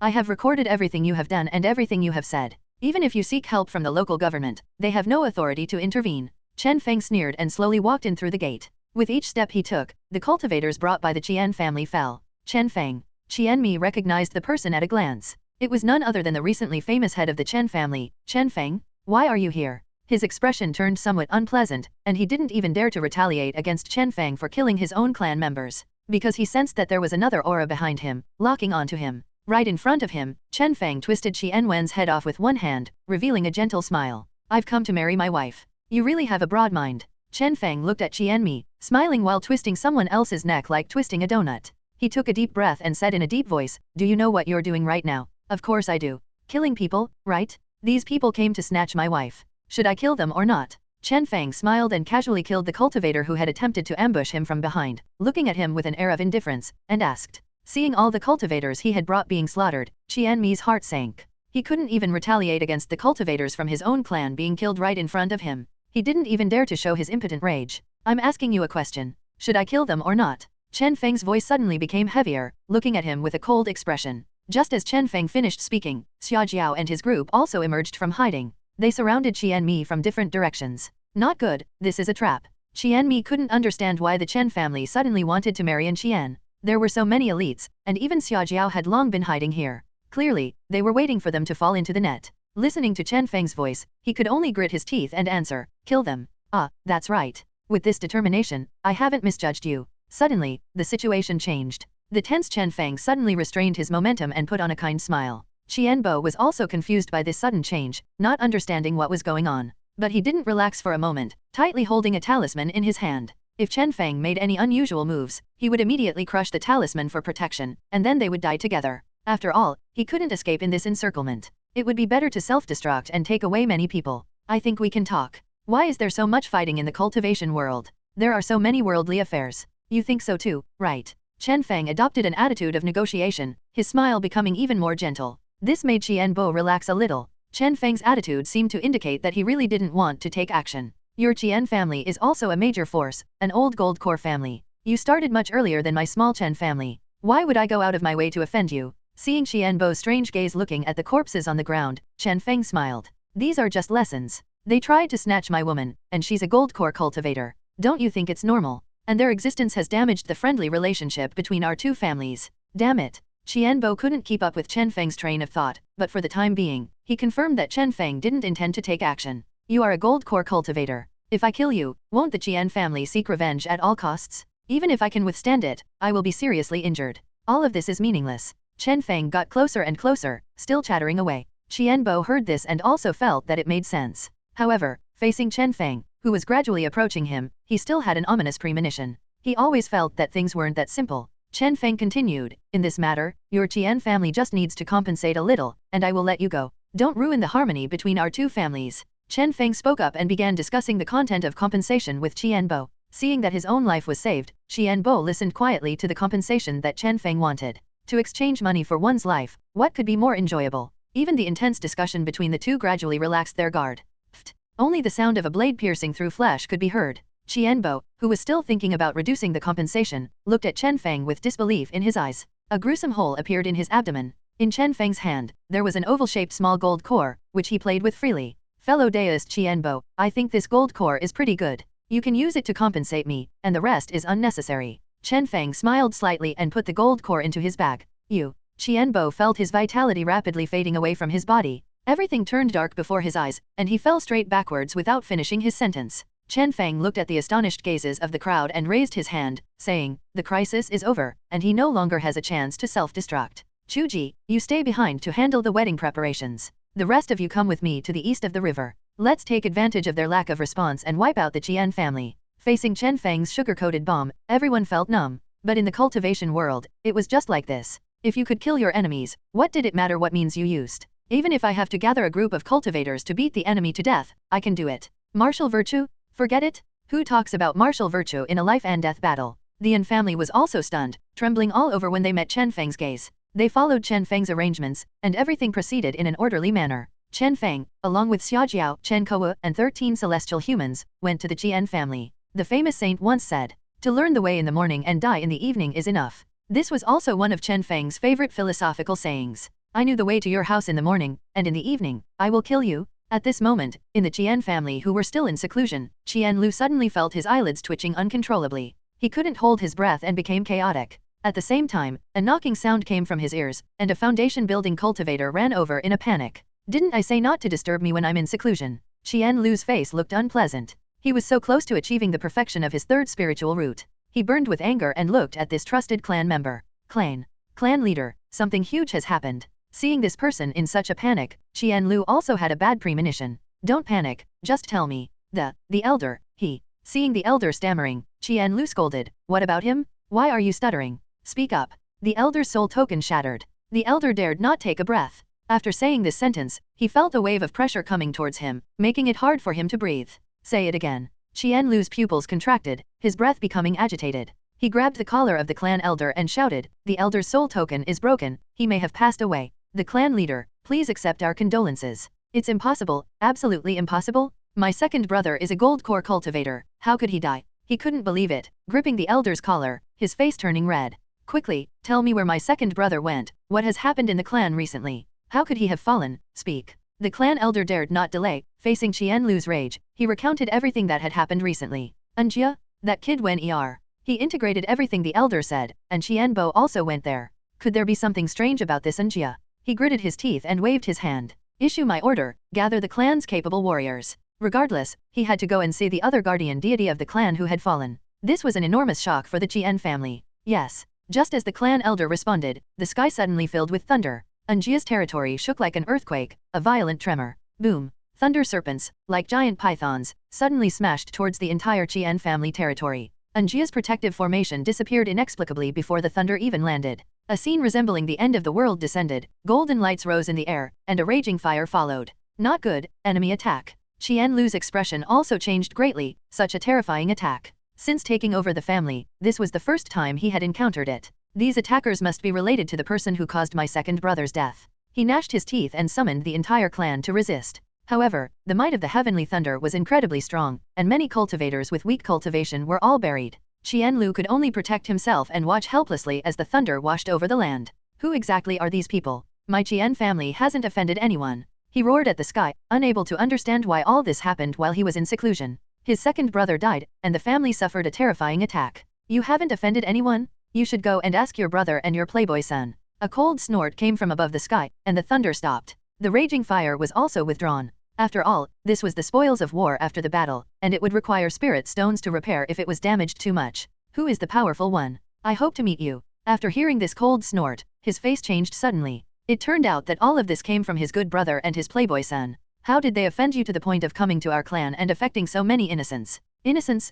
I have recorded everything you have done and everything you have said. Even if you seek help from the local government, they have no authority to intervene. Chen Feng sneered and slowly walked in through the gate. With each step he took, the cultivators brought by the Qian family fell. Chen Feng. Qian Mi recognized the person at a glance. It was none other than the recently famous head of the Chen family. Chen Feng, why are you here? His expression turned somewhat unpleasant, and he didn't even dare to retaliate against Chen Feng for killing his own clan members, because he sensed that there was another aura behind him, locking onto him. Right in front of him, Chen Feng twisted Qian Wen's head off with one hand, revealing a gentle smile. I've come to marry my wife. You really have a broad mind. Chen Feng looked at Qian Mi, smiling while twisting someone else's neck like twisting a donut. He took a deep breath and said in a deep voice, do you know what you're doing right now? Of course I do. Killing people, right? These people came to snatch my wife. Should I kill them or not? Chen Feng smiled and casually killed the cultivator who had attempted to ambush him from behind, looking at him with an air of indifference, and asked. Seeing all the cultivators he had brought being slaughtered, Qian Mi's heart sank. He couldn't even retaliate against the cultivators from his own clan being killed right in front of him. He didn't even dare to show his impotent rage. I'm asking you a question. Should I kill them or not? Chen Feng's voice suddenly became heavier, looking at him with a cold expression. Just as Chen Feng finished speaking, Xia Jiao and his group also emerged from hiding. They surrounded Qian Mi from different directions. Not good, this is a trap. Qian Mi couldn't understand why the Chen family suddenly wanted to marry An Qian. There were so many elites, and even Xia Jiao had long been hiding here. Clearly, they were waiting for them to fall into the net. Listening to Chen Feng's voice, he could only grit his teeth and answer, kill them. Ah, that's right. With this determination, I haven't misjudged you. Suddenly, the situation changed. The tense Chen Feng suddenly restrained his momentum and put on a kind smile. Qian Bo was also confused by this sudden change, not understanding what was going on. But he didn't relax for a moment, tightly holding a talisman in his hand. If Chen Feng made any unusual moves, he would immediately crush the talisman for protection, and then they would die together. After all, he couldn't escape in this encirclement. It would be better to self-destruct and take away many people. I think we can talk. Why is there so much fighting in the cultivation world? There are so many worldly affairs. You think so too, right? Chen Feng adopted an attitude of negotiation, his smile becoming even more gentle. This made Qian Bo relax a little. Chen Feng's attitude seemed to indicate that he really didn't want to take action. Your Qian family is also a major force, an old gold core family. You started much earlier than my small Chen family. Why would I go out of my way to offend you? Seeing Qian Bo's strange gaze looking at the corpses on the ground, Chen Feng smiled. These are just lessons. They tried to snatch my woman, and she's a gold core cultivator. Don't you think it's normal? And their existence has damaged the friendly relationship between our two families. Damn it. Qian Bo couldn't keep up with Chen Feng's train of thought, but for the time being, he confirmed that Chen Feng didn't intend to take action. You are a gold core cultivator. If I kill you, won't the Qian family seek revenge at all costs? Even if I can withstand it, I will be seriously injured. All of this is meaningless. Chen Feng got closer and closer, still chattering away. Qian Bo heard this and also felt that it made sense. However, facing Chen Feng, who was gradually approaching him, he still had an ominous premonition. He always felt that things weren't that simple. Chen Feng continued, in this matter, your Qian family just needs to compensate a little, and I will let you go. Don't ruin the harmony between our two families. Chen Feng spoke up and began discussing the content of compensation with Qian Bo. Seeing that his own life was saved, Qian Bo listened quietly to the compensation that Chen Feng wanted. To exchange money for one's life, what could be more enjoyable? Even the intense discussion between the two gradually relaxed their guard. Pfft. Only the sound of a blade piercing through flesh could be heard. Qian Bo, who was still thinking about reducing the compensation, looked at Chen Feng with disbelief in his eyes. A gruesome hole appeared in his abdomen. In Chen Feng's hand, there was an oval-shaped small gold core, which he played with freely. Fellow deist Qian Bo, I think this gold core is pretty good. You can use it to compensate me, and the rest is unnecessary. Chen Feng smiled slightly and put the gold core into his bag. Qian Bo felt his vitality rapidly fading away from his body. Everything turned dark before his eyes, and he fell straight backwards without finishing his sentence. Chen Feng looked at the astonished gazes of the crowd and raised his hand, saying, the crisis is over, and he no longer has a chance to self-destruct. Chu Ji, you stay behind to handle the wedding preparations. The rest of you come with me to the east of the river. Let's take advantage of their lack of response and wipe out the Qian family. Facing Chen Feng's sugar-coated bomb, everyone felt numb. But in the cultivation world, it was just like this. If you could kill your enemies, what did it matter what means you used? Even if I have to gather a group of cultivators to beat the enemy to death, I can do it. Martial virtue? Forget it? Who talks about martial virtue in a life and death battle? The Yan family was also stunned, trembling all over when they met Chen Feng's gaze. They followed Chen Feng's arrangements, and everything proceeded in an orderly manner. Chen Feng, along with Xia Jiao, Chen Kewu, and 13 celestial humans, went to the Qian family. The famous saint once said, to learn the way in the morning and die in the evening is enough. This was also one of Chen Feng's favorite philosophical sayings. I knew the way to your house in the morning, and in the evening, I will kill you." At this moment, in the Qian family who were still in seclusion, Qian Lu suddenly felt his eyelids twitching uncontrollably. He couldn't hold his breath and became chaotic. At the same time, a knocking sound came from his ears, and a foundation building cultivator ran over in a panic. "Didn't I say not to disturb me when I'm in seclusion?" Qian Lu's face looked unpleasant. He was so close to achieving the perfection of his third spiritual root. He burned with anger and looked at this trusted clan member. Clan leader, something huge has happened. Seeing this person in such a panic, Qian Lu also had a bad premonition. "Don't panic, just tell me." The elder, he. Seeing the elder stammering, Qian Lu scolded, "What about him? Why are you stuttering? Speak up." The elder's soul token shattered. The elder dared not take a breath. After saying this sentence, he felt a wave of pressure coming towards him, making it hard for him to breathe. "Say it again." Qian Lu's pupils contracted, his breath becoming agitated. He grabbed the collar of the clan elder and shouted, "The elder's soul token is broken, he may have passed away. The clan leader, please accept our condolences." "It's impossible, absolutely impossible. My second brother is a gold core cultivator, how could he die?" He couldn't believe it, gripping the elder's collar, his face turning red. "Quickly, tell me where my second brother went, what has happened in the clan recently. How could he have fallen? Speak." The clan elder dared not delay, facing Qian Lu's rage, he recounted everything that had happened recently. "Anjia? That kid went ER." He integrated everything the elder said, and Qian Bo also went there. Could there be something strange about this Anjia? He gritted his teeth and waved his hand. "Issue my order, gather the clan's capable warriors." Regardless, he had to go and see the other guardian deity of the clan who had fallen. This was an enormous shock for the Qian family. Yes. Just as the clan elder responded, the sky suddenly filled with thunder. Anjia's territory shook like an earthquake, a violent tremor. Boom. Thunder serpents, like giant pythons, suddenly smashed towards the entire Qian family territory. Anjia's protective formation disappeared inexplicably before the thunder even landed. A scene resembling the end of the world descended, golden lights rose in the air, and a raging fire followed. Not good, enemy attack. Qian Lu's expression also changed greatly, such a terrifying attack. Since taking over the family, this was the first time he had encountered it. These attackers must be related to the person who caused my second brother's death. He gnashed his teeth and summoned the entire clan to resist. However, the might of the heavenly thunder was incredibly strong, and many cultivators with weak cultivation were all buried. Qian Lu could only protect himself and watch helplessly as the thunder washed over the land. Who exactly are these people? My Qian family hasn't offended anyone. He roared at the sky, unable to understand why all this happened while he was in seclusion. His second brother died, and the family suffered a terrifying attack. You haven't offended anyone? You should go and ask your brother and your playboy son. A cold snort came from above the sky, and the thunder stopped. The raging fire was also withdrawn. After all, this was the spoils of war after the battle, and it would require spirit stones to repair if it was damaged too much. Who is the powerful one? I hope to meet you. After hearing this cold snort, his face changed suddenly. It turned out that all of this came from his good brother and his playboy son. How did they offend you to the point of coming to our clan and affecting so many innocents? Innocents?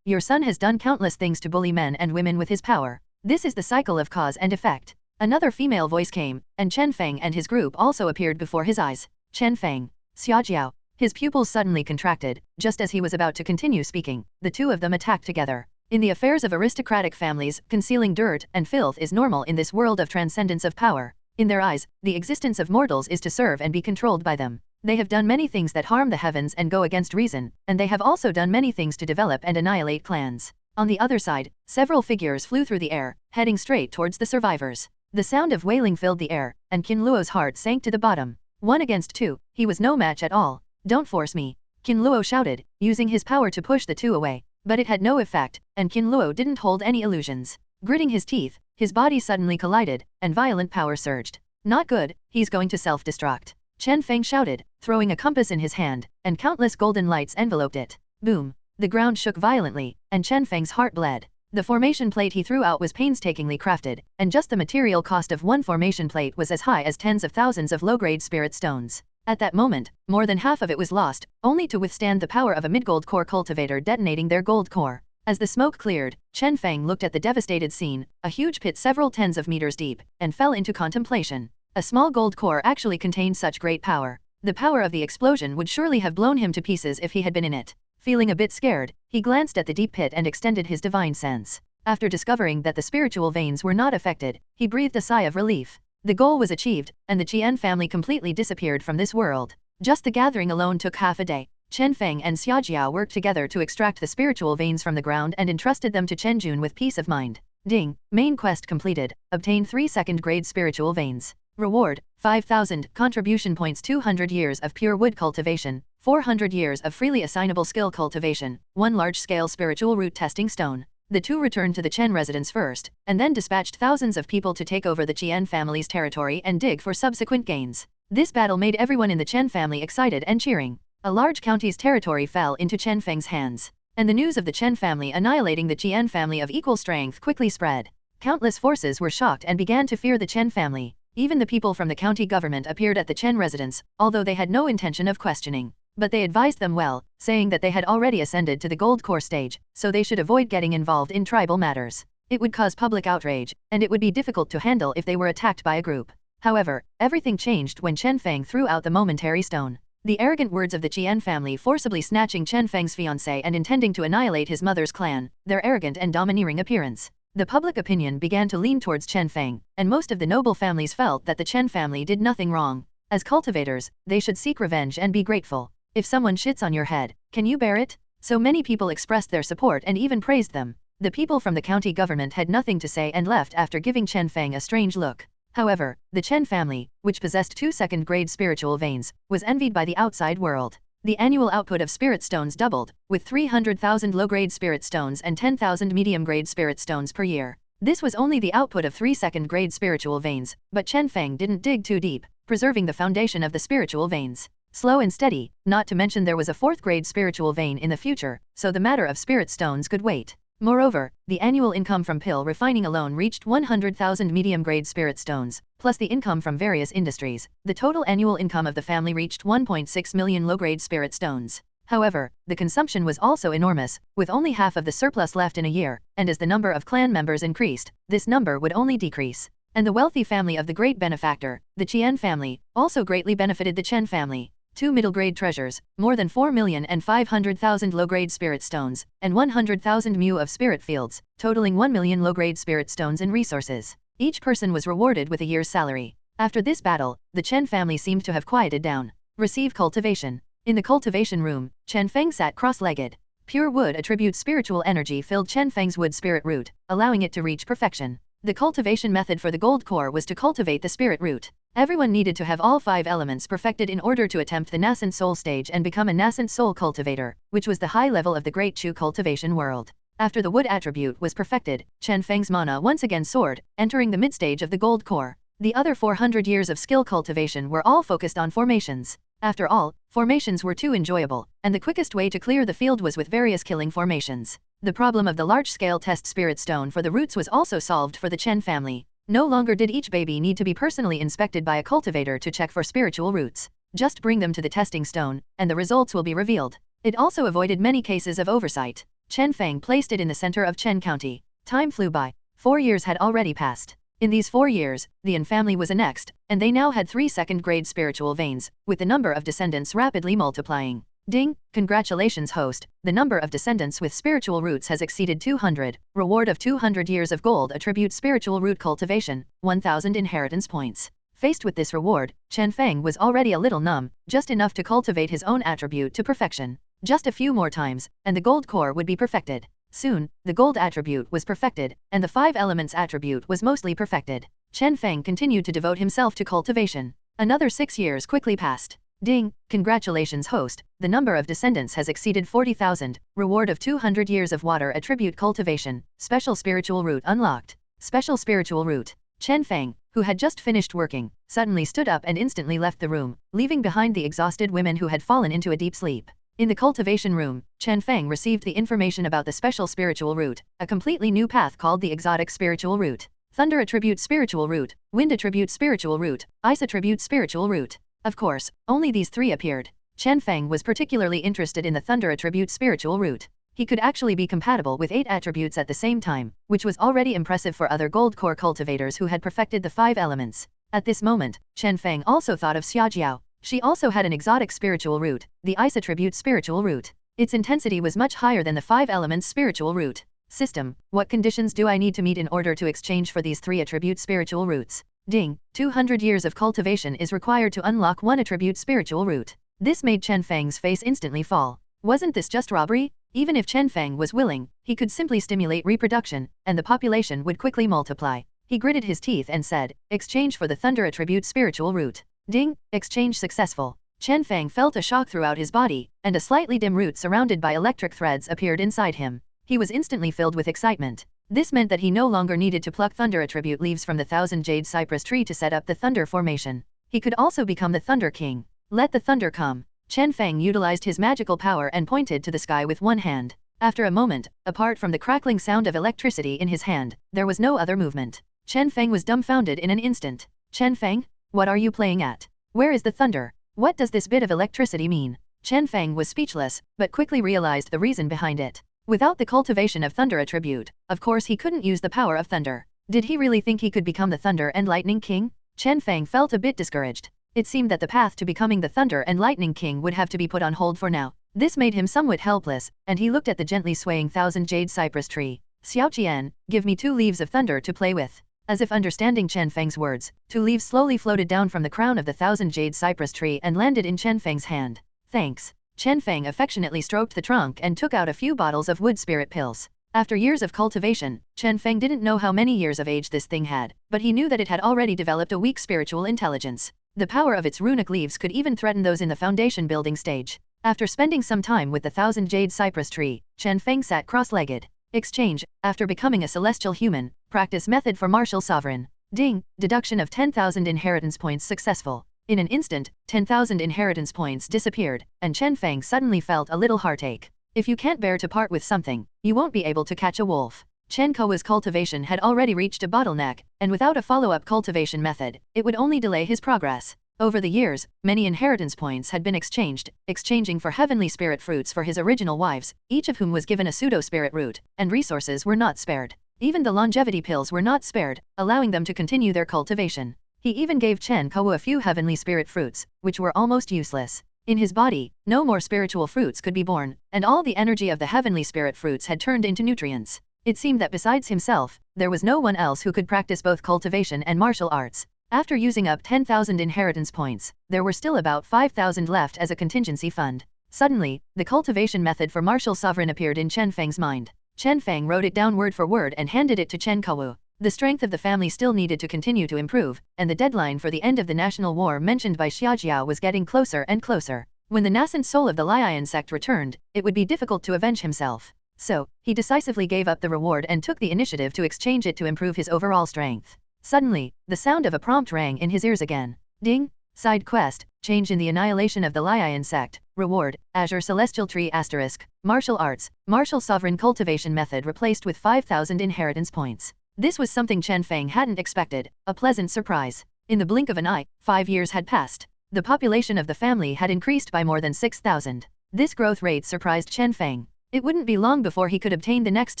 Your son has done countless things to bully men and women with his power. This is the cycle of cause and effect. Another female voice came, and Chen Feng and his group also appeared before his eyes. Chen Feng. Xiaojiao. His pupils suddenly contracted, just as he was about to continue speaking, the two of them attacked together. In the affairs of aristocratic families, concealing dirt and filth is normal in this world of transcendence of power. In their eyes, the existence of mortals is to serve and be controlled by them. They have done many things that harm the heavens and go against reason, and they have also done many things to develop and annihilate clans. On the other side, several figures flew through the air, heading straight towards the survivors. The sound of wailing filled the air, and Qin Luo's heart sank to the bottom. 1 against 2, he was no match at all. Don't force me. Qin Luo shouted, using his power to push the two away. But it had no effect, and Qin Luo didn't hold any illusions. Gritting his teeth, his body suddenly collided, and violent power surged. Not good, he's going to self-destruct. Chen Feng shouted, throwing a compass in his hand, and countless golden lights enveloped it. Boom. The ground shook violently, and Chen Feng's heart bled. The formation plate he threw out was painstakingly crafted, and just the material cost of one formation plate was as high as tens of thousands of low-grade spirit stones. At that moment, more than half of it was lost, only to withstand the power of a mid-gold core cultivator detonating their gold core. As the smoke cleared, Chen Feng looked at the devastated scene, a huge pit several tens of meters deep, and fell into contemplation. A small gold core actually contained such great power. The power of the explosion would surely have blown him to pieces if he had been in it. Feeling a bit scared, he glanced at the deep pit and extended his divine sense. After discovering that the spiritual veins were not affected, he breathed a sigh of relief. The goal was achieved, and the Qian family completely disappeared from this world. Just the gathering alone took half a day. Chen Feng and Xiaojiao worked together to extract the spiritual veins from the ground and entrusted them to Chen Jun with peace of mind. Ding, main quest completed, obtain 3 second-grade spiritual veins. Reward, 5,000, contribution points 200 years of pure wood cultivation, 400 years of freely assignable skill cultivation, 1 large-scale spiritual root testing stone. The two returned to the Chen residence first, and then dispatched thousands of people to take over the Qian family's territory and dig for subsequent gains. This battle made everyone in the Chen family excited and cheering. A large county's territory fell into Chen Feng's hands, and the news of the Chen family annihilating the Qian family of equal strength quickly spread. Countless forces were shocked and began to fear the Chen family. Even the people from the county government appeared at the Chen residence, although they had no intention of questioning. But they advised them well, saying that they had already ascended to the gold core stage, so they should avoid getting involved in tribal matters. It would cause public outrage, and it would be difficult to handle if they were attacked by a group. However, everything changed when Chen Feng threw out the momentary stone. The arrogant words of the Qian family forcibly snatching Chen Feng's fiancé and intending to annihilate his mother's clan, their arrogant and domineering appearance. The public opinion began to lean towards Chen Feng, and most of the noble families felt that the Chen family did nothing wrong. As cultivators, they should seek revenge and be grateful. If someone shits on your head, can you bear it? So many people expressed their support and even praised them. The people from the county government had nothing to say and left after giving Chen Feng a strange look. However, the Chen family, which possessed 2 second-grade spiritual veins, was envied by the outside world. The annual output of spirit stones doubled, with 300,000 low-grade spirit stones and 10,000 medium-grade spirit stones per year. This was only the output of 3 second-grade spiritual veins, but Chen Feng didn't dig too deep, preserving the foundation of the spiritual veins. Slow and steady, not to mention there was a 4th-grade spiritual vein in the future, so the matter of spirit stones could wait. Moreover, the annual income from pill refining alone reached 100,000 medium-grade spirit stones, plus the income from various industries. The total annual income of the family reached 1.6 million low-grade spirit stones. However, the consumption was also enormous, with only half of the surplus left in a year, and as the number of clan members increased, this number would only decrease. And the wealthy family of the great benefactor, the Qian family, also greatly benefited the Chen family. 2 middle-grade treasures, more than 4,500,000 low-grade spirit stones, and 100,000 mu of spirit fields, totaling 1 million low-grade spirit stones in resources. Each person was rewarded with a year's salary. After this battle, the Chen family seemed to have quieted down. Receive cultivation. In the cultivation room, Chen Feng sat cross-legged. Pure wood attribute spiritual energy filled Chen Feng's wood spirit root, allowing it to reach perfection. The cultivation method for the gold core was to cultivate the spirit root. Everyone needed to have all 5 elements perfected in order to attempt the nascent soul stage and become a nascent soul cultivator, which was the high level of the great Chu cultivation world. After the wood attribute was perfected, Chen Feng's mana once again soared, entering the mid-stage of the gold core. The other 400 years of skill cultivation were all focused on formations. After all, formations were too enjoyable, and the quickest way to clear the field was with various killing formations. The problem of the large-scale test spirit stone for the roots was also solved for the Chen family. No longer did each baby need to be personally inspected by a cultivator to check for spiritual roots. Just bring them to the testing stone, and the results will be revealed. It also avoided many cases of oversight. Chen Feng placed it in the center of Chen County. Time flew by. 4 years had already passed. In these 4 years, the Yin family was annexed, and they now had 3 second-grade spiritual veins, with the number of descendants rapidly multiplying. Ding! Congratulations host, the number of descendants with spiritual roots has exceeded 200, reward of 200 years of gold attribute spiritual root cultivation, 1000 inheritance points. Faced with this reward, Chen Feng was already a little numb, just enough to cultivate his own attribute to perfection. Just a few more times, and the gold core would be perfected. Soon, the gold attribute was perfected, and the 5 elements attribute was mostly perfected. Chen Feng continued to devote himself to cultivation. Another 6 years quickly passed. Ding! Congratulations host, the number of descendants has exceeded 40,000, reward of 200 years of water attribute cultivation, special spiritual root unlocked. Special spiritual root. Chen Feng, who had just finished working, suddenly stood up and instantly left the room, leaving behind the exhausted women who had fallen into a deep sleep. In the cultivation room, Chen Feng received the information about the special spiritual root, a completely new path called the exotic spiritual root. Thunder attribute spiritual root, wind attribute spiritual root, ice attribute spiritual root. Of course, only these 3 appeared. Chen Feng was particularly interested in the thunder attribute spiritual root. He could actually be compatible with 8 attributes at the same time, which was already impressive for other gold core cultivators who had perfected the 5 elements. At this moment, Chen Feng also thought of Xiaojiao. She also had an exotic spiritual root, the ice attribute spiritual root. Its intensity was much higher than the 5 elements spiritual root. System, what conditions do I need to meet in order to exchange for these 3 attribute spiritual roots? Ding! 200 years of cultivation is required to unlock 1 attribute spiritual root. This made Chen Feng's face instantly fall. Wasn't this just robbery? Even if Chen Feng was willing, he could simply stimulate reproduction, and the population would quickly multiply. He gritted his teeth and said, "Exchange for the thunder attribute spiritual root." Ding! Exchange successful. Chen Feng felt a shock throughout his body, and a slightly dim root surrounded by electric threads appeared inside him. He was instantly filled with excitement. This meant that he no longer needed to pluck thunder attribute leaves from the 1,000 jade cypress tree to set up the thunder formation. He could also become the Thunder King. Let the thunder come. Chen Feng utilized his magical power and pointed to the sky with one hand. After a moment, apart from the crackling sound of electricity in his hand, there was no other movement. Chen Feng was dumbfounded in an instant. Chen Feng? What are you playing at? Where is the thunder? What does this bit of electricity mean? Chen Feng was speechless, but quickly realized the reason behind it. Without the cultivation of thunder attribute, of course he couldn't use the power of thunder. Did he really think he could become the Thunder and Lightning King? Chen Feng felt a bit discouraged. It seemed that the path to becoming the Thunder and Lightning King would have to be put on hold for now. This made him somewhat helpless, and he looked at the gently swaying 1,000 jade cypress tree. "Xiao Qian, give me 2 leaves of thunder to play with." As if understanding Chen Feng's words, 2 leaves slowly floated down from the crown of the 1,000 jade cypress tree and landed in Chen Feng's hand. "Thanks." Chen Feng affectionately stroked the trunk and took out a few bottles of wood spirit pills. After years of cultivation, Chen Feng didn't know how many years of age this thing had, but he knew that it had already developed a weak spiritual intelligence. The power of its runic leaves could even threaten those in the foundation building stage. After spending some time with the 1,000 jade cypress tree, Chen Feng sat cross-legged. Exchange. After becoming a celestial human, practice method for martial sovereign. Ding! Deduction of 10,000 inheritance points successful. In an instant, 10,000 inheritance points disappeared, and Chen Feng suddenly felt a little heartache. If you can't bear to part with something, you won't be able to catch a wolf. Chen Kuo's cultivation had already reached a bottleneck, and without a follow-up cultivation method, it would only delay his progress. Over the years, many inheritance points had been exchanging for heavenly spirit fruits for his original wives, each of whom was given a pseudo-spirit root, and resources were not spared. Even the longevity pills were not spared, allowing them to continue their cultivation. He even gave Chen Kuo a few heavenly spirit fruits, which were almost useless. In his body, no more spiritual fruits could be born, and all the energy of the heavenly spirit fruits had turned into nutrients. It seemed that besides himself, there was no one else who could practice both cultivation and martial arts. After using up 10,000 inheritance points, there were still about 5,000 left as a contingency fund. Suddenly, the cultivation method for martial sovereign appeared in Chen Feng's mind. Chen Feng wrote it down word for word and handed it to Chen Kuo. The strength of the family still needed to continue to improve, and the deadline for the end of the national war mentioned by Xiaojiao was getting closer and closer. When the nascent soul of the Lion sect returned, it would be difficult to avenge himself. So, he decisively gave up the reward and took the initiative to exchange it to improve his overall strength. Suddenly, the sound of a prompt rang in his ears again. Ding! Side quest, change in the annihilation of the Lion sect. Reward, Azure Celestial Tree *. Martial arts, martial sovereign cultivation method replaced with 5,000 inheritance points. This was something Chen Feng hadn't expected, a pleasant surprise. In the blink of an eye, 5 years had passed. The population of the family had increased by more than 6,000. This growth rate surprised Chen Feng. It wouldn't be long before he could obtain the next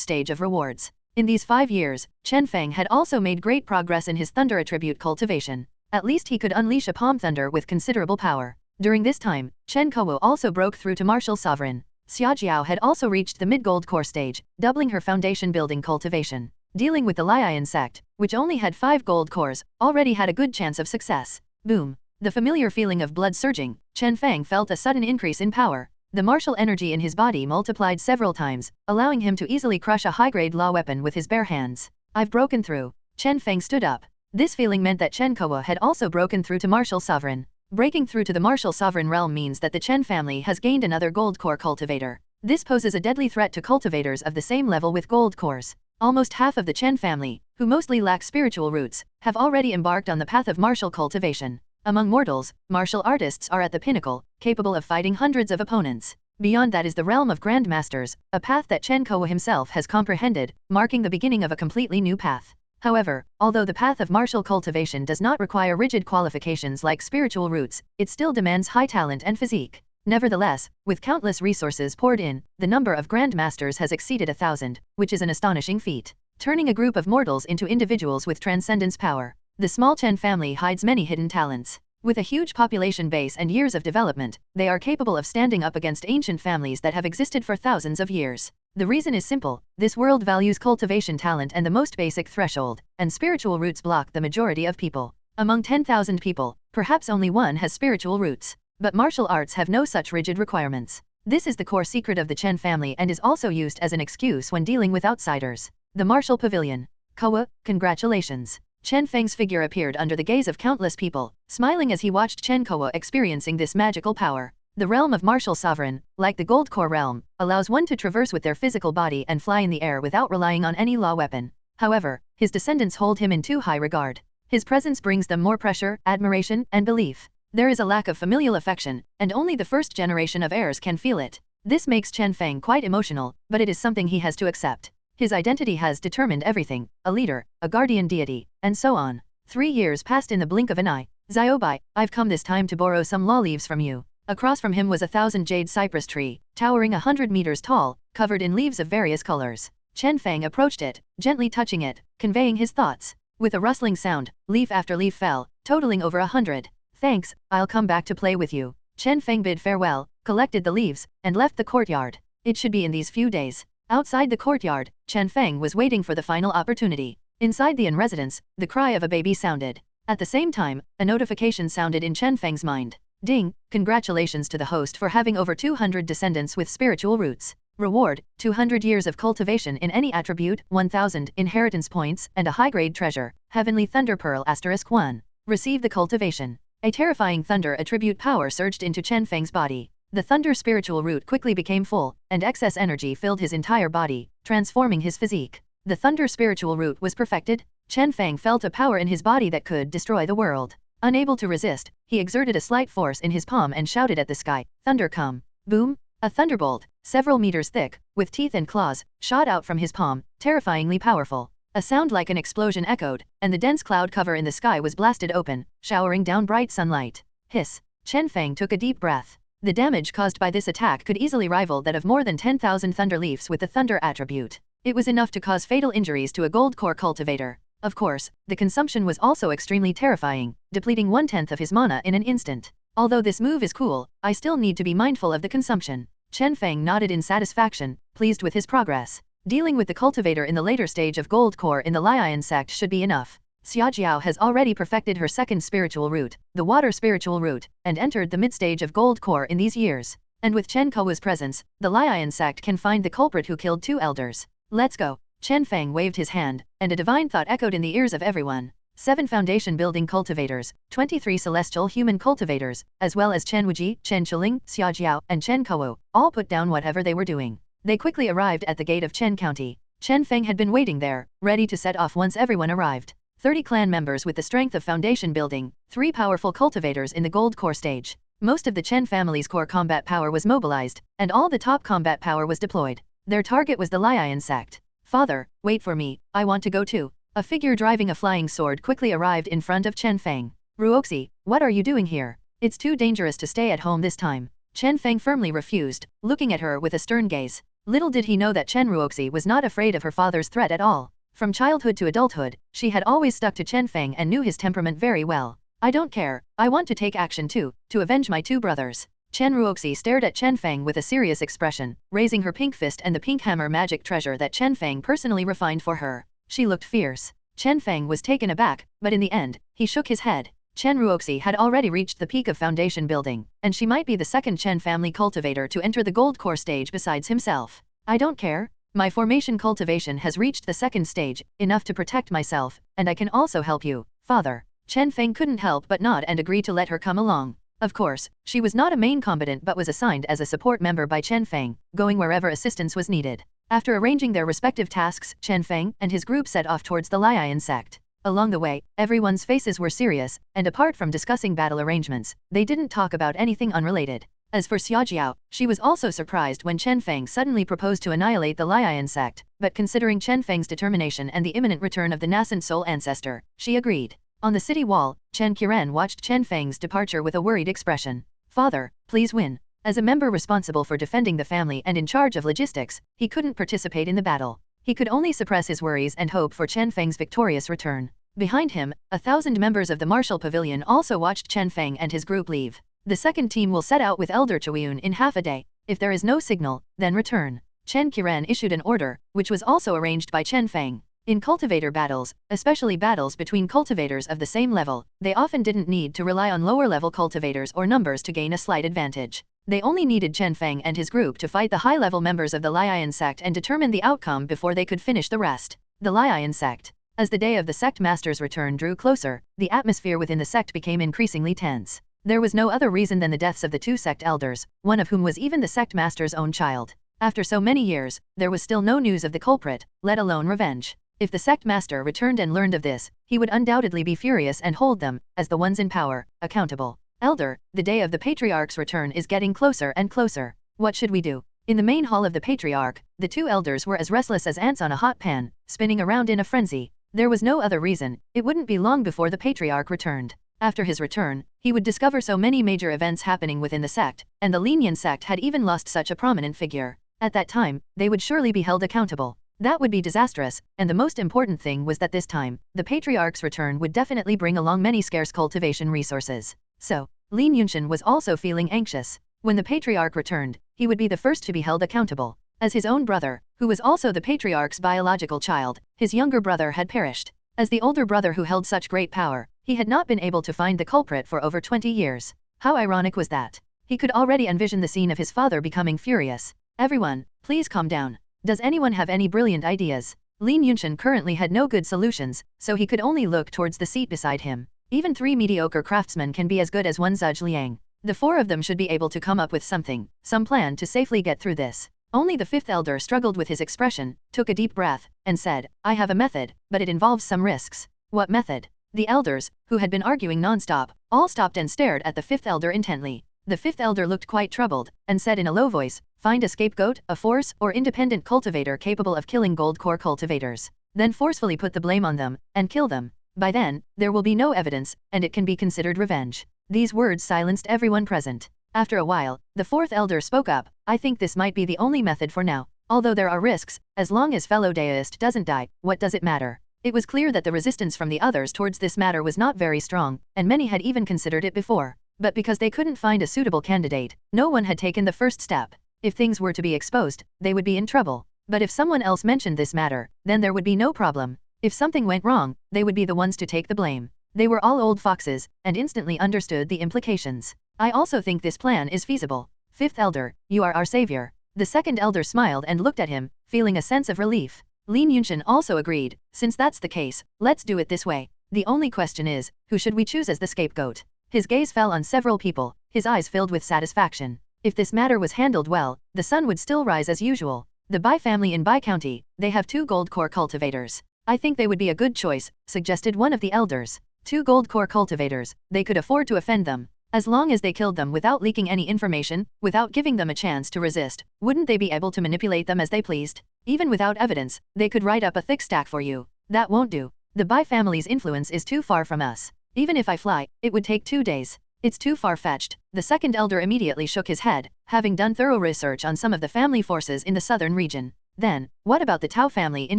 stage of rewards. In these 5 years, Chen Feng had also made great progress in his thunder attribute cultivation. At least he could unleash a palm thunder with considerable power. During this time, Chen Kuo also broke through to martial sovereign. Xiaojiao had also reached the mid-gold core stage, doubling her foundation building cultivation. Dealing with the Lion sect, which only had 5 gold cores, already had a good chance of success. Boom! The familiar feeling of blood surging, Chen Feng felt a sudden increase in power. The martial energy in his body multiplied several times, allowing him to easily crush a high-grade law weapon with his bare hands. I've broken through. Chen Feng stood up. This feeling meant that Chen Kuo had also broken through to martial sovereign. Breaking through to the martial sovereign realm means that the Chen family has gained another gold core cultivator. This poses a deadly threat to cultivators of the same level with gold cores. Almost half of the Chen family, who mostly lack spiritual roots, have already embarked on the path of martial cultivation. Among mortals, martial artists are at the pinnacle, capable of fighting hundreds of opponents. Beyond that is the realm of grandmasters, a path that Chen Kuo himself has comprehended, marking the beginning of a completely new path. However, although the path of martial cultivation does not require rigid qualifications like spiritual roots, it still demands high talent and physique. Nevertheless, with countless resources poured in, the number of grandmasters has exceeded 1,000, which is an astonishing feat, turning a group of mortals into individuals with transcendence power. The small Chen family hides many hidden talents. With a huge population base and years of development, they are capable of standing up against ancient families that have existed for thousands of years. The reason is simple: this world values cultivation talent and the most basic threshold, and spiritual roots block the majority of people. Among 10,000 people, perhaps only one has spiritual roots. But martial arts have no such rigid requirements. This is the core secret of the Chen family and is also used as an excuse when dealing with outsiders. The Martial Pavilion. Koa, congratulations. Chen Feng's figure appeared under the gaze of countless people, smiling as he watched Chen Koa experiencing this magical power. The realm of martial sovereign, like the Gold Core realm, allows one to traverse with their physical body and fly in the air without relying on any law weapon. However, his descendants hold him in too high regard. His presence brings them more pressure, admiration, and belief. There is a lack of familial affection, and only the first generation of heirs can feel it. This makes Chen Feng quite emotional, but it is something he has to accept. His identity has determined everything, a leader, a guardian deity, and so on. 3 years passed in the blink of an eye. Xiaobai, I've come this time to borrow some law leaves from you. Across from him was a 1,000 jade cypress tree, towering 100 meters tall, covered in leaves of various colors. Chen Feng approached it, gently touching it, conveying his thoughts. With a rustling sound, leaf after leaf fell, totaling over 100. Thanks, I'll come back to play with you. Chen Feng bid farewell, collected the leaves, and left the courtyard. It should be in these few days. Outside the courtyard, Chen Feng was waiting for the final opportunity. Inside the inn residence, the cry of a baby sounded. At the same time, a notification sounded in Chen Feng's mind. Ding, congratulations to the host for having over 200 descendants with spiritual roots. Reward, 200 years of cultivation in any attribute, 1,000 inheritance points, and a high-grade treasure, Heavenly Thunder Pearl *1. Receive the cultivation. A terrifying thunder attribute power surged into Chen Feng's body. The thunder spiritual root quickly became full, and excess energy filled his entire body, transforming his physique. The thunder spiritual root was perfected. Chen Feng felt a power in his body that could destroy the world. Unable to resist, he exerted a slight force in his palm and shouted at the sky, "Thunder come!" Boom! A thunderbolt, several meters thick, with teeth and claws, shot out from his palm, terrifyingly powerful. A sound like an explosion echoed, and the dense cloud cover in the sky was blasted open, showering down bright sunlight. Hiss! Chen Feng took a deep breath. The damage caused by this attack could easily rival that of more than 10,000 thunder leaves with the thunder attribute. It was enough to cause fatal injuries to a gold core cultivator. Of course, the consumption was also extremely terrifying, depleting 1/10 of his mana in an instant. Although this move is cool, I still need to be mindful of the consumption. Chen Feng nodded in satisfaction, pleased with his progress. Dealing with the cultivator in the later stage of gold core in the Lion sect should be enough. Xiaojiao has already perfected her second spiritual root, the water spiritual root, and entered the mid-stage of gold core in these years. And with Chen Koa's presence, the Lion sect can find the culprit who killed 2 elders. Let's go. Chen Feng waved his hand, and a divine thought echoed in the ears of everyone. 7 foundation building cultivators, 23 celestial human cultivators, as well as Chen Wuji, Chen Chuling, Xiaojiao, and Chen Koa, all put down whatever they were doing. They quickly arrived at the gate of Chen County. Chen Feng had been waiting there, ready to set off once everyone arrived. 30 clan members with the strength of foundation building, 3 powerful cultivators in the gold core stage. Most of the Chen family's core combat power was mobilized, and all the top combat power was deployed. Their target was the Lion sect. Father, wait for me, I want to go too. A figure driving a flying sword quickly arrived in front of Chen Feng. Ruoxi, what are you doing here? It's too dangerous to stay at home this time. Chen Feng firmly refused, looking at her with a stern gaze. Little did he know that Chen Ruoxi was not afraid of her father's threat at all. From childhood to adulthood, she had always stuck to Chen Feng and knew his temperament very well. I don't care, I want to take action too, to avenge my 2 brothers. Chen Ruoxi stared at Chen Feng with a serious expression, raising her pink fist and the pink hammer magic treasure that Chen Feng personally refined for her. She looked fierce. Chen Feng was taken aback, but in the end, he shook his head. Chen Ruoxi had already reached the peak of foundation building, and she might be the second Chen family cultivator to enter the gold core stage besides himself. I don't care. My formation cultivation has reached the second stage, enough to protect myself, and I can also help you, father. Chen Feng couldn't help but nod and agree to let her come along. Of course, she was not a main combatant but was assigned as a support member by Chen Feng, going wherever assistance was needed. After arranging their respective tasks, Chen Feng and his group set off towards the Lion sect. Along the way, everyone's faces were serious, and apart from discussing battle arrangements, they didn't talk about anything unrelated. As for Xiaojiao, she was also surprised when Chen Feng suddenly proposed to annihilate the Lion sect, but considering Chen Feng's determination and the imminent return of the nascent soul ancestor, she agreed. On the city wall, Chen Qiren watched Chen Feng's departure with a worried expression. Father, please win. As a member responsible for defending the family and in charge of logistics, he couldn't participate in the battle. He could only suppress his worries and hope for Chen Feng's victorious return. Behind him, 1,000 members of the martial pavilion also watched Chen Feng and his group leave. The second team will set out with Elder Chuiyun in half a day. If there is no signal, then return. Chen Qiren issued an order, which was also arranged by Chen Feng. In cultivator battles, especially battles between cultivators of the same level, they often didn't need to rely on lower-level cultivators or numbers to gain a slight advantage. They only needed Chen Feng and his group to fight the high-level members of the Lion sect and determine the outcome before they could finish the rest. The Lion sect. As the day of the sect master's return drew closer, the atmosphere within the sect became increasingly tense. There was no other reason than the deaths of the two sect elders, one of whom was even the sect master's own child. After so many years, there was still no news of the culprit, let alone revenge. If the sect master returned and learned of this, he would undoubtedly be furious and hold them, as the ones in power, accountable. Elder, the day of the patriarch's return is getting closer and closer. What should we do? In the main hall of the patriarch, the two elders were as restless as ants on a hot pan, spinning around in a frenzy. There was no other reason. It wouldn't be long before the patriarch returned. After his return, he would discover so many major events happening within the sect, and the Lenient sect had even lost such a prominent figure. At that time, they would surely be held accountable. That would be disastrous, and the most important thing was that this time, the patriarch's return would definitely bring along many scarce cultivation resources. So, Lin Yunshan was also feeling anxious. When the patriarch returned, he would be the first to be held accountable. As his own brother, who was also the patriarch's biological child, his younger brother had perished. As the older brother who held such great power, he had not been able to find the culprit for over 20 years. How ironic was that? He could already envision the scene of his father becoming furious. Everyone, please calm down. Does anyone have any brilliant ideas? Lin Yunshan currently had no good solutions, so he could only look towards the seat beside him. Even 3 mediocre craftsmen can be as good as one Zhuge Liang. The 4 of them should be able to come up with something, some plan to safely get through this. Only the 5th elder struggled with his expression, took a deep breath, and said, I have a method, but it involves some risks. What method? The elders, who had been arguing non-stop, all stopped and stared at the 5th elder intently. The 5th elder looked quite troubled, and said in a low voice, find a scapegoat, a force, or independent cultivator capable of killing gold core cultivators. Then forcefully put the blame on them, and kill them. By then, there will be no evidence, and it can be considered revenge. These words silenced everyone present. After a while, the 4th elder spoke up, I think this might be the only method for now. Although there are risks, as long as fellow deist doesn't die, what does it matter? It was clear that the resistance from the others towards this matter was not very strong, and many had even considered it before. But because they couldn't find a suitable candidate, no one had taken the first step. If things were to be exposed, they would be in trouble. But if someone else mentioned this matter, then there would be no problem. If something went wrong, they would be the ones to take the blame. They were all old foxes, and instantly understood the implications. I also think this plan is feasible. 5th elder, you are our savior. The 2nd elder smiled and looked at him, feeling a sense of relief. Lin Yunshan also agreed, since that's the case, let's do it this way. The only question is, who should we choose as the scapegoat? His gaze fell on several people, his eyes filled with satisfaction. If this matter was handled well, the sun would still rise as usual. The Bai family in Bai County, they have 2 gold core cultivators. I think they would be a good choice, suggested one of the elders. 2 gold core cultivators, they could afford to offend them. As long as they killed them without leaking any information, without giving them a chance to resist, wouldn't they be able to manipulate them as they pleased? Even without evidence, they could write up a thick stack for you. That won't do. The Bai family's influence is too far from us. Even if I fly, it would take 2 days. It's too far-fetched. The 2nd elder immediately shook his head, having done thorough research on some of the family forces in the southern region. Then, what about the Tao family in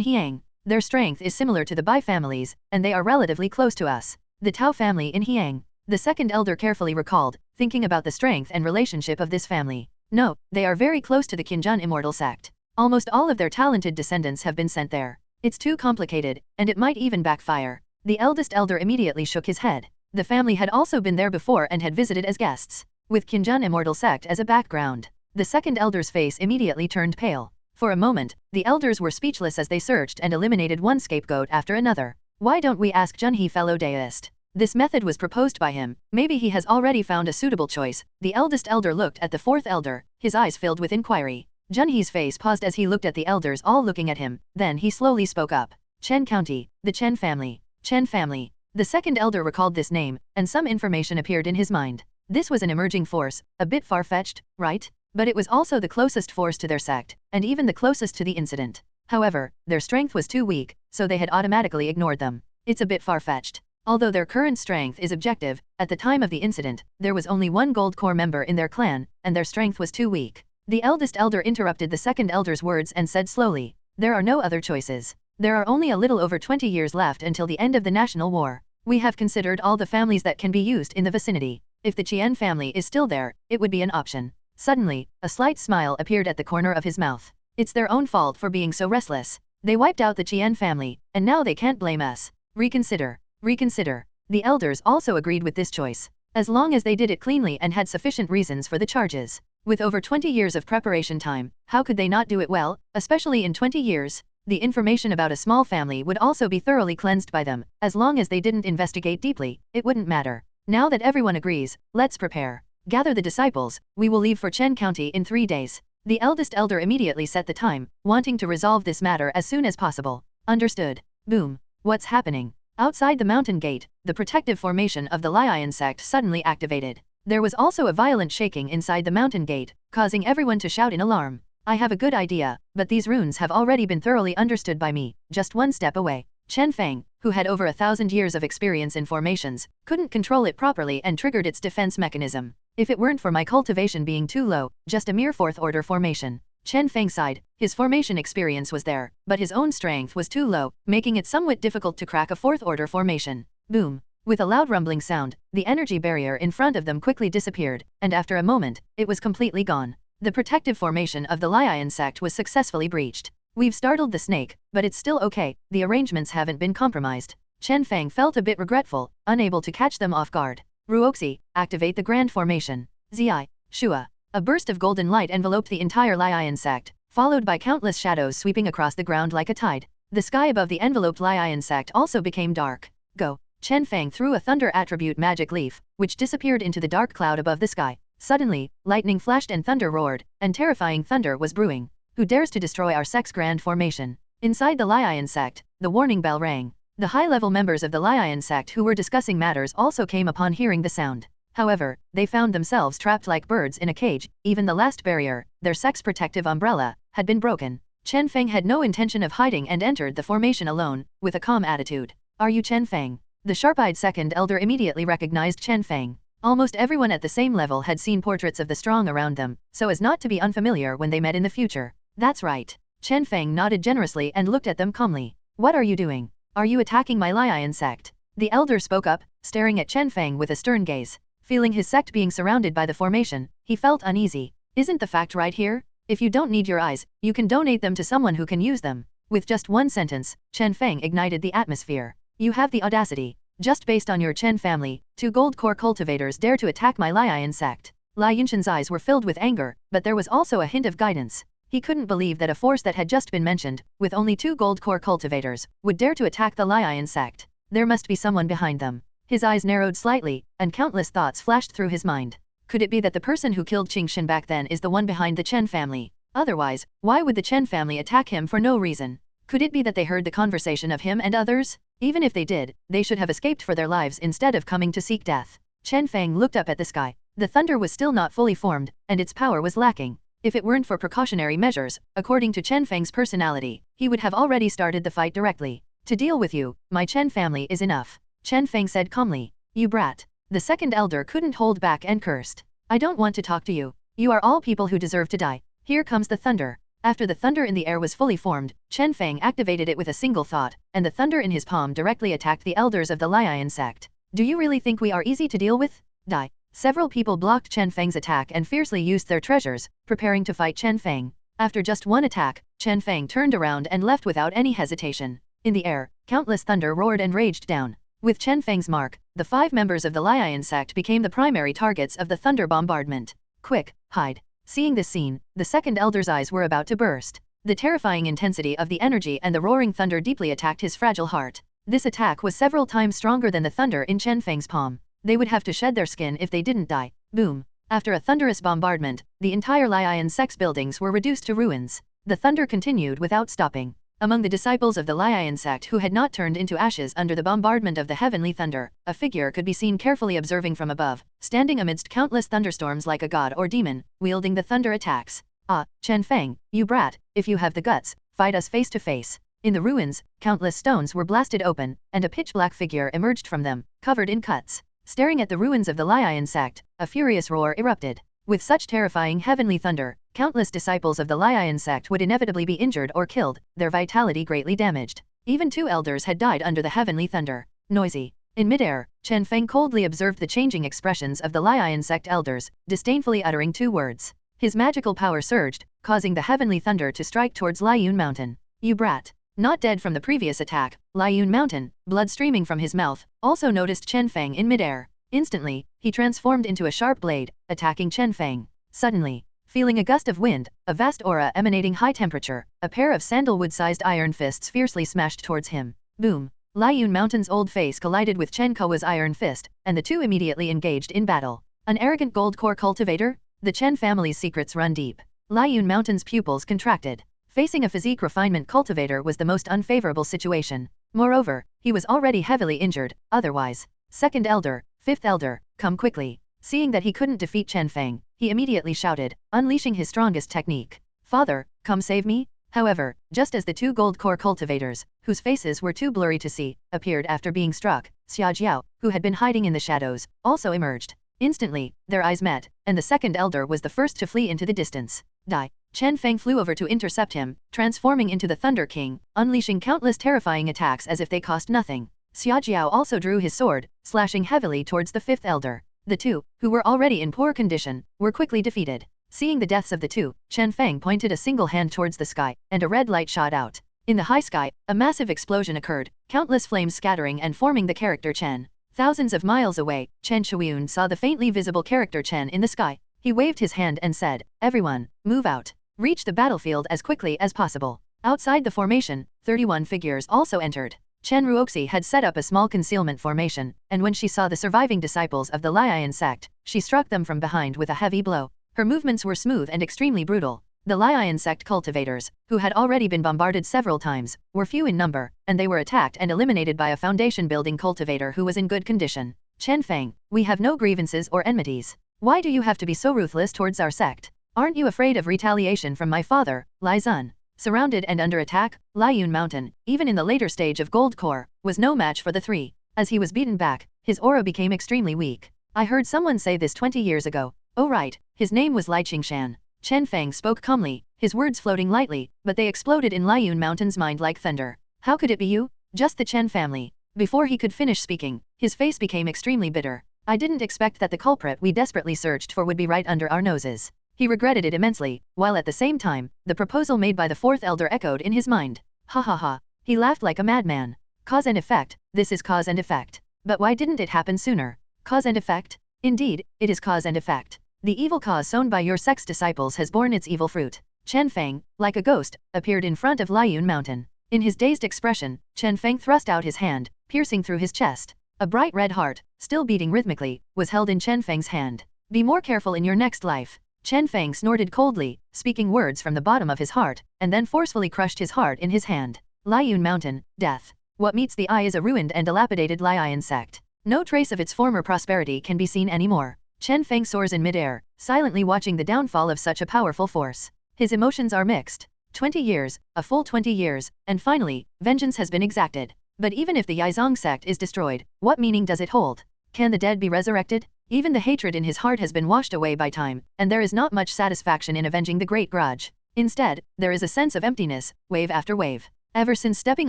Hiang? Their strength is similar to the Bai families, and they are relatively close to us. The Tao family in Hiang. The 2nd elder carefully recalled, thinking about the strength and relationship of this family. No, they are very close to the Qinjun Immortal sect. Almost all of their talented descendants have been sent there. It's too complicated, and it might even backfire. The eldest elder immediately shook his head. The family had also been there before and had visited as guests. With Qinjun Immortal sect as a background, the 2nd elder's face immediately turned pale. For a moment, the elders were speechless as they searched and eliminated one scapegoat after another. Why don't we ask Junhee, fellow deist? This method was proposed by him. Maybe he has already found a suitable choice. The eldest elder looked at the 4th elder, his eyes filled with inquiry. Junhee's face paused as he looked at the elders all looking at him, then he slowly spoke up. Chen County, the Chen family. Chen family. The 2nd elder recalled this name, and some information appeared in his mind. This was an emerging force, a bit far-fetched, right? But it was also the closest force to their sect, and even the closest to the incident. However, their strength was too weak, so they had automatically ignored them. It's a bit far-fetched. Although their current strength is objective, at the time of the incident, there was only one gold core member in their clan, and their strength was too weak. The eldest elder interrupted the 2nd elder's words and said slowly, there are no other choices. There are only a little over 20 years left until the end of the national war. We have considered all the families that can be used in the vicinity. If the Qian family is still there, it would be an option. Suddenly, a slight smile appeared at the corner of his mouth. It's their own fault for being so restless. They wiped out the Qian family, and now they can't blame us. Reconsider. Reconsider. The elders also agreed with this choice, as long as they did it cleanly and had sufficient reasons for the charges. With over 20 years of preparation time, how could they not do it well, especially in 20 years? The information about a small family would also be thoroughly cleansed by them. As long as they didn't investigate deeply, it wouldn't matter. Now that everyone agrees, let's prepare. Gather the disciples, we will leave for Chen County in 3 days. The eldest elder immediately set the time, wanting to resolve this matter as soon as possible. Understood. Boom. What's happening? Outside the mountain gate, the protective formation of the Lion sect suddenly activated. There was also a violent shaking inside the mountain gate, causing everyone to shout in alarm. I have a good idea, but these runes have already been thoroughly understood by me, just one step away. Chen Feng, who had over 1,000 years of experience in formations, couldn't control it properly and triggered its defense mechanism. If it weren't for my cultivation being too low, just a mere 4th order formation. Chen Feng sighed. His formation experience was there, but his own strength was too low, making it somewhat difficult to crack a 4th order formation. Boom. With a loud rumbling sound, the energy barrier in front of them quickly disappeared, and after a moment, it was completely gone. The protective formation of the Lion sect was successfully breached. We've startled the snake, but it's still okay, the arrangements haven't been compromised. Chen Feng felt a bit regretful, unable to catch them off guard. Ruoxi, activate the grand formation. Zi, Shua. A burst of golden light enveloped the entire Lion sect, followed by countless shadows sweeping across the ground like a tide. The sky above the enveloped Lion sect also became dark. Go. Chen Feng threw a thunder attribute magic leaf, which disappeared into the dark cloud above the sky. Suddenly, lightning flashed and thunder roared, and terrifying thunder was brewing. Who dares to destroy our sect's grand formation? Inside the Lion sect, the warning bell rang. The high-level members of the Lion sect who were discussing matters also came upon hearing the sound. However, they found themselves trapped like birds in a cage. Even the last barrier, their sect's protective umbrella, had been broken. Chen Feng had no intention of hiding and entered the formation alone, with a calm attitude. Are you Chen Feng? The sharp-eyed second elder immediately recognized Chen Feng. Almost everyone at the same level had seen portraits of the strong around them, so as not to be unfamiliar when they met in the future. That's right. Chen Feng nodded generously and looked at them calmly. What are you doing? Are you attacking my Lion sect? The elder spoke up, staring at Chen Feng with a stern gaze. Feeling his sect being surrounded by the formation, he felt uneasy. Isn't the fact right here? If you don't need your eyes, you can donate them to someone who can use them. With just one sentence, Chen Feng ignited the atmosphere. You have the audacity. Just based on your Chen family, 2 gold core cultivators dare to attack my Lion sect. Lai Yunshan's eyes were filled with anger, but there was also a hint of guidance. He couldn't believe that a force that had just been mentioned, with only 2 gold core cultivators, would dare to attack the Lion sect. There must be someone behind them. His eyes narrowed slightly, and countless thoughts flashed through his mind. Could it be that the person who killed Qingxin back then is the one behind the Chen family? Otherwise, why would the Chen family attack him for no reason? Could it be that they heard the conversation of him and others? Even if they did, they should have escaped for their lives instead of coming to seek death. Chen Feng looked up at the sky. The thunder was still not fully formed, and its power was lacking. If it weren't for precautionary measures, according to Chen Feng's personality, he would have already started the fight directly. To deal with you, my Chen family is enough. Chen Feng said calmly. You brat. The second elder couldn't hold back and cursed. I don't want to talk to you. You are all people who deserve to die. Here comes the thunder. After the thunder in the air was fully formed, Chen Feng activated it with a single thought, and the thunder in his palm directly attacked the elders of the Lion sect. Do you really think we are easy to deal with? Die. Several people blocked Chen Feng's attack and fiercely used their treasures, preparing to fight Chen Feng. After just one attack, Chen Feng turned around and left without any hesitation. In the air, countless thunder roared and raged down. With Chen Feng's mark, the 5 members of the Lion sect became the primary targets of the thunder bombardment. Quick, hide. Seeing this scene, the second elder's eyes were about to burst. The terrifying intensity of the energy and the roaring thunder deeply attacked his fragile heart. This attack was several times stronger than the thunder in Chen Feng's palm. They would have to shed their skin if they didn't die. Boom. After a thunderous bombardment, the entire Lion sect's buildings were reduced to ruins. The thunder continued without stopping. Among the disciples of the Lion sect who had not turned into ashes under the bombardment of the heavenly thunder, a figure could be seen carefully observing from above, standing amidst countless thunderstorms like a god or demon, wielding the thunder attacks. Ah, Chen Feng, you brat, if you have the guts, fight us face to face. In the ruins, countless stones were blasted open, and a pitch-black figure emerged from them, covered in cuts. Staring at the ruins of the Lion sect, a furious roar erupted. With such terrifying heavenly thunder, countless disciples of the Lion sect would inevitably be injured or killed, their vitality greatly damaged. Even 2 elders had died under the heavenly thunder. Noisy. In midair, Chen Feng coldly observed the changing expressions of the Lion sect elders, disdainfully uttering 2 words. His magical power surged, causing the heavenly thunder to strike towards Liyun Mountain. You brat. Not dead from the previous attack, Liyun Mountain, blood streaming from his mouth, also noticed Chen Feng in midair. Instantly, he transformed into a sharp blade, attacking Chen Feng. Suddenly, feeling a gust of wind, a vast aura emanating high temperature, a pair of sandalwood-sized iron fists fiercely smashed towards him. Boom! Liyun Mountain's old face collided with Chen Kawa's iron fist, and the two immediately engaged in battle. An arrogant gold core cultivator? The Chen family's secrets run deep. Liyun Mountain's pupils contracted. Facing a physique refinement cultivator was the most unfavorable situation. Moreover, he was already heavily injured, otherwise. Second elder, fifth elder, come quickly. Seeing that he couldn't defeat Chen Feng, he immediately shouted, unleashing his strongest technique. Father, come save me? However, just as the two gold core cultivators, whose faces were too blurry to see, appeared after being struck, Xia Jiao, who had been hiding in the shadows, also emerged. Instantly, their eyes met, and the second elder was the first to flee into the distance. Die. Chen Feng flew over to intercept him, transforming into the Thunder King, unleashing countless terrifying attacks as if they cost nothing. Xia Jiao also drew his sword, slashing heavily towards the fifth elder. The two, who were already in poor condition, were quickly defeated. Seeing the deaths of the two, Chen Feng pointed a single hand towards the sky, and a red light shot out. In the high sky, a massive explosion occurred, countless flames scattering and forming the character Chen. Thousands of miles away, Chen Shuiyun saw the faintly visible character Chen in the sky. He waved his hand and said, everyone, move out. Reach the battlefield as quickly as possible. Outside the formation, 31 figures also entered. Chen Ruoxi had set up a small concealment formation, and when she saw the surviving disciples of the Lion sect, she struck them from behind with a heavy blow. Her movements were smooth and extremely brutal. The Lion sect cultivators, who had already been bombarded several times, were few in number, and they were attacked and eliminated by a foundation-building cultivator who was in good condition. Chen Feng, we have no grievances or enmities. Why do you have to be so ruthless towards our sect? Aren't you afraid of retaliation from my father, Lai Zun? Surrounded and under attack, Liyun Mountain, even in the later stage of Gold Core, was no match for the three. As he was beaten back, his aura became extremely weak. I heard someone say this 20 years ago. Oh right, his name was Lai Qingshan. Chen Feng spoke calmly, his words floating lightly, but they exploded in Liyun Mountain's mind like thunder. How could it be you? Just the Chen family. Before he could finish speaking, his face became extremely bitter. I didn't expect that the culprit we desperately searched for would be right under our noses. He regretted it immensely, while at the same time, the proposal made by the fourth elder echoed in his mind. Ha ha ha. He laughed like a madman. Cause and effect, this is cause and effect. But why didn't it happen sooner? Cause and effect? Indeed, it is cause and effect. The evil cause sown by your sect's disciples has borne its evil fruit. Chen Feng, like a ghost, appeared in front of Liyun Mountain. In his dazed expression, Chen Feng thrust out his hand, piercing through his chest. A bright red heart, still beating rhythmically, was held in Chen Feng's hand. Be more careful in your next life. Chen Feng snorted coldly, speaking words from the bottom of his heart, and then forcefully crushed his heart in his hand. Liyun Mountain, death. What meets the eye is a ruined and dilapidated Lion sect. No trace of its former prosperity can be seen anymore. Chen Feng soars in midair, silently watching the downfall of such a powerful force. His emotions are mixed. 20 years, a full 20 years, and finally, vengeance has been exacted. But even if the Yizong sect is destroyed, what meaning does it hold? Can the dead be resurrected? Even the hatred in his heart has been washed away by time, and there is not much satisfaction in avenging the great grudge. Instead, there is a sense of emptiness, wave after wave. Ever since stepping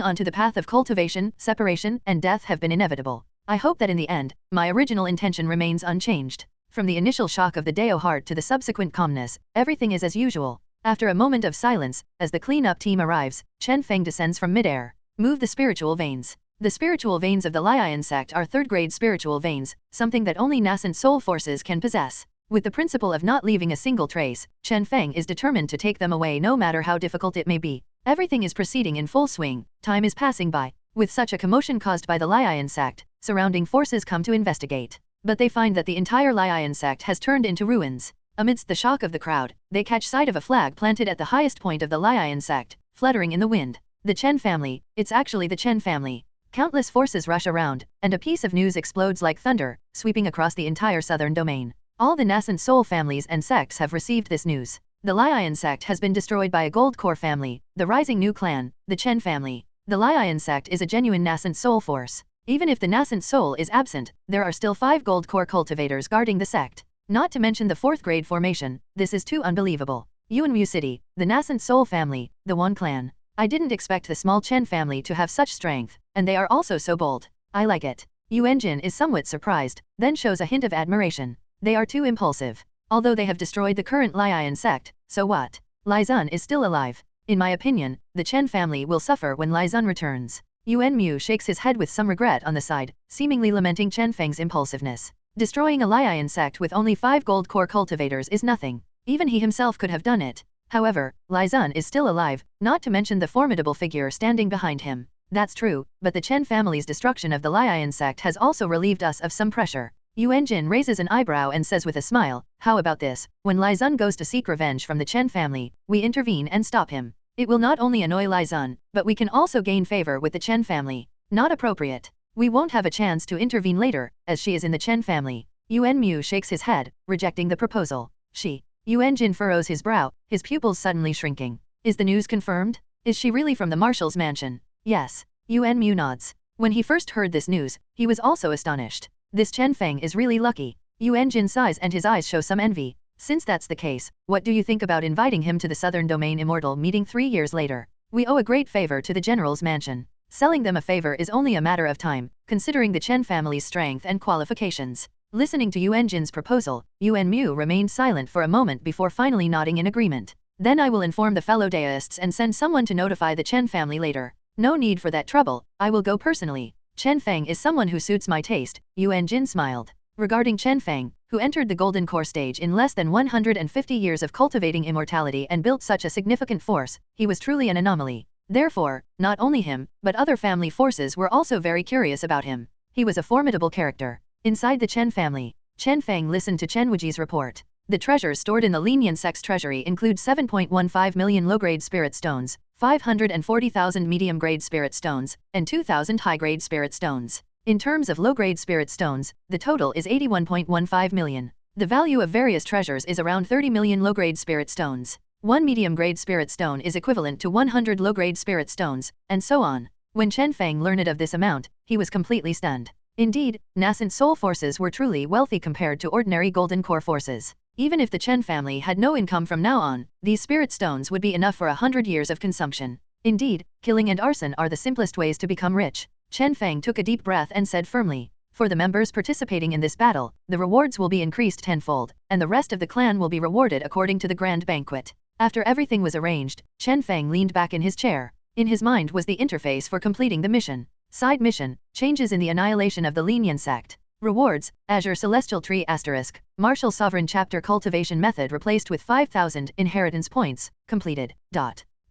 onto the path of cultivation, separation, and death have been inevitable. I hope that in the end, my original intention remains unchanged. From the initial shock of the Dao heart to the subsequent calmness, everything is as usual. After a moment of silence, as the cleanup team arrives, Chen Feng descends from midair. Move the spiritual veins. The spiritual veins of the Lion sect are third-grade spiritual veins, something that only nascent soul forces can possess. With the principle of not leaving a single trace, Chen Feng is determined to take them away no matter how difficult it may be. Everything is proceeding in full swing, time is passing by. With such a commotion caused by the Lion sect, surrounding forces come to investigate. But they find that the entire Lion sect has turned into ruins. Amidst the shock of the crowd, they catch sight of a flag planted at the highest point of the Lion sect, fluttering in the wind. The Chen family, it's actually the Chen family. Countless forces rush around, and a piece of news explodes like thunder, sweeping across the entire southern domain. All the nascent soul families and sects have received this news. The Lion sect has been destroyed by a gold core family, the rising new clan, the Chen family. The Lion sect is a genuine nascent soul force. Even if the nascent soul is absent, there are still 5 gold core cultivators guarding the sect. Not to mention the 4th grade formation, this is too unbelievable. Yuanmu City, the nascent soul family, the One clan. I didn't expect the small Chen family to have such strength, and they are also so bold. I like it. Yuan Jin is somewhat surprised, then shows a hint of admiration. They are too impulsive. Although they have destroyed the current Lion sect, so what? Lai Zun is still alive. In my opinion, the Chen family will suffer when Lai Zun returns. Yuan Mu shakes his head with some regret on the side, seemingly lamenting Chen Feng's impulsiveness. Destroying a Lion sect with only 5 gold core cultivators is nothing. Even he himself could have done it. However, Lai Zun is still alive, not to mention the formidable figure standing behind him. That's true, but the Chen family's destruction of the Lion sect has also relieved us of some pressure. Yuan Jin raises an eyebrow and says with a smile, how about this, when Lai Zun goes to seek revenge from the Chen family, we intervene and stop him. It will not only annoy Lai Zun, but we can also gain favor with the Chen family. Not appropriate. We won't have a chance to intervene later, as she is in the Chen family. Yuan Mu shakes his head, rejecting the proposal. She. Yuan Jin furrows his brow, his pupils suddenly shrinking. Is the news confirmed? Is she really from the marshal's mansion? Yes. Yuan Mu nods. When he first heard this news, he was also astonished. This Chen Feng is really lucky. Yuan Jin sighs and his eyes show some envy. Since that's the case, what do you think about inviting him to the Southern Domain Immortal meeting 3 years later? We owe a great favor to the general's mansion. Selling them a favor is only a matter of time, considering the Chen family's strength and qualifications. Listening to Yuan Jin's proposal, Yuan Mu remained silent for a moment before finally nodding in agreement. Then I will inform the fellow deists and send someone to notify the Chen family later. No need for that trouble, I will go personally. Chen Feng is someone who suits my taste, Yuan Jin smiled. Regarding Chen Feng, who entered the Golden Core stage in less than 150 years of cultivating immortality and built such a significant force, he was truly an anomaly. Therefore, not only him, but other family forces were also very curious about him. He was a formidable character. Inside the Chen family, Chen Feng listened to Chen Wuji's report. The treasures stored in the Linian sect's treasury include 7.15 million low-grade spirit stones, 540,000 medium-grade spirit stones, and 2,000 high-grade spirit stones. In terms of low-grade spirit stones, the total is 81.15 million. The value of various treasures is around 30 million low-grade spirit stones. One medium-grade spirit stone is equivalent to 100 low-grade spirit stones, and so on. When Chen Feng learned of this amount, he was completely stunned. Indeed, nascent soul forces were truly wealthy compared to ordinary golden core forces. Even if the Chen family had no income from now on, these spirit stones would be enough for 100 years of consumption. Indeed, killing and arson are the simplest ways to become rich. Chen Feng took a deep breath and said firmly, for the members participating in this battle, the rewards will be increased tenfold, and the rest of the clan will be rewarded according to the grand banquet. After everything was arranged, Chen Feng leaned back in his chair. In his mind was the interface for completing the mission. Side mission, changes in the annihilation of the Linian sect. Rewards, Azure Celestial Tree *, Martial Sovereign Chapter Cultivation Method replaced with 5,000 inheritance points, completed.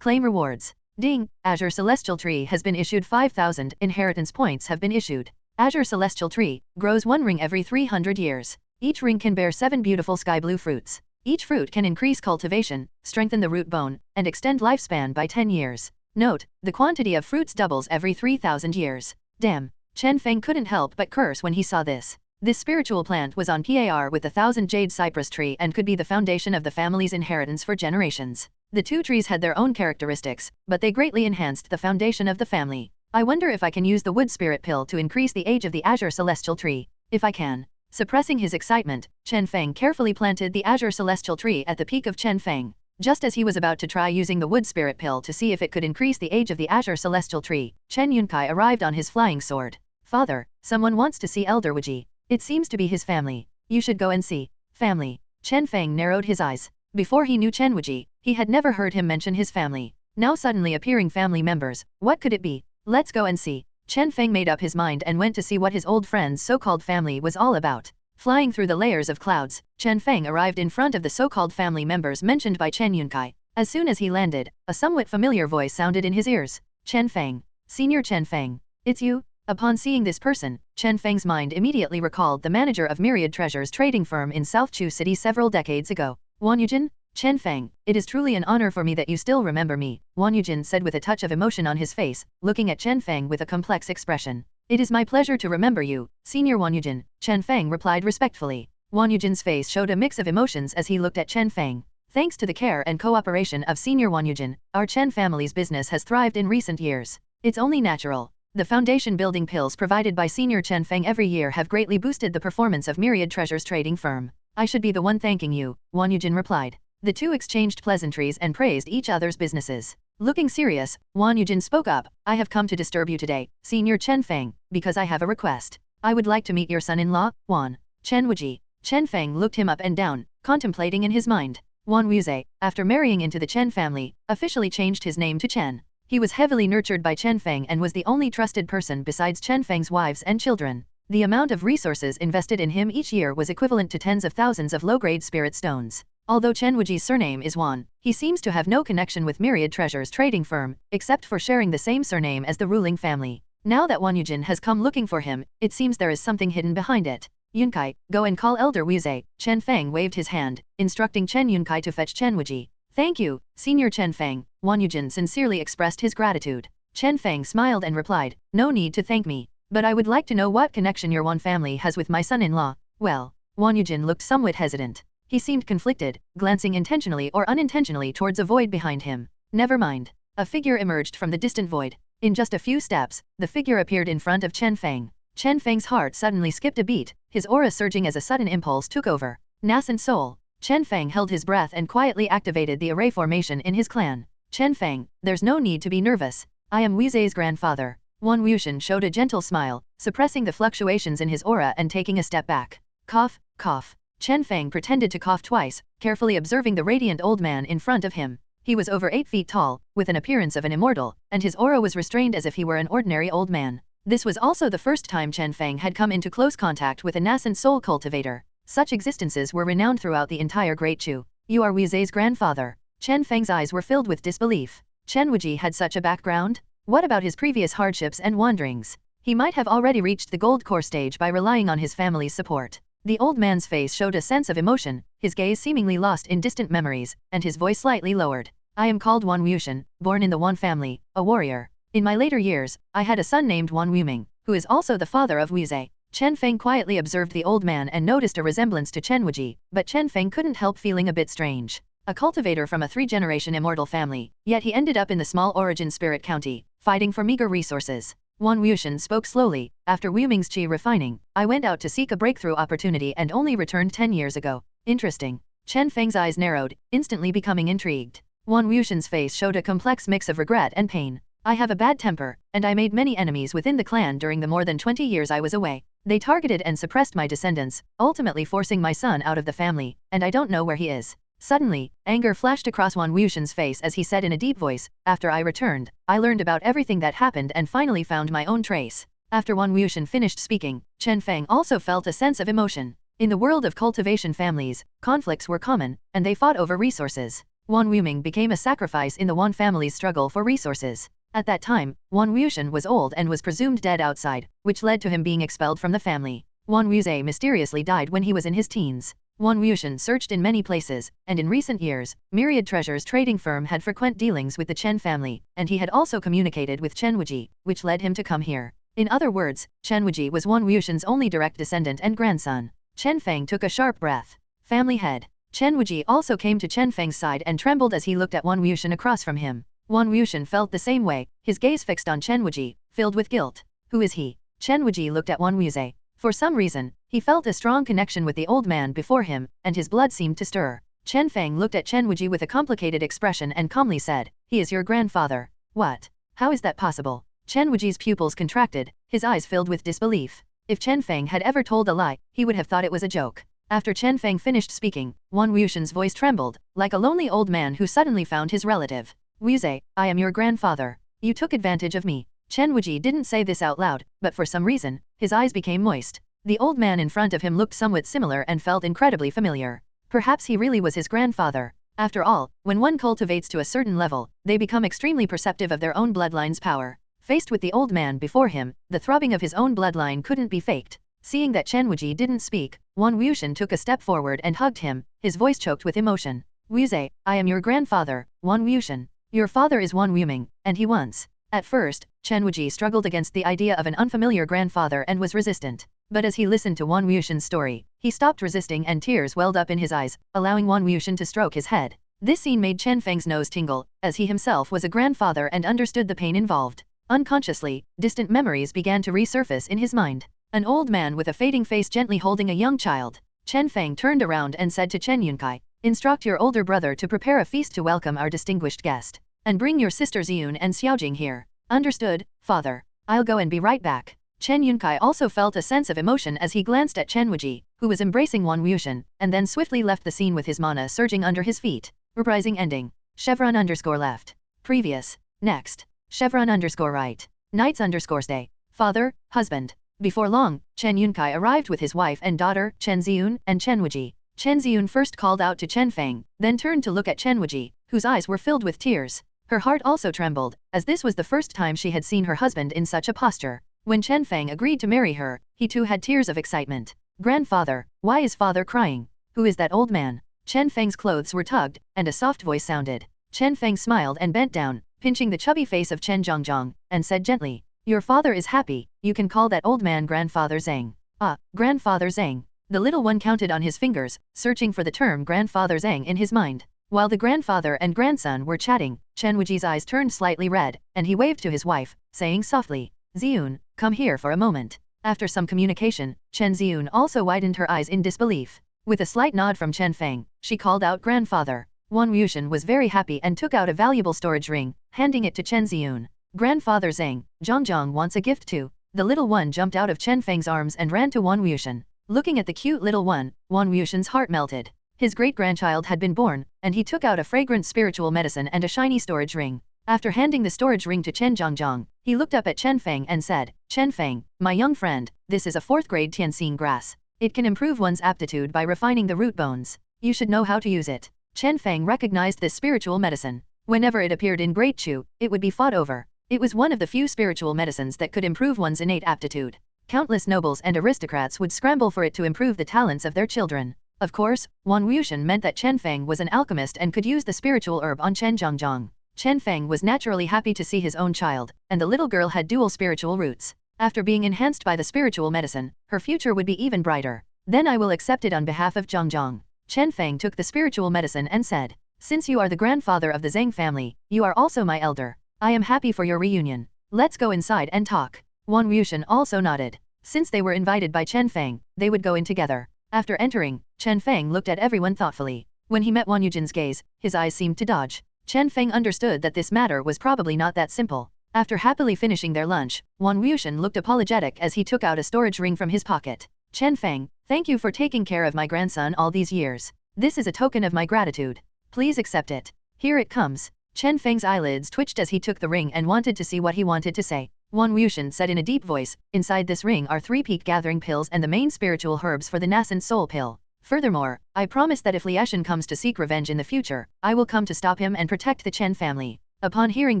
Claim rewards. Ding, Azure Celestial Tree has been issued 5,000 inheritance points have been issued. Azure Celestial Tree, grows 1 ring every 300 years. Each ring can bear 7 beautiful sky blue fruits. Each fruit can increase cultivation, strengthen the root bone, and extend lifespan by 10 years. Note, the quantity of fruits doubles every 3,000 years. Damn. Chen Feng couldn't help but curse when he saw this. This spiritual plant was on par with the 1,000 jade cypress tree and could be the foundation of the family's inheritance for generations. The two trees had their own characteristics, but they greatly enhanced the foundation of the family. I wonder if I can use the wood spirit pill to increase the age of the Azure Celestial Tree. If I can. Suppressing his excitement, Chen Feng carefully planted the Azure Celestial Tree at the peak of Chen Feng. Just as he was about to try using the wood spirit pill to see if it could increase the age of the Azure Celestial Tree, Chen Yunkai arrived on his flying sword. Father, someone wants to see Elder Wuji. It seems to be his family. You should go and see. Family. Chen Feng narrowed his eyes. Before he knew Chen Wuji, he had never heard him mention his family. Now suddenly appearing family members, what could it be? Let's go and see. Chen Feng made up his mind and went to see what his old friend's so-called family was all about. Flying through the layers of clouds, Chen Feng arrived in front of the so-called family members mentioned by Chen Yunkai. As soon as he landed, a somewhat familiar voice sounded in his ears. Chen Feng. Senior Chen Feng. It's you? Upon seeing this person, Chen Feng's mind immediately recalled the manager of Myriad Treasures trading firm in South Chu City several decades ago. Wan Yujin? Chen Feng, it is truly an honor for me that you still remember me, Wan Yujin said with a touch of emotion on his face, looking at Chen Feng with a complex expression. It is my pleasure to remember you, Senior Wan Yujin, Chen Feng replied respectfully. Wan Yujin's face showed a mix of emotions as he looked at Chen Feng. Thanks to the care and cooperation of Senior Wan Yujin, our Chen family's business has thrived in recent years. It's only natural. The foundation building pills provided by Senior Chen Feng every year have greatly boosted the performance of Myriad Treasures trading firm. I should be the one thanking you, Wan Yujin replied. The two exchanged pleasantries and praised each other's businesses. Looking serious, Wan Yujin spoke up, I have come to disturb you today, Senior Chen Feng, because I have a request. I would like to meet your son-in-law, Wan Chen Wuji. Chen Feng looked him up and down, contemplating in his mind. Wan Wuze, after marrying into the Chen family, officially changed his name to Chen. He was heavily nurtured by Chen Feng and was the only trusted person besides Chen Feng's wives and children. The amount of resources invested in him each year was equivalent to tens of thousands of low-grade spirit stones. Although Chen Wuji's surname is Wan, he seems to have no connection with Myriad Treasures trading firm, except for sharing the same surname as the ruling family. Now that Wan Yujin has come looking for him, it seems there is something hidden behind it. Yunkai, go and call Elder Wuze. Chen Feng waved his hand, instructing Chen Yunkai to fetch Chen Wuji. Thank you, Senior Chen Feng. Wan Yujin sincerely expressed his gratitude. Chen Feng smiled and replied, no need to thank me. But I would like to know what connection your Wan family has with my son-in-law. Well, Wan Yujin looked somewhat hesitant. He seemed conflicted, glancing intentionally or unintentionally towards a void behind him. Never mind. A figure emerged from the distant void. In just a few steps, the figure appeared in front of Chen Feng. Chen Feng's heart suddenly skipped a beat, his aura surging as a sudden impulse took over. Nascent soul. Chen Feng held his breath and quietly activated the array formation in his clan. Chen Feng, there's no need to be nervous. I am Wuze's grandfather. Wan Wushan showed a gentle smile, suppressing the fluctuations in his aura and taking a step back. Cough, cough. Chen Feng pretended to cough twice, carefully observing the radiant old man in front of him. He was over 8 feet tall, with an appearance of an immortal, and his aura was restrained as if he were an ordinary old man. This was also the first time Chen Feng had come into close contact with a nascent soul cultivator. Such existences were renowned throughout the entire Great Chu. You are Wuze's grandfather. Chen Feng's eyes were filled with disbelief. Chen Wuji had such a background? What about his previous hardships and wanderings? He might have already reached the gold core stage by relying on his family's support. The old man's face showed a sense of emotion, his gaze seemingly lost in distant memories, and his voice slightly lowered. I am called Wan Wushan, born in the Wan family, a warrior. In my later years, I had a son named Wan Wuming, who is also the father of Wuze. Chen Feng quietly observed the old man and noticed a resemblance to Chen Wuji, but Chen Feng couldn't help feeling a bit strange. A cultivator from a 3-generation immortal family, yet he ended up in the small origin spirit county, fighting for meager resources. Wan Wushan spoke slowly. After Wuming's qi refining, I went out to seek a breakthrough opportunity and only returned 10 years ago. Interesting. Chen Feng's eyes narrowed, instantly becoming intrigued. Wan Wushan's face showed a complex mix of regret and pain. I have a bad temper, and I made many enemies within the clan during the more than 20 years I was away. They targeted and suppressed my descendants, ultimately forcing my son out of the family, and I don't know where he is. Suddenly, anger flashed across Wan Wushan's face as he said in a deep voice, after I returned, I learned about everything that happened and finally found my own trace. After Wan Wushan finished speaking, Chen Feng also felt a sense of emotion. In the world of cultivation families, conflicts were common, and they fought over resources. Wan Wuming became a sacrifice in the Wan family's struggle for resources. At that time, Wan Wushan was old and was presumed dead outside, which led to him being expelled from the family. Wan Wuze mysteriously died when he was in his teens. Wan Wushan searched in many places, and in recent years, Myriad Treasures trading firm had frequent dealings with the Chen family, and he had also communicated with Chen Wuji, which led him to come here. In other words, Chen Wuji was Wan Wushan's only direct descendant and grandson. Chen Feng took a sharp breath. Family head. Chen Wuji also came to Chen Feng's side and trembled as he looked at Wan Wushan across from him. Wan Wushan felt the same way, his gaze fixed on Chen Wuji, filled with guilt. Who is he? Chen Wuji looked at Wan Wuze. For some reason, he felt a strong connection with the old man before him, and his blood seemed to stir. Chen Feng looked at Chen Wuji with a complicated expression and calmly said, he is your grandfather. What? How is that possible? Chen Wuji's pupils contracted, his eyes filled with disbelief. If Chen Feng had ever told a lie, he would have thought it was a joke. After Chen Feng finished speaking, Wan Wushan's voice trembled, like a lonely old man who suddenly found his relative. Wuze, I am your grandfather. You took advantage of me. Chen Wuji didn't say this out loud, but for some reason, his eyes became moist. The old man in front of him looked somewhat similar and felt incredibly familiar. Perhaps he really was his grandfather. After all, when one cultivates to a certain level, they become extremely perceptive of their own bloodline's power. Faced with the old man before him, the throbbing of his own bloodline couldn't be faked. Seeing that Chen Wuji didn't speak, Wan Wushan took a step forward and hugged him, his voice choked with emotion. Wuze, I am your grandfather, Wan Wushan. Your father is Wan Wuming, and he once. At first, Chen Wuji struggled against the idea of an unfamiliar grandfather and was resistant. But as he listened to Wan Wushan's story, he stopped resisting and tears welled up in his eyes, allowing Wan Wushan to stroke his head. This scene made Chen Feng's nose tingle, as he himself was a grandfather and understood the pain involved. Unconsciously, distant memories began to resurface in his mind. An old man with a fading face gently holding a young child. Chen Feng turned around and said to Chen Yunkai, instruct your older brother to prepare a feast to welcome our distinguished guest. And bring your sisters Yun and Xiaojing here. Understood, father. I'll go and be right back. Chen Yunkai also felt a sense of emotion as he glanced at Chen Wuji, who was embracing Wan Wushan, and then swiftly left the scene with his mana surging under his feet. Reprising ending. Chevron_left. Previous. Next. Chevron_right. Knights_stay. Father, husband. Before long, Chen Yunkai arrived with his wife and daughter, Chen Ziyun and Chen Wuji. Chen Ziyun first called out to Chen Feng, then turned to look at Chen Wuji, whose eyes were filled with tears. Her heart also trembled, as this was the first time she had seen her husband in such a posture. When Chen Feng agreed to marry her, he too had tears of excitement. Grandfather, why is father crying? Who is that old man? Chen Feng's clothes were tugged, and a soft voice sounded. Chen Feng smiled and bent down, pinching the chubby face of Chen Zhongzhong, and said gently, "Your father is happy, you can call that old man Grandfather Zhang." "Ah, Grandfather Zhang." The little one counted on his fingers, searching for the term Grandfather Zhang in his mind. While the grandfather and grandson were chatting, Chen Wuji's eyes turned slightly red, and he waved to his wife, saying softly, "Ziyun, come here for a moment." After some communication, Chen Ziyun also widened her eyes in disbelief. With a slight nod from Chen Feng, she called out grandfather. Wang Yushan was very happy and took out a valuable storage ring, handing it to Chen Ziyun. "Grandfather Zhang, Zhongzhong wants a gift too." The little one jumped out of Chen Feng's arms and ran to Wang Yushan. Looking at the cute little one, Wang Yushan's heart melted. His great-grandchild had been born, and he took out a fragrant spiritual medicine and a shiny storage ring. After handing the storage ring to Chen Zhongzhong, he looked up at Chen Feng and said, "Chen Feng, my young friend, this is a 4th-grade Tianxing grass. It can improve one's aptitude by refining the root bones. You should know how to use it." Chen Feng recognized this spiritual medicine. Whenever it appeared in Great Chu, it would be fought over. It was one of the few spiritual medicines that could improve one's innate aptitude. Countless nobles and aristocrats would scramble for it to improve the talents of their children. Of course, Wang Yushan meant that Chen Feng was an alchemist and could use the spiritual herb on Chen Zhongzhong. Chen Feng was naturally happy to see his own child, and the little girl had dual spiritual roots. After being enhanced by the spiritual medicine, her future would be even brighter. "Then I will accept it on behalf of Zhongzhong." Chen Feng took the spiritual medicine and said, "Since you are the grandfather of the Zhang family, you are also my elder. I am happy for your reunion. Let's go inside and talk." Wang Yushan also nodded. Since they were invited by Chen Feng, they would go in together. After entering, Chen Feng looked at everyone thoughtfully. When he met Wang Yushan's gaze, his eyes seemed to dodge. Chen Feng understood that this matter was probably not that simple. After happily finishing their lunch, Wang Yushan looked apologetic as he took out a storage ring from his pocket. "Chen Feng, thank you for taking care of my grandson all these years. This is a token of my gratitude. Please accept it. Here it comes." Chen Feng's eyelids twitched as he took the ring and wanted to see what he wanted to say. Wang Yushan said in a deep voice, "Inside this ring are 3 peak gathering pills and the main spiritual herbs for the nascent soul pill. Furthermore, I promise that if Lieshan comes to seek revenge in the future, I will come to stop him and protect the Chen family." Upon hearing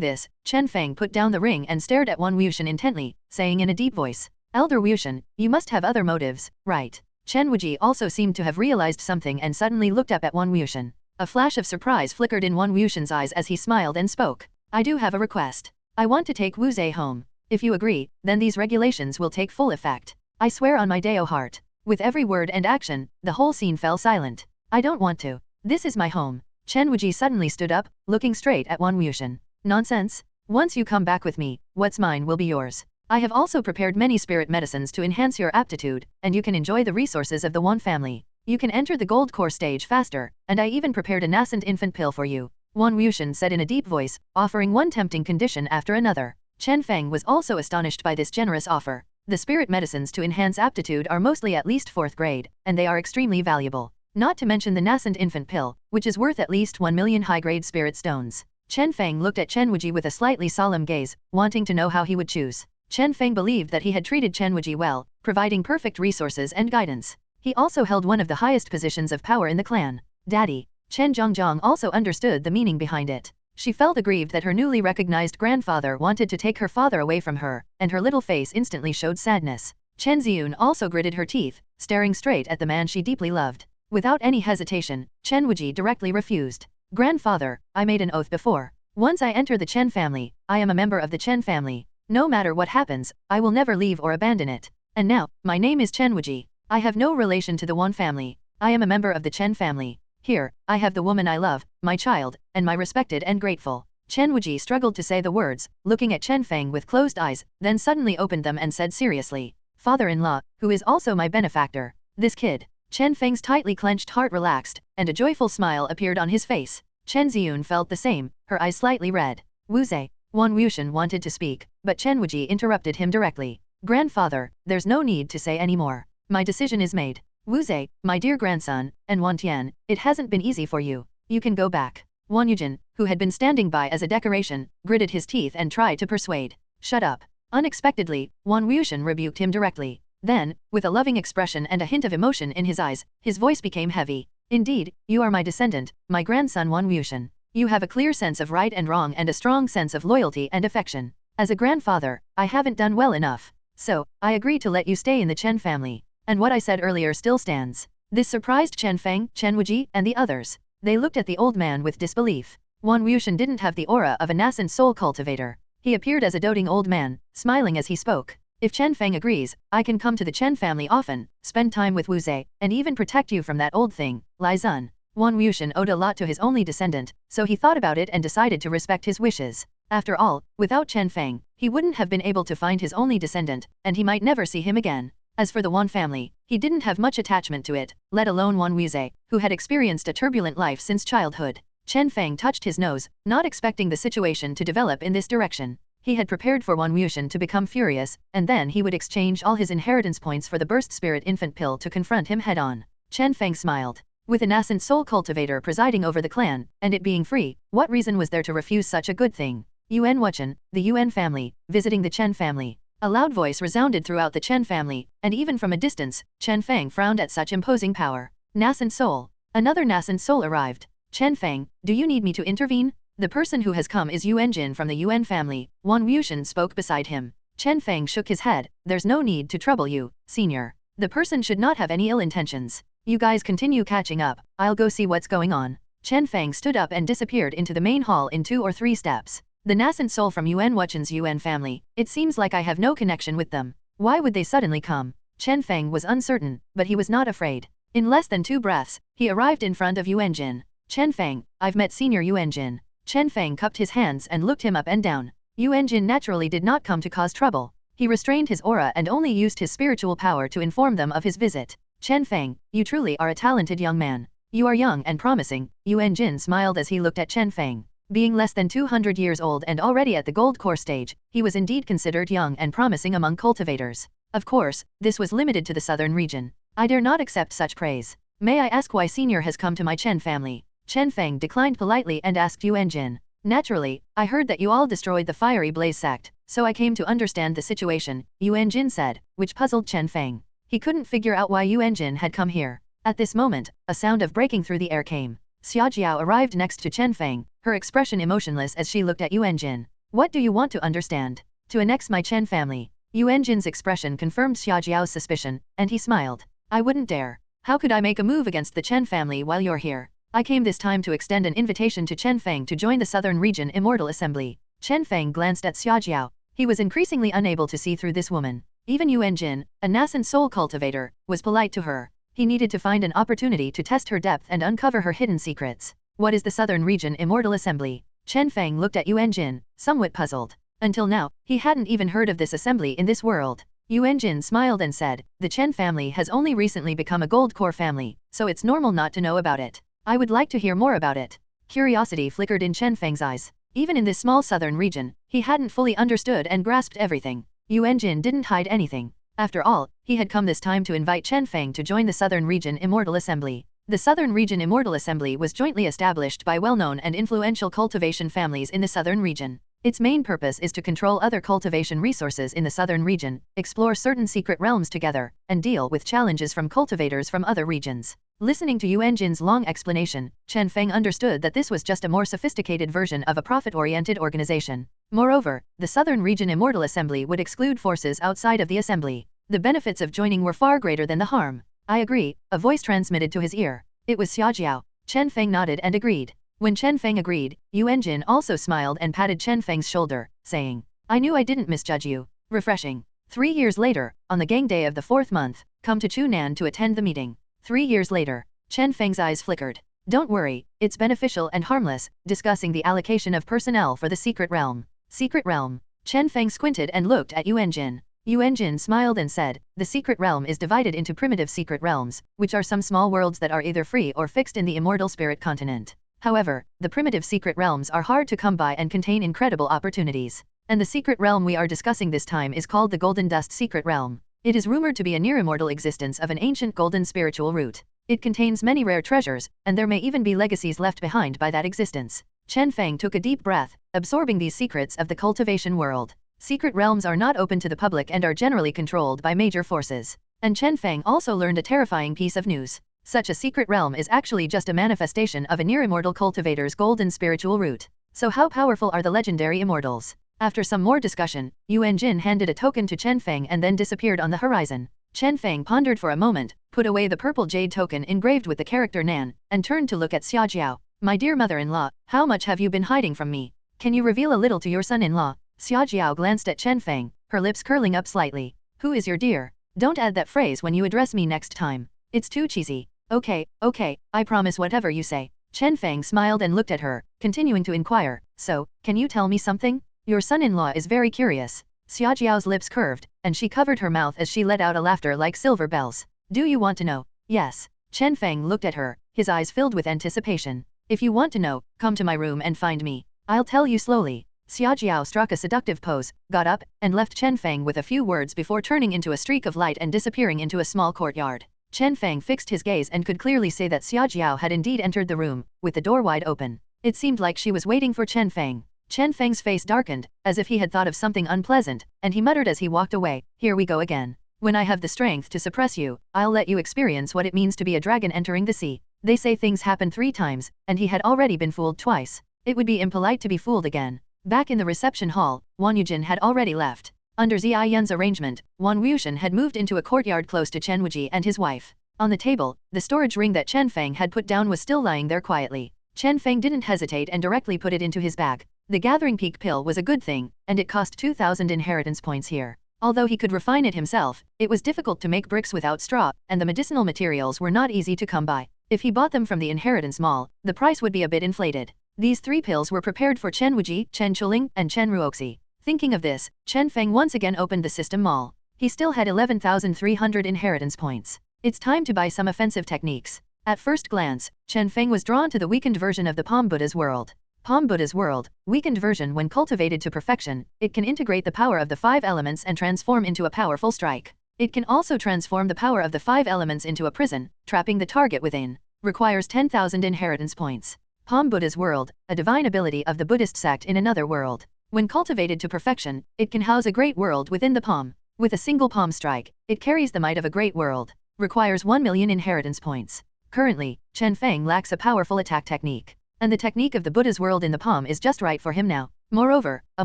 this, Chen Feng put down the ring and stared at Wang Yushan intently, saying in a deep voice, "Elder Yushan, you must have other motives, right?" Chen Wuji also seemed to have realized something and suddenly looked up at Wang Yushan. A flash of surprise flickered in Wang Yushan's eyes as he smiled and spoke. "I do have a request. I want to take Wu Zhe home. If you agree, then these regulations will take full effect. I swear on my Dao heart." With every word and action, the whole scene fell silent. "I don't want to. This is my home." Chen Wuji suddenly stood up, looking straight at Wang Yushan. "Nonsense. Once you come back with me, what's mine will be yours. I have also prepared many spirit medicines to enhance your aptitude, and you can enjoy the resources of the Wan family. You can enter the gold core stage faster, and I even prepared a nascent infant pill for you." Wang Yushan said in a deep voice, offering one tempting condition after another. Chen Feng was also astonished by this generous offer. The spirit medicines to enhance aptitude are mostly at least 4th grade, and they are extremely valuable. Not to mention the nascent infant pill, which is worth at least 1 million high-grade spirit stones. Chen Feng looked at Chen Wuji with a slightly solemn gaze, wanting to know how he would choose. Chen Feng believed that he had treated Chen Wuji well, providing perfect resources and guidance. He also held one of the highest positions of power in the clan. "Daddy." Chen Zhongzhong also understood the meaning behind it. She felt aggrieved that her newly recognized grandfather wanted to take her father away from her, and her little face instantly showed sadness. Chen Ziyun also gritted her teeth, staring straight at the man she deeply loved. Without any hesitation, Chen Wuji directly refused. "Grandfather, I made an oath before. Once I enter the Chen family, I am a member of the Chen family. No matter what happens, I will never leave or abandon it. And now, my name is Chen Wuji. I have no relation to the Wan family. I am a member of the Chen family. Here, I have the woman I love, my child, and my respected and grateful." Chen Wuji struggled to say the words, looking at Chen Feng with closed eyes, then suddenly opened them and said seriously, "Father-in-law, who is also my benefactor. This kid." Chen Feng's tightly clenched heart relaxed, and a joyful smile appeared on his face. Chen Ziyun felt the same, her eyes slightly red. "Wu Zhe." Wang Yushan wanted to speak, but Chen Wuji interrupted him directly. "Grandfather, there's no need to say any more. My decision is made. Wu Zhe, my dear grandson, and Wan Tian, it hasn't been easy for you. You can go back." Wan Yujin, who had been standing by as a decoration, gritted his teeth and tried to persuade. "Shut up." Unexpectedly, Wan Yushan rebuked him directly. Then, with a loving expression and a hint of emotion in his eyes, his voice became heavy. Indeed, you are my descendant, my grandson Wan Wushan. You have a clear sense of right and wrong and a strong sense of loyalty and affection. As a grandfather, I haven't done well enough. So, I agree to let you stay in the Chen family. And what I said earlier still stands. This surprised Chen Feng, Chen Wuji, and the others. They looked at the old man with disbelief. Wan Wushan didn't have the aura of a nascent soul cultivator. He appeared as a doting old man, smiling as he spoke. If Chen Feng agrees, I can come to the Chen family often, spend time with Wu Zhe, and even protect you from that old thing, Lai Zun. Wan Wushan owed a lot to his only descendant, so he thought about it and decided to respect his wishes. After all, without Chen Feng, he wouldn't have been able to find his only descendant, and he might never see him again. As for the Wan family, he didn't have much attachment to it, let alone Wan Wuzhe, who had experienced a turbulent life since childhood. Chen Feng touched his nose, not expecting the situation to develop in this direction. He had prepared for Wan Wushan to become furious, and then he would exchange all his inheritance points for the burst spirit infant pill to confront him head-on. Chen Feng smiled. With a nascent soul cultivator presiding over the clan, and it being free, what reason was there to refuse such a good thing? Yuan Wuchen, the Yuan family, visiting the Chen family. A loud voice resounded throughout the Chen family, and even from a distance, Chen Feng frowned at such imposing power. Nascent soul. Another nascent soul arrived. Chen Feng, do you need me to intervene? The person who has come is Yuan Jin from the Yuan family. Wan Wushan spoke beside him. Chen Feng shook his head. There's no need to trouble you, senior. The person should not have any ill intentions. You guys continue catching up, I'll go see what's going on. Chen Feng stood up and disappeared into the main hall in 2 or 3 steps. The nascent soul from Yuan Wuchen's Yuan family, it seems like I have no connection with them. Why would they suddenly come? Chen Feng was uncertain, but he was not afraid. In less than 2 breaths, he arrived in front of Yuan Jin. Chen Feng, I've met senior Yuan Jin. Chen Feng cupped his hands and looked him up and down. Yuan Jin naturally did not come to cause trouble. He restrained his aura and only used his spiritual power to inform them of his visit. Chen Feng, you truly are a talented young man. You are young and promising. Yuan Jin smiled as he looked at Chen Feng. Being less than 200 years old and already at the gold core stage, he was indeed considered young and promising among cultivators. Of course, this was limited to the southern region. I dare not accept such praise. May I ask why senior has come to my Chen family? Chen Feng declined politely and asked Yuan Jin. Naturally, I heard that you all destroyed the Fiery Blaze sect, so I came to understand the situation, Yuan Jin said, which puzzled Chen Feng. He couldn't figure out why Yuan Jin had come here. At this moment, a sound of breaking through the air came. Xia Jiao arrived next to Chen Feng, her expression emotionless as she looked at Yuan Jin. What do you want to understand? To annex my Chen family. Yuan Jin's expression confirmed Xia Jiao's suspicion, and he smiled. I wouldn't dare. How could I make a move against the Chen family while you're here? I came this time to extend an invitation to Chen Feng to join the Southern Region Immortal Assembly. Chen Feng glanced at Xia Jiao. He was increasingly unable to see through this woman. Even Yuan Jin, a nascent soul cultivator, was polite to her. He needed to find an opportunity to test her depth and uncover her hidden secrets. What is the Southern Region Immortal Assembly? Chen Feng looked at Yuan Jin, somewhat puzzled. Until now, he hadn't even heard of this assembly in this world. Yuan Jin smiled and said, the Chen family has only recently become a gold core family, so it's normal not to know about it. I would like to hear more about it. Curiosity flickered in Chen Feng's eyes. Even in this small southern region, he hadn't fully understood and grasped everything. Yuan Jin didn't hide anything. After all, he had come this time to invite Chen Feng to join the Southern Region Immortal Assembly. The Southern Region Immortal Assembly was jointly established by well-known and influential cultivation families in the Southern Region. Its main purpose is to control other cultivation resources in the Southern Region, explore certain secret realms together, and deal with challenges from cultivators from other regions. Listening to Yuan Jin's long explanation, Chen Feng understood that this was just a more sophisticated version of a profit-oriented organization. Moreover, the Southern Region Immortal Assembly would exclude forces outside of the assembly. The benefits of joining were far greater than the harm. I agree, a voice transmitted to his ear. It was Xia Jiao. Chen Feng nodded and agreed. When Chen Feng agreed, Yuan Jin also smiled and patted Chen Feng's shoulder, saying, I knew I didn't misjudge you. Refreshing. 3 years later, on the gang day of the 4th month, come to Chunan to attend the meeting. 3 years later, Chen Feng's eyes flickered. Don't worry, it's beneficial and harmless, discussing the allocation of personnel for the secret realm. Secret realm. Chen Feng squinted and looked at Yuan Jin. Yuan Jin smiled and said, the secret realm is divided into primitive secret realms, which are some small worlds that are either free or fixed in the immortal spirit continent. However, the primitive secret realms are hard to come by and contain incredible opportunities. And the secret realm we are discussing this time is called the Golden Dust Secret Realm. It is rumored to be a near-immortal existence of an ancient golden spiritual root. It contains many rare treasures, and there may even be legacies left behind by that existence. Chen Feng took a deep breath, absorbing these secrets of the cultivation world. Secret realms are not open to the public and are generally controlled by major forces. And Chen Feng also learned a terrifying piece of news. Such a secret realm is actually just a manifestation of a near-immortal cultivator's golden spiritual root. So how powerful are the legendary immortals? After some more discussion, Yuan Jin handed a token to Chen Feng and then disappeared on the horizon. Chen Feng pondered for a moment, put away the purple jade token engraved with the character Nan, and turned to look at Xia Jiao. My dear mother-in-law, how much have you been hiding from me? Can you reveal a little to your son-in-law? Xia Jiao glanced at Chen Feng, her lips curling up slightly. Who is your dear? Don't add that phrase when you address me next time. It's too cheesy. Okay, I promise whatever you say. Chen Feng smiled and looked at her, continuing to inquire. So, can you tell me something? Your son-in-law is very curious. Xia Jiao's lips curved, and she covered her mouth as she let out a laughter like silver bells. Do you want to know? Yes. Chen Feng looked at her, his eyes filled with anticipation. If you want to know, come to my room and find me. I'll tell you slowly. Xia Jiao struck a seductive pose, got up, and left Chen Feng with a few words before turning into a streak of light and disappearing into a small courtyard. Chen Feng fixed his gaze and could clearly say that Xia Jiao had indeed entered the room, with the door wide open. It seemed like she was waiting for Chen Feng. Chen Feng's face darkened, as if he had thought of something unpleasant, and he muttered as he walked away, here we go again. When I have the strength to suppress you, I'll let you experience what it means to be a dragon entering the sea. They say things happen 3 times, and he had already been fooled twice. It would be impolite to be fooled again. Back in the reception hall, Wang Yujin had already left. Under Ziyan's arrangement, Wang Wuxian had moved into a courtyard close to Chen Wuji and his wife. On the table, the storage ring that Chen Feng had put down was still lying there quietly. Chen Feng didn't hesitate and directly put it into his bag. The Gathering Peak pill was a good thing, and it cost 2,000 inheritance points here. Although he could refine it himself, it was difficult to make bricks without straw, and the medicinal materials were not easy to come by. If he bought them from the inheritance mall, the price would be a bit inflated. These 3 pills were prepared for Chen Wuji, Chen Chuling, and Chen Ruoxi. Thinking of this, Chen Feng once again opened the system mall. He still had 11,300 inheritance points. It's time to buy some offensive techniques. At first glance, Chen Feng was drawn to the weakened version of the Palm Buddha's world. Palm Buddha's world, weakened version when cultivated to perfection, it can integrate the power of the 5 elements and transform into a powerful strike. It can also transform the power of the 5 elements into a prison, trapping the target within. Requires 10,000 inheritance points. Palm Buddha's world, a divine ability of the Buddhist sect in another world. When cultivated to perfection, it can house a great world within the palm. With a single palm strike, it carries the might of a great world. Requires 1 million inheritance points. Currently, Chen Feng lacks a powerful attack technique. And the technique of the Buddha's world in the palm is just right for him now. Moreover, a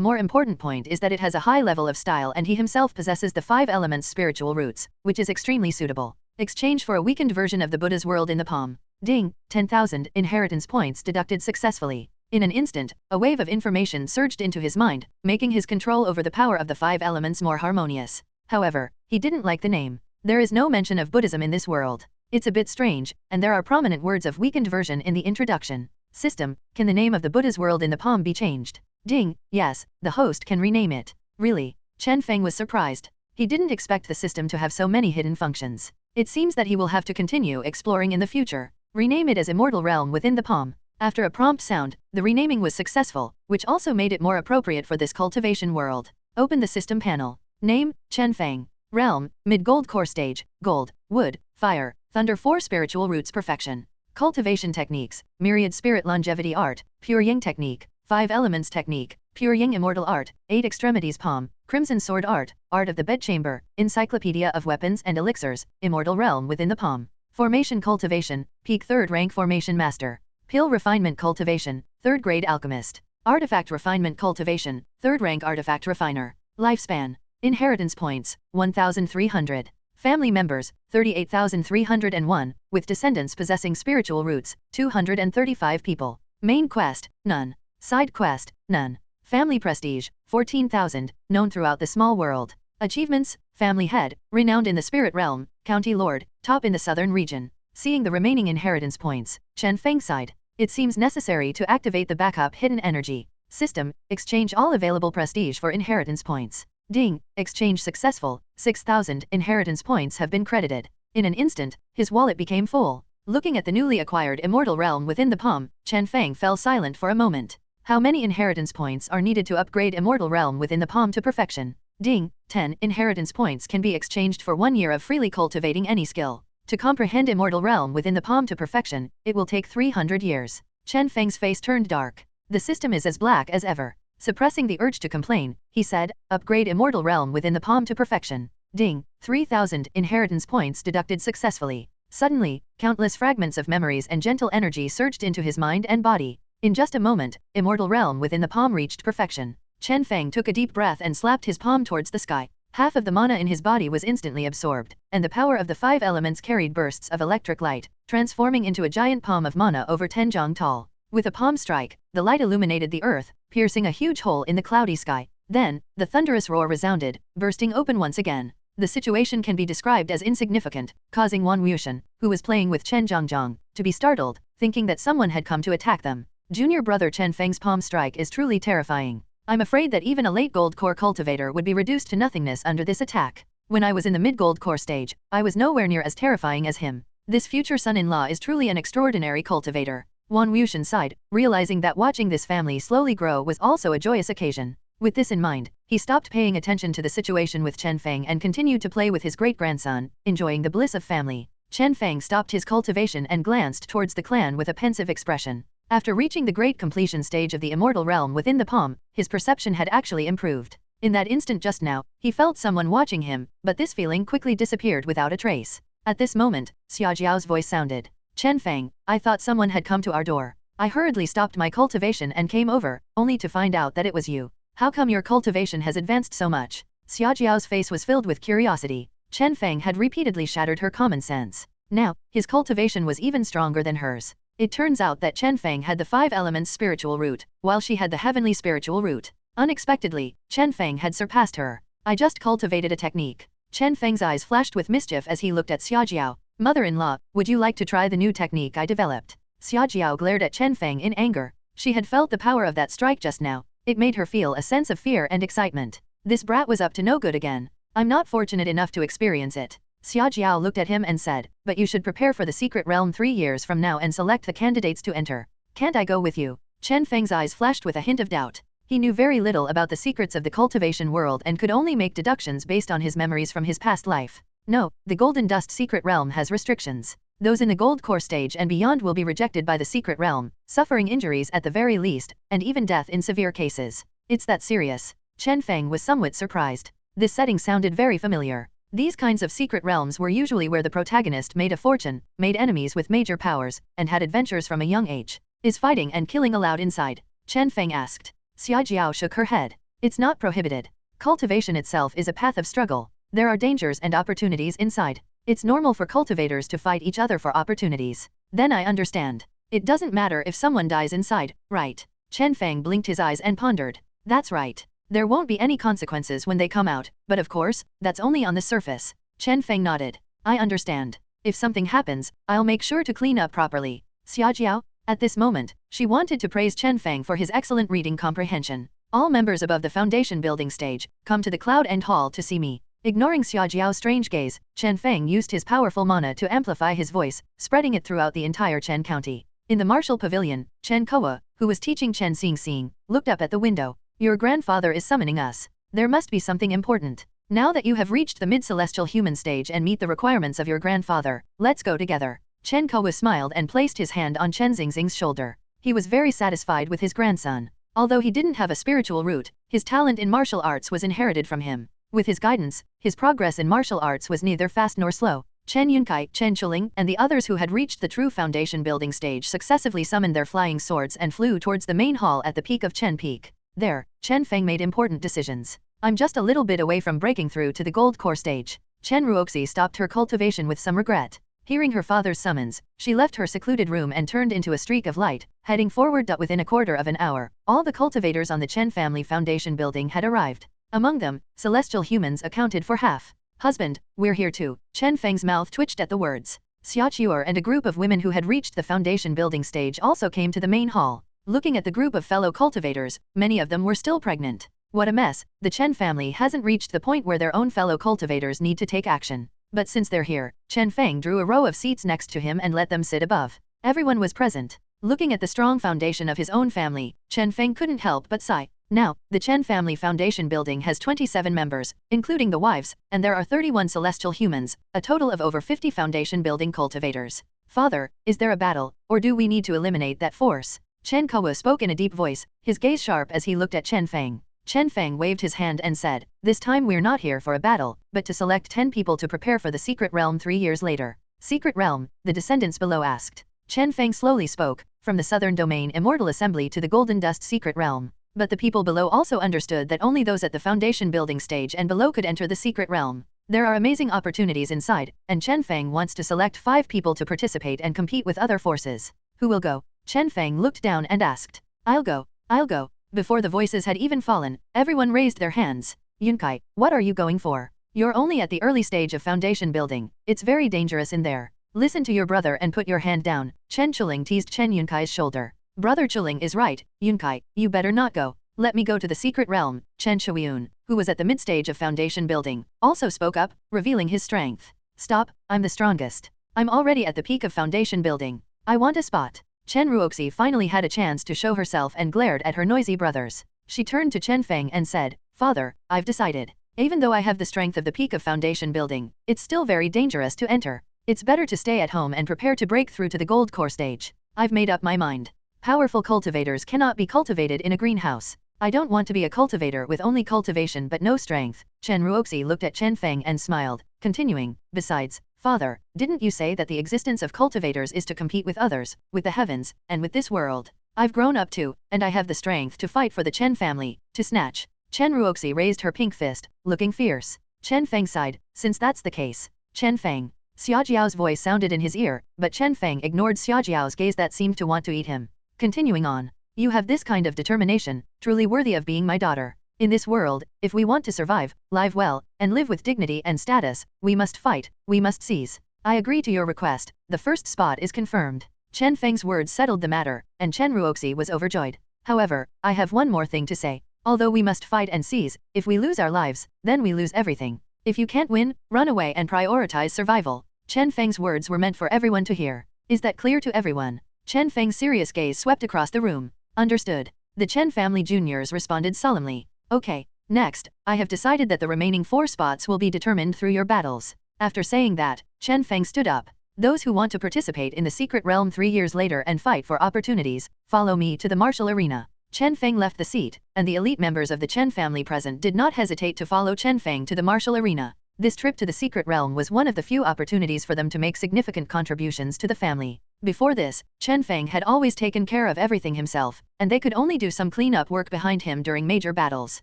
more important point is that it has a high level of style and he himself possesses the 5 elements spiritual roots, which is extremely suitable. Exchange for a weakened version of the Buddha's world in the palm. Ding, 10,000 inheritance points deducted successfully. In an instant, a wave of information surged into his mind, making his control over the power of the 5 elements more harmonious. However, he didn't like the name. There is no mention of Buddhism in this world. It's a bit strange, and there are prominent words of weakened version in the introduction. System, can the name of the Buddha's world in the palm be changed? Ding, yes, the host can rename it. Really? Chen Feng was surprised. He didn't expect the system to have so many hidden functions. It seems that he will have to continue exploring in the future. Rename it as Immortal Realm within the palm. After a prompt sound, the renaming was successful, which also made it more appropriate for this cultivation world. Open the system panel. Name, Chen Feng. Realm, Mid-Gold Core Stage, Gold, Wood, Fire, Thunder 4 Spiritual Roots Perfection. Cultivation Techniques, Myriad Spirit Longevity Art, Pure Yang Technique, 5 Elements Technique, Pure Yang Immortal Art, 8 Extremities Palm, Crimson Sword Art, Art of the Bedchamber, Encyclopedia of Weapons and Elixirs, Immortal Realm within the palm. Formation Cultivation, Peak 3rd Rank Formation Master. Pill Refinement Cultivation, 3rd Grade Alchemist. Artifact Refinement Cultivation, 3rd Rank Artifact Refiner. Lifespan. Inheritance Points, 1,300. Family Members, 38,301, with descendants possessing spiritual roots, 235 people. Main Quest, none. Side Quest, none. Family Prestige, 14,000, known throughout the small world. Achievements, Family Head, renowned in the Spirit Realm, County Lord, top in the southern region. Seeing the remaining inheritance points, Chen Feng sighed. It seems necessary to activate the backup hidden energy. System, exchange all available prestige for inheritance points. Ding, exchange successful, 6,000 inheritance points have been credited. In an instant, his wallet became full. Looking at the newly acquired Immortal Realm within the palm, Chen Feng fell silent for a moment. How many inheritance points are needed to upgrade Immortal Realm within the palm to perfection? Ding, 10 inheritance points can be exchanged for 1 year of freely cultivating any skill. To comprehend Immortal Realm within the palm to perfection, it will take 300 years. Chen Feng's face turned dark. The system is as black as ever. Suppressing the urge to complain, he said, upgrade Immortal Realm within the palm to perfection. Ding, 3,000 inheritance points deducted successfully. Suddenly, countless fragments of memories and gentle energy surged into his mind and body. In just a moment, Immortal Realm within the palm reached perfection. Chen Feng took a deep breath and slapped his palm towards the sky. Half of the mana in his body was instantly absorbed, and the power of the 5 elements carried bursts of electric light, transforming into a giant palm of mana over 10 jong tall. With a palm strike, the light illuminated the earth, piercing a huge hole in the cloudy sky. Then, the thunderous roar resounded, bursting open once again. The situation can be described as insignificant, causing Wan Wuxian, who was playing with Chen Zhongzhong, to be startled, thinking that someone had come to attack them. Junior brother Chen Feng's palm strike is truly terrifying. I'm afraid that even a late gold core cultivator would be reduced to nothingness under this attack. When I was in the mid-gold core stage, I was nowhere near as terrifying as him. This future son-in-law is truly an extraordinary cultivator. Wan Wuxian sighed, realizing that watching this family slowly grow was also a joyous occasion. With this in mind, he stopped paying attention to the situation with Chen Feng and continued to play with his great-grandson, enjoying the bliss of family. Chen Feng stopped his cultivation and glanced towards the clan with a pensive expression. After reaching the great completion stage of the Immortal Realm within the palm, his perception had actually improved. In that instant just now, he felt someone watching him, but this feeling quickly disappeared without a trace. At this moment, Xia Jiao's voice sounded. Chen Feng, I thought someone had come to our door. I hurriedly stopped my cultivation and came over, only to find out that it was you. How come your cultivation has advanced so much? Xia Jiao's face was filled with curiosity. Chen Feng had repeatedly shattered her common sense. Now, his cultivation was even stronger than hers. It turns out that Chen Feng had the 5 elements spiritual root, while she had the heavenly spiritual root. Unexpectedly, Chen Feng had surpassed her. I just cultivated a technique. Chen Feng's eyes flashed with mischief as he looked at Xia Jiao. Mother-in-law, would you like to try the new technique I developed? Xia Jiao glared at Chen Feng in anger. She had felt the power of that strike just now. It made her feel a sense of fear and excitement. This brat was up to no good again. I'm not fortunate enough to experience it. Xia Jiao looked at him and said, but you should prepare for the secret realm 3 years from now and select the candidates to enter. Can't I go with you? Chen Feng's eyes flashed with a hint of doubt. He knew very little about the secrets of the cultivation world and could only make deductions based on his memories from his past life. No, the Golden Dust secret realm has restrictions. Those in the gold core stage and beyond will be rejected by the secret realm, suffering injuries at the very least, and even death in severe cases. It's that serious. Chen Feng was somewhat surprised. This setting sounded very familiar. These kinds of secret realms were usually where the protagonist made a fortune, made enemies with major powers, and had adventures from a young age. Is fighting and killing allowed inside? Chen Feng asked. Xia Jiao shook her head. It's not prohibited. Cultivation itself is a path of struggle. There are dangers and opportunities inside. It's normal for cultivators to fight each other for opportunities. Then I understand. It doesn't matter if someone dies inside, right? Chen Feng blinked his eyes and pondered. That's right. There won't be any consequences when they come out, but of course, that's only on the surface. Chen Feng nodded. I understand. If something happens, I'll make sure to clean up properly. Xia Jiao? At this moment, she wanted to praise Chen Feng for his excellent reading comprehension. All members above the foundation building stage, come to the Cloud End Hall to see me. Ignoring Xia Jiao's strange gaze, Chen Feng used his powerful mana to amplify his voice, spreading it throughout the entire Chen County. In the martial pavilion, Chen Koa, who was teaching Chen Xing, looked up at the window. Your grandfather is summoning us. There must be something important. Now that you have reached the mid-celestial human stage and meet the requirements of your grandfather, let's go together. Chen Koa smiled and placed his hand on Chen Xing's shoulder. He was very satisfied with his grandson. Although he didn't have a spiritual root, his talent in martial arts was inherited from him. With his guidance, his progress in martial arts was neither fast nor slow. Chen Yunkai, Chen Chuling, and the others who had reached the true foundation building stage successively summoned their flying swords and flew towards the main hall at the peak of Chen Peak. There, Chen Feng made important decisions. I'm just a little bit away from breaking through to the gold core stage. Chen Ruoxi stopped her cultivation with some regret. Hearing her father's summons, she left her secluded room and turned into a streak of light, heading forward. Within a quarter of an hour, all the cultivators on the Chen family foundation building had arrived. Among them, celestial humans accounted for half. Husband, we're here too. Chen Feng's mouth twitched at the words. Xia Chuer and a group of women who had reached the foundation building stage also came to the main hall. Looking at the group of fellow cultivators, many of them were still pregnant. What a mess, the Chen family hasn't reached the point where their own fellow cultivators need to take action. But since they're here, Chen Feng drew a row of seats next to him and let them sit above. Everyone was present. Looking at the strong foundation of his own family, Chen Feng couldn't help but sigh. Now, the Chen family foundation building has 27 members, including the wives, and there are 31 celestial humans, a total of over 50 foundation building cultivators. Father, is there a battle, or do we need to eliminate that force? Chen Kawu spoke in a deep voice, his gaze sharp as he looked at Chen Feng. Chen Feng waved his hand and said, "This time we're not here for a battle, but to select 10 people to prepare for the secret realm 3 years later." Secret realm, the descendants below asked. Chen Feng slowly spoke, "From the southern domain Immortal Assembly to the Golden Dust secret realm." But the people below also understood that only those at the foundation building stage and below could enter the secret realm. There are amazing opportunities inside, and Chen Feng wants to select 5 people to participate and compete with other forces. Who will go? Chen Feng looked down and asked. I'll go. I'll go. Before the voices had even fallen, everyone raised their hands. Yunkai, what are you going for? You're only at the early stage of foundation building, it's very dangerous in there. Listen to your brother and put your hand down. Chen Chuling teased Chen Yunkai's shoulder. Brother Chuling is right, Yunkai, you better not go. Let me go to the secret realm. Chen Shuiyun, who was at the mid-stage of foundation building, also spoke up, revealing his strength. Stop, I'm the strongest. I'm already at the peak of foundation building. I want a spot. Chen Ruoxi finally had a chance to show herself and glared at her noisy brothers. She turned to Chen Feng and said, "Father, I've decided. Even though I have the strength of the peak of foundation building, it's still very dangerous to enter. It's better to stay at home and prepare to break through to the gold core stage. I've made up my mind. Powerful cultivators cannot be cultivated in a greenhouse. I don't want to be a cultivator with only cultivation but no strength." Chen Ruoxi looked at Chen Feng and smiled, continuing, "Besides, Father, didn't you say that the existence of cultivators is to compete with others, with the heavens, and with this world? I've grown up too, and I have the strength to fight for the Chen family, to snatch." Chen Ruoxi raised her pink fist, looking fierce. Chen Feng sighed, "Since that's the case, Chen Feng." Xiaojiao's voice sounded in his ear, but Chen Feng ignored Xiaojiao's gaze that seemed to want to eat him. Continuing on, "You have this kind of determination, truly worthy of being my daughter. In this world, if we want to survive, live well, and live with dignity and status, we must fight, we must seize. I agree to your request, the first spot is confirmed." Chen Feng's words settled the matter, and Chen Ruoxi was overjoyed. "However, I have one more thing to say. Although we must fight and seize, if we lose our lives, then we lose everything. If you can't win, run away and prioritize survival." Chen Feng's words were meant for everyone to hear. Is that clear to everyone? Chen Feng's serious gaze swept across the room. Understood. The Chen family juniors responded solemnly. Okay, next, I have decided that the remaining 4 spots will be determined through your battles. After saying that, Chen Feng stood up. Those who want to participate in the secret realm 3 years later and fight for opportunities, follow me to the martial arena. Chen Feng left the seat, and the elite members of the Chen family present did not hesitate to follow Chen Feng to the martial arena. This trip to the secret realm was one of the few opportunities for them to make significant contributions to the family. Before this, Chen Feng had always taken care of everything himself, and they could only do some cleanup work behind him during major battles.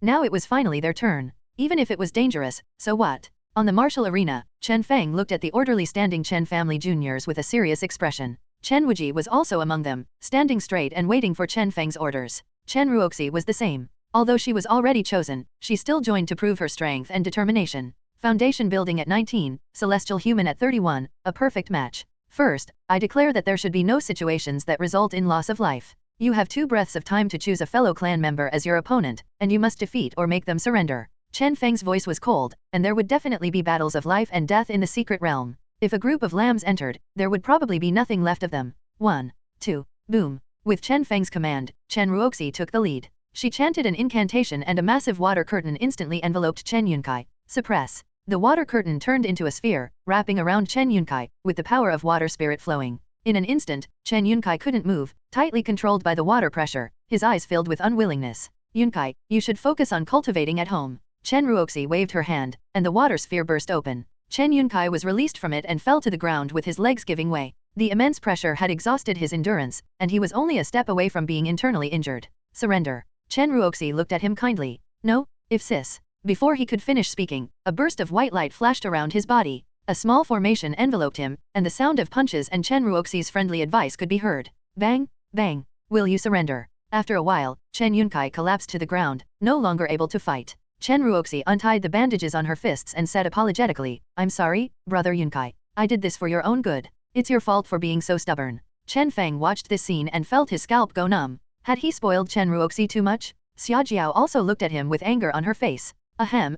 Now it was finally their turn. Even if it was dangerous, so what? On the martial arena, Chen Feng looked at the orderly standing Chen family juniors with a serious expression. Chen Wuji was also among them, standing straight and waiting for Chen Feng's orders. Chen Ruoxi was the same. Although she was already chosen, she still joined to prove her strength and determination. Foundation building at 19, celestial human at 31, a perfect match. First, I declare that there should be no situations that result in loss of life. You have 2 breaths of time to choose a fellow clan member as your opponent, and you must defeat or make them surrender. Chen Feng's voice was cold, and there would definitely be battles of life and death in the secret realm. If a group of lambs entered, there would probably be nothing left of them. 1, 2, boom. With Chen Feng's command, Chen Ruoxi took the lead. She chanted an incantation and a massive water curtain instantly enveloped Chen Yunkai. Suppress. The water curtain turned into a sphere, wrapping around Chen Yunkai, with the power of water spirit flowing. In an instant, Chen Yunkai couldn't move, tightly controlled by the water pressure, his eyes filled with unwillingness. "Yunkai, you should focus on cultivating at home." Chen Ruoxi waved her hand, and the water sphere burst open. Chen Yunkai was released from it and fell to the ground with his legs giving way. The immense pressure had exhausted his endurance, and he was only a step away from being internally injured. "Surrender." Chen Ruoxi looked at him kindly. "No, if sis." Before he could finish speaking, a burst of white light flashed around his body. A small formation enveloped him, and the sound of punches and Chen Ruoxi's friendly advice could be heard. Bang, bang. "Will you surrender?" After a while, Chen Yunkai collapsed to the ground, no longer able to fight. Chen Ruoxi untied the bandages on her fists and said apologetically, "I'm sorry, brother Yunkai. I did this for your own good. It's your fault for being so stubborn." Chen Feng watched this scene and felt his scalp go numb. Had he spoiled Chen Ruoxi too much? Xiaojiao also looked at him with anger on her face. Ahem,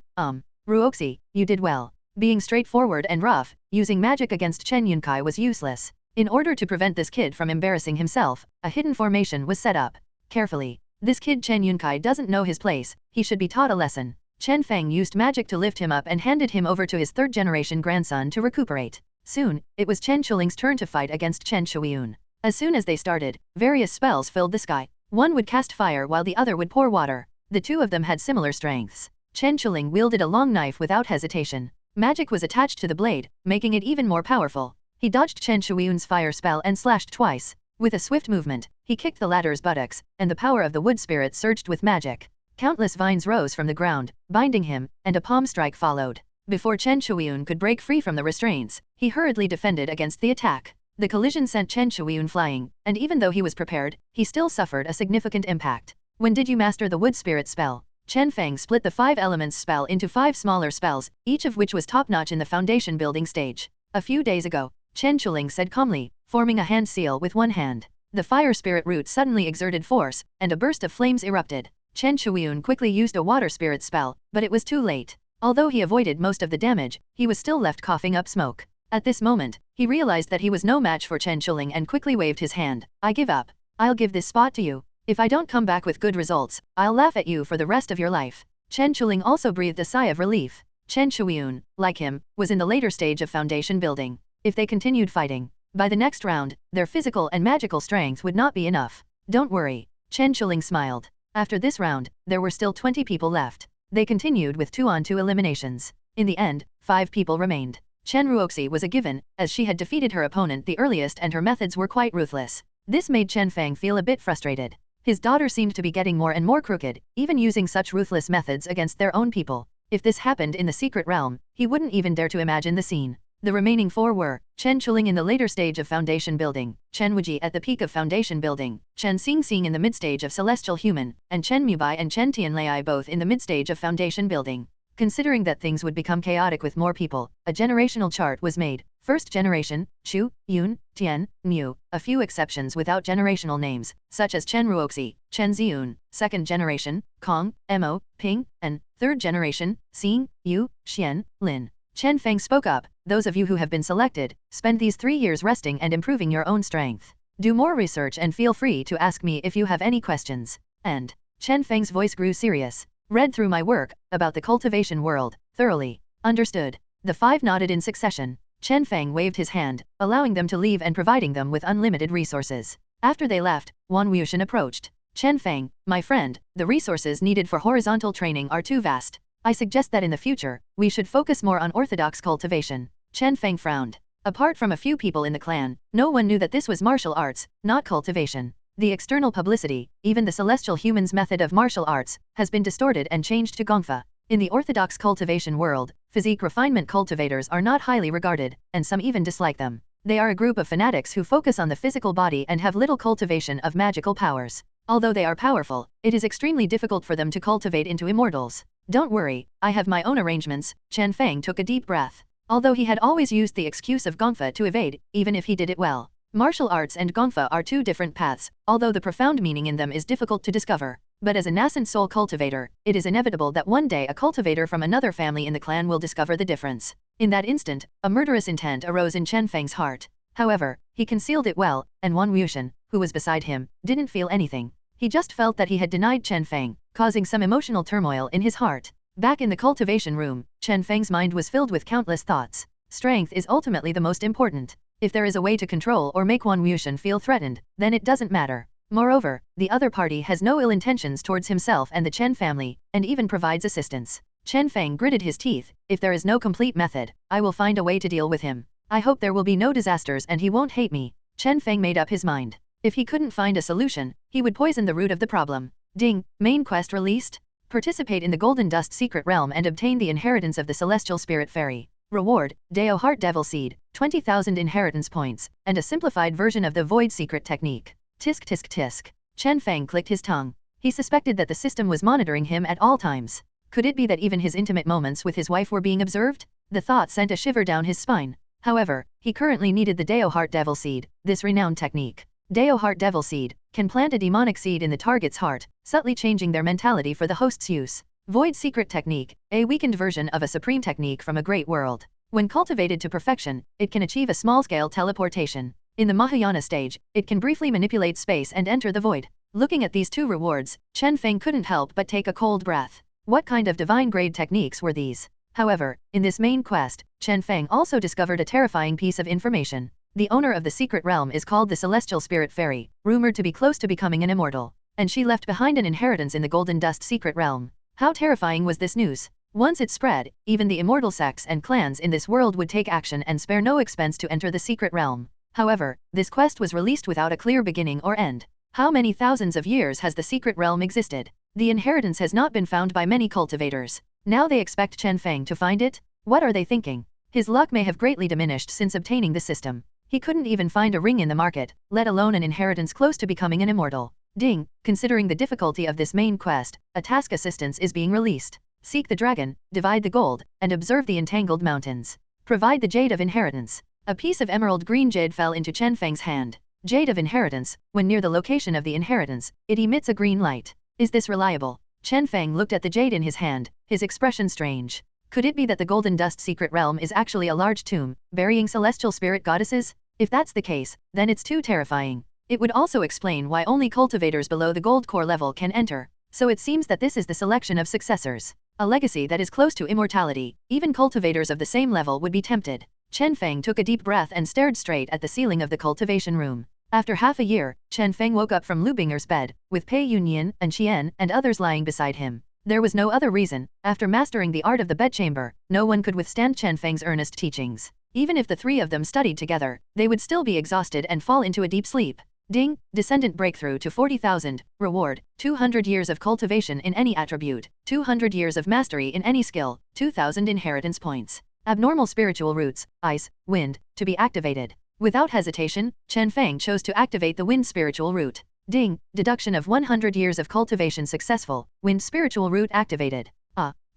Ruoxi, you did well. Being straightforward and rough, using magic against Chen Yunkai was useless. In order to prevent this kid from embarrassing himself, a hidden formation was set up. Carefully. This kid Chen Yunkai doesn't know his place, he should be taught a lesson. Chen Feng used magic to lift him up and handed him over to his 3rd-generation grandson to recuperate. Soon, it was Chen Chuling's turn to fight against Chen Shuiyun. As soon as they started, various spells filled the sky. One would cast fire while the other would pour water. The two of them had similar strengths. Chen Chuling wielded a long knife without hesitation. Magic was attached to the blade, making it even more powerful. He dodged Chen Shuiun's fire spell and slashed twice. With a swift movement, he kicked the latter's buttocks, and the power of the wood spirit surged with magic. Countless vines rose from the ground, binding him, and a palm strike followed. Before Chen Shuiun could break free from the restraints, he hurriedly defended against the attack. The collision sent Chen Shuiun flying, and even though he was prepared, he still suffered a significant impact. When did you master the wood spirit spell? Chen Feng split the 5 elements spell into 5 smaller spells, each of which was top-notch in the foundation building stage. A few days ago, Chen Chuling said calmly, forming a hand seal with one hand. The fire spirit root suddenly exerted force, and a burst of flames erupted. Chen Shuiun quickly used a water spirit spell, but it was too late. Although he avoided most of the damage, he was still left coughing up smoke. At this moment, he realized that he was no match for Chen Chuling and quickly waved his hand. I give up. I'll give this spot to you. If I don't come back with good results, I'll laugh at you for the rest of your life. Chen Chuling also breathed a sigh of relief. Chen Shuiun, like him, was in the later stage of foundation building. If they continued fighting, by the next round, their physical and magical strength would not be enough. Don't worry. Chen Chuling smiled. After this round, there were still 20 people left. They continued with 2-on-2 eliminations. In the end, 5 people remained. Chen Ruoxi was a given, as she had defeated her opponent the earliest and her methods were quite ruthless. This made Chen Feng feel a bit frustrated. His daughter seemed to be getting more and more crooked, even using such ruthless methods against their own people. If this happened in the secret realm, he wouldn't even dare to imagine the scene. The remaining 4 were Chen Chuling in the later stage of foundation building, Chen Wuji at the peak of foundation building, Chen Xingxing in the mid-stage of celestial human, and Chen Mubai and Chen Tianlai both in the mid-stage of foundation building. Considering that things would become chaotic with more people, a generational chart was made. First generation, Chu, Yun, Tian, Mu, a few exceptions without generational names, such as Chen Ruoxi, Chen Ziyun. Second generation, Kong, Mo, Ping, and third generation, Xing, Yu, Xian, Lin. Chen Feng spoke up, those of you who have been selected, spend these 3 years resting and improving your own strength. Do more research and feel free to ask me if you have any questions. And Chen Feng's voice grew serious. Read through my work, about the cultivation world, thoroughly. Understood. The 5 nodded in succession. Chen Feng waved his hand, allowing them to leave and providing them with unlimited resources. After they left, Wan Wuxian approached. Chen Feng, my friend, the resources needed for horizontal training are too vast. I suggest that in the future, we should focus more on orthodox cultivation. Chen Feng frowned. Apart from a few people in the clan, no one knew that this was martial arts, not cultivation. The external publicity, even the celestial human's method of martial arts, has been distorted and changed to gongfa. In the orthodox cultivation world, physique refinement cultivators are not highly regarded, and some even dislike them. They are a group of fanatics who focus on the physical body and have little cultivation of magical powers. Although they are powerful, it is extremely difficult for them to cultivate into immortals. Don't worry, I have my own arrangements. Chen Feng took a deep breath. Although he had always used the excuse of gongfa to evade, even if he did it well. Martial arts and gongfa are 2 different paths, although the profound meaning in them is difficult to discover. But as a nascent soul cultivator, it is inevitable that one day a cultivator from another family in the clan will discover the difference. In that instant, a murderous intent arose in Chen Feng's heart. However, he concealed it well, and Wan Wuxian, who was beside him, didn't feel anything. He just felt that he had denied Chen Feng, causing some emotional turmoil in his heart. Back in the cultivation room, Chen Feng's mind was filled with countless thoughts. Strength is ultimately the most important. If there is a way to control or make Wan Wuxian feel threatened, then it doesn't matter. Moreover, the other party has no ill intentions towards himself and the Chen family, and even provides assistance. Chen Feng gritted his teeth. If there is no complete method, I will find a way to deal with him. I hope there will be no disasters and he won't hate me. Chen Feng made up his mind. If he couldn't find a solution, he would poison the root of the problem. Ding, main quest released. Participate in the Golden Dust Secret Realm and obtain the inheritance of the Celestial Spirit Fairy. Reward, Deo Heart Devil Seed, 20,000 inheritance points, and a simplified version of the Void Secret Technique. Tisk tisk tisk. Chen Feng clicked his tongue. He suspected that the system was monitoring him at all times. Could it be that even his intimate moments with his wife were being observed? The thought sent a shiver down his spine. However, he currently needed the Deo Heart Devil Seed, this renowned technique. Deo Heart Devil Seed can plant a demonic seed in the target's heart, subtly changing their mentality for the host's use. Void Secret Technique, a weakened version of a supreme technique from a great world. When cultivated to perfection, it can achieve a small-scale teleportation. In the Mahayana stage, it can briefly manipulate space and enter the void. Looking at these 2 rewards, Chen Feng couldn't help but take a cold breath. What kind of divine-grade techniques were these? However, in this main quest, Chen Feng also discovered a terrifying piece of information. The owner of the secret realm is called the Celestial Spirit Fairy, rumored to be close to becoming an immortal. And she left behind an inheritance in the Golden Dust secret realm. How terrifying was this news? Once it spread, even the immortal sects and clans in this world would take action and spare no expense to enter the secret realm. However, this quest was released without a clear beginning or end. How many thousands of years has the secret realm existed? The inheritance has not been found by many cultivators. Now they expect Chen Feng to find it? What are they thinking? His luck may have greatly diminished since obtaining the system. He couldn't even find a ring in the market, let alone an inheritance close to becoming an immortal. Ding, considering the difficulty of this main quest, a task assistance is being released. Seek the dragon, divide the gold, and observe the entangled mountains. Provide the jade of inheritance. A piece of emerald green jade fell into Chen Feng's hand. Jade of inheritance, when near the location of the inheritance, it emits a green light. Is this reliable? Chen Feng looked at the jade in his hand, his expression strange. Could it be that the Golden Dust secret realm is actually a large tomb, burying celestial spirit goddesses? If that's the case, then it's too terrifying. It would also explain why only cultivators below the gold core level can enter. So it seems that this is the selection of successors. A legacy that is close to immortality. Even cultivators of the same level would be tempted. Chen Feng took a deep breath and stared straight at the ceiling of the cultivation room. After half a year, Chen Feng woke up from Lu Binger's bed, with Pei Yunyan and Qian and others lying beside him. There was no other reason. After mastering the art of the bedchamber, no one could withstand Chen Feng's earnest teachings. Even if the three of them studied together, they would still be exhausted and fall into a deep sleep. Ding, descendant breakthrough to 40,000, reward, 200 years of cultivation in any attribute, 200 years of mastery in any skill, 2,000 inheritance points. Abnormal spiritual roots, ice, wind, to be activated. Without hesitation, Chen Feng chose to activate the wind spiritual root. Ding, deduction of 100 years of cultivation successful, wind spiritual root activated.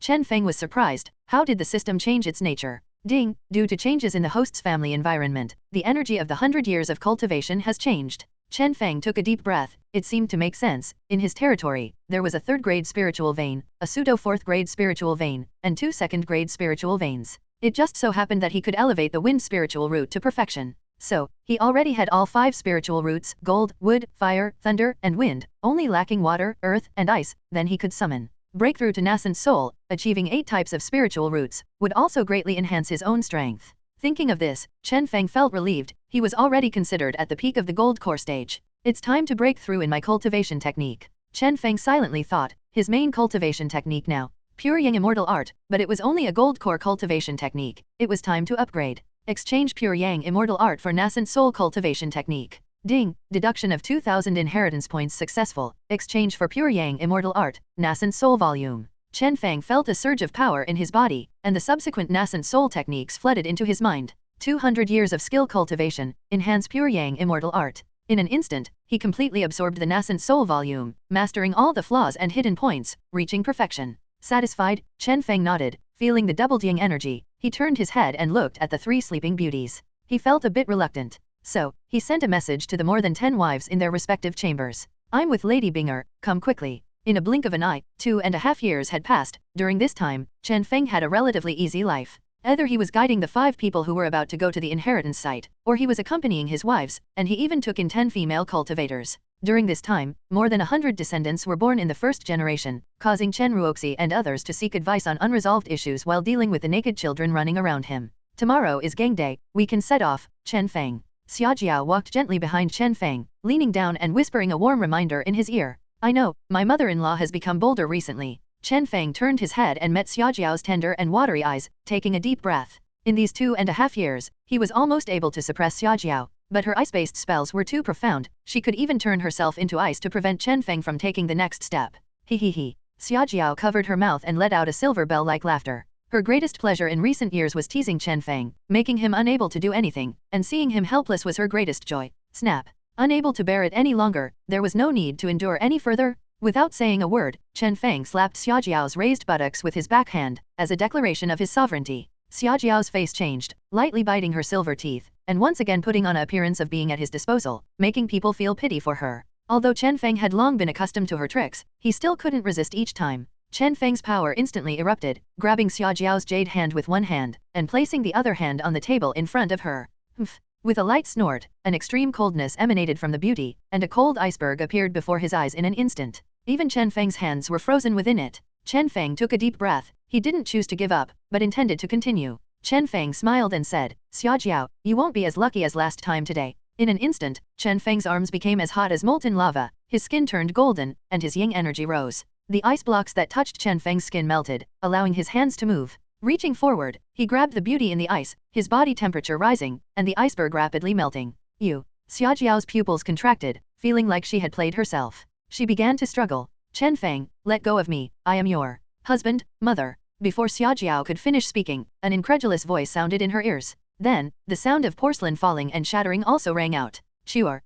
Chen Feng was surprised. How did the system change its nature? Ding, due to changes in the host's family environment, the energy of the 100 years of cultivation has changed. Chen Feng took a deep breath. It seemed to make sense. In his territory, there was a 3rd grade spiritual vein, a pseudo 4th grade spiritual vein, and 2 2nd grade spiritual veins. It just so happened that he could elevate the wind spiritual root to perfection. So, he already had all 5 spiritual roots, gold, wood, fire, thunder, and wind, only lacking water, earth, and ice, then he could summon. Breakthrough to nascent soul, achieving 8 types of spiritual roots, would also greatly enhance his own strength. Thinking of this, Chen Feng felt relieved. He was already considered at the peak of the gold core stage. It's time to break through in my cultivation technique. Chen Feng silently thought, his main cultivation technique now. Pure Yang Immortal Art, but it was only a gold core cultivation technique. It was time to upgrade. Exchange Pure Yang Immortal Art for Nascent Soul cultivation technique. Ding, deduction of 2,000 inheritance points successful. Exchange for Pure Yang Immortal Art, Nascent Soul volume. Chen Feng felt a surge of power in his body, and the subsequent nascent soul techniques flooded into his mind. 200 years of skill cultivation, enhance Pure Yang Immortal Art. In an instant, he completely absorbed the nascent soul volume, mastering all the flaws and hidden points, reaching perfection. Satisfied, Chen Feng nodded, feeling the doubled yang energy. He turned his head and looked at the 3 sleeping beauties. He felt a bit reluctant. So, he sent a message to the more than 10 wives in their respective chambers. I'm with Lady Binger, come quickly. In a blink of an eye, 2.5 years had passed. During this time, Chen Feng had a relatively easy life. Either he was guiding the 5 people who were about to go to the inheritance site, or he was accompanying his wives, and he even took in 10 female cultivators. During this time, more than 100 descendants were born in the 1st generation, causing Chen Ruoxi and others to seek advice on unresolved issues while dealing with the naked children running around him. Tomorrow is gang day, we can set off, Chen Feng. Xiaojiao walked gently behind Chen Feng, leaning down and whispering a warm reminder in his ear. I know, my mother-in-law has become bolder recently. Chen Feng turned his head and met Xiaojiao's tender and watery eyes, taking a deep breath. In these 2.5 years, he was almost able to suppress Xiaojiao. But her ice-based spells were too profound. She could even turn herself into ice to prevent Chen Feng from taking the next step. He. Xiaojiao covered her mouth and let out a silver bell-like laughter. Her greatest pleasure in recent years was teasing Chen Feng, making him unable to do anything, and seeing him helpless was her greatest joy. Snap. Unable to bear it any longer, there was no need to endure any further. Without saying a word, Chen Feng slapped Xiaojiao's raised buttocks with his backhand, as a declaration of his sovereignty. Xiaojiao's face changed, lightly biting her silver teeth, and once again putting on an appearance of being at his disposal, making people feel pity for her. Although Chen Feng had long been accustomed to her tricks, he still couldn't resist each time. Chen Feng's power instantly erupted, grabbing Xiaojiao's jade hand with one hand, and placing the other hand on the table in front of her. Humph. With a light snort, an extreme coldness emanated from the beauty, and a cold iceberg appeared before his eyes in an instant. Even Chen Feng's hands were frozen within it. Chen Feng took a deep breath. He didn't choose to give up, but intended to continue. Chen Feng smiled and said, Xiaojiao, you won't be as lucky as last time today. In an instant, Chen Feng's arms became as hot as molten lava, his skin turned golden, and his yin energy rose. The ice blocks that touched Chen Feng's skin melted, allowing his hands to move. Reaching forward, he grabbed the beauty in the ice, his body temperature rising, and the iceberg rapidly melting. Xiaojiao's pupils contracted, feeling like she had played herself. She began to struggle. Chen Feng, let go of me, I am your husband, mother. Before Xiaojiao could finish speaking, an incredulous voice sounded in her ears. Then, the sound of porcelain falling and shattering also rang out. Chuer.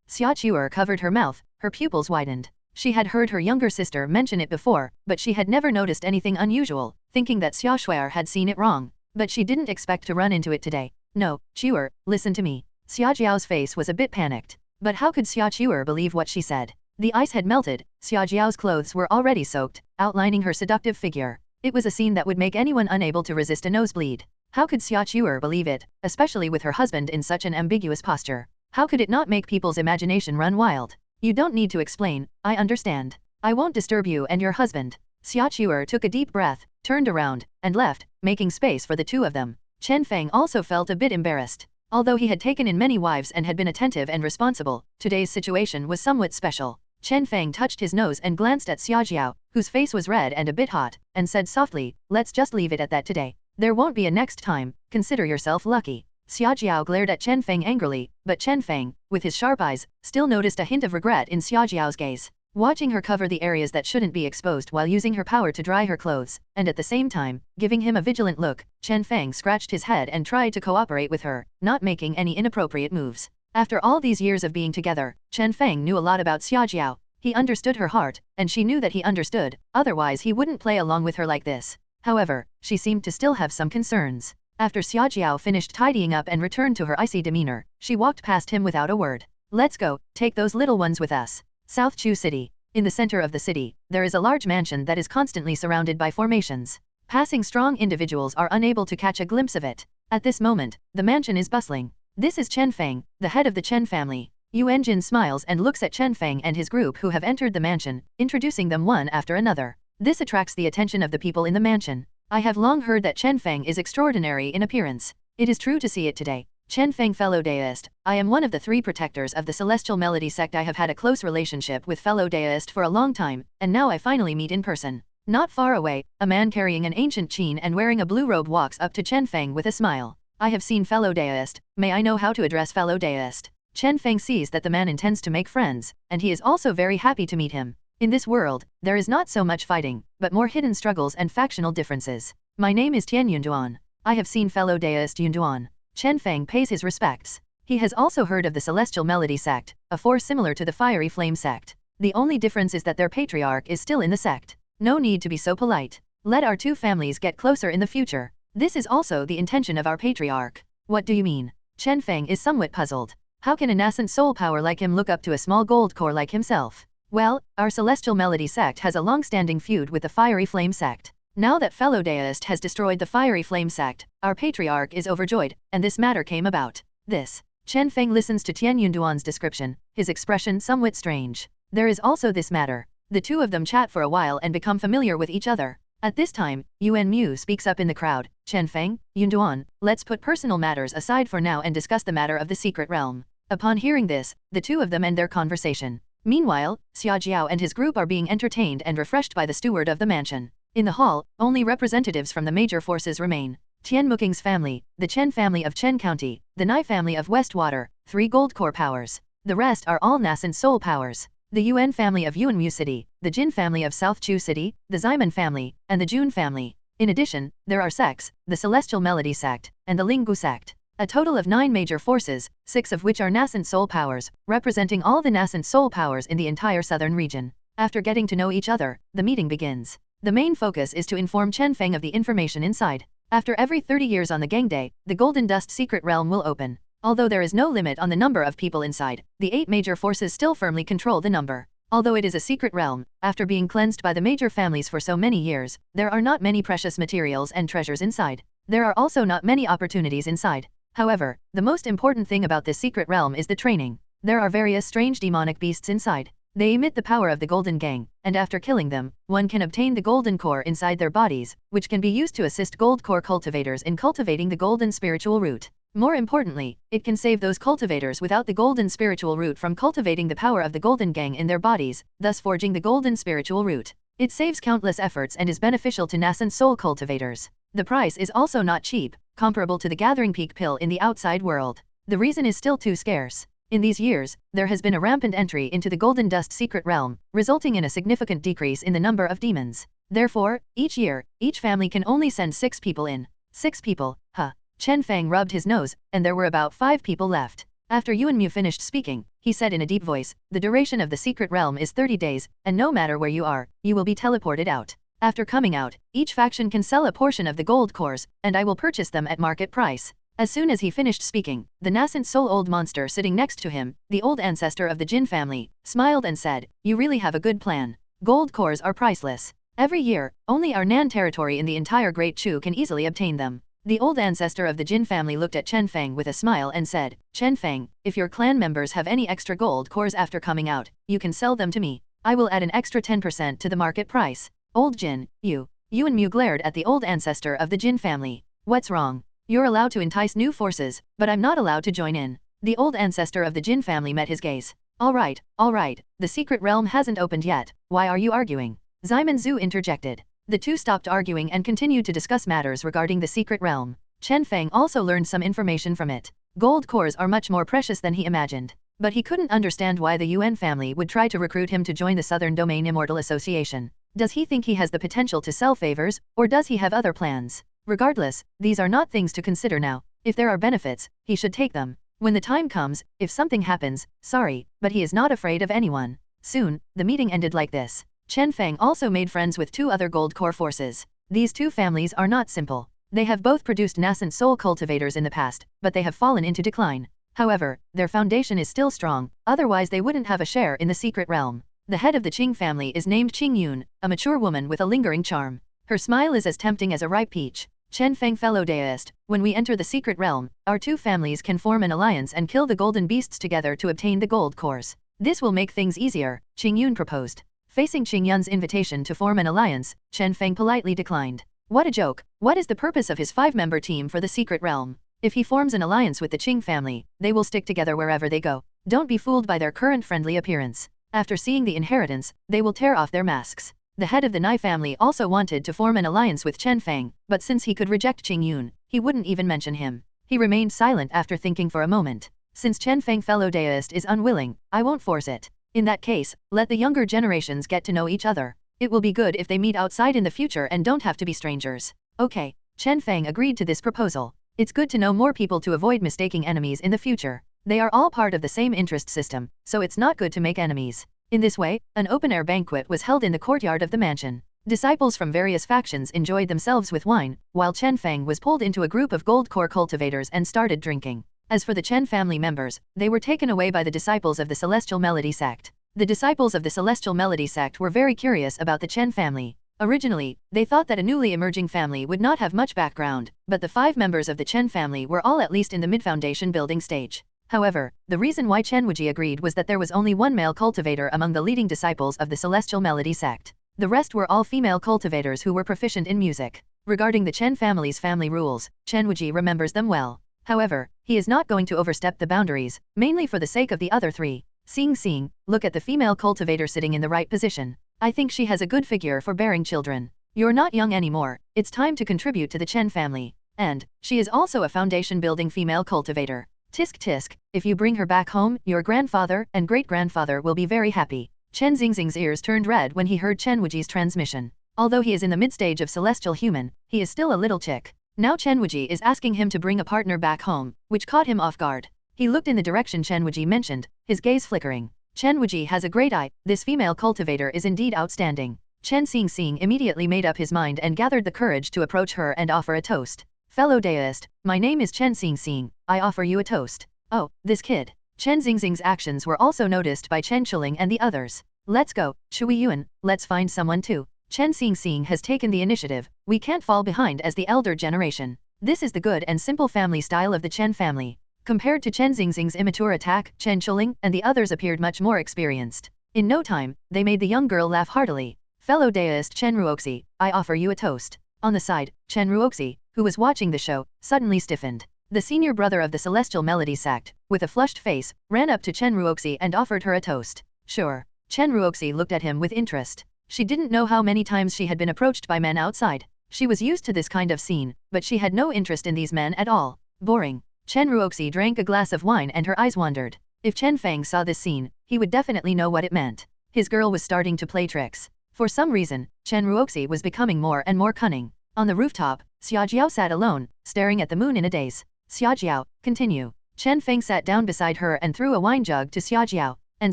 Xia Chuer covered her mouth, her pupils widened. She had heard her younger sister mention it before, but she had never noticed anything unusual, thinking that Xia Shuer had seen it wrong. But she didn't expect to run into it today. No, Chuer, listen to me. Xiaojiao's face was a bit panicked. But how could Xia Chuer believe what she said? The ice had melted, Xiaojiao's clothes were already soaked, outlining her seductive figure. It was a scene that would make anyone unable to resist a nosebleed. How could Xia Chuer believe it, especially with her husband in such an ambiguous posture? How could it not make people's imagination run wild? You don't need to explain, I understand. I won't disturb you and your husband. Xia Chuer took a deep breath, turned around, and left, making space for the two of them. Chen Feng also felt a bit embarrassed. Although he had taken in many wives and had been attentive and responsible, today's situation was somewhat special. Chen Feng touched his nose and glanced at Xiaojiao, whose face was red and a bit hot, and said softly, let's just leave it at that today. There won't be a next time, consider yourself lucky. Xiaojiao glared at Chen Feng angrily, but Chen Feng, with his sharp eyes, still noticed a hint of regret in Xiaojiao's gaze. Watching her cover the areas that shouldn't be exposed while using her power to dry her clothes, and at the same time, giving him a vigilant look, Chen Feng scratched his head and tried to cooperate with her, not making any inappropriate moves. After all these years of being together, Chen Feng knew a lot about Xiaojiao. He understood her heart, and she knew that he understood, otherwise he wouldn't play along with her like this. However, she seemed to still have some concerns. After Xiaojiao finished tidying up and returned to her icy demeanor, she walked past him without a word. Let's go, take those little ones with us. South Chu City. In the center of the city, there is a large mansion that is constantly surrounded by formations. Passing strong individuals are unable to catch a glimpse of it. At this moment, the mansion is bustling. This is Chen Feng, the head of the Chen family. Yuan Jin smiles and looks at Chen Feng and his group who have entered the mansion, introducing them one after another. This attracts the attention of the people in the mansion. I have long heard that Chen Feng is extraordinary in appearance. It is true to see it today. Chen Feng, fellow deist, I am one of the 3 protectors of the Celestial Melody sect. I have had a close relationship with fellow deist for a long time, and now I finally meet in person. Not far away, a man carrying an ancient chain and wearing a blue robe walks up to Chen Feng with a smile. I have seen fellow deist, may I know how to address fellow deist? Chen Feng sees that the man intends to make friends, and he is also very happy to meet him. In this world, there is not so much fighting, but more hidden struggles and factional differences. My name is Tian Yunduan. I have seen fellow deist Yunduan. Chen Feng pays his respects. He has also heard of the Celestial Melody sect, a force similar to the Fiery Flame sect. The only difference is that their patriarch is still in the sect. No need to be so polite. Let our 2 families get closer in the future. This is also the intention of our patriarch. What do you mean? Chen Feng is somewhat puzzled. How can a nascent soul power like him look up to a small gold core like himself? Well, our Celestial Melody sect has a long-standing feud with the Fiery Flame sect. Now that fellow deist has destroyed the Fiery Flame sect, our patriarch is overjoyed, and this matter came about. This. Chen Feng listens to Tian Yunduan's description, his expression somewhat strange. There is also this matter. The 2 of them chat for a while and become familiar with each other. At this time, Yuan Mu speaks up in the crowd. Chen Feng, Yunduan, let's put personal matters aside for now and discuss the matter of the secret realm. Upon hearing this, the 2 of them end their conversation. Meanwhile, Xiaojiao and his group are being entertained and refreshed by the steward of the mansion. In the hall, only representatives from the major forces remain. Tian Muking's family, the Chen family of Chen County, the Nai family of Westwater, 3 gold core powers. The rest are all nascent soul powers. The Yuan family of Yuanmu City, the Jin family of South Chu City, the Ximen family, and the Jun family. In addition, there are sects, the Celestial Melody sect, and the Linggu sect. A total of 9 major forces, 6 of which are nascent soul powers, representing all the nascent soul powers in the entire southern region. After getting to know each other, the meeting begins. The main focus is to inform Chen Feng of the information inside. After every 30 years on the Gang Day, the Golden Dust secret realm will open. Although there is no limit on the number of people inside, the 8 major forces still firmly control the number. Although it is a secret realm, after being cleansed by the major families for so many years, there are not many precious materials and treasures inside. There are also not many opportunities inside. However, the most important thing about this secret realm is the training. There are various strange demonic beasts inside. They emit the power of the Golden Gang, and after killing them, one can obtain the golden core inside their bodies, which can be used to assist gold core cultivators in cultivating the golden spiritual root. More importantly, it can save those cultivators without the golden spiritual root from cultivating the power of the Golden Gang in their bodies, thus forging the golden spiritual root. It saves countless efforts and is beneficial to nascent soul cultivators. The price is also not cheap, comparable to the Gathering Peak pill in the outside world. The reason is still too scarce. In these years, there has been a rampant entry into the Golden Dust secret realm, resulting in a significant decrease in the number of demons. Therefore, each year, each family can only send 6 people in. 6 people, huh? Chen Feng rubbed his nose, and there were about 5 people left. After Yuan Mu finished speaking, he said in a deep voice, the duration of the secret realm is 30 days, and no matter where you are, you will be teleported out. After coming out, each faction can sell a portion of the gold cores, and I will purchase them at market price. As soon as he finished speaking, the nascent soul old monster sitting next to him, the old ancestor of the Jin family, smiled and said, you really have a good plan. Gold cores are priceless. Every year, only our Nan territory in the entire Great Chu can easily obtain them. The old ancestor of the Jin family looked at Chen Feng with a smile and said, Chen Feng, if your clan members have any extra gold cores after coming out, you can sell them to me. I will add an extra 10% to the market price. Old Jin, Yuan Mu glared at the old ancestor of the Jin family. What's wrong? You're allowed to entice new forces, but I'm not allowed to join in. The old ancestor of the Jin family met his gaze. All right, the secret realm hasn't opened yet, why are you arguing? Ximen Zhu interjected. The two stopped arguing and continued to discuss matters regarding the secret realm. Chen Feng also learned some information from it. Gold cores are much more precious than he imagined. But he couldn't understand why the Yuan family would try to recruit him to join the Southern Domain Immortal Association. Does he think he has the potential to sell favors, or does he have other plans? Regardless, these are not things to consider now. If there are benefits, he should take them. When the time comes, if something happens, sorry, but he is not afraid of anyone. Soon, the meeting ended like this. Chen Feng also made friends with 2 other gold core forces. These 2 families are not simple. They have both produced nascent soul cultivators in the past, but they have fallen into decline. However, their foundation is still strong, otherwise they wouldn't have a share in the secret realm. The head of the Qing family is named Qing Yun, a mature woman with a lingering charm. Her smile is as tempting as a ripe peach. Chen Feng fellow deist, when we enter the secret realm, our 2 families can form an alliance and kill the golden beasts together to obtain the gold cores. This will make things easier, Qing Yun proposed. Facing Qing Yun's invitation to form an alliance, Chen Feng politely declined. What a joke! What is the purpose of his 5-member team for the secret realm? If he forms an alliance with the Qing family, they will stick together wherever they go. Don't be fooled by their current friendly appearance. After seeing the inheritance, they will tear off their masks. The head of the Nai family also wanted to form an alliance with Chen Feng, but since he could reject Qing Yun, he wouldn't even mention him. He remained silent after thinking for a moment. Since Chen Feng fellow deist is unwilling, I won't force it. In that case, let the younger generations get to know each other. It will be good if they meet outside in the future and don't have to be strangers. Okay, Chen Feng agreed to this proposal. It's good to know more people to avoid mistaking enemies in the future. They are all part of the same interest system, so it's not good to make enemies. In this way, an open-air banquet was held in the courtyard of the mansion. Disciples from various factions enjoyed themselves with wine, while Chen Feng was pulled into a group of gold core cultivators and started drinking. As for the Chen family members, they were taken away by the disciples of the Celestial Melody sect. The disciples of the Celestial Melody sect were very curious about the Chen family. Originally, they thought that a newly emerging family would not have much background, but the 5 members of the Chen family were all at least in the mid-foundation building stage. However, the reason why Chen Wuji agreed was that there was only one male cultivator among the leading disciples of the Celestial Melody sect. The rest were all female cultivators who were proficient in music. Regarding the Chen family's family rules, Chen Wuji remembers them well. However, he is not going to overstep the boundaries, mainly for the sake of the other 3. Xing, look at the female cultivator sitting in the right position. I think she has a good figure for bearing children. You're not young anymore, it's time to contribute to the Chen family. And, she is also a foundation-building female cultivator. Tisk, if you bring her back home, your grandfather and great-grandfather will be very happy. Chen Xing's ears turned red when he heard Chen Wuji's transmission. Although he is in the mid-stage of celestial human, he is still a little chick. Now Chen Wuji is asking him to bring a partner back home, which caught him off guard. He looked in the direction Chen Wuji mentioned, his gaze flickering. Chen Wuji has a great eye, this female cultivator is indeed outstanding. Chen Xing immediately made up his mind and gathered the courage to approach her and offer a toast. Fellow deist, my name is Chen Xing, I offer you a toast. Oh, this kid. Chen Xing's actions were also noticed by Chen Chuling and the others. Let's go, Shui Yuan, let's find someone too. Chen Xing has taken the initiative, we can't fall behind as the elder generation. This is the good and simple family style of the Chen family. Compared to Chen Xing's immature attack, Chen Chuling and the others appeared much more experienced. In no time, they made the young girl laugh heartily. Fellow deist Chen Ruoxi, I offer you a toast. On the side, Chen Ruoxi, who was watching the show, suddenly stiffened. The senior brother of the Celestial Melody sect, with a flushed face, ran up to Chen Ruoxi and offered her a toast. Sure. Chen Ruoxi looked at him with interest. She didn't know how many times she had been approached by men outside. She was used to this kind of scene, but she had no interest in these men at all. Boring. Chen Ruoxi drank a glass of wine and her eyes wandered. If Chen Feng saw this scene, he would definitely know what it meant. His girl was starting to play tricks. For some reason, Chen Ruoxi was becoming more and more cunning. On the rooftop, Xiaojiao sat alone, staring at the moon in a daze. Xiaojiao, continue. Chen Feng sat down beside her and threw a wine jug to Xiaojiao, and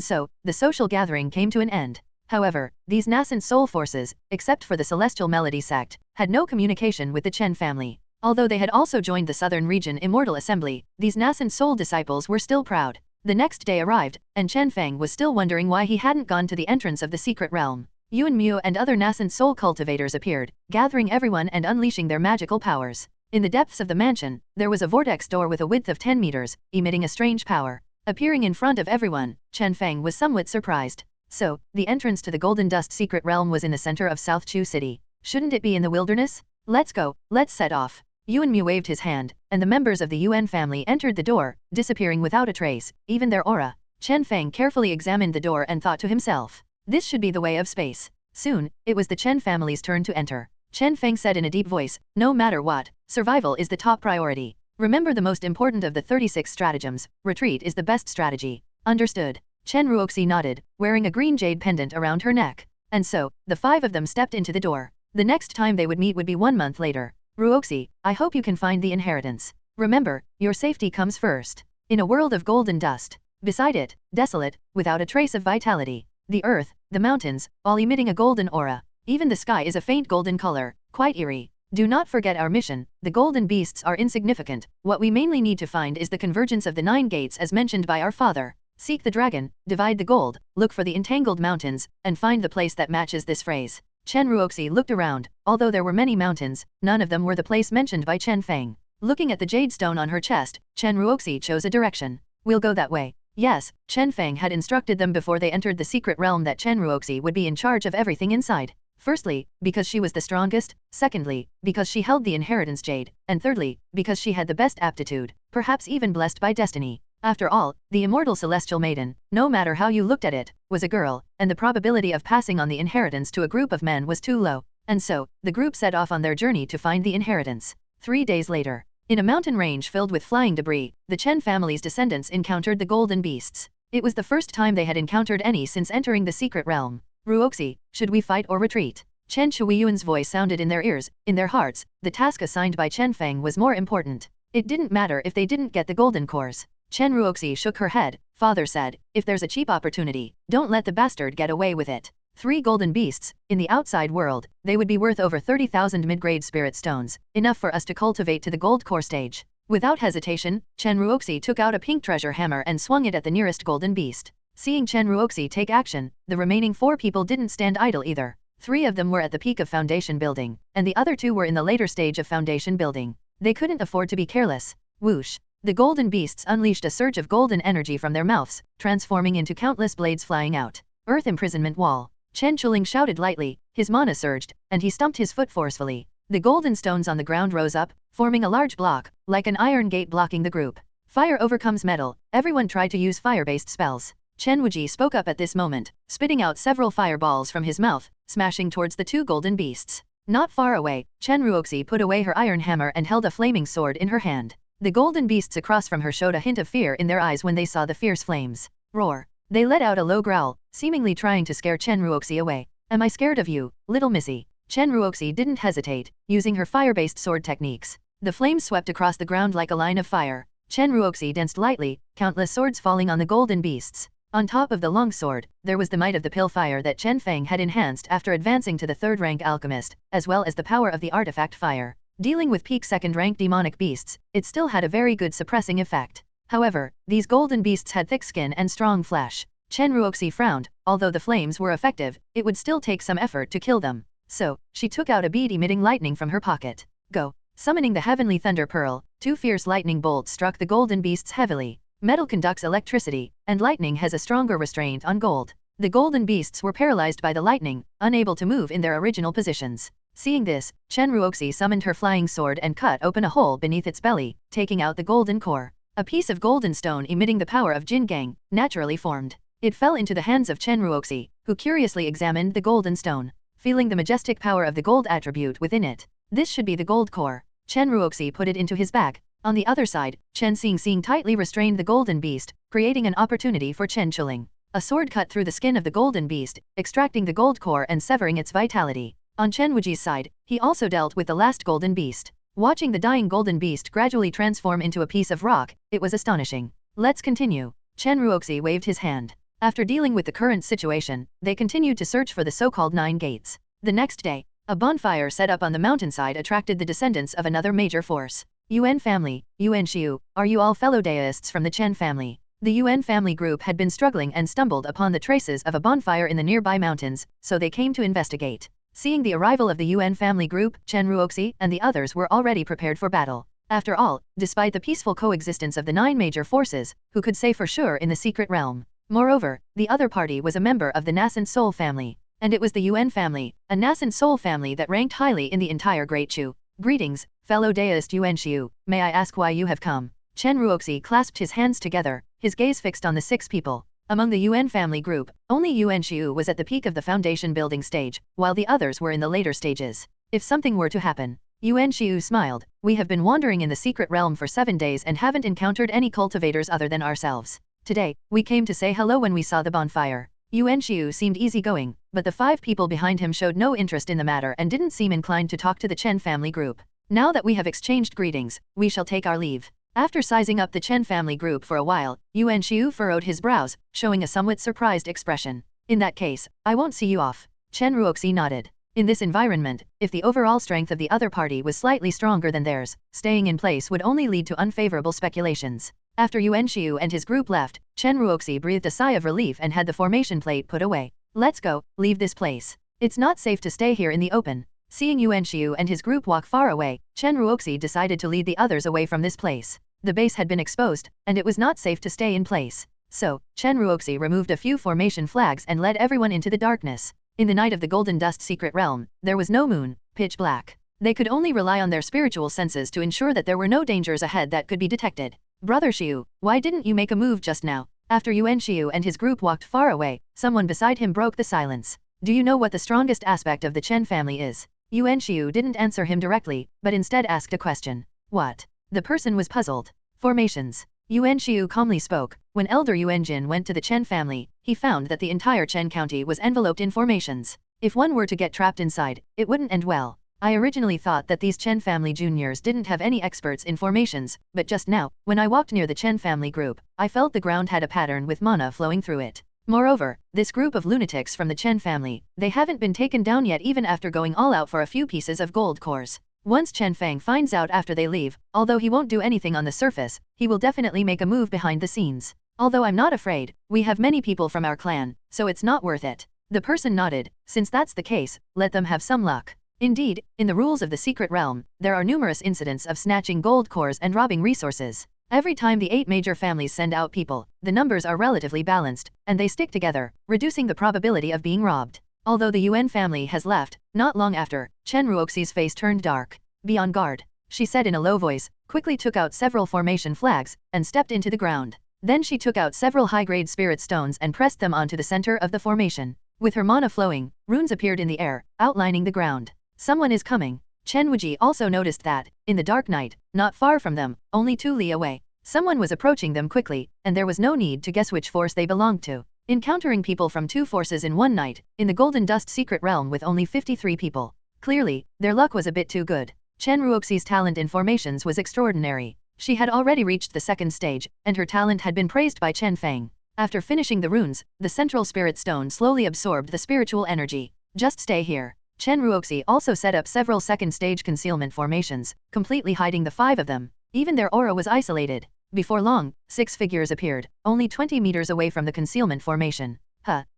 so, the social gathering came to an end. However, these nascent soul forces, except for the Celestial Melody sect, had no communication with the Chen family. Although they had also joined the Southern Region Immortal Assembly, these nascent soul disciples were still proud. The next day arrived, and Chen Feng was still wondering why he hadn't gone to the entrance of the secret realm. Yuan Mu and other nascent soul cultivators appeared, gathering everyone and unleashing their magical powers. In the depths of the mansion, there was a vortex door with a width of 10 meters, emitting a strange power. Appearing in front of everyone, Chen Feng was somewhat surprised. So, the entrance to the Golden Dust secret realm was in the center of South Chu City. Shouldn't it be in the wilderness? Let's go, let's set off. Yuan Mu waved his hand, and the members of the Yuan family entered the door, disappearing without a trace, even their aura. Chen Feng carefully examined the door and thought to himself, this should be the way of space. Soon, it was the Chen family's turn to enter. Chen Feng said in a deep voice, no matter what, survival is the top priority. Remember the most important of the 36 stratagems, retreat is the best strategy. Understood. Chen Ruoxi nodded, wearing a green jade pendant around her neck. And so, the 5 of them stepped into the door. The next time they would meet would be 1 month later. Ruoxi, I hope you can find the inheritance. Remember, your safety comes first. In a world of golden dust. Beside it, desolate, without a trace of vitality. The earth, the mountains, all emitting a golden aura. Even the sky is a faint golden color, quite eerie. Do not forget our mission, the golden beasts are insignificant. What we mainly need to find is the convergence of the 9 gates as mentioned by our father. Seek the dragon, divide the gold, look for the entangled mountains, and find the place that matches this phrase. Chen Ruoxi looked around. Although there were many mountains, none of them were the place mentioned by Chen Feng. Looking at the jade stone on her chest, Chen Ruoxi chose a direction. We'll go that way. Yes, Chen Feng had instructed them before they entered the secret realm that Chen Ruoxi would be in charge of everything inside. Firstly, because she was the strongest, secondly, because she held the inheritance jade, and thirdly, because she had the best aptitude, perhaps even blessed by destiny. After all, the immortal celestial maiden, no matter how you looked at it, was a girl, and the probability of passing on the inheritance to a group of men was too low. And so, the group set off on their journey to find the inheritance. 3 days later, in a mountain range filled with flying debris, the Chen family's descendants encountered the golden beasts. It was the first time they had encountered any since entering the secret realm. Ruoxi, should we fight or retreat? Chen Shuiyuan's voice sounded in their ears. In their hearts, the task assigned by Chen Feng was more important. It didn't matter if they didn't get the golden cores. Chen Ruoxi shook her head. Father said, if there's a cheap opportunity, don't let the bastard get away with it. 3 golden beasts, in the outside world, they would be worth over 30,000 mid-grade spirit stones, enough for us to cultivate to the gold core stage. Without hesitation, Chen Ruoxi took out a pink treasure hammer and swung it at the nearest golden beast. Seeing Chen Ruoxi take action, the remaining 4 people didn't stand idle either. 3 of them were at the peak of foundation building, and the other 2 were in the later stage of foundation building. They couldn't afford to be careless. Whoosh! The golden beasts unleashed a surge of golden energy from their mouths, transforming into countless blades flying out. Earth imprisonment wall. Chen Chuling shouted lightly, his mana surged, and he stumped his foot forcefully. The golden stones on the ground rose up, forming a large block, like an iron gate blocking the group. Fire overcomes metal. Everyone tried to use fire-based spells. Chen Wuji spoke up at this moment, spitting out several fireballs from his mouth, smashing towards the 2 golden beasts. Not far away, Chen Ruoxi put away her iron hammer and held a flaming sword in her hand. The golden beasts across from her showed a hint of fear in their eyes when they saw the fierce flames. Roar! They let out a low growl, seemingly trying to scare Chen Ruoxi away. Am I scared of you, little missy? Chen Ruoxi didn't hesitate, using her fire-based sword techniques. The flames swept across the ground like a line of fire. Chen Ruoxi danced lightly, countless swords falling on the golden beasts. On top of the long sword, there was the might of the pill fire that Chen Feng had enhanced after advancing to the 3rd rank alchemist, as well as the power of the artifact fire. Dealing with peak 2nd rank demonic beasts, it still had a very good suppressing effect. However, these golden beasts had thick skin and strong flesh. Chen Ruoxi frowned. Although the flames were effective, it would still take some effort to kill them. So, she took out a bead emitting lightning from her pocket. Go! Summoning the heavenly thunder pearl, 2 fierce lightning bolts struck the golden beasts heavily. Metal conducts electricity, and lightning has a stronger restraint on gold. The golden beasts were paralyzed by the lightning, unable to move in their original positions. Seeing this, Chen Ruoxi summoned her flying sword and cut open a hole beneath its belly, taking out the golden core. A piece of golden stone emitting the power of Jin Gang, naturally formed. It fell into the hands of Chen Ruoxi, who curiously examined the golden stone, feeling the majestic power of the gold attribute within it. This should be the gold core. Chen Ruoxi put it into his bag. On the other side, Chen Xing tightly restrained the golden beast, creating an opportunity for Chen Chuling. A sword cut through the skin of the golden beast, extracting the gold core and severing its vitality. On Chen Wuji's side, he also dealt with the last golden beast. Watching the dying golden beast gradually transform into a piece of rock, it was astonishing. Let's continue. Chen Ruoxi waved his hand. After dealing with the current situation, they continued to search for the so-called 9 gates. The next day, a bonfire set up on the mountainside attracted the descendants of another major force. Yuan family, Yuan Xiu, are you all fellow deists from the Chen family? The Yuan family group had been struggling and stumbled upon the traces of a bonfire in the nearby mountains, so they came to investigate. Seeing the arrival of the Yuan family group, Chen Ruoxi and the others were already prepared for battle. After all, despite the peaceful coexistence of the 9 major forces, who could say for sure in the secret realm? Moreover, the other party was a member of the nascent soul family, and it was the Yuan family, a nascent soul family that ranked highly in the entire Great Chu. Greetings, fellow deist Yuan Xiu, may I ask why you have come? Chen Ruoxi clasped his hands together, his gaze fixed on the 6 people. Among the Yuan family group, only Yuan Xiu was at the peak of the foundation building stage, while the others were in the later stages. If something were to happen, Yuan Xiu smiled, we have been wandering in the secret realm for 7 days and haven't encountered any cultivators other than ourselves. Today, we came to say hello when we saw the bonfire. Yuan Xiu seemed easygoing, but the 5 people behind him showed no interest in the matter and didn't seem inclined to talk to the Chen family group. Now that we have exchanged greetings, we shall take our leave. After sizing up the Chen family group for a while, Yuan Xiu furrowed his brows, showing a somewhat surprised expression. In that case, I won't see you off. Chen Ruoxi nodded. In this environment, if the overall strength of the other party was slightly stronger than theirs, staying in place would only lead to unfavorable speculations. After Yuan Xiu and his group left, Chen Ruoxi breathed a sigh of relief and had the formation plate put away. Let's go, leave this place. It's not safe to stay here in the open. Seeing Yuan Xiu and his group walk far away, Chen Ruoxi decided to lead the others away from this place. The base had been exposed, and it was not safe to stay in place. So, Chen Ruoxi removed a few formation flags and led everyone into the darkness. In the night of the Golden Dust secret realm, there was no moon, pitch black. They could only rely on their spiritual senses to ensure that there were no dangers ahead that could be detected. Brother Xiu, why didn't you make a move just now? After Yuan Xiu and his group walked far away, someone beside him broke the silence. Do you know what the strongest aspect of the Chen family is? Yuan Xiu didn't answer him directly, but instead asked a question. What? The person was puzzled. Formations. Yuan Xiu calmly spoke. When Elder Yuan Jin went to the Chen family, he found that the entire Chen county was enveloped in formations. If one were to get trapped inside, it wouldn't end well. I originally thought that these Chen family juniors didn't have any experts in formations, but just now, when I walked near the Chen family group, I felt the ground had a pattern with mana flowing through it. Moreover, this group of lunatics from the Chen family, they haven't been taken down yet even after going all out for a few pieces of gold cores. Once Chen Feng finds out after they leave, although he won't do anything on the surface, he will definitely make a move behind the scenes. Although I'm not afraid, we have many people from our clan, so it's not worth it. The person nodded. Since that's the case, let them have some luck. Indeed, in the rules of the secret realm, there are numerous incidents of snatching gold cores and robbing resources. Every time the 8 major families send out people, the numbers are relatively balanced, and they stick together, reducing the probability of being robbed. Although the Yuan family has left, not long after, Chen Ruoxi's face turned dark. Be on guard, she said in a low voice, quickly took out several formation flags, and stepped into the ground. Then she took out several high-grade spirit stones and pressed them onto the center of the formation. With her mana flowing, runes appeared in the air, outlining the ground. Someone is coming. Chen Wuji also noticed that, in the dark night, not far from them, only 2 li away, someone was approaching them quickly, and there was no need to guess which force they belonged to. Encountering people from 2 forces in one night, in the Golden Dust secret realm with only 53 people. Clearly, their luck was a bit too good. Chen Ruoxi's talent in formations was extraordinary. She had already reached the 2nd stage, and her talent had been praised by Chen Feng. After finishing the runes, the central spirit stone slowly absorbed the spiritual energy. Just stay here. Chen Ruoxi also set up several 2nd stage concealment formations, completely hiding the 5 of them. Even their aura was isolated. Before long, 6 figures appeared, only 20 meters away from the concealment formation.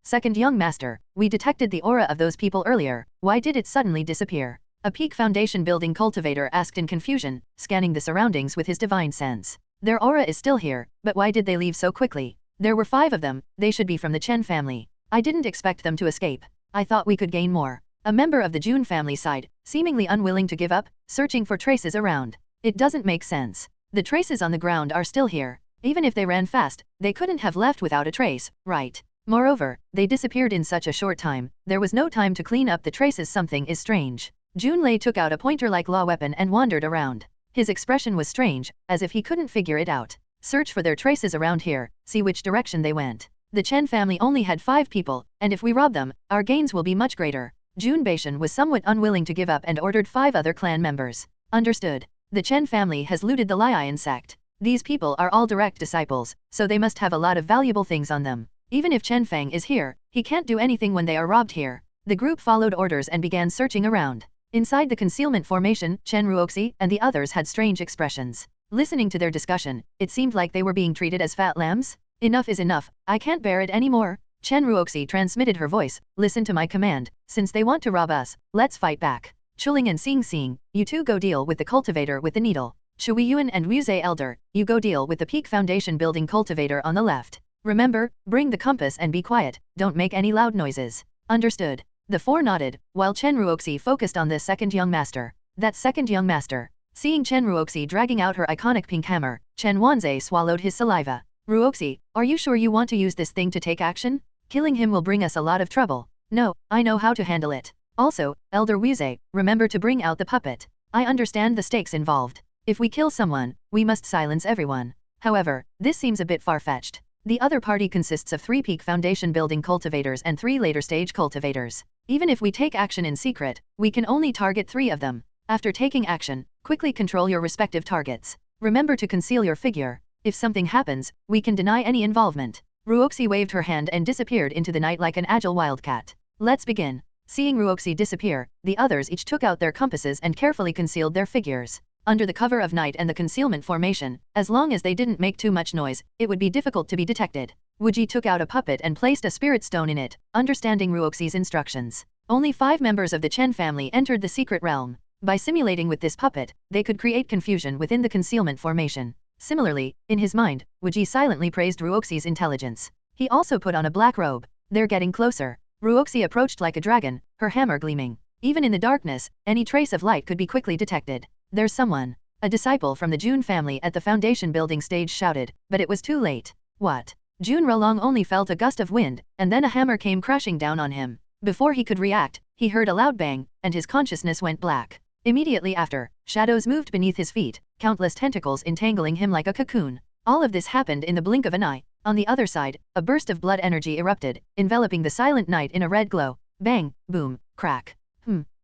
Second young master, we detected the aura of those people earlier, why did it suddenly disappear? A peak foundation building cultivator asked in confusion, scanning the surroundings with his divine sense. Their aura is still here, but why did they leave so quickly? There were 5 of them, they should be from the Chen family. I didn't expect them to escape. I thought we could gain more. A member of the June family sighed, seemingly unwilling to give up, searching for traces around. It doesn't make sense. The traces on the ground are still here. Even if they ran fast, they couldn't have left without a trace, right? Moreover, they disappeared in such a short time, there was no time to clean up the traces. Something is strange. Junlei took out a pointer-like law weapon and wandered around. His expression was strange, as if he couldn't figure it out. Search for their traces around here, see which direction they went. The Chen family only had 5 people, and if we rob them, our gains will be much greater. Jun Beishan was somewhat unwilling to give up and ordered 5 other clan members. Understood. The Chen family has looted the Lion sect. These people are all direct disciples, so they must have a lot of valuable things on them. Even if Chen Feng is here, he can't do anything when they are robbed here. The group followed orders and began searching around. Inside the concealment formation, Chen Ruoxi and the others had strange expressions. Listening to their discussion, it seemed like they were being treated as fat lambs. Enough is enough, I can't bear it anymore. Chen Ruoxi transmitted her voice, listen to my command, since they want to rob us, let's fight back. Chuling and Xing, you two go deal with the cultivator with the needle. Shui Yuan and Wuzhe Elder, you go deal with the Peak Foundation building cultivator on the left. Remember, bring the compass and be quiet, don't make any loud noises. Understood. The 4 nodded, while Chen Ruoxi focused on the second young master. That second young master. Seeing Chen Ruoxi dragging out her iconic pink hammer, Chen Wanzai swallowed his saliva. Ruoxi, are you sure you want to use this thing to take action? Killing him will bring us a lot of trouble. No, I know how to handle it. Also, Elder Wuzhe, remember to bring out the puppet. I understand the stakes involved. If we kill someone, we must silence everyone. However, this seems a bit far-fetched. The other party consists of 3 Peak Foundation building cultivators and 3 later stage cultivators. Even if we take action in secret, we can only target 3 of them. After taking action, quickly control your respective targets. Remember to conceal your figure. If something happens, we can deny any involvement. Ruoxi waved her hand and disappeared into the night like an agile wildcat. Let's begin. Seeing Ruoxi disappear, the others each took out their compasses and carefully concealed their figures. Under the cover of night and the concealment formation, as long as they didn't make too much noise, it would be difficult to be detected. Wuji took out a puppet and placed a spirit stone in it, understanding Ruoxi's instructions. Only 5 members of the Chen family entered the secret realm. By simulating with this puppet, they could create confusion within the concealment formation. Similarly, in his mind, Wuji silently praised Ruoxi's intelligence. He also put on a black robe. They're getting closer. Ruoxi approached like a dragon, her hammer gleaming. Even in the darkness, any trace of light could be quickly detected. There's someone. A disciple from the Jun family at the foundation building stage shouted, but it was too late. What? Jun Rolong only felt a gust of wind, and then a hammer came crashing down on him. Before he could react, he heard a loud bang, and his consciousness went black. Immediately after, shadows moved beneath his feet, countless tentacles entangling him like a cocoon. All of this happened in the blink of an eye. On the other side, a burst of blood energy erupted, enveloping the silent night in a red glow. Bang, boom, crack.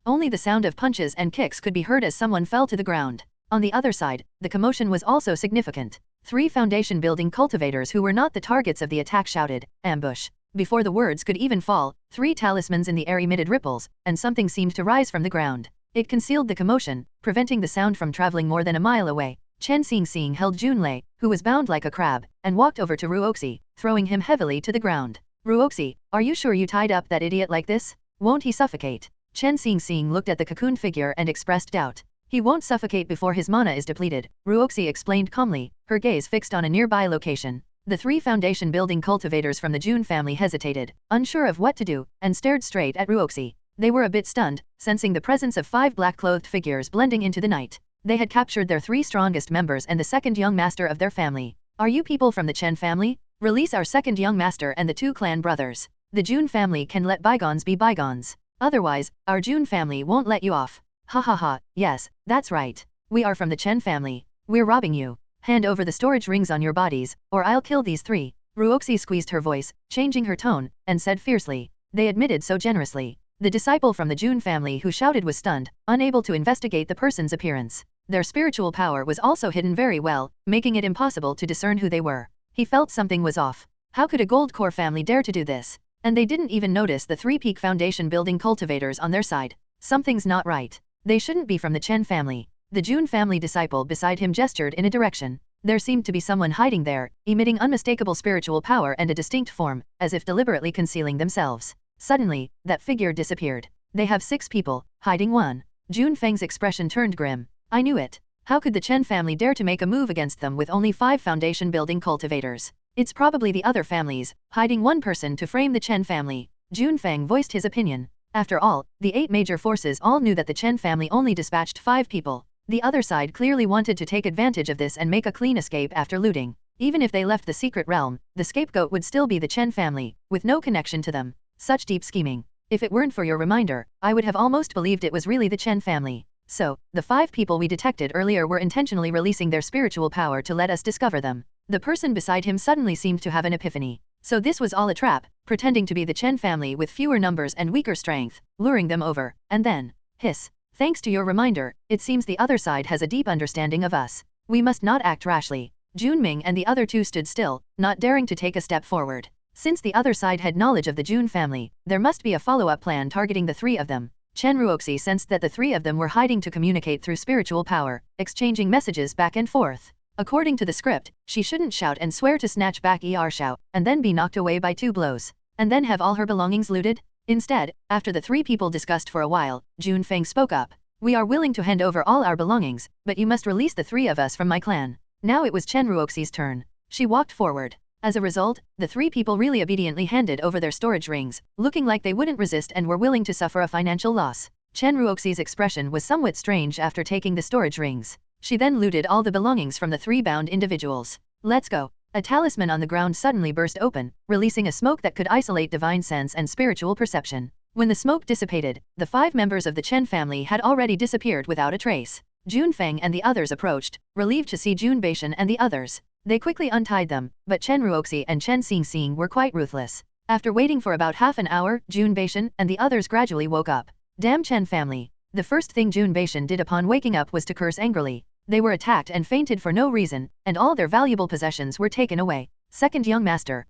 Only the sound of punches and kicks could be heard as someone fell to the ground. On the other side, the commotion was also significant. 3 foundation building cultivators who were not the targets of the attack shouted, ambush. Before the words could even fall, 3 talismans in the air emitted ripples, and something seemed to rise from the ground. It concealed the commotion, preventing the sound from traveling more than a mile away. Chen Xing held Junlei, who was bound like a crab, and walked over to Ruoxi, throwing him heavily to the ground. Ruoxi, are you sure you tied up that idiot like this? Won't he suffocate? Chen Xing looked at the cocoon figure and expressed doubt. He won't suffocate before his mana is depleted, Ruoxi explained calmly, her gaze fixed on a nearby location. The 3 foundation building cultivators from the Jun family hesitated, unsure of what to do, and stared straight at Ruoxi. They were a bit stunned, sensing the presence of 5 black-clothed figures blending into the night. They had captured their 3 strongest members and the second young master of their family. Are you people from the Chen family? Release our second young master and the 2 clan brothers. The Jun family can let bygones be bygones. Otherwise, our Jun family won't let you off. Ha ha ha, yes, that's right. We are from the Chen family. We're robbing you. Hand over the storage rings on your bodies, or I'll kill these 3. Ruoxi squeezed her voice, changing her tone, and said fiercely. They admitted so generously. The disciple from the Jun family who shouted was stunned, unable to investigate the person's appearance. Their spiritual power was also hidden very well, making it impossible to discern who they were. He felt something was off. How could a gold core family dare to do this? And they didn't even notice the 3 Peak Foundation building cultivators on their side. Something's not right. They shouldn't be from the Chen family. The Jun family disciple beside him gestured in a direction. There seemed to be someone hiding there, emitting unmistakable spiritual power and a distinct form, as if deliberately concealing themselves. Suddenly, that figure disappeared. They have 6 people, hiding 1. Jun Feng's expression turned grim. I knew it. How could the Chen family dare to make a move against them with only 5 foundation building cultivators? It's probably the other families, hiding one person to frame the Chen family. Jun Feng voiced his opinion. After all, the 8 major forces all knew that the Chen family only dispatched 5 people. The other side clearly wanted to take advantage of this and make a clean escape after looting. Even if they left the secret realm, the scapegoat would still be the Chen family, with no connection to them. Such deep scheming. If it weren't for your reminder, I would have almost believed it was really the Chen family. So, the 5 people we detected earlier were intentionally releasing their spiritual power to let us discover them. The person beside him suddenly seemed to have an epiphany. So this was all a trap, pretending to be the Chen family with fewer numbers and weaker strength, luring them over, and then, hiss. Thanks to your reminder, it seems the other side has a deep understanding of us. We must not act rashly. Junming and the other 2 stood still, not daring to take a step forward. Since the other side had knowledge of the Jun family, there must be a follow-up plan targeting the 3 of them. Chen Ruoxi sensed that the 3 of them were hiding to communicate through spiritual power, exchanging messages back and forth. According to the script, she shouldn't shout and swear to snatch back shout, and then be knocked away by 2 blows. And then have all her belongings looted? Instead, after the 3 people discussed for a while, Jun Feng spoke up. We are willing to hand over all our belongings, but you must release the 3 of us from my clan. Now it was Chen Ruoxi's turn. She walked forward. As a result, the 3 people really obediently handed over their storage rings, looking like they wouldn't resist and were willing to suffer a financial loss. Chen Ruoxi's expression was somewhat strange after taking the storage rings. She then looted all the belongings from the 3 bound individuals. Let's go. A talisman on the ground suddenly burst open, releasing a smoke that could isolate divine sense and spiritual perception. When the smoke dissipated, the 5 members of the Chen family had already disappeared without a trace. Jun Feng and the others approached, relieved to see Jun Beishan and the others. They quickly untied them, but Chen Ruoxi and Chen Xingxing were quite ruthless. After waiting for about half an hour, Jun Beishan and the others gradually woke up. Damn Chen family. The first thing Jun Beishan did upon waking up was to curse angrily. They were attacked and fainted for no reason, and all their valuable possessions were taken away. Second young master,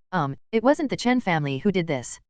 it wasn't the Chen family who did this.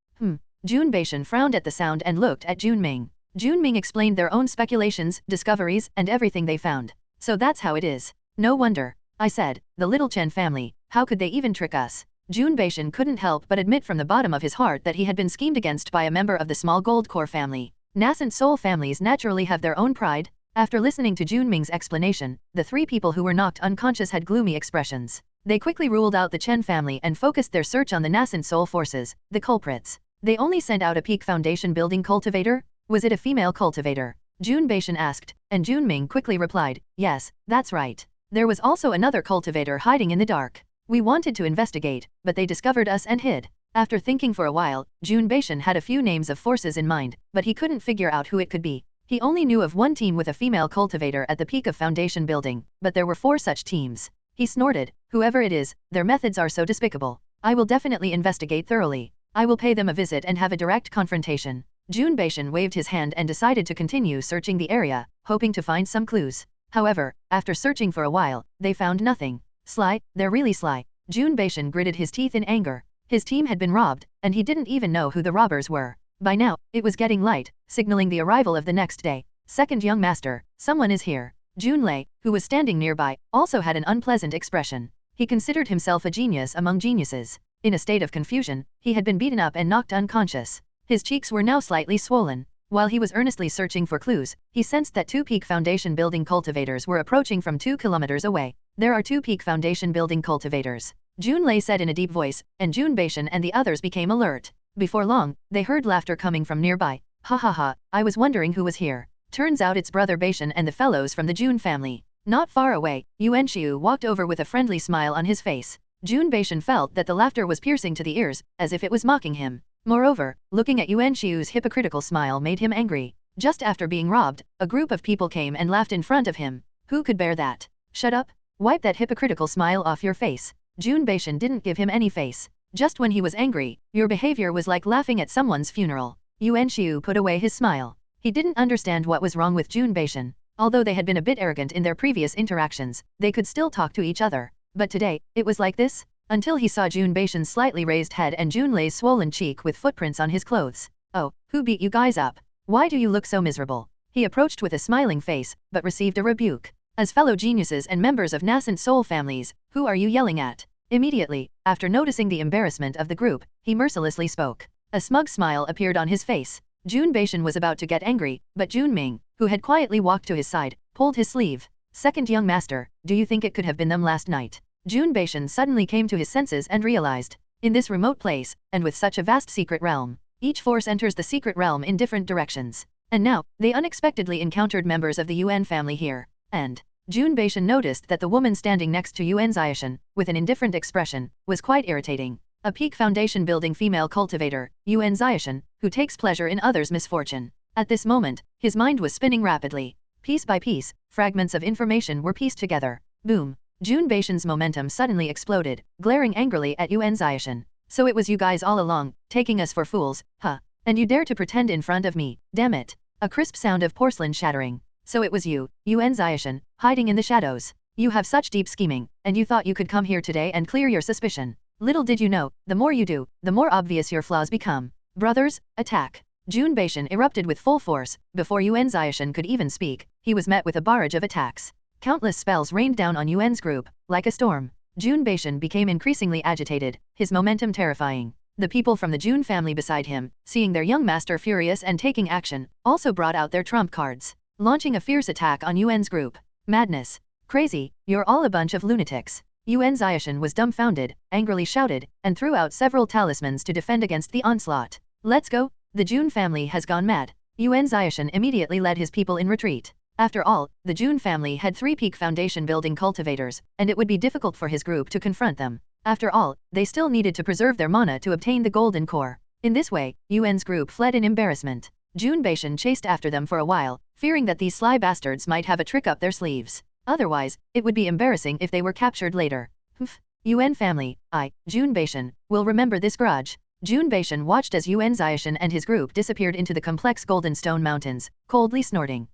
Jun Beishan frowned at the sound and looked at Jun Ming. Jun Ming explained their own speculations, discoveries, and everything they found. So that's how it is. No wonder. I said, the little Chen family, how could they even trick us? Jun Beishan couldn't help but admit from the bottom of his heart that he had been schemed against by a member of the small gold core family. Nascent soul families naturally have their own pride. After listening to Jun Ming's explanation, the 3 people who were knocked unconscious had gloomy expressions. They quickly ruled out the Chen family and focused their search on the nascent soul forces, the culprits. They only sent out a peak foundation building cultivator? Was it a female cultivator? Jun Beishan asked, and Jun Ming quickly replied, yes, that's right. There was also another cultivator hiding in the dark. We wanted to investigate, but they discovered us and hid. After thinking for a while, Jun Beishan had a few names of forces in mind, but he couldn't figure out who it could be. He only knew of one team with a female cultivator at the peak of foundation building, but there were 4 such teams. He snorted, whoever it is, their methods are so despicable. I will definitely investigate thoroughly. I will pay them a visit and have a direct confrontation. Jun Beishan waved his hand and decided to continue searching the area, hoping to find some clues. However, after searching for a while, they found nothing. Sly, they're really sly. Jun Beishan gritted his teeth in anger. His team had been robbed, and he didn't even know who the robbers were. By now, it was getting light, signaling the arrival of the next day. Second young master, someone is here. Jun Lei, who was standing nearby, also had an unpleasant expression. He considered himself a genius among geniuses. In a state of confusion, he had been beaten up and knocked unconscious. His cheeks were now slightly swollen. While he was earnestly searching for clues, he sensed that 2 peak foundation building cultivators were approaching from 2 kilometers away. There are 2 peak foundation building cultivators. Jun Lei said in a deep voice, and Jun Beishan and the others became alert. Before long, they heard laughter coming from nearby. Ha ha ha, I was wondering who was here. Turns out it's brother Beishan and the fellows from the Jun family. Not far away, Yuan Xiu walked over with a friendly smile on his face. Jun Beishan felt that the laughter was piercing to the ears, as if it was mocking him. Moreover, looking at Yuan Xiu's hypocritical smile made him angry. Just after being robbed, a group of people came and laughed in front of him. Who could bear that? Shut up. Wipe that hypocritical smile off your face. Jun Beishan didn't give him any face. Just when he was angry, your behavior was like laughing at someone's funeral. Yuan Xiu put away his smile. He didn't understand what was wrong with Jun Beishan. Although they had been a bit arrogant in their previous interactions, they could still talk to each other. But today, it was like this? Until he saw Jun Beishan's slightly raised head and Jun Lei's swollen cheek with footprints on his clothes. Oh, who beat you guys up? Why do you look so miserable? He approached with a smiling face, but received a rebuke. As fellow geniuses and members of nascent soul families, who are you yelling at? Immediately, after noticing the embarrassment of the group, he mercilessly spoke. A smug smile appeared on his face. Jun Beishan was about to get angry, but Jun Ming, who had quietly walked to his side, pulled his sleeve. Second young master, do you think it could have been them last night? Jun Beishan suddenly came to his senses and realized, in this remote place, and with such a vast secret realm, each force enters the secret realm in different directions. And now, they unexpectedly encountered members of the Yuan family here. And Jun Beishan noticed that the woman standing next to Yuan Ziashan, with an indifferent expression, was quite irritating. A peak foundation building female cultivator, Yuan Ziashan, who takes pleasure in others' misfortune. At this moment, his mind was spinning rapidly. Piece by piece, fragments of information were pieced together. Boom! Jun Beishan's momentum suddenly exploded, glaring angrily at Yuan Ziashan. So it was you guys all along, taking us for fools, huh? And you dare to pretend in front of me, damn it. A crisp sound of porcelain shattering. So it was you, Yuan Ziashan, hiding in the shadows. You have such deep scheming, and you thought you could come here today and clear your suspicion. Little did you know, the more you do, the more obvious your flaws become. Brothers, attack! Jun Beishan erupted with full force. Before Yuan Ziashan could even speak, he was met with a barrage of attacks. Countless spells rained down on Yuan's group, like a storm. Jun Beishan became increasingly agitated, his momentum terrifying. The people from the Jun family beside him, seeing their young master furious and taking action, also brought out their trump cards, launching a fierce attack on Yuan's group. Madness! Crazy, you're all a bunch of lunatics. Yuan Ziashan was dumbfounded, angrily shouted, and threw out several talismans to defend against the onslaught. Let's go! The Jun family has gone mad. Yuan Ziashan immediately led his people in retreat. After all, the Jun family had 3 peak foundation building cultivators, and it would be difficult for his group to confront them. After all, they still needed to preserve their mana to obtain the golden core. In this way, Yuan's group fled in embarrassment. Jun Beishan chased after them for a while, fearing that these sly bastards might have a trick up their sleeves. Otherwise, it would be embarrassing if they were captured later. Humph. Yuan family, Jun Beishan, will remember this grudge. Jun Beishan watched as Yuan Ziashan and his group disappeared into the complex golden stone mountains, coldly snorting.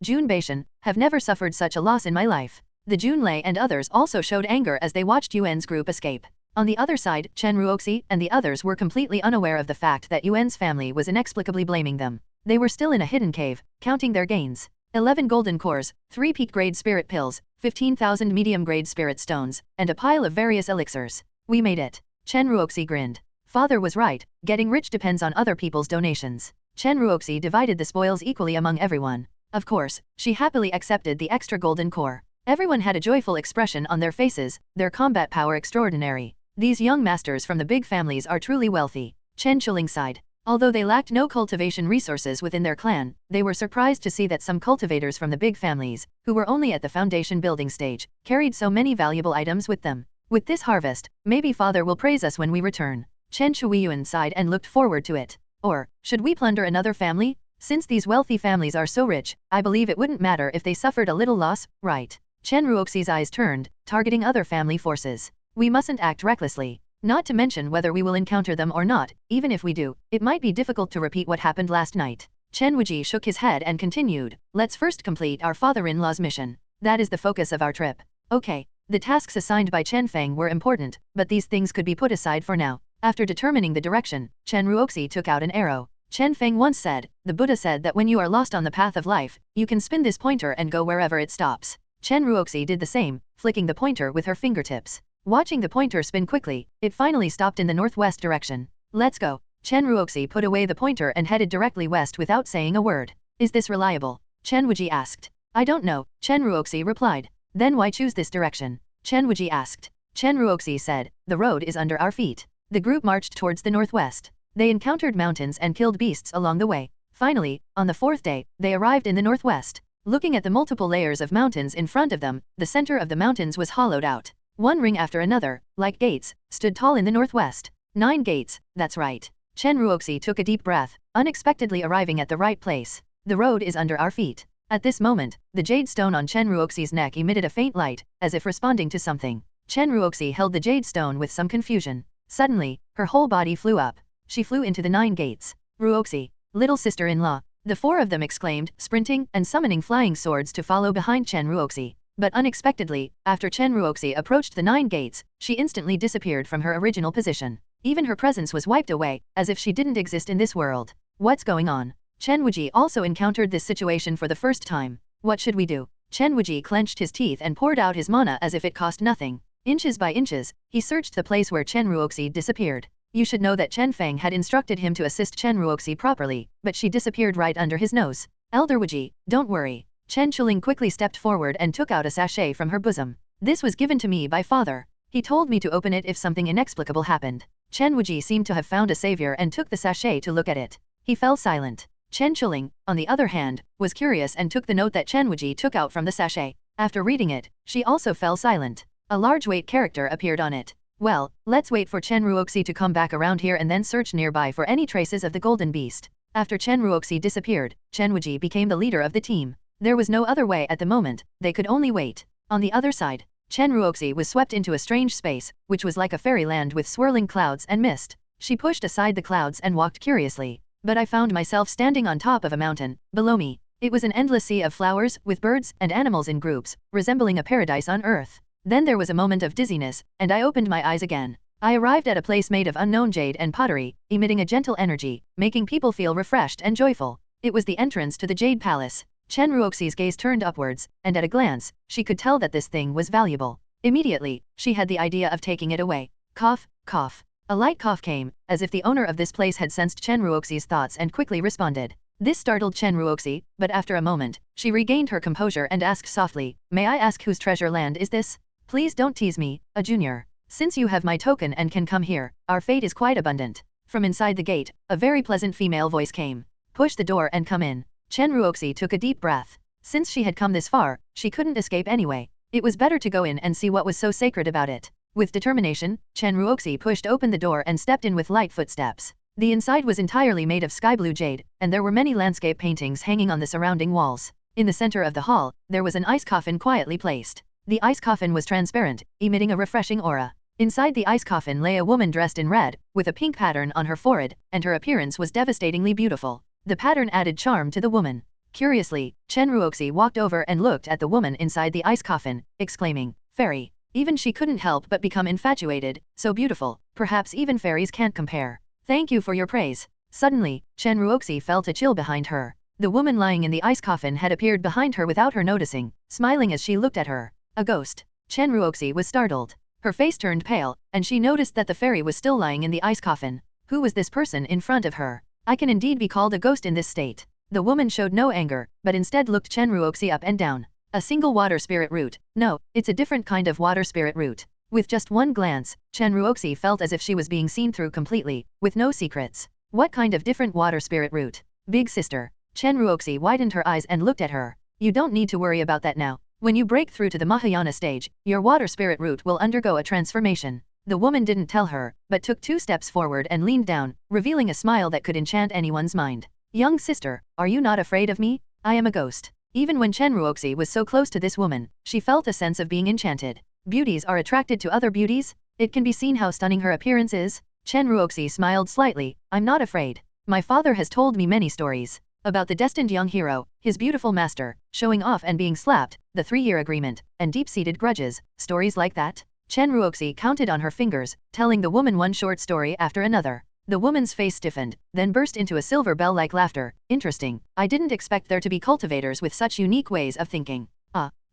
Jun Beishan, have never suffered such a loss in my life. The Junlei and others also showed anger as they watched Yuan's group escape. On the other side, Chen Ruoxi and the others were completely unaware of the fact that Yuan's family was inexplicably blaming them. They were still in a hidden cave, counting their gains. 11 golden cores, 3 peak-grade spirit pills, 15,000 medium-grade spirit stones, and a pile of various elixirs. We made it. Chen Ruoxi grinned. Father was right, getting rich depends on other people's donations. Chen Ruoxi divided the spoils equally among everyone. Of course, she happily accepted the extra golden core. Everyone had a joyful expression on their faces, their combat power extraordinary. These young masters from the big families are truly wealthy. Chen Chuling sighed. Although they lacked no cultivation resources within their clan, they were surprised to see that some cultivators from the big families, who were only at the foundation building stage, carried so many valuable items with them. With this harvest, maybe father will praise us when we return. Chen Shuiyuan sighed and looked forward to it. Or, should we plunder another family? Since these wealthy families are so rich, I believe it wouldn't matter if they suffered a little loss, right? Chen Ruoxi's eyes turned, targeting other family forces. We mustn't act recklessly. Not to mention whether we will encounter them or not, even if we do, it might be difficult to repeat what happened last night. Chen Wuji shook his head and continued, let's first complete our father-in-law's mission. That is the focus of our trip. Okay. The tasks assigned by Chen Feng were important, but these things could be put aside for now. After determining the direction, Chen Ruoxi took out an arrow. Chen Feng once said, the Buddha said that when you are lost on the path of life, you can spin this pointer and go wherever it stops. Chen Ruoxi did the same, flicking the pointer with her fingertips. Watching the pointer spin quickly, it finally stopped in the northwest direction. Let's go. Chen Ruoxi put away the pointer and headed directly west without saying a word. Is this reliable? Chen Wuji asked. I don't know, Chen Ruoxi replied. Then why choose this direction? Chen Wuji asked. Chen Ruoxi said, the road is under our feet. The group marched towards the northwest. They encountered mountains and killed beasts along the way. Finally, on the 4th day, they arrived in the northwest. Looking at the multiple layers of mountains in front of them, the center of the mountains was hollowed out. One ring after another, like gates, stood tall in the northwest. 9 gates, that's right. Chen Ruoxi took a deep breath, unexpectedly arriving at the right place. The road is under our feet. At this moment, the jade stone on Chen Ruoxi's neck emitted a faint light, as if responding to something. Chen Ruoxi held the jade stone with some confusion. Suddenly, her whole body flew up. She flew into the 9 gates. Ruoxi, little sister-in-law. The 4 of them exclaimed, sprinting and summoning flying swords to follow behind Chen Ruoxi. But unexpectedly, after Chen Ruoxi approached the 9 gates, she instantly disappeared from her original position. Even her presence was wiped away, as if she didn't exist in this world. What's going on? Chen Wuji also encountered this situation for the first time. What should we do? Chen Wuji clenched his teeth and poured out his mana as if it cost nothing. Inches by inches, he searched the place where Chen Ruoxi disappeared. You should know that Chen Feng had instructed him to assist Chen Ruoxi properly, but she disappeared right under his nose. Elder Wuji, don't worry. Chen Chuling quickly stepped forward and took out a sachet from her bosom. This was given to me by father. He told me to open it if something inexplicable happened. Chen Wuji seemed to have found a savior and took the sachet to look at it. He fell silent. Chen Chuling, on the other hand, was curious and took the note that Chen Wuji took out from the sachet. After reading it, she also fell silent. A large weight character appeared on it. Well, let's wait for Chen Ruoxi to come back around here and then search nearby for any traces of the golden beast. After Chen Ruoxi disappeared, Chen Wuji became the leader of the team. There was no other way at the moment, they could only wait. On the other side, Chen Ruoxi was swept into a strange space, which was like a fairyland with swirling clouds and mist. She pushed aside the clouds and walked curiously. But I found myself standing on top of a mountain. Below me, it was an endless sea of flowers, with birds and animals in groups, resembling a paradise on earth. Then there was a moment of dizziness, and I opened my eyes again. I arrived at a place made of unknown jade and pottery, emitting a gentle energy, making people feel refreshed and joyful. It was the entrance to the Jade Palace. Chen Ruoxi's gaze turned upwards, and at a glance, she could tell that this thing was valuable. Immediately, she had the idea of taking it away. Cough, cough. A light cough came, as if the owner of this place had sensed Chen Ruoxi's thoughts and quickly responded. This startled Chen Ruoxi, but after a moment, she regained her composure and asked softly, "May I ask whose treasure land is this? Please don't tease me, a junior. Since you have my token and can come here, our fate is quite abundant." From inside the gate, a very pleasant female voice came. "Push the door and come in." Chen Ruoxi took a deep breath. Since she had come this far, she couldn't escape anyway. It was better to go in and see what was so sacred about it. With determination, Chen Ruoxi pushed open the door and stepped in with light footsteps. The inside was entirely made of sky blue jade, and there were many landscape paintings hanging on the surrounding walls. In the center of the hall, there was an ice coffin quietly placed. The ice coffin was transparent, emitting a refreshing aura. Inside the ice coffin lay a woman dressed in red, with a pink pattern on her forehead, and her appearance was devastatingly beautiful. The pattern added charm to the woman. Curiously, Chen Ruoxi walked over and looked at the woman inside the ice coffin, exclaiming, "Fairy." Even she couldn't help but become infatuated, so beautiful, perhaps even fairies can't compare. "Thank you for your praise." Suddenly, Chen Ruoxi felt a chill behind her. The woman lying in the ice coffin had appeared behind her without her noticing, smiling as she looked at her. A ghost. Chen Ruoxi was startled. Her face turned pale, and she noticed that the fairy was still lying in the ice coffin. Who was this person in front of her? I can indeed be called a ghost in this state. The woman showed no anger, but instead looked Chen Ruoxi up and down. A single water spirit root. No, it's a different kind of water spirit root. With just one glance, Chen Ruoxi felt as if she was being seen through completely, with no secrets. What kind of different water spirit root? Big sister. Chen Ruoxi widened her eyes and looked at her. You don't need to worry about that now. When you break through to the Mahayana stage, your water spirit root will undergo a transformation. The woman didn't tell her, but took 2 steps forward and leaned down, revealing a smile that could enchant anyone's mind. Young sister, are you not afraid of me? I am a ghost. Even when Chen Ruoxi was so close to this woman, she felt a sense of being enchanted. Beauties are attracted to other beauties? It can be seen how stunning her appearance is. Chen Ruoxi smiled slightly. I'm not afraid. My father has told me many stories. About the destined young hero, his beautiful master, showing off and being slapped, the 3-year agreement, and deep-seated grudges, stories like that. Chen Ruoxi counted on her fingers, telling the woman one short story after another. The woman's face stiffened, then burst into a silver bell-like laughter. Interesting, I didn't expect there to be cultivators with such unique ways of thinking.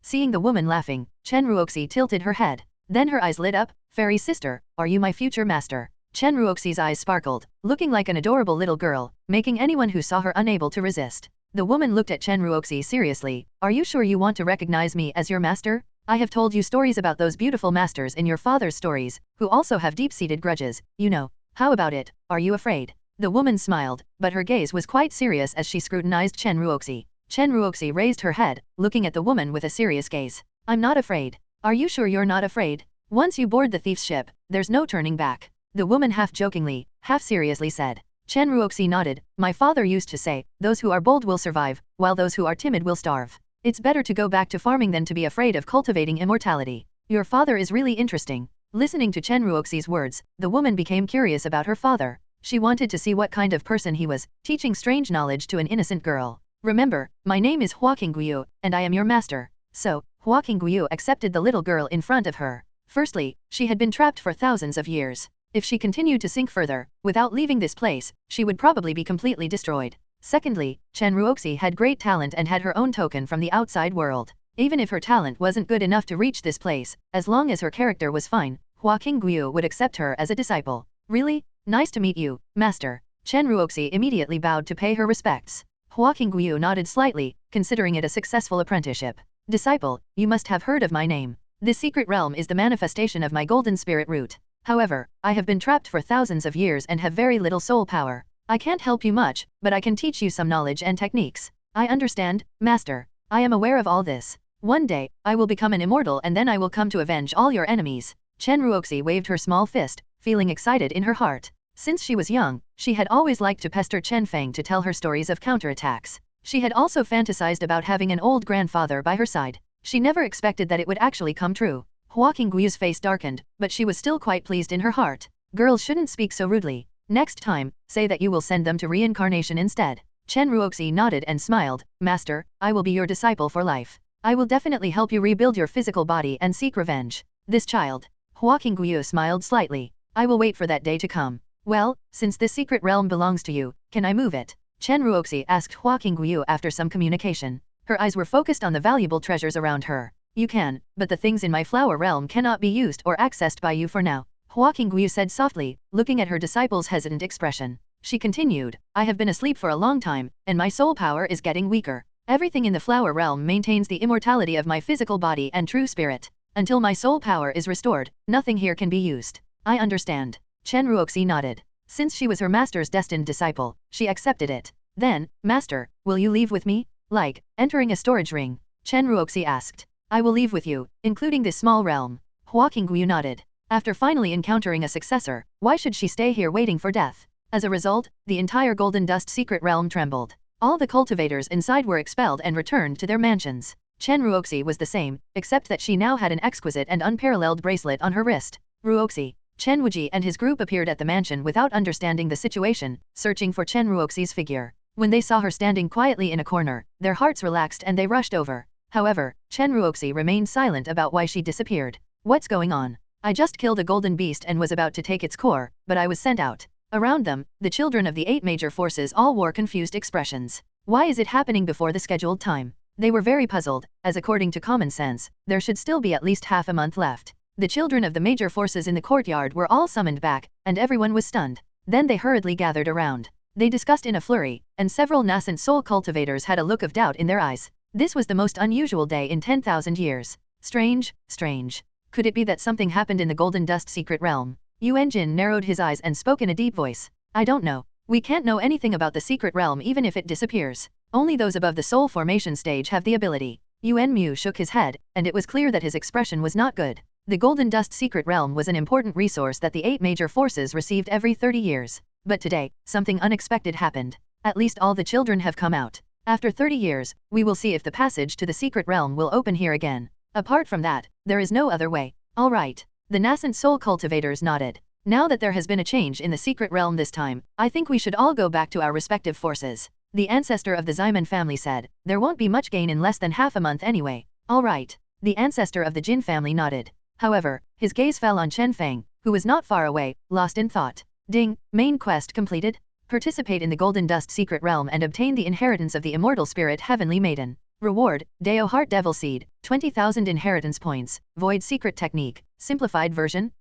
Seeing the woman laughing, Chen Ruoxi tilted her head. Then her eyes lit up. Fairy sister, are you my future master? Chen Ruoxi's eyes sparkled, looking like an adorable little girl, making anyone who saw her unable to resist. The woman looked at Chen Ruoxi seriously. Are you sure you want to recognize me as your master? I have told you stories about those beautiful masters in your father's stories, who also have deep-seated grudges, you know. How about it? Are you afraid? The woman smiled, but her gaze was quite serious as she scrutinized Chen Ruoxi. Chen Ruoxi raised her head, looking at the woman with a serious gaze. I'm not afraid. Are you sure you're not afraid? Once you board the thief's ship, there's no turning back. The woman half-jokingly, half-seriously said. Chen Ruoxi nodded. My father used to say, those who are bold will survive, while those who are timid will starve. It's better to go back to farming than to be afraid of cultivating immortality. Your father is really interesting. Listening to Chen Ruoxi's words, the woman became curious about her father. She wanted to see what kind of person he was, teaching strange knowledge to an innocent girl. Remember, my name is Hua Qingguyu, and I am your master. So, Hua Qingguyu accepted the little girl in front of her. Firstly, she had been trapped for thousands of years. If she continued to sink further, without leaving this place, she would probably be completely destroyed. Secondly, Chen Ruoxi had great talent and had her own token from the outside world. Even if her talent wasn't good enough to reach this place, as long as her character was fine, Hua Qingguyu would accept her as a disciple. Really? Nice to meet you, master. Chen Ruoxi immediately bowed to pay her respects. Hua Qingguyu nodded slightly, considering it a successful apprenticeship. Disciple, you must have heard of my name. This secret realm is the manifestation of my golden spirit root. However, I have been trapped for thousands of years and have very little soul power. I can't help you much, but I can teach you some knowledge and techniques. I understand, Master. I am aware of all this. One day, I will become an immortal and then I will come to avenge all your enemies. Chen Ruoxi waved her small fist, feeling excited in her heart. Since she was young, she had always liked to pester Chen Feng to tell her stories of counterattacks. She had also fantasized about having an old grandfather by her side. She never expected that it would actually come true. Hua Qingyu's face darkened, but she was still quite pleased in her heart. Girls shouldn't speak so rudely. Next time, say that you will send them to reincarnation instead. Chen Ruoxi nodded and smiled. Master, I will be your disciple for life. I will definitely help you rebuild your physical body and seek revenge. This child. Hua Qingyu smiled slightly. I will wait for that day to come. Well, since this secret realm belongs to you, can I move it? Chen Ruoxi asked Hua Qingyu after some communication. Her eyes were focused on the valuable treasures around her. You can, but the things in my flower realm cannot be used or accessed by you for now. Hua Qingyu said softly, looking at her disciple's hesitant expression. She continued, I have been asleep for a long time, and my soul power is getting weaker. Everything in the flower realm maintains the immortality of my physical body and true spirit. Until my soul power is restored, nothing here can be used. I understand. Chen Ruoxi nodded. Since she was her master's destined disciple, she accepted it. Then, Master, will you leave with me? Like, entering a storage ring. Chen Ruoxi asked. I will leave with you, including this small realm. Hua Qingyu nodded. After finally encountering a successor, why should she stay here waiting for death? As a result, the entire Golden Dust secret realm trembled. All the cultivators inside were expelled and returned to their mansions. Chen Ruoxi was the same, except that she now had an exquisite and unparalleled bracelet on her wrist. Ruoxi. Chen Wuji and his group appeared at the mansion without understanding the situation, searching for Chen Ruoxi's figure. When they saw her standing quietly in a corner, their hearts relaxed and they rushed over. However, Chen Ruoxi remained silent about why she disappeared. What's going on? I just killed a golden beast and was about to take its core, but I was sent out. Around them, the children of the 8 major forces all wore confused expressions. Why is it happening before the scheduled time? They were very puzzled, as according to common sense, there should still be at least half a month left. The children of the major forces in the courtyard were all summoned back, and everyone was stunned. Then they hurriedly gathered around. They discussed in a flurry, and several nascent soul cultivators had a look of doubt in their eyes. This was the most unusual day in 10,000 years. Strange, strange. Could it be that something happened in the Golden Dust secret realm? Yuan Jin narrowed his eyes and spoke in a deep voice. I don't know. We can't know anything about the secret realm even if it disappears. Only those above the soul formation stage have the ability. Yuan Mu shook his head, and it was clear that his expression was not good. The Golden Dust secret realm was an important resource that the 8 major forces received every 30 years. But today, something unexpected happened. At least all the children have come out. After 30 years, we will see if the passage to the secret realm will open here again. Apart from that, there is no other way. All right. The nascent soul cultivators nodded. Now that there has been a change in the secret realm this time, I think we should all go back to our respective forces. The ancestor of the Ximen family said, there won't be much gain in less than half a month anyway. All right. The ancestor of the Jin family nodded. However, his gaze fell on Chen Feng, who was not far away, lost in thought. Ding, main quest completed. Participate in the Golden Dust secret realm and obtain the inheritance of the Immortal Spirit Heavenly Maiden. Reward, Deo Heart Devil Seed, 20,000 inheritance points, Void Secret Technique, Simplified Version.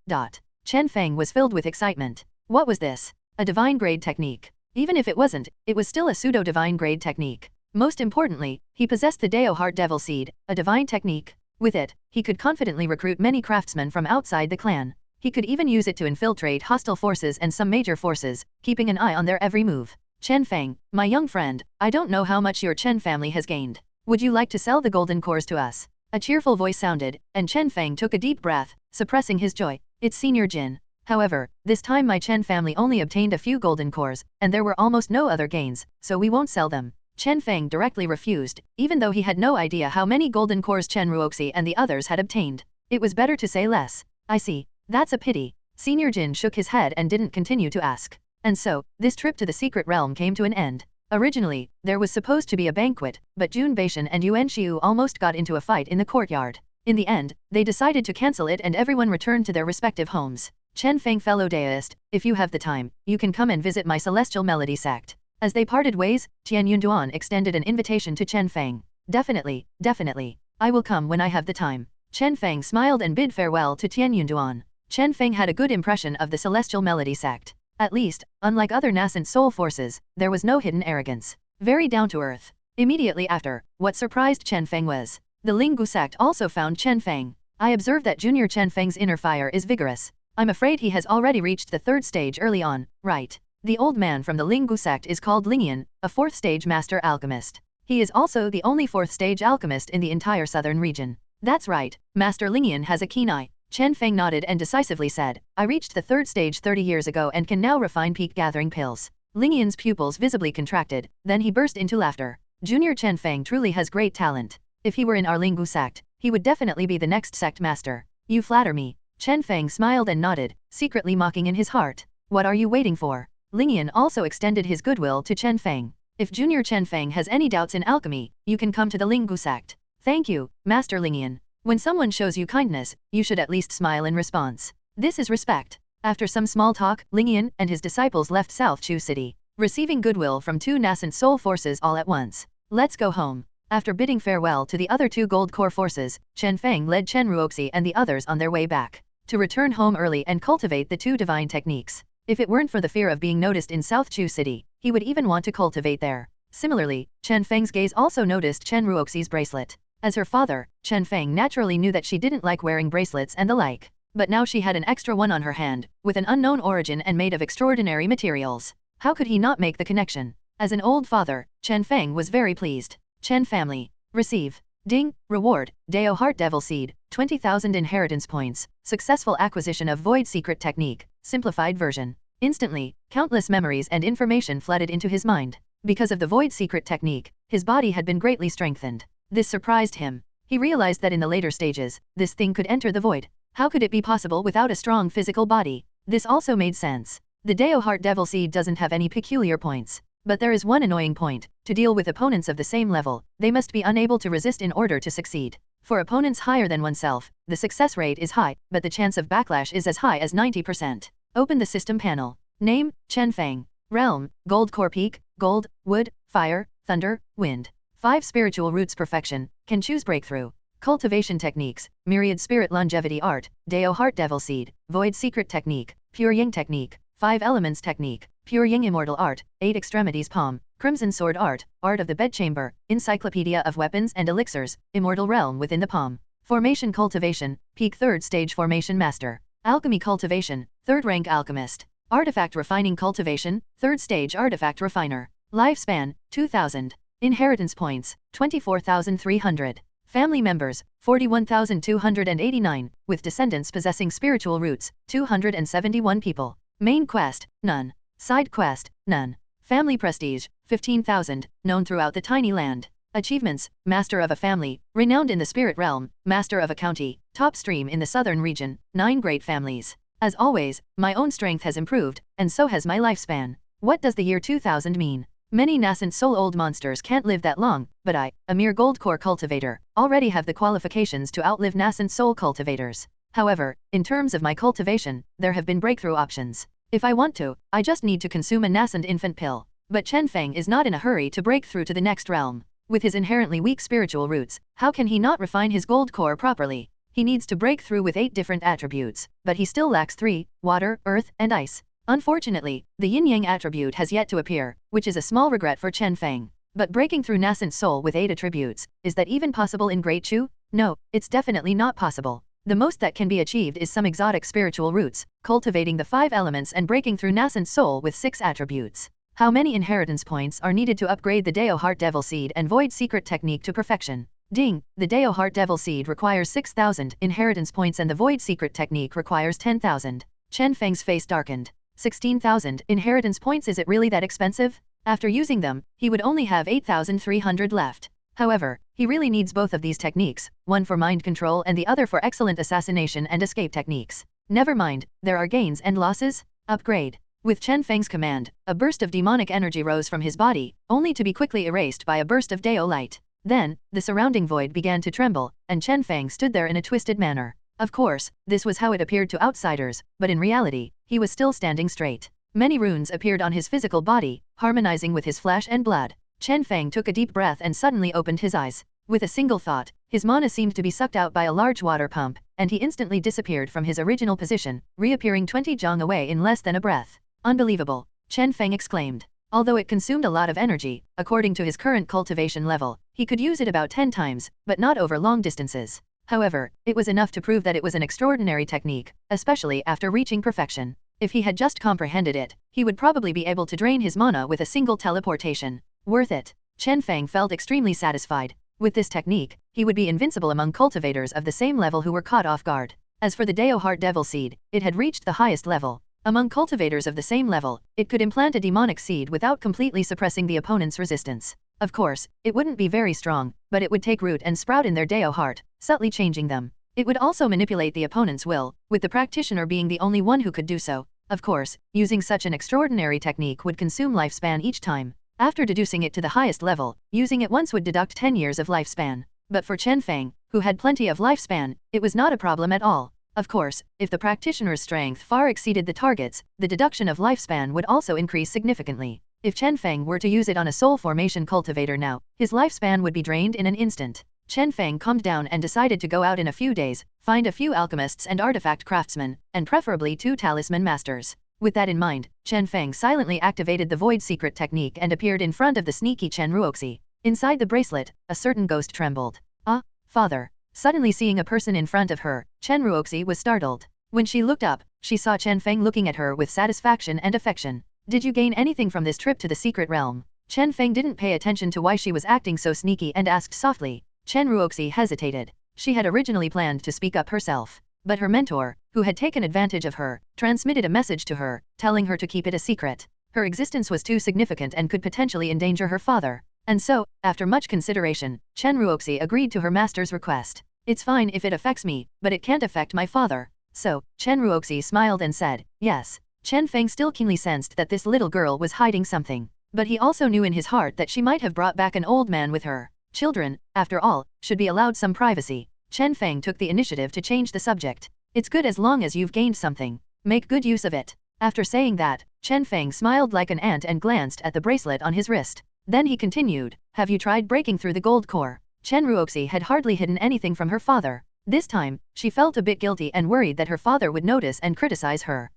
Chen Feng was filled with excitement. What was this? A divine grade technique. Even if it wasn't, it was still a pseudo-divine grade technique. Most importantly, he possessed the Deo Heart Devil Seed, a divine technique. With it, he could confidently recruit many craftsmen from outside the clan. He could even use it to infiltrate hostile forces and some major forces, keeping an eye on their every move. Chen Feng, my young friend, I don't know how much your Chen family has gained. Would you like to sell the golden cores to us? A cheerful voice sounded, and Chen Feng took a deep breath, suppressing his joy. It's Senior Jin. However, this time my Chen family only obtained a few golden cores, and there were almost no other gains, so we won't sell them. Chen Feng directly refused, even though he had no idea how many golden cores Chen Ruoxi and the others had obtained. It was better to say less. I see. That's a pity. Senior Jin shook his head and didn't continue to ask. And so, this trip to the secret realm came to an end. Originally, there was supposed to be a banquet, but Jun Baishan and Yuan Xiu almost got into a fight in the courtyard. In the end, they decided to cancel it and everyone returned to their respective homes. Chen Feng, fellow deist, if you have the time, you can come and visit my Celestial Melody sect. As they parted ways, Tian Yunduan extended an invitation to Chen Feng. Definitely, definitely. I will come when I have the time. Chen Feng smiled and bid farewell to Tian Yunduan. Chen Feng had a good impression of the Celestial Melody sect. At least, unlike other nascent soul forces, there was no hidden arrogance. Very down to earth. Immediately after, what surprised Chen Feng was, the Linggu sect also found Chen Feng. I observe that Junior Chen Feng's inner fire is vigorous. I'm afraid he has already reached the third stage early on, right? The old man from the Linggu sect is called Lingyan, a fourth stage master alchemist. He is also the only fourth stage alchemist in the entire southern region. That's right, Master Lingyan has a keen eye. Chen Feng nodded and decisively said, I reached the third stage 30 years ago and can now refine peak gathering pills. Lingyan's pupils visibly contracted, then he burst into laughter. Junior Chen Feng truly has great talent. If he were in our Linggu sect, he would definitely be the next sect master. You flatter me. Chen Feng smiled and nodded, secretly mocking in his heart. What are you waiting for? Lingyan also extended his goodwill to Chen Feng. If Junior Chen Feng has any doubts in alchemy, you can come to the Linggu sect. Thank you, Master Lingyan. When someone shows you kindness, you should at least smile in response. This is respect. After some small talk, Lingyan and his disciples left South Chu City, receiving goodwill from two nascent soul forces all at once. Let's go home. After bidding farewell to the other two gold core forces, Chen Feng led Chen Ruoxi and the others on their way back, to return home early and cultivate the two divine techniques. If it weren't for the fear of being noticed in South Chu City, he would even want to cultivate there. Similarly, Chen Feng's gaze also noticed Chen Ruoxi's bracelet. As her father, Chen Feng naturally knew that she didn't like wearing bracelets and the like. But now she had an extra one on her hand, with an unknown origin and made of extraordinary materials. How could he not make the connection? As an old father, Chen Feng was very pleased. Chen family. Receive. Ding. Reward. Dao Heart Devil Seed. 20,000 inheritance points. Successful acquisition of Void Secret Technique. Simplified version. Instantly, countless memories and information flooded into his mind. Because of the Void Secret Technique, his body had been greatly strengthened. This surprised him. He realized that in the later stages, this thing could enter the void. How could it be possible without a strong physical body? This also made sense. The Dao Heart Devil Seed doesn't have any peculiar points. But there is one annoying point. To deal with opponents of the same level, they must be unable to resist in order to succeed. For opponents higher than oneself, the success rate is high, but the chance of backlash is as high as 90%. Open the system panel. Name, Chen Feng. Realm, Gold Core Peak, Gold, Wood, Fire, Thunder, Wind. 5 Spiritual Roots Perfection, can choose Breakthrough. Cultivation Techniques, Myriad Spirit Longevity Art, Dao Heart Devil Seed, Void Secret Technique, Pure Ying Technique, 5 Elements Technique, Pure Ying Immortal Art, 8 Extremities Palm, Crimson Sword Art, Art of the Bedchamber, Encyclopedia of Weapons and Elixirs, Immortal Realm within the palm. Formation Cultivation, Peak 3rd Stage Formation Master. Alchemy Cultivation, 3rd Rank Alchemist. Artifact Refining Cultivation, 3rd Stage Artifact Refiner. Lifespan, 2000. Inheritance Points, 24,300. Family Members, 41,289, with descendants possessing spiritual roots, 271 people. Main Quest, none. Side Quest, none. Family Prestige, 15,000, known throughout the tiny land. Achievements, Master of a Family, renowned in the Spirit Realm, Master of a County, top stream in the Southern Region, 9 great families. As always, my own strength has improved, and so has my lifespan. What does the year 2000 mean? Many nascent soul old monsters can't live that long, but I, a mere gold core cultivator, already have the qualifications to outlive nascent soul cultivators. However, in terms of my cultivation, there have been breakthrough options. If I want to, I just need to consume a nascent infant pill. But Chen Feng is not in a hurry to break through to the next realm. With his inherently weak spiritual roots, how can he not refine his gold core properly? He needs to break through with 8 different attributes, but he still lacks 3, water, earth, and ice. Unfortunately, the yin-yang attribute has yet to appear, which is a small regret for Chen Feng. But breaking through nascent soul with 8 attributes, is that even possible in Great Chu? No, it's definitely not possible. The most that can be achieved is some exotic spiritual roots, cultivating the 5 elements and breaking through nascent soul with 6 attributes. How many inheritance points are needed to upgrade the Dao Heart Devil Seed and Void Secret Technique to perfection? Ding, the Dao Heart Devil Seed requires 6,000 inheritance points and the Void Secret Technique requires 10,000. Chen Feng's face darkened. 16,000 inheritance points, is it really that expensive? After using them, he would only have 8,300 left. However, he really needs both of these techniques, one for mind control and the other for excellent assassination and escape techniques. Never mind, there are gains and losses. Upgrade. With Chen Feng's command, a burst of demonic energy rose from his body, only to be quickly erased by a burst of Dao light. Then, the surrounding void began to tremble, and Chen Feng stood there in a twisted manner. Of course, this was how it appeared to outsiders, but in reality, he was still standing straight. Many runes appeared on his physical body, harmonizing with his flesh and blood. Chen Feng took a deep breath and suddenly opened his eyes. With a single thought, his mana seemed to be sucked out by a large water pump, and he instantly disappeared from his original position, reappearing 20 zhang away in less than a breath. Unbelievable, Chen Feng exclaimed. Although it consumed a lot of energy, according to his current cultivation level, he could use it about 10 times, but not over long distances. However, it was enough to prove that it was an extraordinary technique, especially after reaching perfection. If he had just comprehended it, he would probably be able to drain his mana with a single teleportation. Worth it. Chen Feng felt extremely satisfied. With this technique, he would be invincible among cultivators of the same level who were caught off guard. As for the Deo Heart Devil Seed, it had reached the highest level. Among cultivators of the same level, it could implant a demonic seed without completely suppressing the opponent's resistance. Of course, it wouldn't be very strong, but it would take root and sprout in their Deo Heart, subtly changing them. It would also manipulate the opponent's will, with the practitioner being the only one who could do so. Of course, using such an extraordinary technique would consume lifespan each time. After deducing it to the highest level, using it once would deduct 10 years of lifespan. But for Chen Feng, who had plenty of lifespan, it was not a problem at all. Of course, if the practitioner's strength far exceeded the target's, the deduction of lifespan would also increase significantly. If Chen Feng were to use it on a soul formation cultivator now, his lifespan would be drained in an instant. Chen Feng calmed down and decided to go out in a few days, find a few alchemists and artifact craftsmen, and preferably 2 talisman masters. With that in mind, Chen Feng silently activated the Void Secret technique and appeared in front of the sneaky Chen Ruoxi. Inside the bracelet, a certain ghost trembled. Ah, father. Suddenly seeing a person in front of her, Chen Ruoxi was startled. When she looked up, she saw Chen Feng looking at her with satisfaction and affection. Did you gain anything from this trip to the secret realm? Chen Feng didn't pay attention to why she was acting so sneaky and asked softly. Chen Ruoxi hesitated. She had originally planned to speak up herself. But her mentor, who had taken advantage of her, transmitted a message to her, telling her to keep it a secret. Her existence was too significant and could potentially endanger her father. And so, after much consideration, Chen Ruoxi agreed to her master's request. It's fine if it affects me, but it can't affect my father. So, Chen Ruoxi smiled and said, yes. Chen Feng still keenly sensed that this little girl was hiding something. But he also knew in his heart that she might have brought back an old man with her. Children, after all, should be allowed some privacy. Chen Feng took the initiative to change the subject. It's good as long as you've gained something. Make good use of it. After saying that, Chen Feng smiled like an ant and glanced at the bracelet on his wrist. Then he continued, have you tried breaking through the gold core? Chen Ruoxi had hardly hidden anything from her father. This time, she felt a bit guilty and worried that her father would notice and criticize her.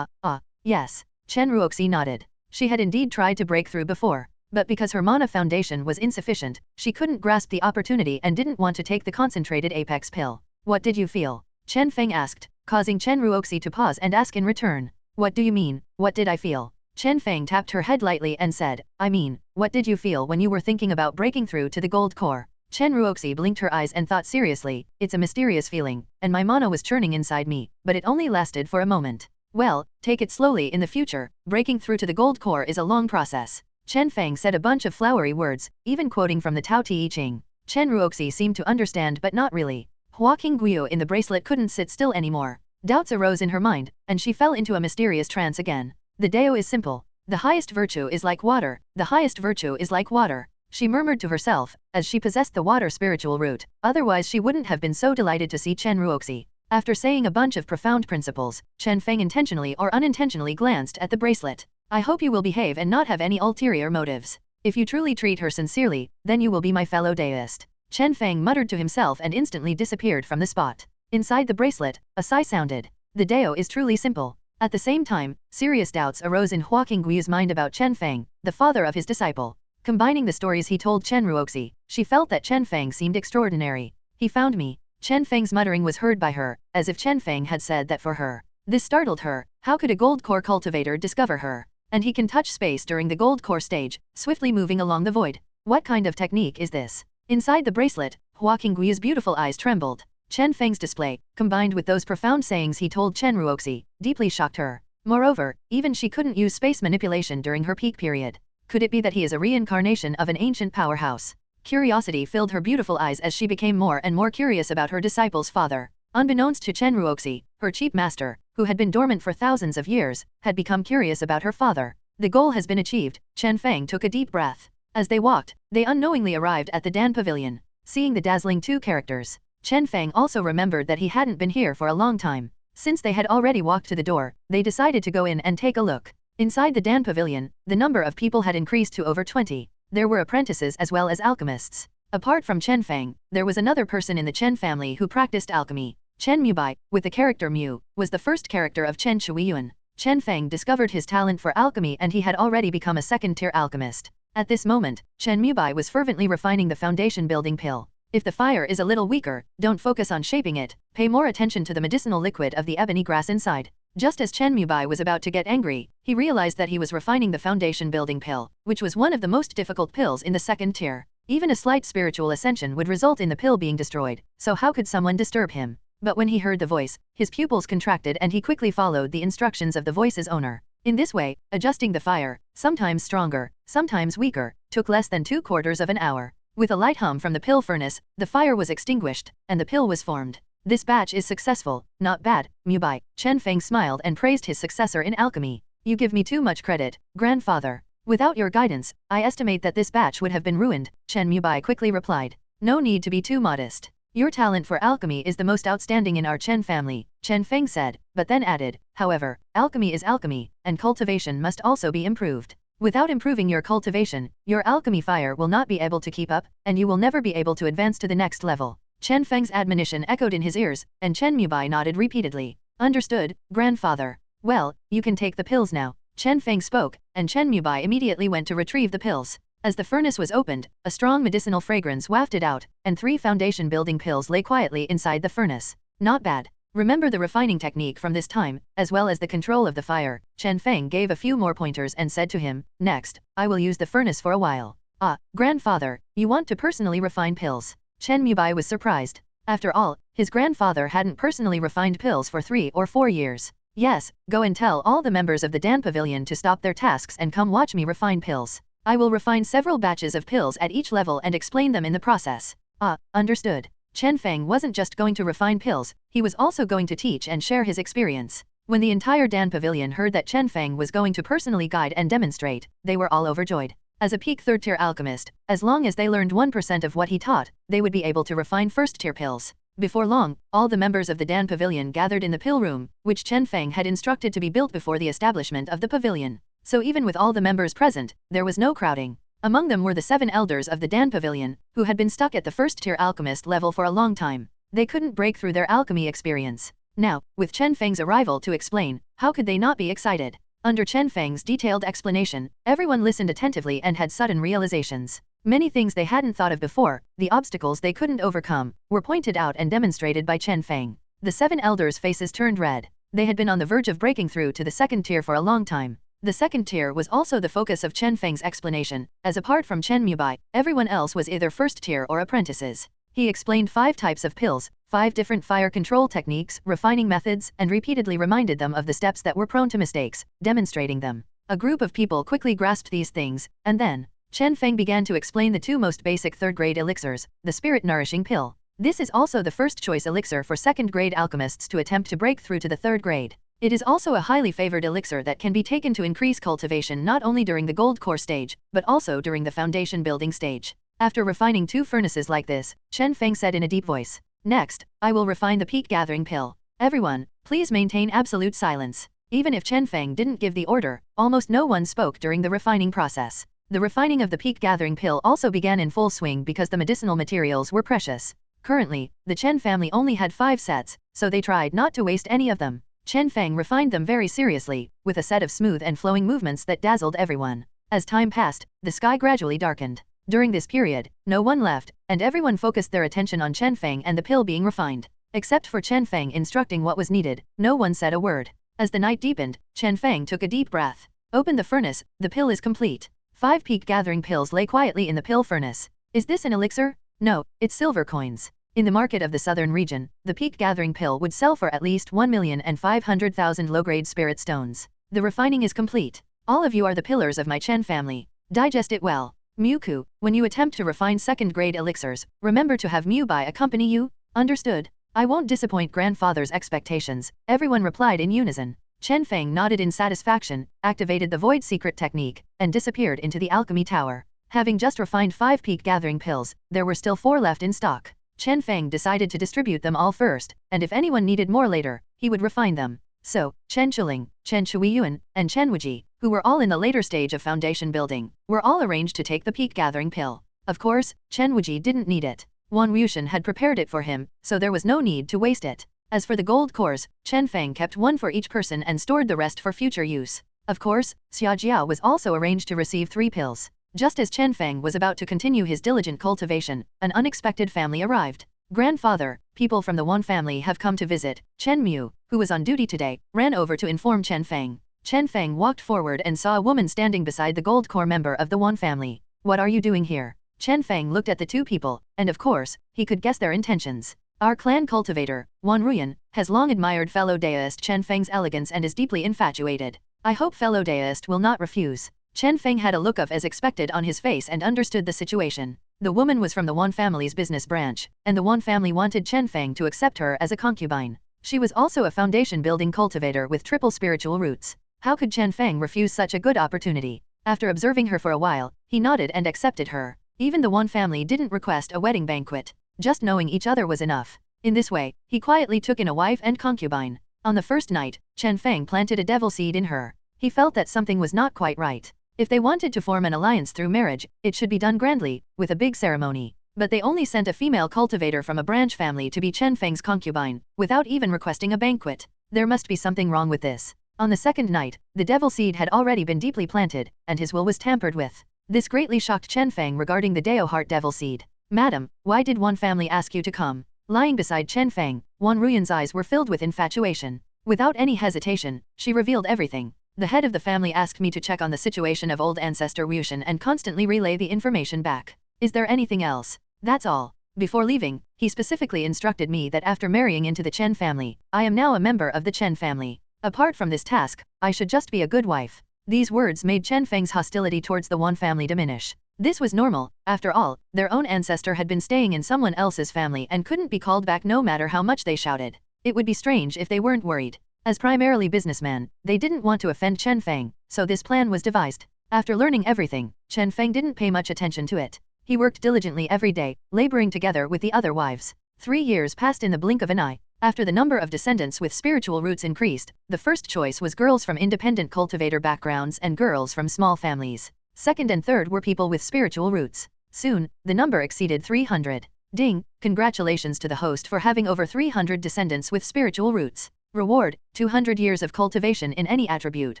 Yes. Chen Ruoxi nodded. She had indeed tried to break through before. But because her mana foundation was insufficient, she couldn't grasp the opportunity and didn't want to take the concentrated apex pill. What did you feel? Chen Feng asked, causing Chen Ruoxi to pause and ask in return. What do you mean, what did I feel? Chen Feng tapped her head lightly and said, I mean, what did you feel when you were thinking about breaking through to the gold core? Chen Ruoxi blinked her eyes and thought seriously, it's a mysterious feeling, and my mana was churning inside me, but it only lasted for a moment. Well, take it slowly in the future, breaking through to the gold core is a long process. Chen Feng said a bunch of flowery words, even quoting from the Tao Te Ching. Chen Ruoxi seemed to understand but not really. Hua Qingguo in the bracelet couldn't sit still anymore. Doubts arose in her mind, and she fell into a mysterious trance again. The Dao is simple. The highest virtue is like water, the highest virtue is like water. She murmured to herself, as she possessed the water spiritual root, otherwise she wouldn't have been so delighted to see Chen Ruoxi. After saying a bunch of profound principles, Chen Feng intentionally or unintentionally glanced at the bracelet. I hope you will behave and not have any ulterior motives. If you truly treat her sincerely, then you will be my fellow Daoist. Chen Feng muttered to himself and instantly disappeared from the spot. Inside the bracelet, a sigh sounded. The Dao is truly simple. At the same time, serious doubts arose in Hua Qingguo's mind about Chen Feng, the father of his disciple. Combining the stories he told Chen Ruoxi, she felt that Chen Feng seemed extraordinary. He found me. Chen Feng's muttering was heard by her, as if Chen Feng had said that for her. This startled her. How could a gold core cultivator discover her? And he can touch space during the gold core stage, swiftly moving along the void. What kind of technique is this? Inside the bracelet, Hua Qingguo's beautiful eyes trembled. Chen Feng's display, combined with those profound sayings he told Chen Ruoxi, deeply shocked her. Moreover, even she couldn't use space manipulation during her peak period. Could it be that he is a reincarnation of an ancient powerhouse? Curiosity filled her beautiful eyes as she became more and more curious about her disciple's father. Unbeknownst to Chen Ruoxi, her chief master, who had been dormant for thousands of years, had become curious about her father. The goal has been achieved. Chen Feng took a deep breath. As they walked, they unknowingly arrived at the Dan Pavilion. Seeing the dazzling 2 characters, Chen Feng also remembered that he hadn't been here for a long time. Since they had already walked to the door, they decided to go in and take a look. Inside the Dan Pavilion, the number of people had increased to over 20. There were apprentices as well as alchemists. Apart from Chen Feng, there was another person in the Chen family who practiced alchemy. Chen Mubai, with the character Mu, was the first character of Chen Shuiyuan. Chen Feng discovered his talent for alchemy and he had already become a second-tier alchemist. At this moment, Chen Mubai was fervently refining the foundation building pill. If the fire is a little weaker, don't focus on shaping it, pay more attention to the medicinal liquid of the ebony grass inside. Just as Chen Mubai was about to get angry, he realized that he was refining the foundation building pill, which was one of the most difficult pills in the second tier. Even a slight spiritual ascension would result in the pill being destroyed, so how could someone disturb him? But when he heard the voice, his pupils contracted and he quickly followed the instructions of the voice's owner. In this way, adjusting the fire, sometimes stronger, sometimes weaker, took less than 2/4 of an hour. With a light hum from the pill furnace, the fire was extinguished, and the pill was formed. This batch is successful, not bad, Mubai. Chen Feng smiled and praised his successor in alchemy. You give me too much credit, grandfather. Without your guidance, I estimate that this batch would have been ruined, Chen Mubai quickly replied. No need to be too modest. Your talent for alchemy is the most outstanding in our Chen family, Chen Feng said, but then added, however, alchemy is alchemy, and cultivation must also be improved. Without improving your cultivation, your alchemy fire will not be able to keep up, and you will never be able to advance to the next level. Chen Feng's admonition echoed in his ears, and Chen Mubai nodded repeatedly. Understood, grandfather. Well, you can take the pills now. Chen Feng spoke, and Chen Mubai immediately went to retrieve the pills. As the furnace was opened, a strong medicinal fragrance wafted out, and 3 foundation building pills lay quietly inside the furnace. Not bad. Remember the refining technique from this time, as well as the control of the fire. Chen Feng gave a few more pointers and said to him, next, I will use the furnace for a while. Ah, grandfather, you want to personally refine pills? Chen Mubai was surprised. After all, his grandfather hadn't personally refined pills for 3 or 4 years. Yes, go and tell all the members of the Dan Pavilion to stop their tasks and come watch me refine pills. I will refine several batches of pills at each level and explain them in the process. Ah, understood. Chen Feng wasn't just going to refine pills, he was also going to teach and share his experience. When the entire Dan Pavilion heard that Chen Feng was going to personally guide and demonstrate, they were all overjoyed. As a peak third-tier alchemist, as long as they learned 1% of what he taught, they would be able to refine first-tier pills. Before long, all the members of the Dan Pavilion gathered in the pill room, which Chen Feng had instructed to be built before the establishment of the pavilion. So even with all the members present, there was no crowding. Among them were the 7 elders of the Dan Pavilion, who had been stuck at the first-tier alchemist level for a long time. They couldn't break through their alchemy experience. Now, with Chen Feng's arrival to explain, how could they not be excited? Under Chen Feng's detailed explanation, everyone listened attentively and had sudden realizations. Many things they hadn't thought of before, the obstacles they couldn't overcome, were pointed out and demonstrated by Chen Feng. The 7 elders' faces turned red. They had been on the verge of breaking through to the second tier for a long time. The second tier was also the focus of Chen Feng's explanation, as apart from Chen Mubai, everyone else was either first tier or apprentices. He explained 5 types of pills, 5 different fire control techniques, refining methods, and repeatedly reminded them of the steps that were prone to mistakes, demonstrating them. A group of people quickly grasped these things, and then, Chen Feng began to explain the 2 most basic third-grade elixirs, the spirit-nourishing pill. This is also the first-choice elixir for second-grade alchemists to attempt to break through to the third grade. It is also a highly favored elixir that can be taken to increase cultivation not only during the gold core stage, but also during the foundation building stage. After refining 2 furnaces like this, Chen Feng said in a deep voice, next, I will refine the peak gathering pill. Everyone, please maintain absolute silence. Even if Chen Feng didn't give the order, almost no one spoke during the refining process. The refining of the peak gathering pill also began in full swing because the medicinal materials were precious. Currently, the Chen family only had 5 sets, so they tried not to waste any of them. Chen Feng refined them very seriously, with a set of smooth and flowing movements that dazzled everyone. As time passed, the sky gradually darkened. During this period, no one left, and everyone focused their attention on Chen Feng and the pill being refined. Except for Chen Feng instructing what was needed, no one said a word. As the night deepened, Chen Feng took a deep breath. Open the furnace, the pill is complete. 5 peak gathering pills lay quietly in the pill furnace. Is this an elixir? No, it's silver coins. In the market of the southern region, the peak gathering pill would sell for at least 1,500,000 low-grade spirit stones. The refining is complete. All of you are the pillars of my Chen family. Digest it well. Muku, when you attempt to refine second-grade elixirs, remember to have Mubai accompany you? Understood. I won't disappoint grandfather's expectations, everyone replied in unison. Chen Feng nodded in satisfaction, activated the void secret technique, and disappeared into the alchemy tower. Having just refined 5 peak gathering pills, there were still 4 left in stock. Chen Feng decided to distribute them all first, and if anyone needed more later, he would refine them. So, Chen Chuling, Chen Chuiyuan, and Chen Wuji, who were all in the later stage of foundation building, were all arranged to take the peak gathering pill. Of course, Chen Wuji didn't need it. Wan Wuxian had prepared it for him, so there was no need to waste it. As for the gold cores, Chen Feng kept 1 for each person and stored the rest for future use. Of course, Xia Jia was also arranged to receive 3 pills. Just as Chen Feng was about to continue his diligent cultivation, an unexpected family arrived. Grandfather, people from the Wan family have come to visit. Chen Mu, who was on duty today, ran over to inform Chen Feng. Chen Feng walked forward and saw a woman standing beside the gold core member of the Wan family. What are you doing here? Chen Feng looked at the two people, and of course, he could guess their intentions. Our clan cultivator, Wan Ruyan, has long admired fellow deist Chen Feng's elegance and is deeply infatuated. I hope fellow deist will not refuse. Chen Feng had a look of as expected on his face and understood the situation. The woman was from the Wan family's business branch, and the Wan family wanted Chen Feng to accept her as a concubine. She was also a foundation-building cultivator with triple spiritual roots. How could Chen Feng refuse such a good opportunity? After observing her for a while, he nodded and accepted her. Even the Wan family didn't request a wedding banquet. Just knowing each other was enough. In this way, he quietly took in a wife and concubine. On the first night, Chen Feng planted a devil seed in her. He felt that something was not quite right. If they wanted to form an alliance through marriage, it should be done grandly, with a big ceremony. But they only sent a female cultivator from a branch family to be Chen Feng's concubine, without even requesting a banquet. There must be something wrong with this. On the second night, the devil seed had already been deeply planted, and his will was tampered with. This greatly shocked Chen Feng regarding the Dao Heart devil seed. Madam, why did Wan family ask you to come? Lying beside Chen Feng, Wan Ruyan's eyes were filled with infatuation. Without any hesitation, she revealed everything. The head of the family asked me to check on the situation of old ancestor Wushan and constantly relay the information back. Is there anything else? That's all. Before leaving, he specifically instructed me that after marrying into the Chen family, I am now a member of the Chen family. Apart from this task, I should just be a good wife. These words made Chen Feng's hostility towards the Wan family diminish. This was normal. After all, their own ancestor had been staying in someone else's family and couldn't be called back no matter how much they shouted. It would be strange if they weren't worried. As primarily businessmen, they didn't want to offend Chen Feng, so this plan was devised. After learning everything, Chen Feng didn't pay much attention to it. He worked diligently every day, laboring together with the other wives. 3 years passed in the blink of an eye. After the number of descendants with spiritual roots increased, the first choice was girls from independent cultivator backgrounds and girls from small families. Second and third were people with spiritual roots. Soon, the number exceeded 300. Ding! Congratulations to the host for having over 300 descendants with spiritual roots. Reward, 200 years of cultivation in any attribute,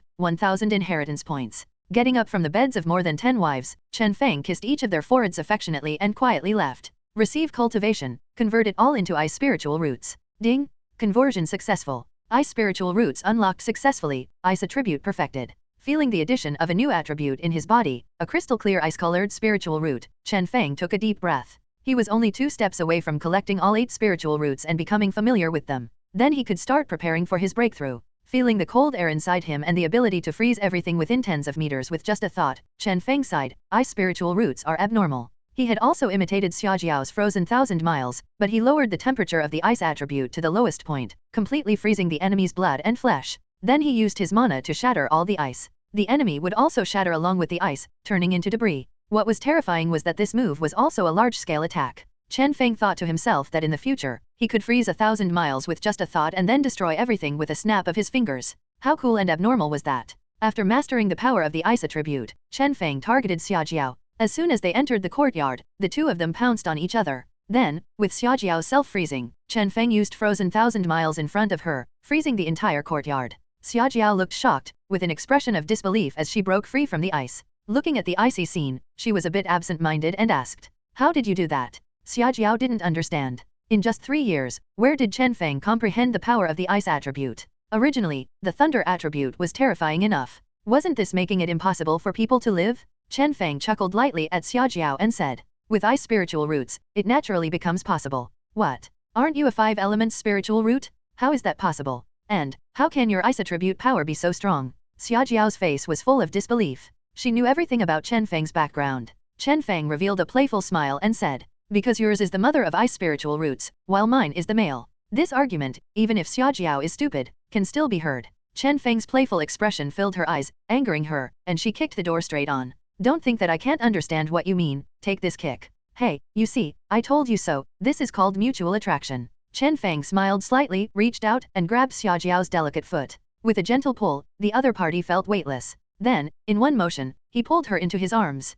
1000 inheritance points. Getting up from the beds of more than 10 wives, Chen Feng kissed each of their foreheads affectionately and quietly left. Receive cultivation, convert it all into I spiritual roots. Ding! Conversion successful. I spiritual roots unlocked successfully, Ice attribute perfected. Feeling the addition of a new attribute in his body, a crystal clear ice-colored spiritual root, Chen Feng took a deep breath. He was only 2 steps away from collecting all 8 spiritual roots and becoming familiar with them. Then he could start preparing for his breakthrough. Feeling the cold air inside him and the ability to freeze everything within tens of meters with just a thought, Chen Feng sighed, I spiritual roots are abnormal. He had also imitated Xiaojiao's frozen 1000 miles, but he lowered the temperature of the ice attribute to the lowest point, completely freezing the enemy's blood and flesh. Then he used his mana to shatter all the ice. The enemy would also shatter along with the ice, turning into debris. What was terrifying was that this move was also a large-scale attack. Chen Feng thought to himself that in the future, he could freeze 1000 miles with just a thought and then destroy everything with a snap of his fingers. How cool and abnormal was that? After mastering the power of the ice attribute, Chen Feng targeted Xiaojiao. As soon as they entered the courtyard, the two of them pounced on each other. Then, with Xiaojiao self-freezing, Chen Feng used frozen 1000 miles in front of her, freezing the entire courtyard. Xiaojiao looked shocked, with an expression of disbelief as she broke free from the ice. Looking at the icy scene, she was a bit absent-minded and asked, how did you do that? Xiaojiao didn't understand. In just 3 years, where did Chen Feng comprehend the power of the ice attribute? Originally, the thunder attribute was terrifying enough. Wasn't this making it impossible for people to live? Chen Feng chuckled lightly at Xiaojiao and said, with ice spiritual roots, it naturally becomes possible. What? Aren't you a 5-element spiritual root? How is that possible? And, how can your ice attribute power be so strong? Xiaojiao's face was full of disbelief. She knew everything about Chen Feng's background. Chen Feng revealed a playful smile and said, because yours is the mother of ice spiritual roots, while mine is the male. This argument, even if Xiaojiao is stupid, can still be heard. Chen Feng's playful expression filled her eyes, angering her, and she kicked the door straight on. Don't think that I can't understand what you mean, take this kick. Hey, you see, I told you so, this is called mutual attraction. Chen Feng smiled slightly, reached out, and grabbed Xiaojiao's delicate foot. With a gentle pull, the other party felt weightless. Then, in one motion, he pulled her into his arms.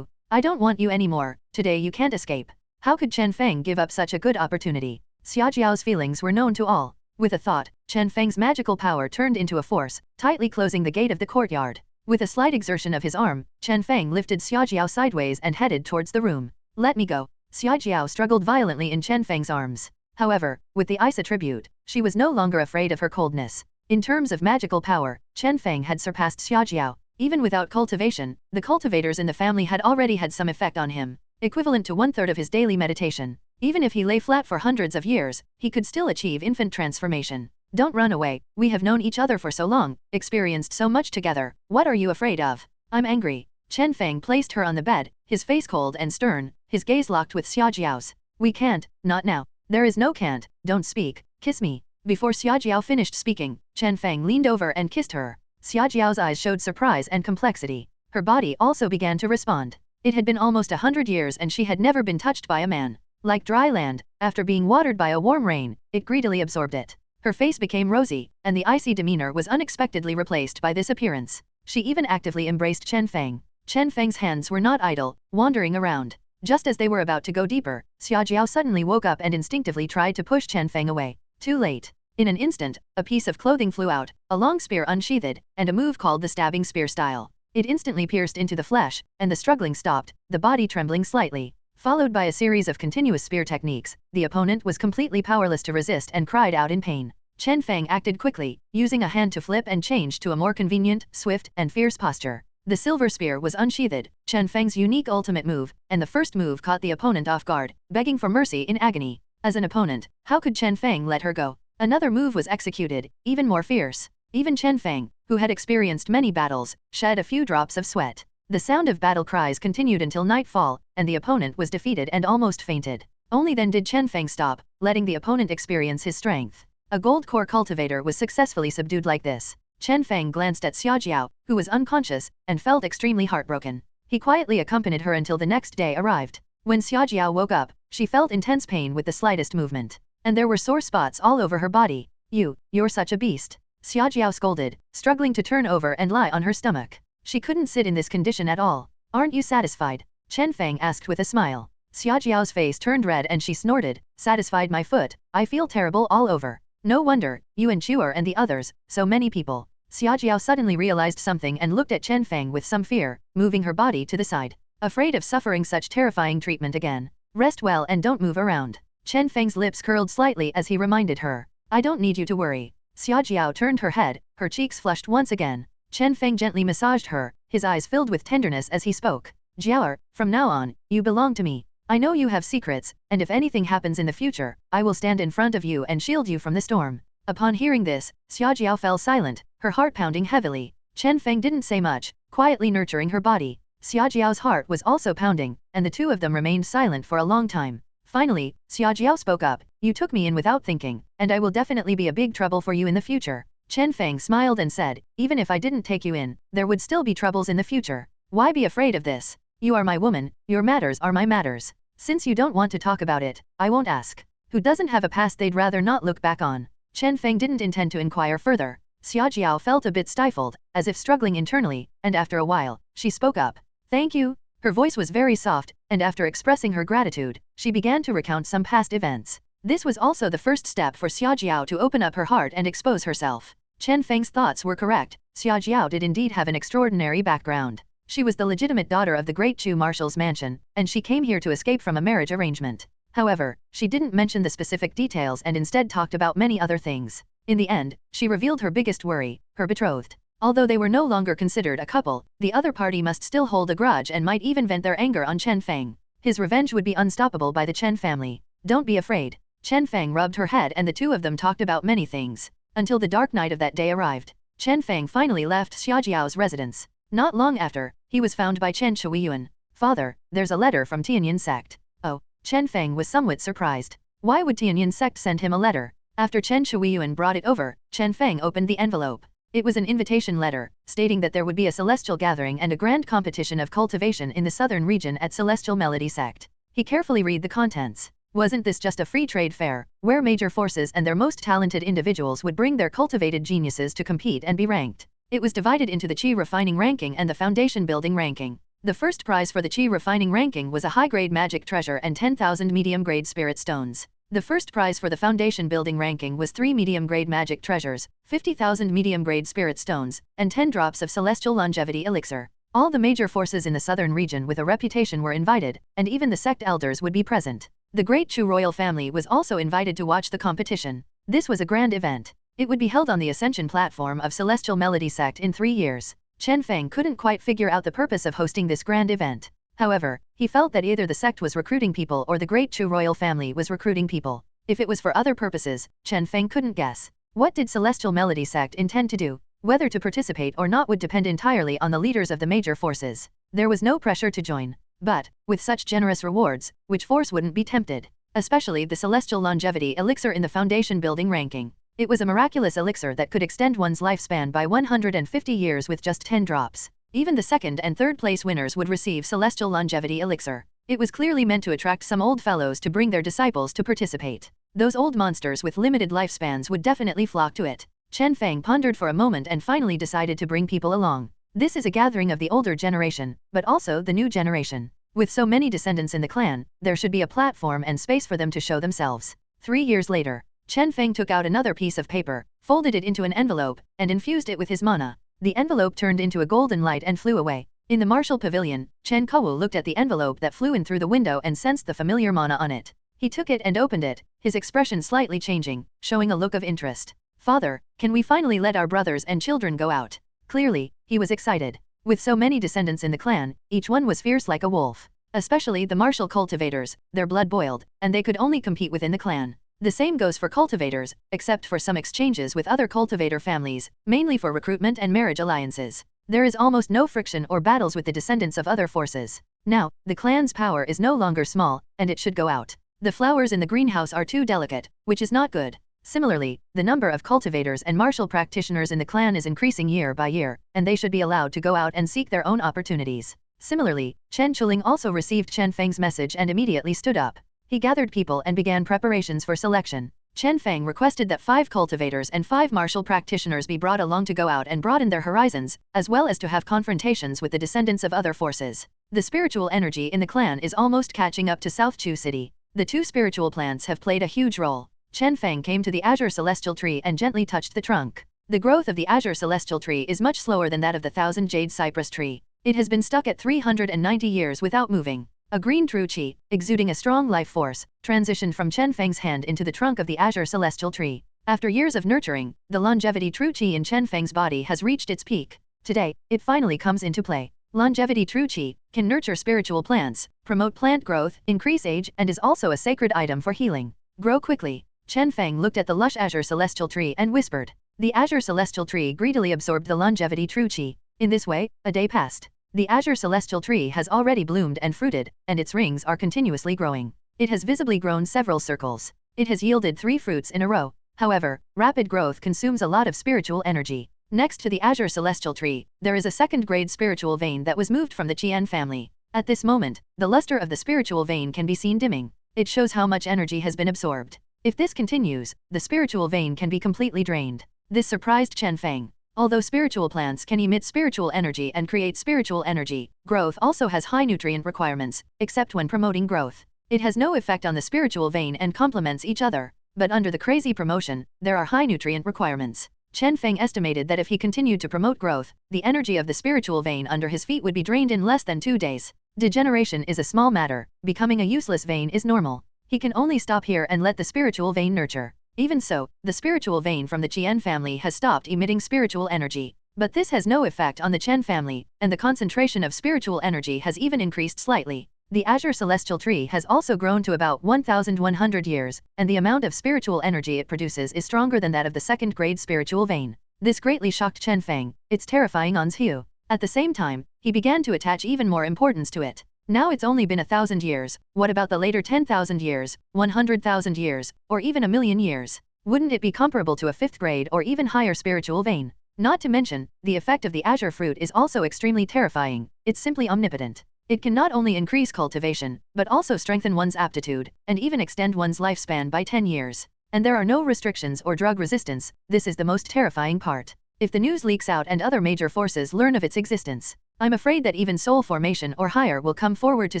I don't want you anymore, today you can't escape. How could Chen Feng give up such a good opportunity? Xiaojiao's feelings were known to all. With a thought, Chen Feng's magical power turned into a force, tightly closing the gate of the courtyard. With a slight exertion of his arm, Chen Feng lifted Xiaojiao sideways and headed towards the room. Let me go. Xiaojiao struggled violently in Chen Feng's arms. However, with the ice attribute, she was no longer afraid of her coldness. In terms of magical power, Chen Feng had surpassed Xiaojiao. Even without cultivation, the cultivators in the family had already had some effect on him, equivalent to 1/3 of his daily meditation. Even if he lay flat for hundreds of years, he could still achieve infant transformation. Don't run away, we have known each other for so long, experienced so much together, what are you afraid of? I'm angry. Chen Feng placed her on the bed, his face cold and stern, his gaze locked with Xiaojiao's. We can't, not now. There is no can't, don't speak, kiss me. Before Xiaojiao finished speaking, Chen Feng leaned over and kissed her. Xiaojiao's eyes showed surprise and complexity. Her body also began to respond. It had been almost 100 years and she had never been touched by a man. Like dry land, after being watered by a warm rain, it greedily absorbed it. Her face became rosy, and the icy demeanor was unexpectedly replaced by this appearance. She even actively embraced Chen Feng. Chen Feng's hands were not idle, wandering around. Just as they were about to go deeper, Xiaojiao suddenly woke up and instinctively tried to push Chen Feng away. Too late. In an instant, a piece of clothing flew out, a long spear unsheathed, and a move called the stabbing spear style. It instantly pierced into the flesh, and the struggling stopped, the body trembling slightly. Followed by a series of continuous spear techniques, the opponent was completely powerless to resist and cried out in pain. Chen Feng acted quickly, using a hand to flip and change to a more convenient, swift, and fierce posture. The silver spear was unsheathed, Chen Feng's unique ultimate move, and the first move caught the opponent off guard, begging for mercy in agony. As an opponent, how could Chen Feng let her go? Another move was executed, even more fierce. Even Chen Feng, who had experienced many battles, shed a few drops of sweat. The sound of battle cries continued until nightfall, and the opponent was defeated and almost fainted. Only then did Chen Feng stop, letting the opponent experience his strength. A gold core cultivator was successfully subdued like this. Chen Feng glanced at Xiaojiao, who was unconscious, and felt extremely heartbroken. He quietly accompanied her until the next day arrived. When Xiaojiao woke up, she felt intense pain with the slightest movement. And there were sore spots all over her body. You're such a beast. Xiaojiao scolded, struggling to turn over and lie on her stomach. She couldn't sit in this condition at all. Aren't you satisfied? Chen Feng asked with a smile. Xiaojiao's face turned red and she snorted, satisfied my foot, I feel terrible all over. No wonder, you and Chuer and the others, so many people. Xiaojiao suddenly realized something and looked at Chen Feng with some fear, moving her body to the side. Afraid of suffering such terrifying treatment again. Rest well and don't move around. Chen Feng's lips curled slightly as he reminded her. I don't need you to worry. Xiaojiao turned her head, her cheeks flushed once again. Chen Feng gently massaged her, his eyes filled with tenderness as he spoke. Jiaer, from now on, you belong to me. I know you have secrets, and if anything happens in the future, I will stand in front of you and shield you from the storm. Upon hearing this, Xiaojiao fell silent, her heart pounding heavily. Chen Feng didn't say much, quietly nurturing her body. Xiaojiao's heart was also pounding, and the two of them remained silent for a long time. Finally, Xiaojiao spoke up, you took me in without thinking, and I will definitely be a big trouble for you in the future. Chen Feng smiled and said, even if I didn't take you in, there would still be troubles in the future. Why be afraid of this? You are my woman, your matters are my matters. Since you don't want to talk about it, I won't ask. Who doesn't have a past they'd rather not look back on? Chen Feng didn't intend to inquire further. Xiaojiao felt a bit stifled, as if struggling internally, and after a while, she spoke up. Thank you. Her voice was very soft, and after expressing her gratitude, she began to recount some past events. This was also the first step for Xiaojiao to open up her heart and expose herself. Chen Feng's thoughts were correct. Xiaojiao did indeed have an extraordinary background. She was the legitimate daughter of the great Chu Marshal's mansion, and she came here to escape from a marriage arrangement. However, she didn't mention the specific details and instead talked about many other things. In the end, she revealed her biggest worry, her betrothed. Although they were no longer considered a couple, the other party must still hold a grudge and might even vent their anger on Chen Feng. His revenge would be unstoppable by the Chen family. Don't be afraid. Chen Feng rubbed her head and the two of them talked about many things. Until the dark night of that day arrived. Chen Feng finally left Xiaojiao's residence. Not long after, he was found by Chen Shuiyuan. Father, there's a letter from Tianyin sect. Oh, Chen Feng was somewhat surprised. Why would Tianyin sect send him a letter? After Chen Shuiyuan brought it over, Chen Feng opened the envelope. It was an invitation letter, stating that there would be a celestial gathering and a grand competition of cultivation in the southern region at Celestial Melody Sect. He carefully read the contents. Wasn't this just a free trade fair, where major forces and their most talented individuals would bring their cultivated geniuses to compete and be ranked? It was divided into the Qi Refining Ranking and the Foundation Building Ranking. The first prize for the Qi Refining Ranking was a high-grade magic treasure and 10,000 medium-grade spirit stones. The first prize for the foundation building ranking was 3 medium-grade magic treasures, 50,000 medium-grade spirit stones, and 10 drops of celestial longevity elixir. All the major forces in the southern region with a reputation were invited, and even the sect elders would be present. The great Chu royal family was also invited to watch the competition. This was a grand event. It would be held on the Ascension platform of Celestial Melody sect in 3 years. Chen Feng couldn't quite figure out the purpose of hosting this grand event. However, he felt that either the sect was recruiting people or the great Chu royal family was recruiting people. If it was for other purposes, Chen Feng couldn't guess. What did Celestial Melody sect intend to do? Whether to participate or not would depend entirely on the leaders of the major forces. There was no pressure to join. But, with such generous rewards, which force wouldn't be tempted? Especially the celestial longevity elixir in the foundation building ranking. It was a miraculous elixir that could extend one's lifespan by 150 years with just 10 drops. Even the second and third place winners would receive celestial longevity elixir. It was clearly meant to attract some old fellows to bring their disciples to participate. Those old monsters with limited lifespans would definitely flock to it. Chen Feng pondered for a moment and finally decided to bring people along. This is a gathering of the older generation, but also the new generation. With so many descendants in the clan, there should be a platform and space for them to show themselves. 3 years later, Chen Feng took out another piece of paper, folded it into an envelope, and infused it with his mana. The envelope turned into a golden light and flew away. In the martial pavilion, Chen Kuo looked at the envelope that flew in through the window and sensed the familiar mana on it. He took it and opened it, his expression slightly changing, showing a look of interest. "Father, can we finally let our brothers and children go out?" Clearly, he was excited. With so many descendants in the clan, each one was fierce like a wolf. Especially the martial cultivators, their blood boiled, and they could only compete within the clan. The same goes for cultivators, except for some exchanges with other cultivator families, mainly for recruitment and marriage alliances. There is almost no friction or battles with the descendants of other forces. Now, the clan's power is no longer small, and it should go out. The flowers in the greenhouse are too delicate, which is not good. Similarly, the number of cultivators and martial practitioners in the clan is increasing year by year, and they should be allowed to go out and seek their own opportunities. Similarly, Chen Chuling also received Chen Feng's message and immediately stood up. He gathered people and began preparations for selection. Chen Feng requested that 5 cultivators and 5 martial practitioners be brought along to go out and broaden their horizons, as well as to have confrontations with the descendants of other forces. The spiritual energy in the clan is almost catching up to South Chu City. The 2 spiritual plants have played a huge role. Chen Feng came to the azure celestial tree and gently touched the trunk. The growth of the azure celestial tree is much slower than that of the 1000 jade cypress tree. It has been stuck at 390 years without moving. A green true qi, exuding a strong life force, transitioned from Chen Feng's hand into the trunk of the azure celestial tree. After years of nurturing, the longevity true qi in Chen Feng's body has reached its peak. Today, it finally comes into play. Longevity true qi can nurture spiritual plants, promote plant growth, increase age, and is also a sacred item for healing. Grow quickly. Chen Feng looked at the lush azure celestial tree and whispered. The azure celestial tree greedily absorbed the longevity true qi. In this way, a day passed. The azure celestial tree has already bloomed and fruited, and its rings are continuously growing. It has visibly grown several circles. It has yielded 3 fruits in a row. However, rapid growth consumes a lot of spiritual energy. Next to the azure celestial tree, there is a second-grade spiritual vein that was moved from the Qian family. At this moment, the luster of the spiritual vein can be seen dimming. It shows how much energy has been absorbed. If this continues, the spiritual vein can be completely drained. This surprised Chen Feng. Although spiritual plants can emit spiritual energy and create spiritual energy, growth also has high nutrient requirements, except when promoting growth. It has no effect on the spiritual vein and complements each other. But under the crazy promotion, there are high nutrient requirements. Chen Feng estimated that if he continued to promote growth, the energy of the spiritual vein under his feet would be drained in less than 2 days. Degeneration is a small matter, becoming a useless vein is normal. He can only stop here and let the spiritual vein nurture. Even so, the spiritual vein from the Qian family has stopped emitting spiritual energy. But this has no effect on the Chen family, and the concentration of spiritual energy has even increased slightly. The azure celestial tree has also grown to about 1,100 years, and the amount of spiritual energy it produces is stronger than that of the second-grade spiritual vein. This greatly shocked Chen Feng. It's terrifying On's Hu. At the same time, he began to attach even more importance to it. Now it's only been 1,000 years, what about the later 10,000 years, 100,000 years, or even 1,000,000 years? Wouldn't it be comparable to a 5th grade or even higher spiritual vein? Not to mention, the effect of the azure fruit is also extremely terrifying. It's simply omnipotent. It can not only increase cultivation, but also strengthen one's aptitude, and even extend one's lifespan by 10 years. And there are no restrictions or drug resistance. This is the most terrifying part. If the news leaks out and other major forces learn of its existence, I'm afraid that even soul formation or higher will come forward to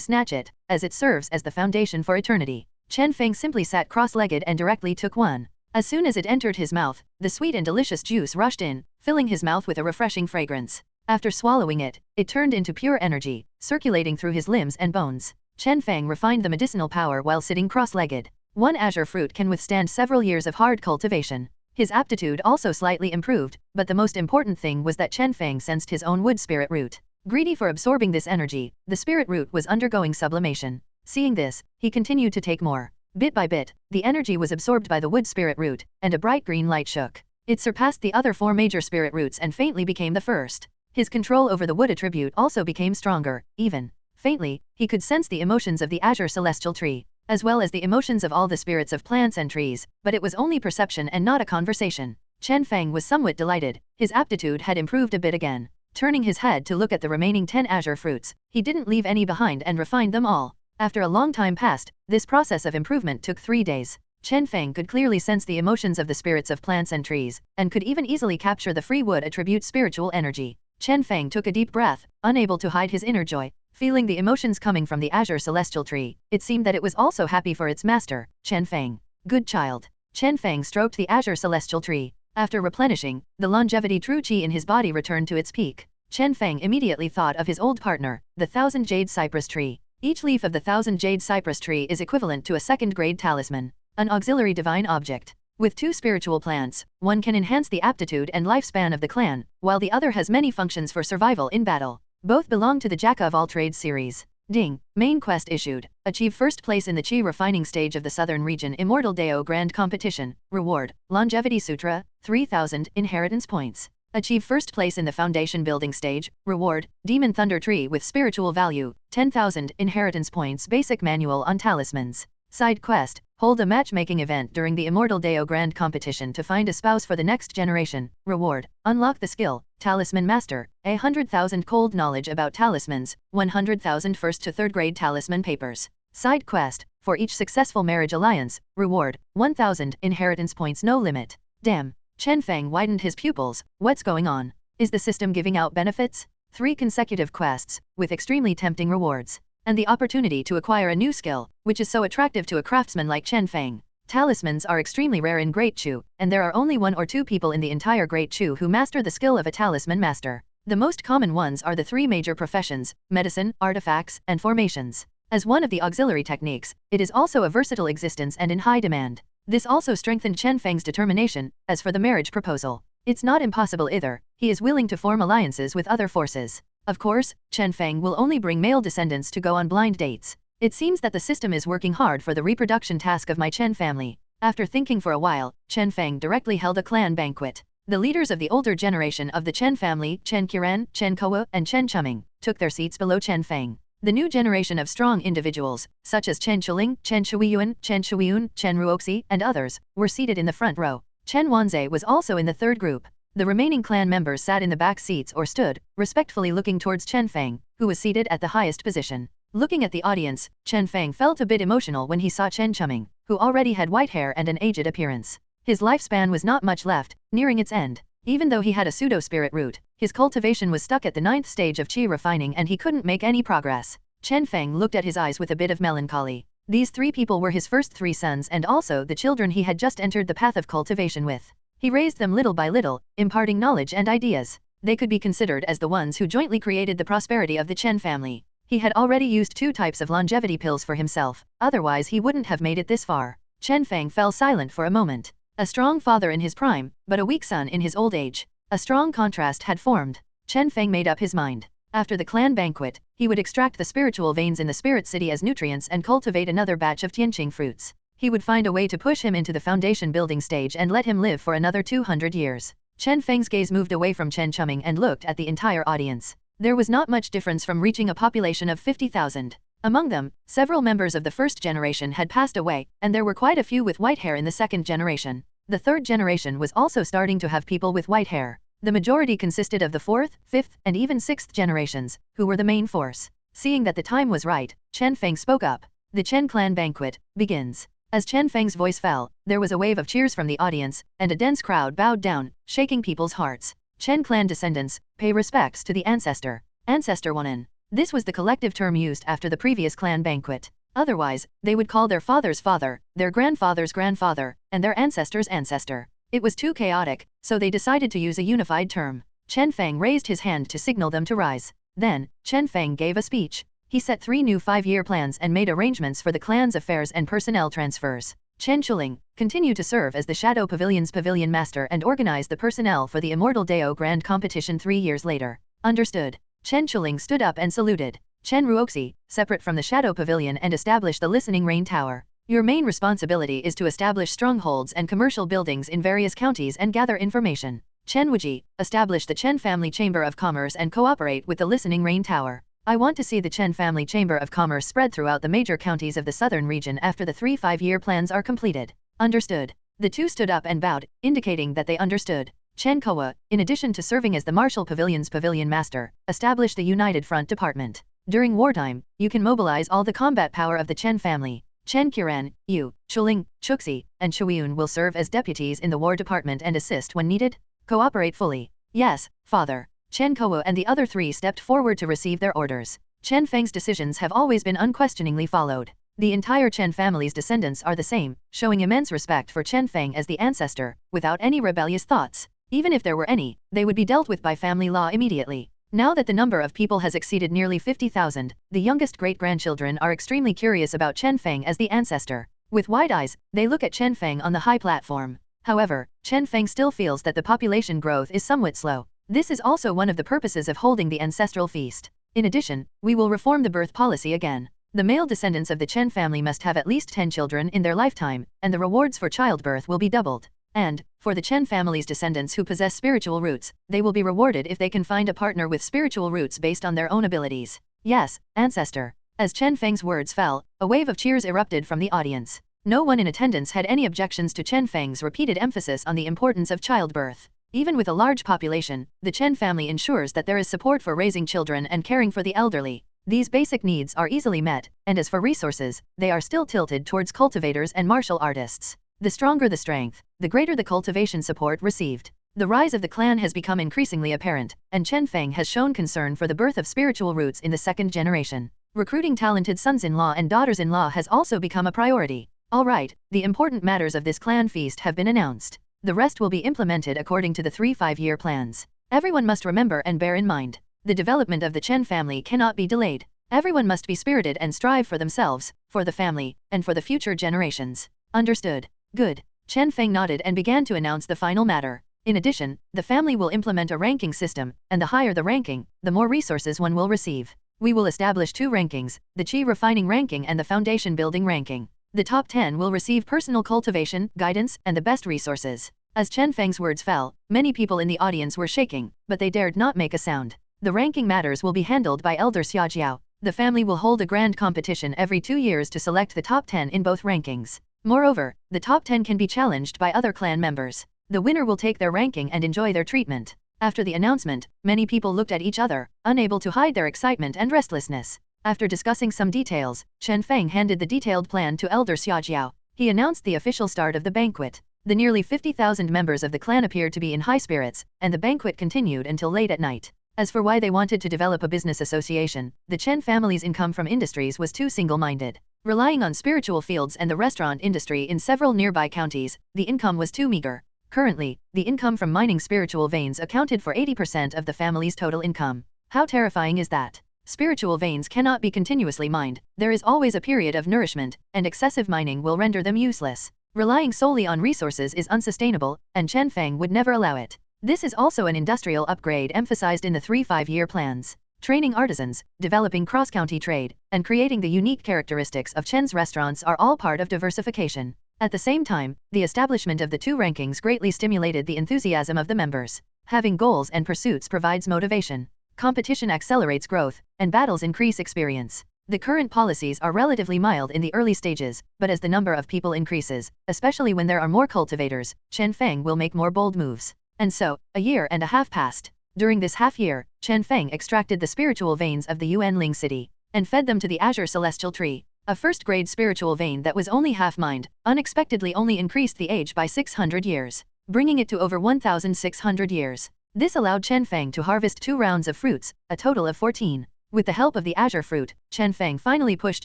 snatch it, as it serves as the foundation for eternity. Chen Feng simply sat cross-legged and directly took one. As soon as it entered his mouth, the sweet and delicious juice rushed in, filling his mouth with a refreshing fragrance. After swallowing it, it turned into pure energy, circulating through his limbs and bones. Chen Feng refined the medicinal power while sitting cross-legged. One azure fruit can withstand several years of hard cultivation. His aptitude also slightly improved, but the most important thing was that Chen Feng sensed his own wood spirit root. Greedy for absorbing this energy, the spirit root was undergoing sublimation. Seeing this, he continued to take more. Bit by bit, the energy was absorbed by the wood spirit root, and a bright green light shook. It surpassed the other 4 major spirit roots and faintly became the first. His control over the wood attribute also became stronger, even. Faintly, he could sense the emotions of the azure celestial tree, as well as the emotions of all the spirits of plants and trees, but it was only perception and not a conversation. Chen Feng was somewhat delighted, his aptitude had improved a bit again. Turning his head to look at the remaining 10 azure fruits, he didn't leave any behind and refined them all. After a long time passed, this process of improvement took 3 days. Chen Feng could clearly sense the emotions of the spirits of plants and trees, and could even easily capture the free wood attribute spiritual energy. Chen Feng took a deep breath, unable to hide his inner joy. Feeling the emotions coming from the azure celestial tree, it seemed that it was also happy for its master, Chen Feng. Good child. Chen Feng stroked the azure celestial tree. After replenishing, the longevity true qi in his body returned to its peak. Chen Feng immediately thought of his old partner, the 1000 Jade Cypress Tree. Each leaf of the 1000 Jade Cypress Tree is equivalent to a second-grade talisman, an auxiliary divine object. With 2 spiritual plants, one can enhance the aptitude and lifespan of the clan, while the other has many functions for survival in battle. Both belong to the Jack of all trades series. Ding. Main quest issued. Achieve first place in the Qi refining stage of the Southern Region Immortal Dao Grand Competition. Reward. Longevity Sutra, 3000 inheritance points. Achieve first place in the Foundation building stage. Reward. Demon Thunder Tree with spiritual value, 10,000 inheritance points. Basic manual on talismans. Side quest. Hold a matchmaking event during the Immortal Dao Grand Competition to find a spouse for the next generation. Reward. Unlock the skill, Talisman Master, 100,000 cold knowledge about talismans, 100,000 first to third grade talisman papers. Side quest. For each successful marriage alliance. Reward. 1,000 inheritance points. No limit. Damn. Chen Feng widened his pupils. What's going on? Is the system giving out benefits? 3 consecutive quests, with extremely tempting rewards. And the opportunity to acquire a new skill, which is so attractive to a craftsman like Chen Feng. Talismans are extremely rare in Great Chu, and there are only 1 or 2 people in the entire Great Chu who master the skill of a talisman master. The most common ones are the 3 major professions, medicine, artifacts, and formations. As one of the auxiliary techniques, it is also a versatile existence and in high demand. This also strengthened Chen Feng's determination. As for the marriage proposal, it's not impossible either. He is willing to form alliances with other forces. Of course, Chen Feng will only bring male descendants to go on blind dates. It seems that the system is working hard for the reproduction task of my Chen family. After thinking for a while, Chen Feng directly held a clan banquet. The leaders of the older generation of the Chen family, Chen Qiran, Chen Kowa, and Chen Chuming, took their seats below Chen Feng. The new generation of strong individuals, such as Chen Chuling, Chen Shuiyuan, Chen Shuiyun, Chen Ruoxi, and others, were seated in the front row. Chen Wanzai was also in the third group. The remaining clan members sat in the back seats or stood, respectfully looking towards Chen Feng, who was seated at the highest position. Looking at the audience, Chen Feng felt a bit emotional when he saw Chen Chuming, who already had white hair and an aged appearance. His lifespan was not much left, nearing its end. Even though he had a pseudo-spirit root, his cultivation was stuck at the 9th stage of qi refining and he couldn't make any progress. Chen Feng looked at his eyes with a bit of melancholy. These 3 people were his first 3 sons and also the children he had just entered the path of cultivation with. He raised them little by little, imparting knowledge and ideas. They could be considered as the ones who jointly created the prosperity of the Chen family. He had already used 2 types of longevity pills for himself, otherwise he wouldn't have made it this far. Chen Feng fell silent for a moment. A strong father in his prime, but a weak son in his old age. A strong contrast had formed. Chen Feng made up his mind. After the clan banquet, he would extract the spiritual veins in the spirit city as nutrients and cultivate another batch of Tianqing fruits. He would find a way to push him into the foundation building stage and let him live for another 200 years. Chen Feng's gaze moved away from Chen Chuming and looked at the entire audience. There was not much difference from reaching a population of 50,000. Among them, several members of the first generation had passed away, and there were quite a few with white hair in the second generation. The third generation was also starting to have people with white hair. The majority consisted of the 4th, 5th, and even 6th generations, who were the main force. Seeing that the time was right, Chen Feng spoke up. The Chen clan banquet begins. As Chen Feng's voice fell, there was a wave of cheers from the audience, and a dense crowd bowed down, shaking people's hearts. Chen clan descendants, pay respects to the ancestor. Ancestor Wanan. This was the collective term used after the previous clan banquet. Otherwise, they would call their father's father, their grandfather's grandfather, and their ancestor's ancestor. It was too chaotic, so they decided to use a unified term. Chen Feng raised his hand to signal them to rise. Then, Chen Feng gave a speech. He set 3 new 5-year plans and made arrangements for the clan's affairs and personnel transfers. Chen Chuling continued to serve as the Shadow Pavilion's pavilion master and organize the personnel for the Immortal Dao Grand Competition 3 years later. Understood. Chen Chuling stood up and saluted. Chen Ruoxi, separate from the Shadow Pavilion and establish the Listening Rain Tower. Your main responsibility is to establish strongholds and commercial buildings in various counties and gather information. Chen Wuji, establish the Chen Family Chamber of Commerce and cooperate with the Listening Rain Tower. I want to see the Chen Family Chamber of Commerce spread throughout the major counties of the southern region after the 3 5-year plans are completed. Understood. The two stood up and bowed, indicating that they understood. Chen Kowa, in addition to serving as the Martial Pavilion's pavilion master, established the United Front Department. During wartime, you can mobilize all the combat power of the Chen family. Chen Qiran, Yu, Chuling, Chuxi, and Chuiyun will serve as deputies in the War Department and assist when needed. Cooperate fully. Yes, father. Chen Kowa and the other 3 stepped forward to receive their orders. Chen Feng's decisions have always been unquestioningly followed. The entire Chen family's descendants are the same, showing immense respect for Chen Feng as the ancestor, without any rebellious thoughts. Even if there were any, they would be dealt with by family law immediately. Now that the number of people has exceeded nearly 50,000, the youngest great-grandchildren are extremely curious about Chen Feng as the ancestor. With wide eyes, they look at Chen Feng on the high platform. However, Chen Feng still feels that the population growth is somewhat slow. This is also one of the purposes of holding the ancestral feast. In addition, we will reform the birth policy again. The male descendants of the Chen family must have at least 10 children in their lifetime, and the rewards for childbirth will be doubled. And, for the Chen family's descendants who possess spiritual roots, they will be rewarded if they can find a partner with spiritual roots based on their own abilities. Yes, ancestor. As Chen Feng's words fell, a wave of cheers erupted from the audience. No one in attendance had any objections to Chen Feng's repeated emphasis on the importance of childbirth. Even with a large population, the Chen family ensures that there is support for raising children and caring for the elderly. These basic needs are easily met, and as for resources, they are still tilted towards cultivators and martial artists. The stronger the strength, the greater the cultivation support received. The rise of the clan has become increasingly apparent, and Chen Feng has shown concern for the birth of spiritual roots in the second generation. Recruiting talented sons-in-law and daughters-in-law has also become a priority. All right, the important matters of this clan feast have been announced. The rest will be implemented according to the 3 5-year plans. Everyone must remember and bear in mind. The development of the Chen family cannot be delayed. Everyone must be spirited and strive for themselves, for the family, and for the future generations. Understood. Good. Chen Feng nodded and began to announce the final matter. In addition, the family will implement a ranking system, and the higher the ranking, the more resources one will receive. We will establish 2 rankings, the Qi refining ranking and the foundation building ranking. The top 10 will receive personal cultivation, guidance, and the best resources. As Chen Feng's words fell, many people in the audience were shaking, but they dared not make a sound. The ranking matters will be handled by Elder Xiaojiao. The family will hold a grand competition every 2 years to select the top 10 in both rankings. Moreover, the top 10 can be challenged by other clan members. The winner will take their ranking and enjoy their treatment. After the announcement, many people looked at each other, unable to hide their excitement and restlessness. After discussing some details, Chen Feng handed the detailed plan to Elder Xiaojiao. He announced the official start of the banquet. The nearly 50,000 members of the clan appeared to be in high spirits, and the banquet continued until late at night. As for why they wanted to develop a business association, the Chen family's income from industries was too single-minded. Relying on spiritual fields and the restaurant industry in several nearby counties, the income was too meager. Currently, the income from mining spiritual veins accounted for 80% of the family's total income. How terrifying is that? Spiritual veins cannot be continuously mined, there is always a period of nourishment, and excessive mining will render them useless. Relying solely on resources is unsustainable, and Chen Feng would never allow it. This is also an industrial upgrade emphasized in the 3 5-year plans. Training artisans, developing cross-county trade, and creating the unique characteristics of Chen's restaurants are all part of diversification. At the same time, the establishment of the 2 rankings greatly stimulated the enthusiasm of the members. Having goals and pursuits provides motivation. Competition accelerates growth, and battles increase experience. The current policies are relatively mild in the early stages, but as the number of people increases, especially when there are more cultivators, Chen Feng will make more bold moves. And so, a year and a half passed. During this half year, Chen Feng extracted the spiritual veins of the Yuanling city, and fed them to the Azure Celestial Tree. A first-grade spiritual vein that was only half-mined, unexpectedly only increased the age by 600 years, bringing it to over 1,600 years. This allowed Chen Feng to harvest 2 rounds of fruits, a total of 14. With the help of the azure fruit, Chen Feng finally pushed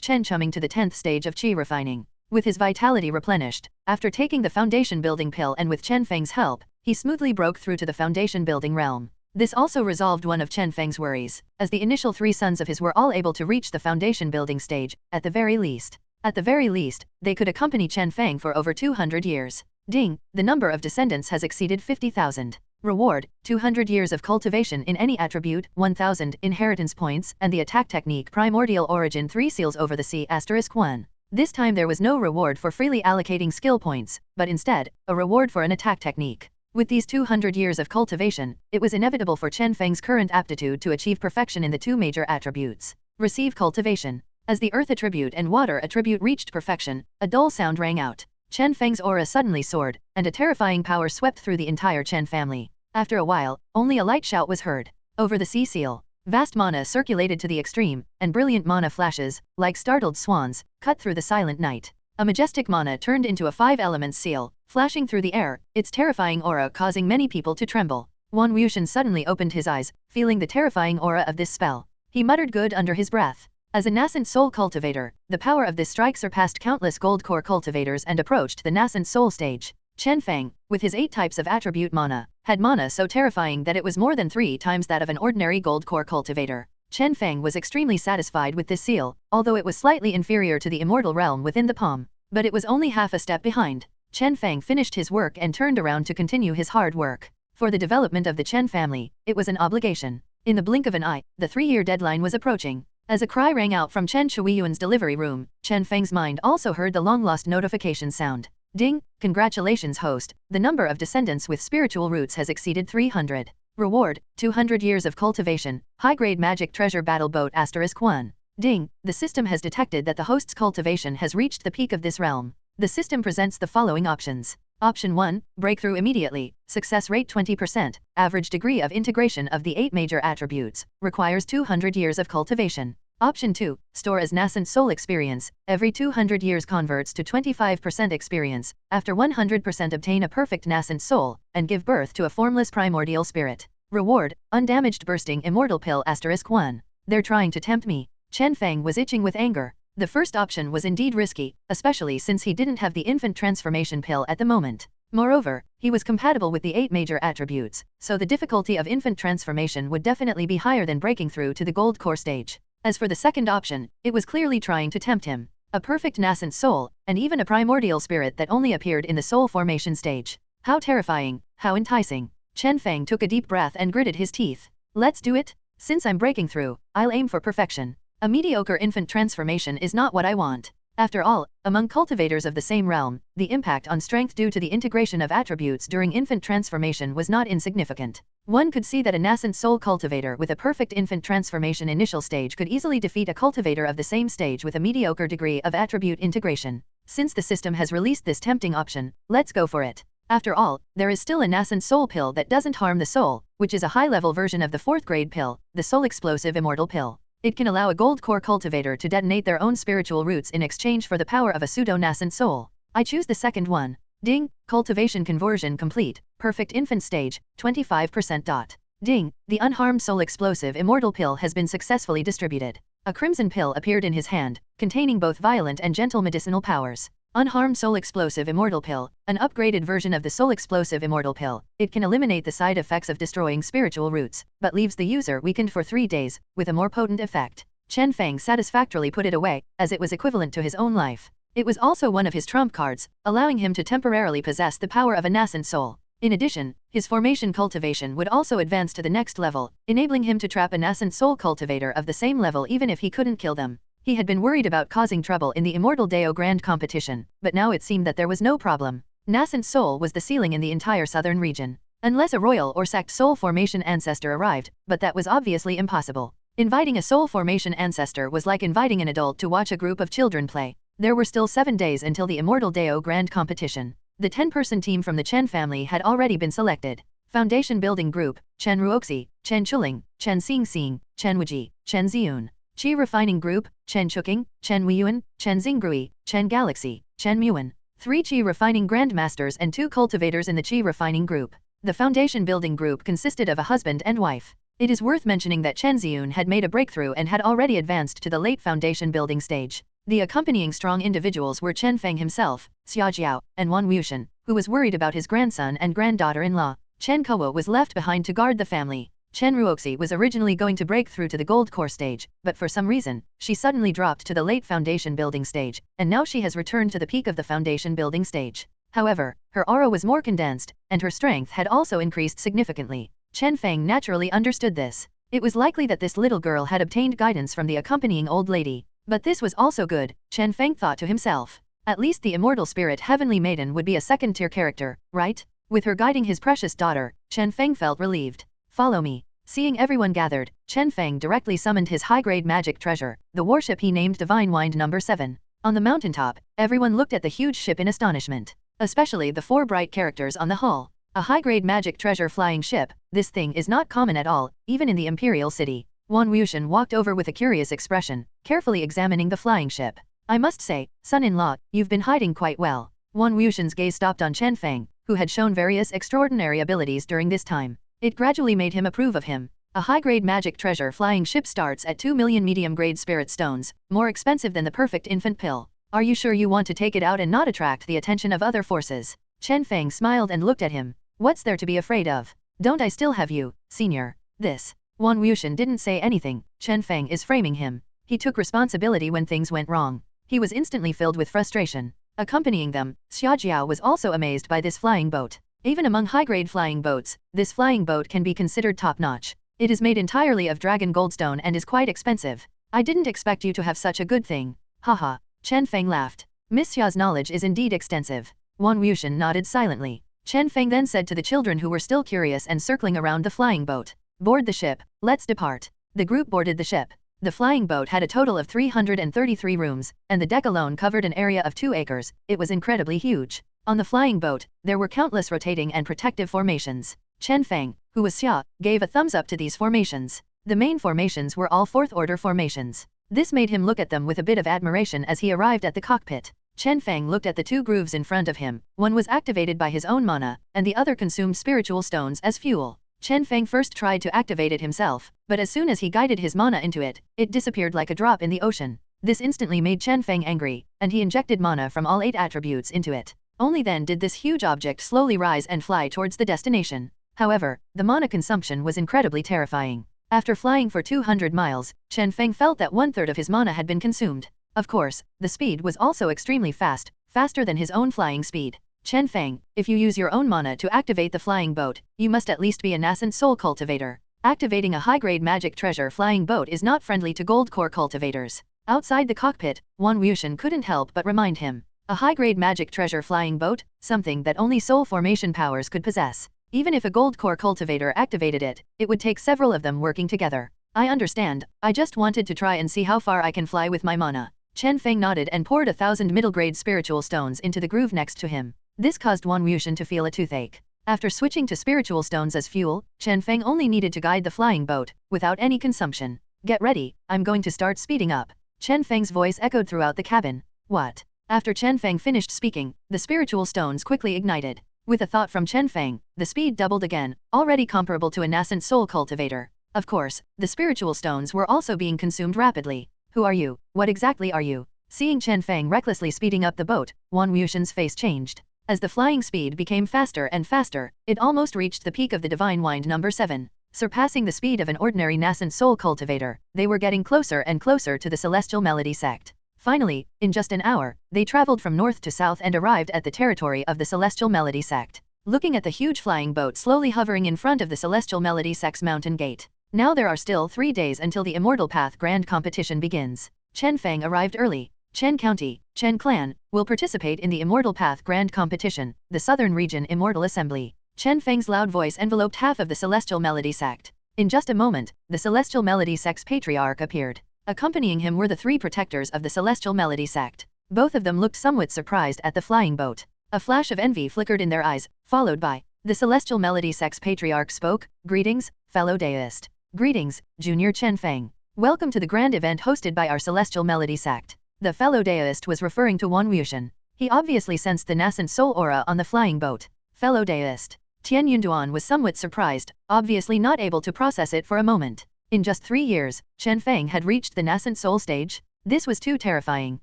Chen Chumming to the 10th stage of qi refining. With his vitality replenished, after taking the foundation building pill and with Chen Feng's help, he smoothly broke through to the foundation building realm. This also resolved one of Chen Feng's worries, as the initial 3 sons of his were all able to reach the foundation building stage, at the very least. At the very least, they could accompany Chen Feng for over 200 years. Ding, the number of descendants has exceeded 50,000. Reward, 200 years of cultivation in any attribute, 1,000 inheritance points, and the attack technique primordial origin 3 seals over the sea *1. This time there was no reward for freely allocating skill points, but instead, a reward for an attack technique. With these 200 years of cultivation, it was inevitable for Chen Feng's current aptitude to achieve perfection in the 2 major attributes. Receive cultivation. As the earth attribute and water attribute reached perfection, a dull sound rang out. Chen Feng's aura suddenly soared, and a terrifying power swept through the entire Chen family. After a while, only a light shout was heard. Over the sea seal. Vast mana circulated to the extreme, and brilliant mana flashes, like startled swans, cut through the silent night. A majestic mana turned into a 5-element seal, flashing through the air, its terrifying aura causing many people to tremble. Wan Wuxian suddenly opened his eyes, feeling the terrifying aura of this spell. He muttered good under his breath. As a nascent soul cultivator, the power of this strike surpassed countless gold core cultivators and approached the nascent soul stage. Chen Feng, with his 8 types of attribute mana, had mana so terrifying that it was more than 3 times that of an ordinary gold core cultivator. Chen Feng was extremely satisfied with this seal, although it was slightly inferior to the immortal realm within the palm. But it was only half a step behind. Chen Feng finished his work and turned around to continue his hard work. For the development of the Chen family, it was an obligation. In the blink of an eye, the 3-year deadline was approaching. As a cry rang out from Chen Shuiyuan's delivery room, Chen Feng's mind also heard the long-lost notification sound. Ding! Congratulations host, the number of descendants with spiritual roots has exceeded 300. Reward, 200 years of cultivation, high-grade magic treasure battle boat *1. Ding! The system has detected that the host's cultivation has reached the peak of this realm. The system presents the following options. Option 1, breakthrough immediately, success rate 20%, average degree of integration of the 8 major attributes, requires 200 years of cultivation. Option 2, store as nascent soul experience, every 200 years converts to 25% experience, after 100% obtain a perfect nascent soul, and give birth to a formless primordial spirit. Reward, undamaged bursting immortal pill *1. They're trying to tempt me. Chen Feng was itching with anger. The first option was indeed risky, especially since he didn't have the infant transformation pill at the moment. Moreover, he was compatible with the 8 major attributes, so the difficulty of infant transformation would definitely be higher than breaking through to the gold core stage. As for the second option, it was clearly trying to tempt him. A perfect nascent soul, and even a primordial spirit that only appeared in the soul formation stage. How terrifying, how enticing. Chen Feng took a deep breath and gritted his teeth. Let's do it. Since I'm breaking through, I'll aim for perfection. A mediocre infant transformation is not what I want. After all, among cultivators of the same realm, the impact on strength due to the integration of attributes during infant transformation was not insignificant. One could see that a nascent soul cultivator with a perfect infant transformation initial stage could easily defeat a cultivator of the same stage with a mediocre degree of attribute integration. Since the system has released this tempting option, let's go for it. After all, there is still a nascent soul pill that doesn't harm the soul, which is a high-level version of the 4th grade pill, the soul explosive immortal pill. It can allow a gold core cultivator to detonate their own spiritual roots in exchange for the power of a pseudo-nascent soul. I choose the second one. Ding! Cultivation conversion complete, perfect infant stage, 25%. Ding! The unharmed soul explosive immortal pill has been successfully distributed. A crimson pill appeared in his hand, containing both violent and gentle medicinal powers. Unharmed soul explosive immortal pill, an upgraded version of the soul explosive immortal pill. It can eliminate the side effects of destroying spiritual roots, but leaves the user weakened for 3 days, with a more potent effect. Chen Feng satisfactorily put it away, as it was equivalent to his own life. It was also one of his trump cards, allowing him to temporarily possess the power of a nascent soul. In addition, his formation cultivation would also advance to the next level, enabling him to trap a nascent soul cultivator of the same level even if he couldn't kill them. He had been worried about causing trouble in the Immortal Deo Grand competition, but now it seemed that there was no problem. Nascent soul was the ceiling in the entire southern region. Unless a royal or sect soul formation ancestor arrived, but that was obviously impossible. Inviting a soul formation ancestor was like inviting an adult to watch a group of children play. There were still 7 days until the Immortal Deo Grand competition. The 10-person team from the Chen family had already been selected. Foundation Building Group, Chen Ruoxi, Chen Chuling, Chen Xingxing, Chen Wuji, Chen Ziyun. Qi Refining Group, Chen Chuking, Chen Weiyuan, Chen Xingrui, Chen Galaxy, Chen Muan. 3 Qi Refining Grandmasters and 2 cultivators in the Qi Refining Group. The Foundation Building Group consisted of a husband and wife. It is worth mentioning that Chen Ziyun had made a breakthrough and had already advanced to the late foundation building stage. The accompanying strong individuals were Chen Feng himself, Xia Jiao, and Wan Wushan, who was worried about his grandson and granddaughter-in-law. Chen Kuo was left behind to guard the family. Chen Ruoxi was originally going to break through to the gold core stage, but for some reason, she suddenly dropped to the late foundation building stage, and now she has returned to the peak of the foundation building stage. However, her aura was more condensed, and her strength had also increased significantly. Chen Feng naturally understood this. It was likely that this little girl had obtained guidance from the accompanying old lady. But this was also good, Chen Feng thought to himself. At least the immortal spirit Heavenly Maiden would be a second-tier character, right? With her guiding his precious daughter, Chen Feng felt relieved. Follow me. Seeing everyone gathered, Chen Feng directly summoned his high-grade magic treasure, the warship he named Divine Wind No. 7. On the mountaintop, everyone looked at the huge ship in astonishment. Especially the 4 bright characters on the hull. A high-grade magic treasure flying ship, this thing is not common at all, even in the Imperial City. Wan Wushan walked over with a curious expression, carefully examining the flying ship. I must say, son-in-law, you've been hiding quite well. Wan Wushan's gaze stopped on Chen Feng, who had shown various extraordinary abilities during this time. It gradually made him approve of him. A high-grade magic treasure flying ship starts at 2 million medium-grade spirit stones, more expensive than the perfect infant pill. Are you sure you want to take it out and not attract the attention of other forces? Chen Feng smiled and looked at him. What's there to be afraid of? Don't I still have you, senior? This. Wan Wushan didn't say anything. Chen Feng is framing him. He took responsibility when things went wrong. He was instantly filled with frustration. Accompanying them, Xia Jiao was also amazed by this flying boat. Even among high-grade flying boats, this flying boat can be considered top-notch. It is made entirely of dragon goldstone and is quite expensive. I didn't expect you to have such a good thing. Haha. Chen Feng laughed. Miss Xia's knowledge is indeed extensive. Wan Wushan nodded silently. Chen Feng then said to the children who were still curious and circling around the flying boat. Board the ship, let's depart. The group boarded the ship. The flying boat had a total of 333 rooms, and the deck alone covered an area of 2 acres. It was incredibly huge. On the flying boat, there were countless rotating and protective formations. Chen Feng, who was Xia, gave a thumbs up to these formations. The main formations were all 4th order formations. This made him look at them with a bit of admiration as he arrived at the cockpit. Chen Feng looked at the 2 grooves in front of him. One was activated by his own mana, and the other consumed spiritual stones as fuel. Chen Feng first tried to activate it himself, but as soon as he guided his mana into it, it disappeared like a drop in the ocean. This instantly made Chen Feng angry, and he injected mana from all 8 attributes into it. Only then did this huge object slowly rise and fly towards the destination. However, the mana consumption was incredibly terrifying. After flying for 200 miles, Chen Feng felt that 1/3 of his mana had been consumed. Of course, the speed was also extremely fast, faster than his own flying speed. Chen Feng, if you use your own mana to activate the flying boat, you must at least be a nascent soul cultivator. Activating a high-grade magic treasure flying boat is not friendly to gold core cultivators. Outside the cockpit, Wan Wushan couldn't help but remind him. A high-grade magic treasure flying boat, something that only soul formation powers could possess. Even if a gold core cultivator activated it, it would take several of them working together. I understand, I just wanted to try and see how far I can fly with my mana. Chen Feng nodded and poured 1,000 middle-grade spiritual stones into the groove next to him. This caused Wan Wushan to feel a toothache. After switching to spiritual stones as fuel, Chen Feng only needed to guide the flying boat, without any consumption. Get ready, I'm going to start speeding up. Chen Feng's voice echoed throughout the cabin. What? After Chen Feng finished speaking, the spiritual stones quickly ignited. With a thought from Chen Feng, the speed doubled again, already comparable to a nascent soul cultivator. Of course, the spiritual stones were also being consumed rapidly. Who are you? What exactly are you? Seeing Chen Feng recklessly speeding up the boat, Wan Wushan's face changed. As the flying speed became faster and faster, it almost reached the peak of the Divine Wind No. 7. Surpassing the speed of an ordinary nascent soul cultivator, they were getting closer and closer to the Celestial Melody sect. Finally, in just an hour, they traveled from north to south and arrived at the territory of the Celestial Melody sect. Looking at the huge flying boat slowly hovering in front of the Celestial Melody sect's mountain gate. Now there are still 3 days until the Immortal Path Grand Competition begins. Chen Feng arrived early. Chen County, Chen Clan, will participate in the Immortal Path Grand Competition, the Southern Region Immortal Assembly. Chen Feng's loud voice enveloped half of the Celestial Melody sect. In just a moment, the Celestial Melody sect's patriarch appeared. Accompanying him were the 3 protectors of the Celestial Melody sect. Both of them looked somewhat surprised at the flying boat. A flash of envy flickered in their eyes, followed by, the Celestial Melody sect's patriarch spoke, "Greetings, fellow deist. Greetings, Junior Chen Feng. Welcome to the grand event hosted by our Celestial Melody sect." The fellow deist was referring to Wan Wushan. He obviously sensed the nascent soul aura on the flying boat. Fellow deist. Tian Yunduan was somewhat surprised, obviously not able to process it for a moment. In just 3 years, Chen Feng had reached the nascent soul stage? This was too terrifying.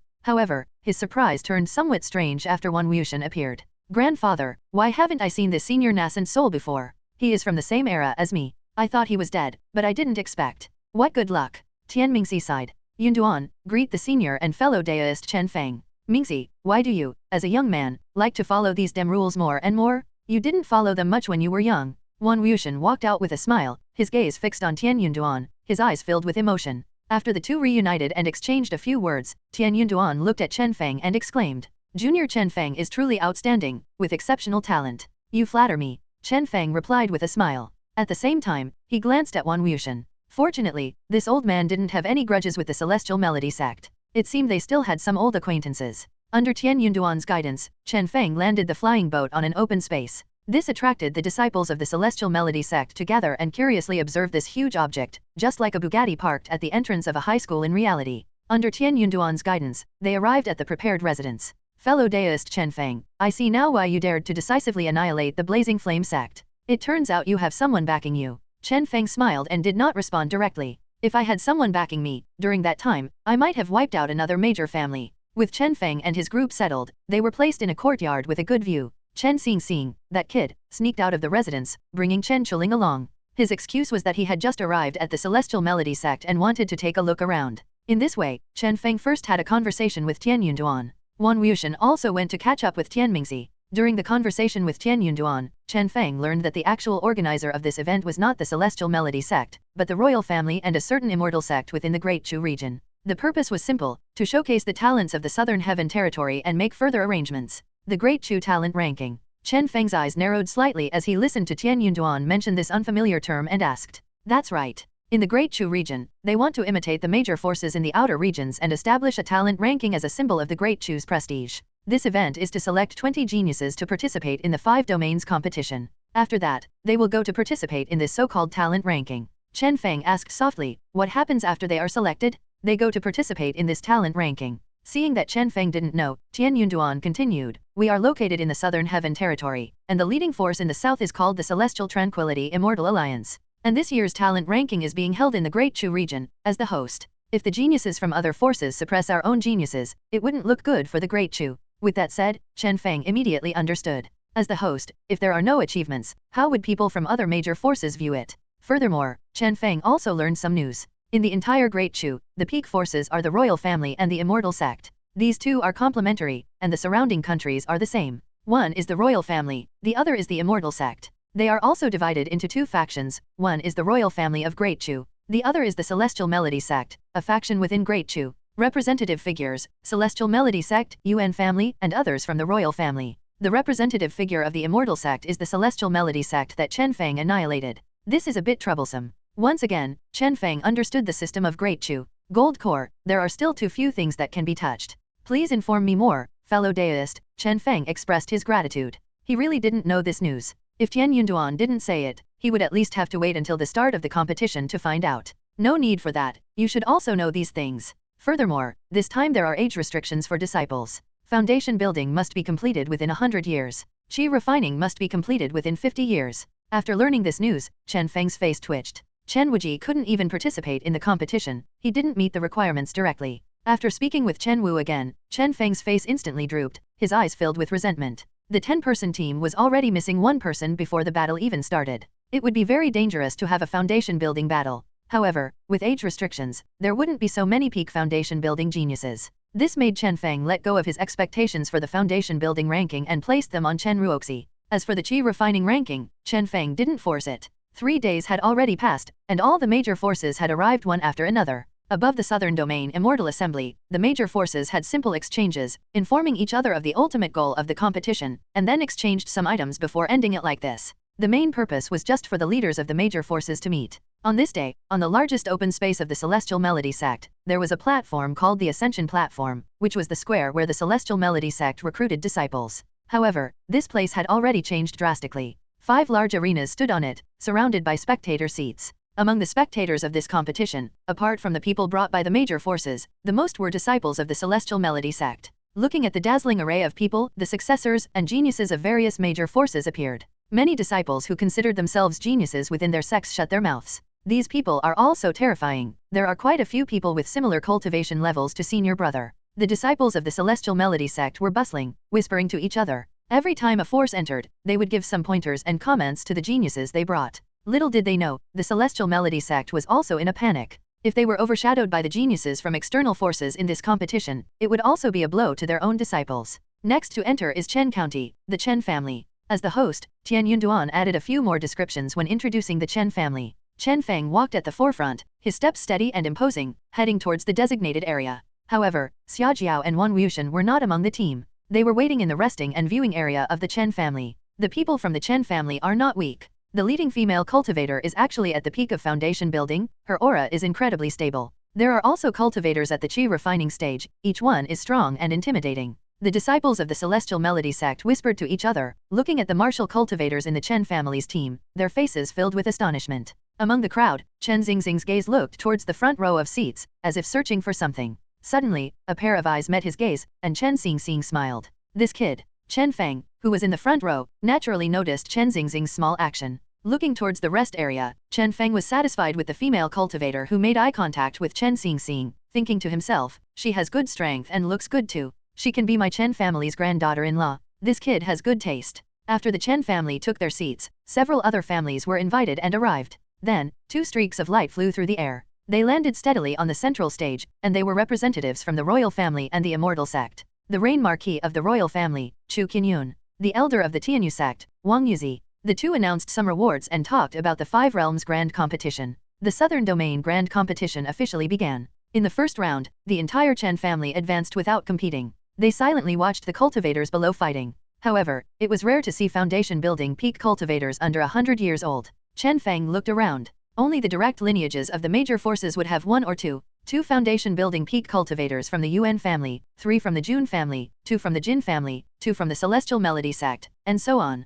However, his surprise turned somewhat strange after Wan Wuxian appeared. Grandfather, why haven't I seen this senior nascent soul before? He is from the same era as me. I thought he was dead, but I didn't expect. What good luck. Tian Mingxi sighed. Yunduan, greet the senior and fellow deist Chen Feng. Mingxi, why do you, as a young man, like to follow these dem rules more and more? You didn't follow them much when you were young. Wan Wuxian walked out with a smile, his gaze fixed on Tian Yunduan, his eyes filled with emotion. After the two reunited and exchanged a few words, Tian Yunduan looked at Chen Feng and exclaimed, Junior Chen Feng is truly outstanding, with exceptional talent. You flatter me. Chen Feng replied with a smile. At the same time, he glanced at Wan Wuxian. Fortunately, this old man didn't have any grudges with the Celestial Melody sect. It seemed they still had some old acquaintances. Under Tian Yunduan's guidance, Chen Feng landed the flying boat on an open space. This attracted the disciples of the Celestial Melody sect to gather and curiously observe this huge object, just like a Bugatti parked at the entrance of a high school in reality. Under Tian Yunduan's guidance, they arrived at the prepared residence. Fellow deist Chen Feng, I see now why you dared to decisively annihilate the Blazing Flame sect. It turns out you have someone backing you. Chen Feng smiled and did not respond directly. If I had someone backing me, during that time, I might have wiped out another major family. With Chen Feng and his group settled, they were placed in a courtyard with a good view. Chen Xing, that kid, sneaked out of the residence, bringing Chen Chuling along. His excuse was that he had just arrived at the Celestial Melody sect and wanted to take a look around. In this way, Chen Feng first had a conversation with Tian Yunduan. Wan Wuxian also went to catch up with Tian Mingxi. During the conversation with Tian Yunduan, Chen Feng learned that the actual organizer of this event was not the Celestial Melody sect, but the royal family and a certain immortal sect within the Great Chu region. The purpose was simple, to showcase the talents of the Southern Heaven territory and make further arrangements. The Great Chu talent ranking. Chen Feng's eyes narrowed slightly as he listened to Tian Yunduan mention this unfamiliar term and asked. That's right. In the Great Chu region, they want to imitate the major forces in the outer regions and establish a talent ranking as a symbol of the Great Chu's prestige. This event is to select 20 geniuses to participate in the 5 domains competition. After that, they will go to participate in this so-called talent ranking. Chen Feng asked softly, what happens after they are selected? They go to participate in this talent ranking. Seeing that Chen Feng didn't know, Tian Yunduan continued, we are located in the Southern Heaven territory, and the leading force in the south is called the Celestial Tranquility Immortal Alliance. And this year's talent ranking is being held in the Great Chu region, as the host. If the geniuses from other forces suppress our own geniuses, it wouldn't look good for the Great Chu. With that said, Chen Feng immediately understood. As the host, if there are no achievements, how would people from other major forces view it? Furthermore, Chen Feng also learned some news. In the entire Great Chu, the peak forces are the royal family and the immortal sect. These two are complementary, and the surrounding countries are the same. One is the royal family, the other is the immortal sect. They are also divided into 2 factions, one is the royal family of Great Chu, the other is the Celestial Melody sect, a faction within Great Chu. Representative figures, Celestial Melody sect, UN family, and others from the royal family. The representative figure of the immortal sect is the Celestial Melody sect that Chen Feng annihilated. This is a bit troublesome. Once again, Chen Feng understood the system of Great Chu. Gold core, there are still too few things that can be touched. Please inform me more, fellow deist. Chen Feng expressed his gratitude. He really didn't know this news. If Tian Yunduan didn't say it, he would at least have to wait until the start of the competition to find out. No need for that, you should also know these things. Furthermore, this time there are age restrictions for disciples. Foundation building must be completed within 100 years. Qi refining must be completed within 50 years. After learning this news, Chen Feng's face twitched. Chen Wuji couldn't even participate in the competition, he didn't meet the requirements directly. After speaking with Chen Wu again, Chen Feng's face instantly drooped, his eyes filled with resentment. The 10-person team was already missing 1 person before the battle even started. It would be very dangerous to have a foundation building battle. However, with age restrictions, there wouldn't be so many peak foundation building geniuses. This made Chen Feng let go of his expectations for the foundation building ranking and placed them on Chen Ruoxi. As for the Qi refining ranking, Chen Feng didn't force it. 3 days had already passed, and all the major forces had arrived one after another. Above the Southern Domain Immortal Assembly, the major forces had simple exchanges, informing each other of the ultimate goal of the competition, and then exchanged some items before ending it like this. The main purpose was just for the leaders of the major forces to meet. On this day, on the largest open space of the Celestial Melody sect, there was a platform called the Ascension Platform, which was the square where the Celestial Melody sect recruited disciples. However, this place had already changed drastically. 5 large arenas stood on it, surrounded by spectator seats. Among the spectators of this competition, apart from the people brought by the major forces, the most were disciples of the Celestial Melody sect. Looking at the dazzling array of people, the successors and geniuses of various major forces appeared. Many disciples who considered themselves geniuses within their sects shut their mouths. These people are all so terrifying. There are quite a few people with similar cultivation levels to senior brother. The disciples of the Celestial Melody sect were bustling, whispering to each other. Every time a force entered, they would give some pointers and comments to the geniuses they brought. Little did they know, the Celestial Melody sect was also in a panic. If they were overshadowed by the geniuses from external forces in this competition, it would also be a blow to their own disciples. Next to enter is Chen County, the Chen family. As the host, Tian Yunduan added a few more descriptions when introducing the Chen family. Chen Feng walked at the forefront, his steps steady and imposing, heading towards the designated area. However, Xia Jiao and Wang Wuxian were not among the team. They were waiting in the resting and viewing area of the Chen family. The people from the Chen family are not weak. The leading female cultivator is actually at the peak of foundation building, her aura is incredibly stable. There are also cultivators at the Qi refining stage, each one is strong and intimidating. The disciples of the Celestial Melody sect whispered to each other, looking at the martial cultivators in the Chen family's team, their faces filled with astonishment. Among the crowd, Chen Xingxing's gaze looked towards the front row of seats, as if searching for something. Suddenly, a pair of eyes met his gaze, and Chen Xingxing smiled. This kid, Chen Feng, who was in the front row, naturally noticed Chen Xingxing's small action. Looking towards the rest area, Chen Feng was satisfied with the female cultivator who made eye contact with Chen Xingxing, thinking to himself, she has good strength and looks good too. She can be my Chen family's granddaughter-in-law. This kid has good taste. After the Chen family took their seats, several other families were invited and arrived. Then, two streaks of light flew through the air. They landed steadily on the central stage, and they were representatives from the royal family and the Immortal sect. The reign marquis of the royal family, Chu Qinyun. The elder of the Tianyu sect, Wang Yuzi. The two announced some rewards and talked about the Five Realms Grand Competition. The Southern Domain Grand Competition officially began. In the first round, the entire Chen family advanced without competing. They silently watched the cultivators below fighting. However, it was rare to see foundation building peak cultivators under 100 years old. Chen Feng looked around. Only the direct lineages of the major forces would have one or two foundation building peak cultivators from the Yuan family, 3 from the Jun family, 2 from the Jin family, 2 from the Celestial Melody sect, and so on.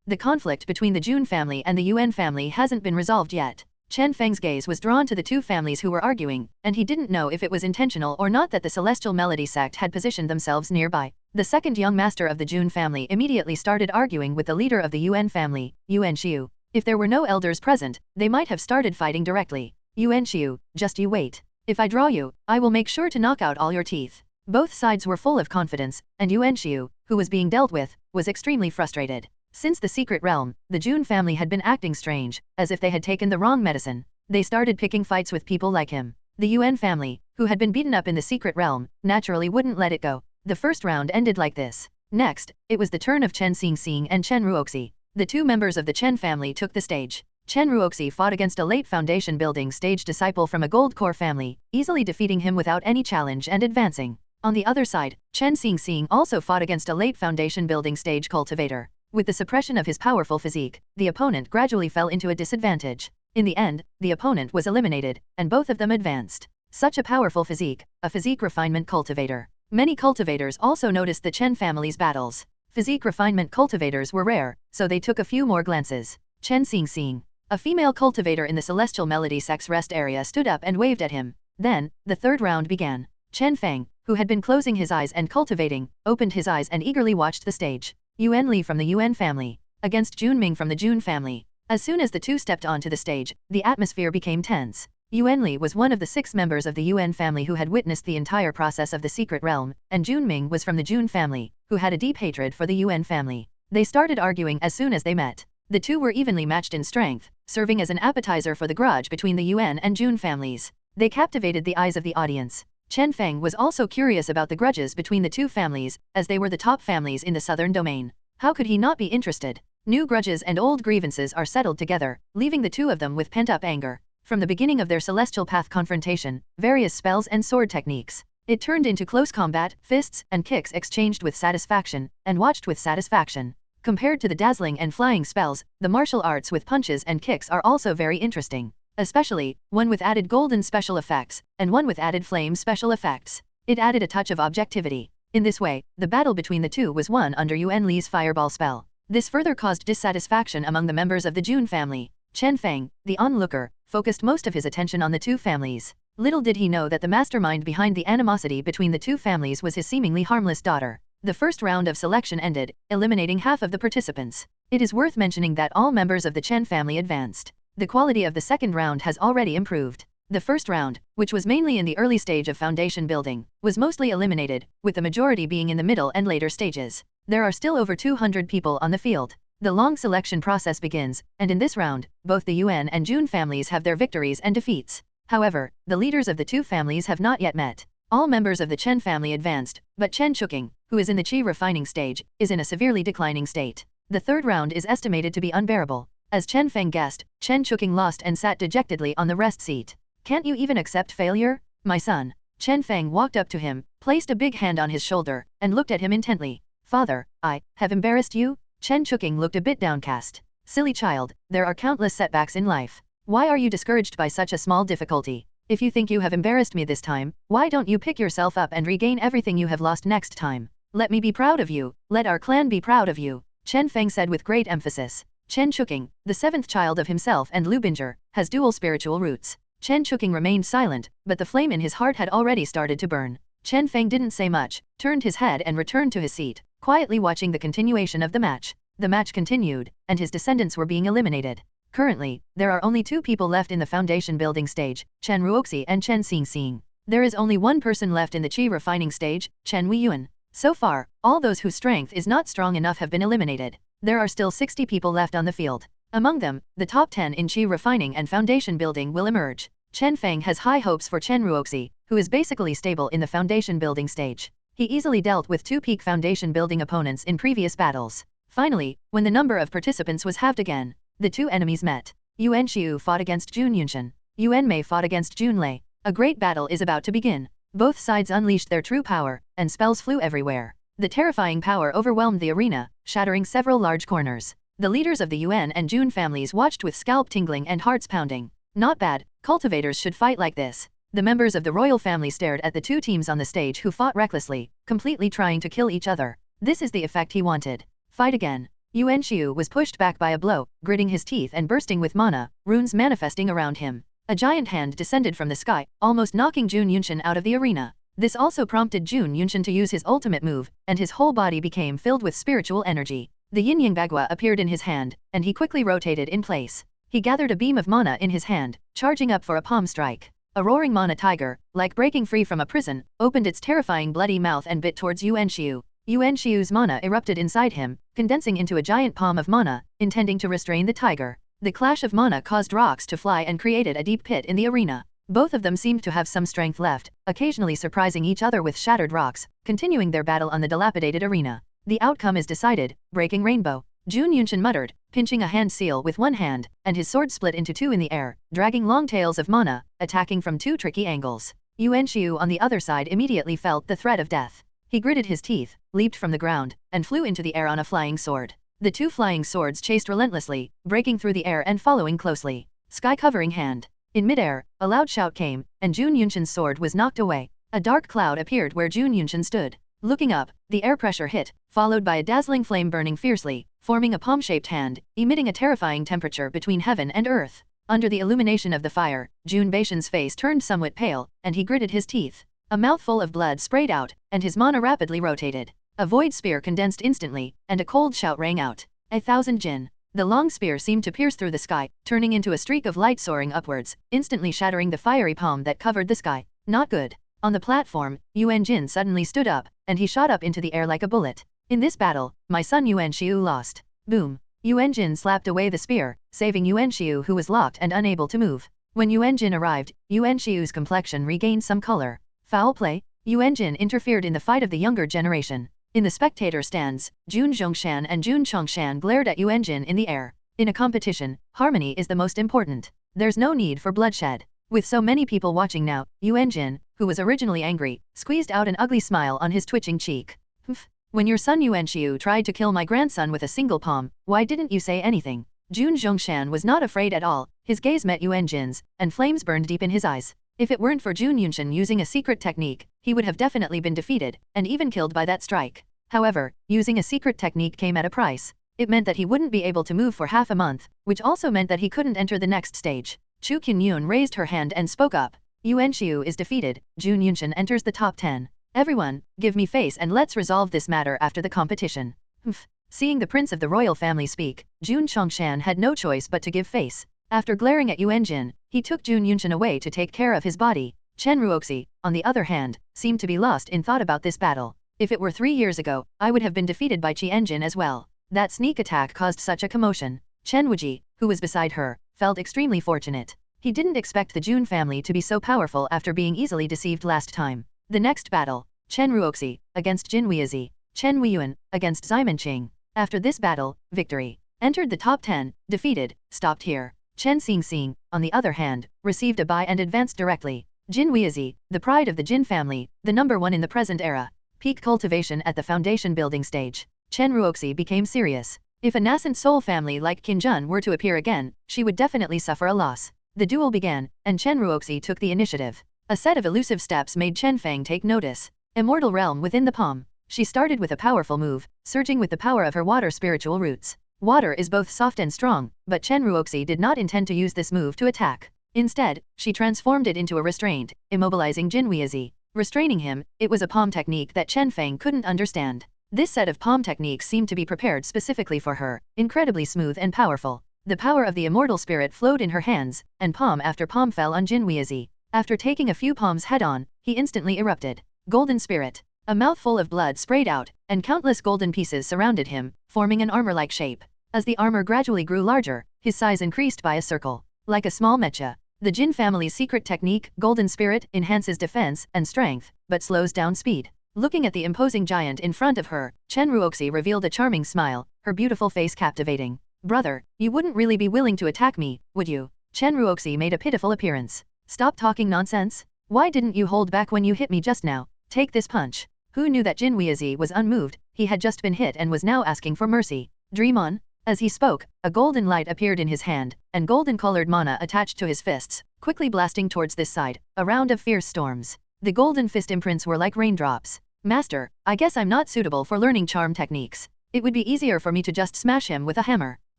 The conflict between the Jun family and the Yuan family hasn't been resolved yet. Chen Feng's gaze was drawn to the two families who were arguing, and he didn't know if it was intentional or not that the Celestial Melody sect had positioned themselves nearby. The second young master of the Jun family immediately started arguing with the leader of the Yuan family, Yuan Xiu. If there were no elders present, they might have started fighting directly. Yuan Xiu, just you wait. If I draw you, I will make sure to knock out all your teeth. Both sides were full of confidence, and Yuan Xiu, who was being dealt with, was extremely frustrated. Since the secret realm, the Jun family had been acting strange, as if they had taken the wrong medicine. They started picking fights with people like him. The Yuan family, who had been beaten up in the secret realm, naturally wouldn't let it go. The first round ended like this. Next, it was the turn of Chen Xingxing and Chen Ruoxi. The two members of the Chen family took the stage. Chen Ruoxi fought against a late foundation building stage disciple from a gold core family, easily defeating him without any challenge and advancing. On the other side, Chen Xingxing also fought against a late foundation building stage cultivator. With the suppression of his powerful physique, the opponent gradually fell into a disadvantage. In the end, the opponent was eliminated, and both of them advanced. Such a powerful physique, a physique refinement cultivator. Many cultivators also noticed the Chen family's battles. Physique refinement cultivators were rare, so they took a few more glances. Chen Xingxing, a female cultivator in the Celestial Melody sect's rest area, stood up and waved at him. Then, the third round began. Chen Feng, who had been closing his eyes and cultivating, opened his eyes and eagerly watched the stage. Yuan Li from the Yuan family, against Jun Ming from the Jun family. As soon as the two stepped onto the stage, the atmosphere became tense. Yuan Li was one of the 6 members of the Yuan family who had witnessed the entire process of the secret realm, and Jun Ming was from the Jun family, who had a deep hatred for the Yuan family. They started arguing as soon as they met. The two were evenly matched in strength, serving as an appetizer for the grudge between the Yuan and Jun families. They captivated the eyes of the audience. Chen Feng was also curious about the grudges between the two families, as they were the top families in the southern domain. How could he not be interested? New grudges and old grievances are settled together, leaving the two of them with pent-up anger. From the beginning of their celestial path confrontation, various spells and sword techniques. It turned into close combat, fists and kicks exchanged with satisfaction, and watched with satisfaction. Compared to the dazzling and flying spells, the martial arts with punches and kicks are also very interesting. Especially, one with added golden special effects, and one with added flame special effects. It added a touch of objectivity. In this way, the battle between the two was won under Yuan Li's fireball spell. This further caused dissatisfaction among the members of the Jun family. Chen Feng, the onlooker, focused most of his attention on the two families. Little did he know that the mastermind behind the animosity between the two families was his seemingly harmless daughter. The first round of selection ended, eliminating half of the participants. It is worth mentioning that all members of the Chen family advanced. The quality of the second round has already improved. The first round, which was mainly in the early stage of foundation building, was mostly eliminated, with the majority being in the middle and later stages. There are still over 200 people on the field. The long selection process begins, and in this round, both the Yuan and Jun families have their victories and defeats. However, the leaders of the two families have not yet met. All members of the Chen family advanced, but Chen Chuking, who is in the qi refining stage, is in a severely declining state. The third round is estimated to be unbearable. As Chen Feng guessed, Chen Chuking lost and sat dejectedly on the rest seat. Can't you even accept failure, my son? Chen Feng walked up to him, placed a big hand on his shoulder, and looked at him intently. Father, I have embarrassed you? Chen Chuking looked a bit downcast. Silly child, there are countless setbacks in life. Why are you discouraged by such a small difficulty? If you think you have embarrassed me this time, why don't you pick yourself up and regain everything you have lost next time? Let me be proud of you, let our clan be proud of you, Chen Feng said with great emphasis. Chen Chuking, the seventh child of himself and Lu Binger, has dual spiritual roots. Chen Chuking remained silent, but the flame in his heart had already started to burn. Chen Feng didn't say much, turned his head and returned to his seat, quietly watching the continuation of the match. The match continued, and his descendants were being eliminated. Currently, there are only two people left in the foundation building stage, Chen Ruoxi and Chen Xingxing. There is only one person left in the qi refining stage, Chen Weiyuan. So far, all those whose strength is not strong enough have been eliminated. There are still 60 people left on the field. Among them, the top 10 in qi refining and foundation building will emerge. Chen Feng has high hopes for Chen Ruoxi, who is basically stable in the foundation building stage. He easily dealt with two peak foundation building opponents in previous battles. Finally, when the number of participants was halved again, the two enemies met. Yuan Xiu fought against Jun Yunshan. Yuan Mei fought against Jun Lei. A great battle is about to begin. Both sides unleashed their true power, and spells flew everywhere. The terrifying power overwhelmed the arena, shattering several large corners. The leaders of the Yuan and Jun families watched with scalp tingling and hearts pounding. Not bad, cultivators should fight like this. The members of the royal family stared at the two teams on the stage who fought recklessly, completely trying to kill each other. This is the effect he wanted. Fight again. Yuan Xiu was pushed back by a blow, gritting his teeth and bursting with mana, runes manifesting around him. A giant hand descended from the sky, almost knocking Jun Yunshan out of the arena. This also prompted Jun Yunshan to use his ultimate move, and his whole body became filled with spiritual energy. The Yin-Yang Bagua appeared in his hand, and he quickly rotated in place. He gathered a beam of mana in his hand, charging up for a palm strike. A roaring mana tiger, like breaking free from a prison, opened its terrifying bloody mouth and bit towards Yuan Xiu. Yuan Xiu's mana erupted inside him, condensing into a giant palm of mana, intending to restrain the tiger. The clash of mana caused rocks to fly and created a deep pit in the arena. Both of them seemed to have some strength left, occasionally surprising each other with shattered rocks, continuing their battle on the dilapidated arena. The outcome is decided, breaking rainbow. Jun Yunshan muttered, pinching a hand seal with one hand, and his sword split into two in the air, dragging long tails of mana, attacking from two tricky angles. Yuan Xiu on the other side immediately felt the threat of death. He gritted his teeth, leaped from the ground, and flew into the air on a flying sword. The two flying swords chased relentlessly, breaking through the air and following closely. Sky-covering hand. In midair, a loud shout came, and Jun Yunshan's sword was knocked away. A dark cloud appeared where Jun Yunshan stood. Looking up, the air pressure hit, followed by a dazzling flame burning fiercely, forming a palm-shaped hand, emitting a terrifying temperature between heaven and earth. Under the illumination of the fire, Jun Baishan's face turned somewhat pale, and he gritted his teeth. A mouthful of blood sprayed out, and his mana rapidly rotated. A void spear condensed instantly, and a cold shout rang out. 1,000 Jin. The long spear seemed to pierce through the sky, turning into a streak of light soaring upwards, instantly shattering the fiery palm that covered the sky. Not good. On the platform, Yuan Jin suddenly stood up, and he shot up into the air like a bullet. In this battle, my son Yuan Xiu lost. Boom. Yuan Jin slapped away the spear, saving Yuan Xiu who was locked and unable to move. When Yuan Jin arrived, Yuan Xiu's complexion regained some color. Foul play? Yuan Jin interfered in the fight of the younger generation. In the spectator stands, Jun Zhongshan and Jun Chongshan glared at Yuan Jin in the air. In a competition, harmony is the most important. There's no need for bloodshed. With so many people watching now, Yuan Jin, who was originally angry, squeezed out an ugly smile on his twitching cheek. Humph. When your son Yuan Xiu tried to kill my grandson with a single palm, why didn't you say anything? Jun Zhongshan was not afraid at all. His gaze met Yuan Jin's, and flames burned deep in his eyes. If it weren't for Jun Yunshan using a secret technique, he would have definitely been defeated, and even killed by that strike. However, using a secret technique came at a price. It meant that he wouldn't be able to move for half a month, which also meant that he couldn't enter the next stage. Chu Qinyun raised her hand and spoke up. Yuan Xiu is defeated, Jun Yunshan enters the top 10. Everyone, give me face and let's resolve this matter after the competition. Humph. Seeing the prince of the royal family speak, Jun Chongshan had no choice but to give face. After glaring at Yuan Jin, he took Jun Yunshan away to take care of his body. Chen Ruoxi, on the other hand, seemed to be lost in thought about this battle. If it were 3 years ago, I would have been defeated by Qi Enjin as well. That sneak attack caused such a commotion. Chen Wuji, who was beside her, felt extremely fortunate. He didn't expect the Jun family to be so powerful after being easily deceived last time. The next battle, Chen Ruoxi, against Jin Weizhi, Chen Weiyuan, against Ximen Qing. After this battle, victory. Entered the top 10, defeated, stopped here. Chen Xingxing, on the other hand, received a bye and advanced directly. Jin Weizhi, the pride of the Jin family, the number 1 in the present era. Peak cultivation at the foundation building stage. Chen Ruoxi became serious. If a nascent soul family like Qinjun were to appear again, she would definitely suffer a loss. The duel began, and Chen Ruoxi took the initiative. A set of elusive steps made Chen Feng take notice. Immortal realm within the palm. She started with a powerful move, surging with the power of her water spiritual roots. Water is both soft and strong, but Chen Ruoxi did not intend to use this move to attack. Instead, she transformed it into a restraint, immobilizing Jin Weizhi. Restraining him, it was a palm technique that Chen Feng couldn't understand. This set of palm techniques seemed to be prepared specifically for her, incredibly smooth and powerful. The power of the immortal spirit flowed in her hands, and palm after palm fell on Jin Weizhi. After taking a few palms head-on, he instantly erupted. Golden spirit. A mouthful of blood sprayed out, and countless golden pieces surrounded him, forming an armor-like shape. As the armor gradually grew larger, his size increased by a circle. Like a small mecha. The Jin family's secret technique, Golden Spirit, enhances defense and strength, but slows down speed. Looking at the imposing giant in front of her, Chen Ruoxi revealed a charming smile, her beautiful face captivating. Brother, you wouldn't really be willing to attack me, would you? Chen Ruoxi made a pitiful appearance. Stop talking nonsense. Why didn't you hold back when you hit me just now? Take this punch. Who knew that Jin Weizhi was unmoved? He had just been hit and was now asking for mercy. Dream on. As he spoke, a golden light appeared in his hand, and golden-colored mana attached to his fists, quickly blasting towards this side, a round of fierce storms. The golden fist imprints were like raindrops. Master, I guess I'm not suitable for learning charm techniques. It would be easier for me to just smash him with a hammer.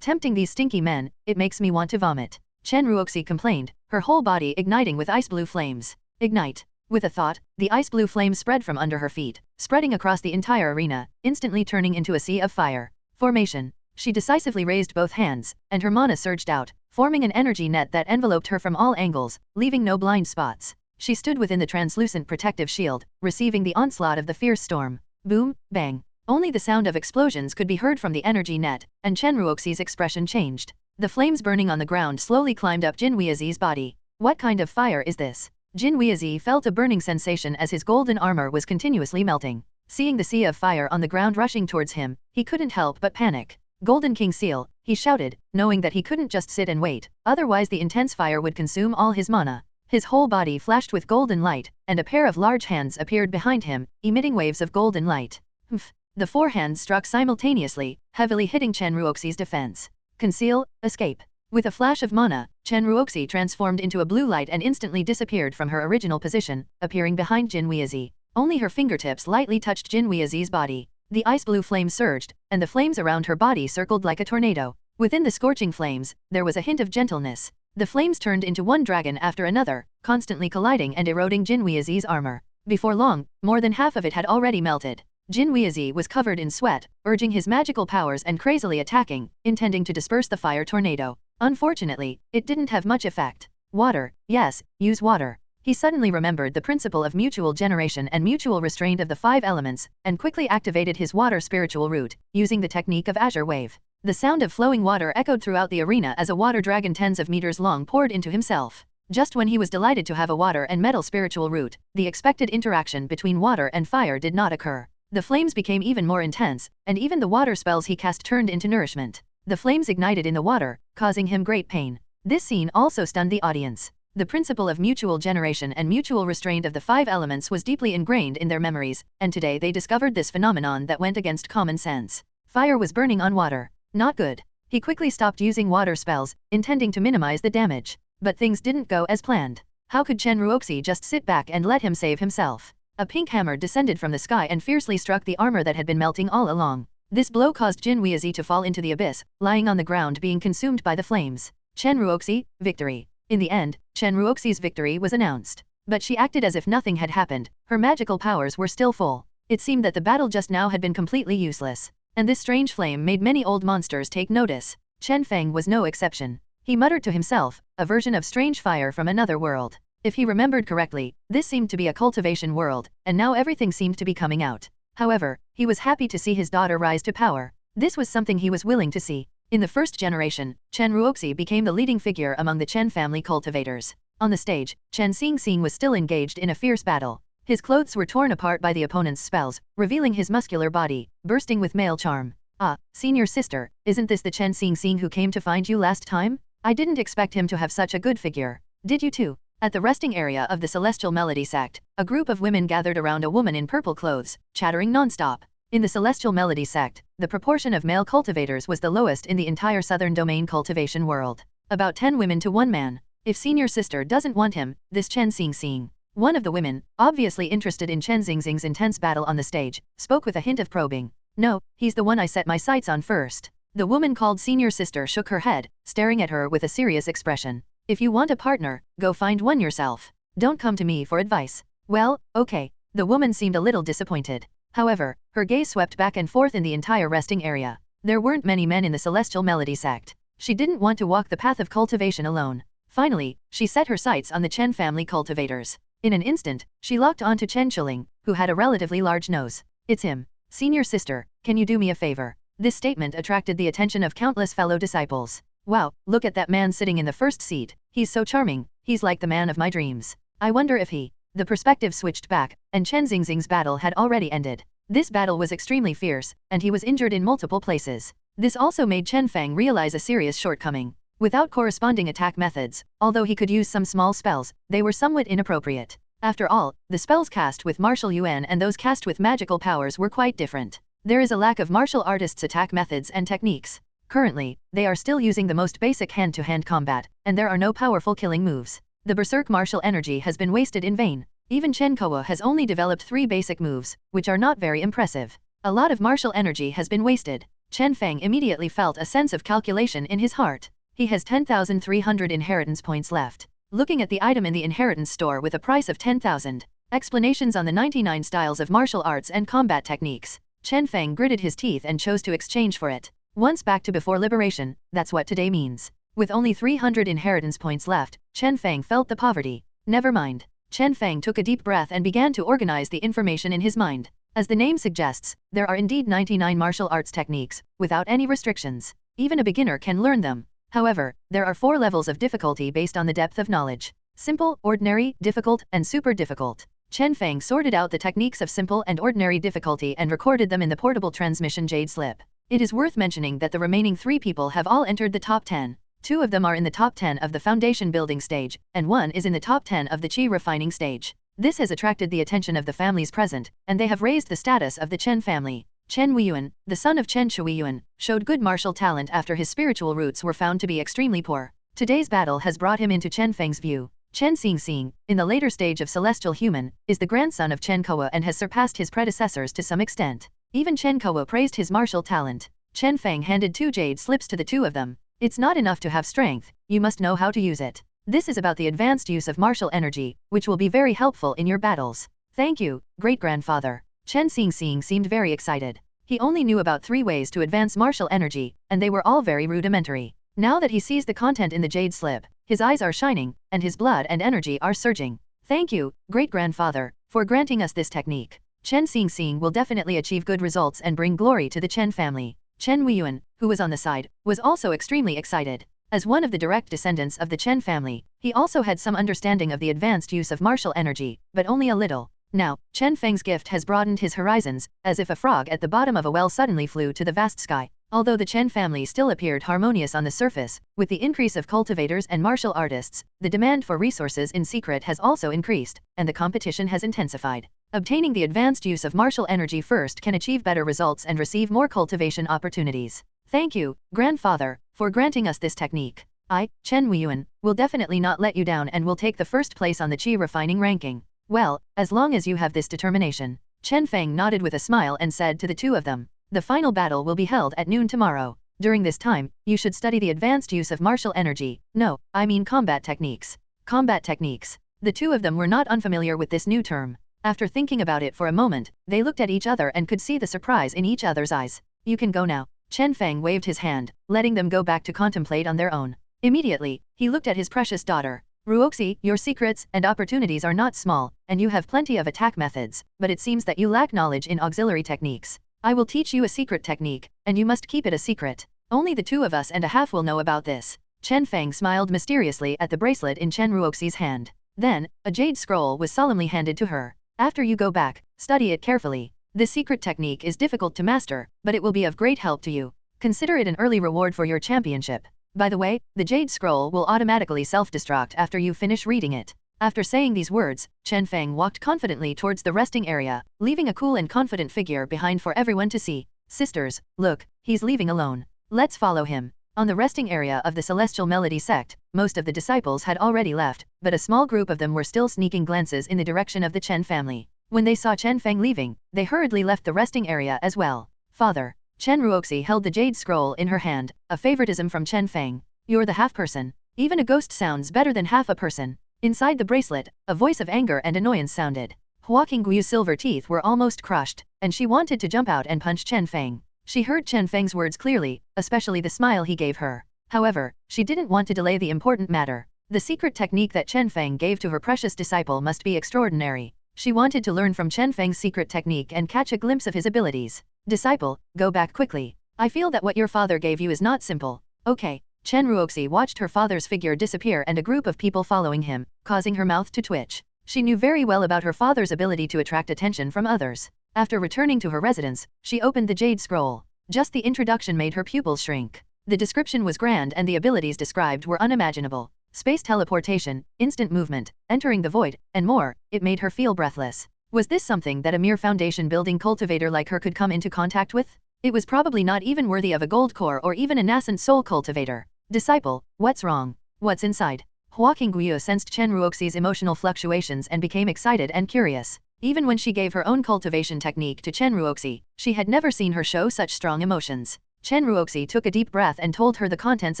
Tempting these stinky men, it makes me want to vomit. Chen Ruoxi complained, her whole body igniting with ice-blue flames. Ignite. With a thought, the ice-blue flames spread from under her feet, spreading across the entire arena, instantly turning into a sea of fire. Formation. She decisively raised both hands, and her mana surged out, forming an energy net that enveloped her from all angles, leaving no blind spots. She stood within the translucent protective shield, receiving the onslaught of the fierce storm. Boom, bang. Only the sound of explosions could be heard from the energy net, and Chen Ruoxi's expression changed. The flames burning on the ground slowly climbed up Jin Weizhi's body. What kind of fire is this? Jin Weizhi felt a burning sensation as his golden armor was continuously melting. Seeing the sea of fire on the ground rushing towards him, he couldn't help but panic. Golden King Seal, he shouted, knowing that he couldn't just sit and wait, otherwise the intense fire would consume all his mana. His whole body flashed with golden light, and a pair of large hands appeared behind him, emitting waves of golden light. Humph. The 4 hands struck simultaneously, heavily hitting Chen Ruoxi's defense. Conceal, escape. With a flash of mana, Chen Ruoxi transformed into a blue light and instantly disappeared from her original position, appearing behind Jin Weizhi. Only her fingertips lightly touched Jin Weizhi's body. The ice-blue flame surged, and the flames around her body circled like a tornado. Within the scorching flames, there was a hint of gentleness. The flames turned into one dragon after another, constantly colliding and eroding Jin Weizhi's armor. Before long, more than half of it had already melted. Jin Weizhi was covered in sweat, urging his magical powers and crazily attacking, intending to disperse the fire tornado. Unfortunately, it didn't have much effect. Water, yes, use water. He suddenly remembered the principle of mutual generation and mutual restraint of the 5 elements, and quickly activated his water spiritual root, using the technique of Azure Wave. The sound of flowing water echoed throughout the arena as a water dragon tens of meters long poured into himself. Just when he was delighted to have a water and metal spiritual root, the expected interaction between water and fire did not occur. The flames became even more intense, and even the water spells he cast turned into nourishment. The flames ignited in the water, causing him great pain. This scene also stunned the audience. The principle of mutual generation and mutual restraint of the 5 elements was deeply ingrained in their memories, and today they discovered this phenomenon that went against common sense. Fire was burning on water. Not good. He quickly stopped using water spells, intending to minimize the damage. But things didn't go as planned. How could Chen Ruoxi just sit back and let him save himself? A pink hammer descended from the sky and fiercely struck the armor that had been melting all along. This blow caused Jin Weizhi to fall into the abyss, lying on the ground being consumed by the flames. Chen Ruoxi, victory. In the end, Chen Ruoxi's victory was announced. But she acted as if nothing had happened. Her magical powers were still full. It seemed that the battle just now had been completely useless. and this strange flame made many old monsters take notice. Chen Feng was no exception. He muttered to himself, a version of strange fire from another world. If he remembered correctly, this seemed to be a cultivation world, and now everything seemed to be coming out. However, he was happy to see his daughter rise to power. This was something he was willing to see. In the first generation, Chen Ruoxi became the leading figure among the Chen family cultivators. On the stage, Chen Xingxing was still engaged in a fierce battle. His clothes were torn apart by the opponent's spells, revealing his muscular body, bursting with male charm. Ah, senior sister, isn't this the Chen Xingxing who came to find you last time? I didn't expect him to have such a good figure. Did you too? At the resting area of the Celestial Melody sect, a group of women gathered around a woman in purple clothes, chattering non-stop. In the Celestial Melody sect, the proportion of male cultivators was the lowest in the entire southern domain cultivation world. About 10 women to 1 man. If senior sister doesn't want him, this Chen Xingxing. One of the women, obviously interested in Chen Xingxing's intense battle on the stage, spoke with a hint of probing. No, he's the one I set my sights on first. The woman called senior sister shook her head, staring at her with a serious expression. If you want a partner, go find one yourself. Don't come to me for advice. Well, okay. The woman seemed a little disappointed. However, her gaze swept back and forth in the entire resting area. There weren't many men in the Celestial Melody sect. She didn't want to walk the path of cultivation alone. Finally, she set her sights on the Chen family cultivators. In an instant, she locked onto Chen Chuling, who had a relatively large nose. It's him. Senior sister, can you do me a favor? This statement attracted the attention of countless fellow disciples. Wow, look at that man sitting in the first seat. He's so charming, he's like the man of my dreams. I wonder if he... The perspective switched back, and Chen Xingxing's battle had already ended. This battle was extremely fierce, and he was injured in multiple places. This also made Chen Feng realize a serious shortcoming. Without corresponding attack methods, although he could use some small spells, they were somewhat inappropriate. After all, the spells cast with martial yuan and those cast with magical powers were quite different. There is a lack of martial artists' attack methods and techniques. Currently, they are still using the most basic hand-to-hand combat, and there are no powerful killing moves. The berserk martial energy has been wasted in vain. Even Chen Kowa has only developed 3 basic moves, which are not very impressive. A lot of martial energy has been wasted. Chen Feng immediately felt a sense of calculation in his heart. He has 10,300 inheritance points left. Looking at the item in the inheritance store with a price of 10,000. Explanations on the 99 styles of martial arts and combat techniques. Chen Feng gritted his teeth and chose to exchange for it. Once back to before liberation, that's what today means. With only 300 inheritance points left, Chen Feng felt the poverty. Never mind. Chen Feng took a deep breath and began to organize the information in his mind. As the name suggests, there are indeed 99 martial arts techniques, without any restrictions. Even a beginner can learn them. However, there are 4 levels of difficulty based on the depth of knowledge. Simple, ordinary, difficult, and super difficult. Chen Feng sorted out the techniques of simple and ordinary difficulty and recorded them in the portable transmission jade slip. It is worth mentioning that the remaining 3 people have all entered the top 10. 2 of them are in the top 10 of the foundation building stage, and 1 is in the top 10 of the qi refining stage. This has attracted the attention of the families present, and they have raised the status of the Chen family. Chen Weiyuan, the son of Chen Shuiyuan, showed good martial talent after his spiritual roots were found to be extremely poor. Today's battle has brought him into Chen Feng's view. Chen Xingxing, in the later stage of celestial human, is the grandson of Chen Kowa and has surpassed his predecessors to some extent. Even Chen Kowa praised his martial talent. Chen Feng handed 2 jade slips to the 2 of them. It's not enough to have strength, you must know how to use it. This is about the advanced use of martial energy, which will be very helpful in your battles. Thank you, great-grandfather. Chen Xingxing seemed very excited. He only knew about 3 ways to advance martial energy, and they were all very rudimentary. Now that he sees the content in the jade slip, his eyes are shining, and his blood and energy are surging. Thank you, great-grandfather, for granting us this technique. Chen Xingxing will definitely achieve good results and bring glory to the Chen family. Chen Weiyuan, who was on the side, was also extremely excited. As one of the direct descendants of the Chen family, he also had some understanding of the advanced use of martial energy, but only a little. Now, Chen Feng's gift has broadened his horizons, as if a frog at the bottom of a well suddenly flew to the vast sky. Although the Chen family still appeared harmonious on the surface, with the increase of cultivators and martial artists, the demand for resources in secret has also increased, and the competition has intensified. Obtaining the advanced use of martial energy first can achieve better results and receive more cultivation opportunities. Thank you, grandfather, for granting us this technique. I, Chen Weiyuan, will definitely not let you down and will take the first place on the qi refining ranking. Well, as long as you have this determination. Chen Feng nodded with a smile and said to the 2 of them, the final battle will be held at noon tomorrow. During this time, you should study the advanced use of martial energy. No, I mean combat techniques. Combat techniques. The 2 of them were not unfamiliar with this new term. After thinking about it for a moment, they looked at each other and could see the surprise in each other's eyes. You can go now. Chen Feng waved his hand, letting them go back to contemplate on their own. Immediately, he looked at his precious daughter. Ruoxi, your secrets and opportunities are not small, and you have plenty of attack methods, but it seems that you lack knowledge in auxiliary techniques. I will teach you a secret technique, and you must keep it a secret. Only the two of us and a half will know about this. Chen Feng smiled mysteriously at the bracelet in Chen Ruoxi's hand. Then, a jade scroll was solemnly handed to her. After you go back, study it carefully. This secret technique is difficult to master, but it will be of great help to you. Consider it an early reward for your championship. By the way, the jade scroll will automatically self-destruct after you finish reading it. After saying these words, Chen Feng walked confidently towards the resting area, leaving a cool and confident figure behind for everyone to see. Sisters, look, he's leaving alone. Let's follow him. On the resting area of the Celestial Melody sect, most of the disciples had already left, but a small group of them were still sneaking glances in the direction of the Chen family. When they saw Chen Feng leaving, they hurriedly left the resting area as well. Father. Chen Ruoxi held the jade scroll in her hand, a favoritism from Chen Feng. You're the half-person. Even a ghost sounds better than half a person. Inside the bracelet, a voice of anger and annoyance sounded. Hua Qingguo's silver teeth were almost crushed, and she wanted to jump out and punch Chen Feng. She heard Chen Feng's words clearly, especially the smile he gave her. However, she didn't want to delay the important matter. The secret technique that Chen Feng gave to her precious disciple must be extraordinary. She wanted to learn from Chen Feng's secret technique and catch a glimpse of his abilities. Disciple, go back quickly. I feel that what your father gave you is not simple. Okay. Chen Ruoxi watched her father's figure disappear and a group of people following him, causing her mouth to twitch. She knew very well about her father's ability to attract attention from others. After returning to her residence, she opened the jade scroll. Just the introduction made her pupils shrink. The description was grand and the abilities described were unimaginable. Space teleportation, instant movement, entering the void, and more. It made her feel breathless. Was this something that a mere foundation-building cultivator like her could come into contact with? It was probably not even worthy of a gold core or even a nascent soul cultivator. Disciple, what's wrong? What's inside? Hua Qingguo sensed Chen Ruoxi's emotional fluctuations and became excited and curious. Even when she gave her own cultivation technique to Chen Ruoxi, she had never seen her show such strong emotions. Chen Ruoxi took a deep breath and told her the contents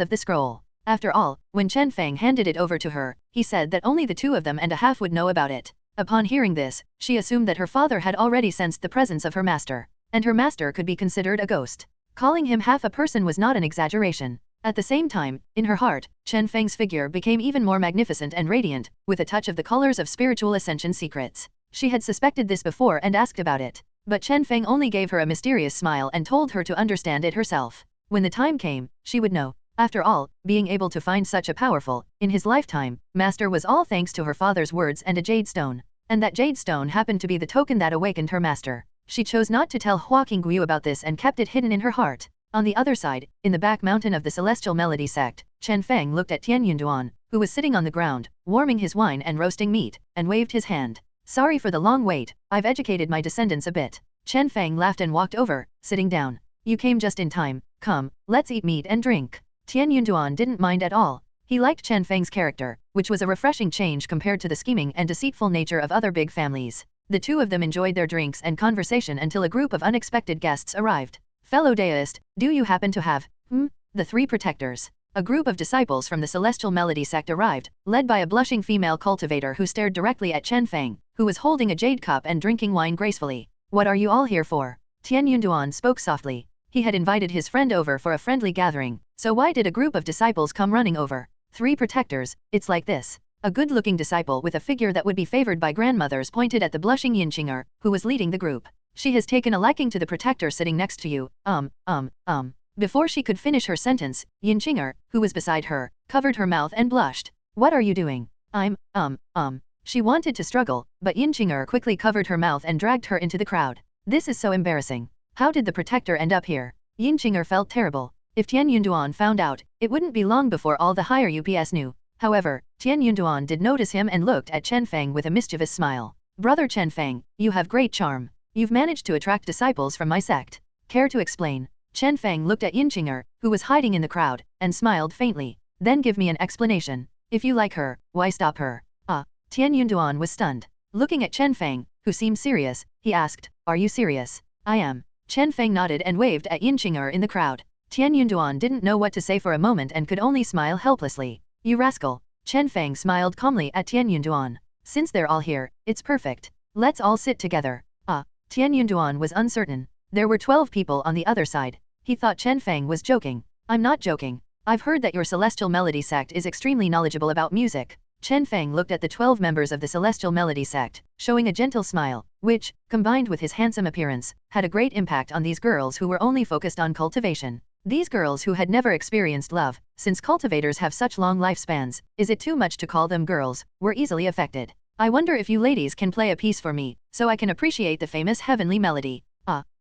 of the scroll. After all, when Chen Feng handed it over to her, he said that only the two of them and a half would know about it. Upon hearing this, she assumed that her father had already sensed the presence of her master, and her master could be considered a ghost. Calling him half a person was not an exaggeration. At the same time, in her heart, Chen Feng's figure became even more magnificent and radiant, with a touch of the colors of spiritual ascension secrets. She had suspected this before and asked about it, but Chen Feng only gave her a mysterious smile and told her to understand it herself. When the time came, she would know. After all, being able to find such a powerful, in his lifetime, master was all thanks to her father's words and a jade stone. And that jade stone happened to be the token that awakened her master. She chose not to tell Hua Qingguo about this and kept it hidden in her heart. On the other side, in the back mountain of the Celestial Melody sect, Chen Feng looked at Tian Yunduan, who was sitting on the ground, warming his wine and roasting meat, and waved his hand. Sorry for the long wait, I've educated my descendants a bit. Chen Feng laughed and walked over, sitting down. You came just in time, come, let's eat meat and drink. Tian Yunduan didn't mind at all. He liked Chen Feng's character, which was a refreshing change compared to the scheming and deceitful nature of other big families. The two of them enjoyed their drinks and conversation until a group of unexpected guests arrived. Fellow deist, do you happen to have, the three protectors? A group of disciples from the Celestial Melody sect arrived, led by a blushing female cultivator who stared directly at Chen Feng, who was holding a jade cup and drinking wine gracefully. What are you all here for? Tian Yunduan spoke softly. He had invited his friend over for a friendly gathering, so why did a group of disciples come running over? Three protectors, it's like this. A good-looking disciple with a figure that would be favored by grandmothers pointed at the blushing Yinqinger, who was leading the group. She has taken a liking to the protector sitting next to you, Before she could finish her sentence, Yinqinger, who was beside her, covered her mouth and blushed. What are you doing? She wanted to struggle, but Yinqinger quickly covered her mouth and dragged her into the crowd. This is so embarrassing. How did the protector end up here? Yinqinger felt terrible. If Tian Yunduan found out, it wouldn't be long before all the higher UPS knew. However, Tian Yunduan did notice him and looked at Chen Feng with a mischievous smile. Brother Chen Feng, you have great charm. You've managed to attract disciples from my sect. Care to explain? Chen Feng looked at Yinqinger, who was hiding in the crowd, and smiled faintly. Then give me an explanation. If you like her, why stop her? Tian Yunduan was stunned. Looking at Chen Feng, who seemed serious, he asked, are you serious? I am. Chen Feng nodded and waved at Yinqinger in the crowd. Tian Yunduan didn't know what to say for a moment and could only smile helplessly. You rascal. Chen Feng smiled calmly at Tian Yunduan. Since they're all here, it's perfect. Let's all sit together. Tian Yunduan was uncertain. There were 12 people on the other side. He thought Chen Feng was joking. I'm not joking. I've heard that your Celestial Melody sect is extremely knowledgeable about music. Chen Feng looked at the 12 members of the Celestial Melody sect, showing a gentle smile, which, combined with his handsome appearance, had a great impact on these girls who were only focused on cultivation. These girls who had never experienced love, since cultivators have such long lifespans, is it too much to call them girls, were easily affected. I wonder if you ladies can play a piece for me, so I can appreciate the famous heavenly melody.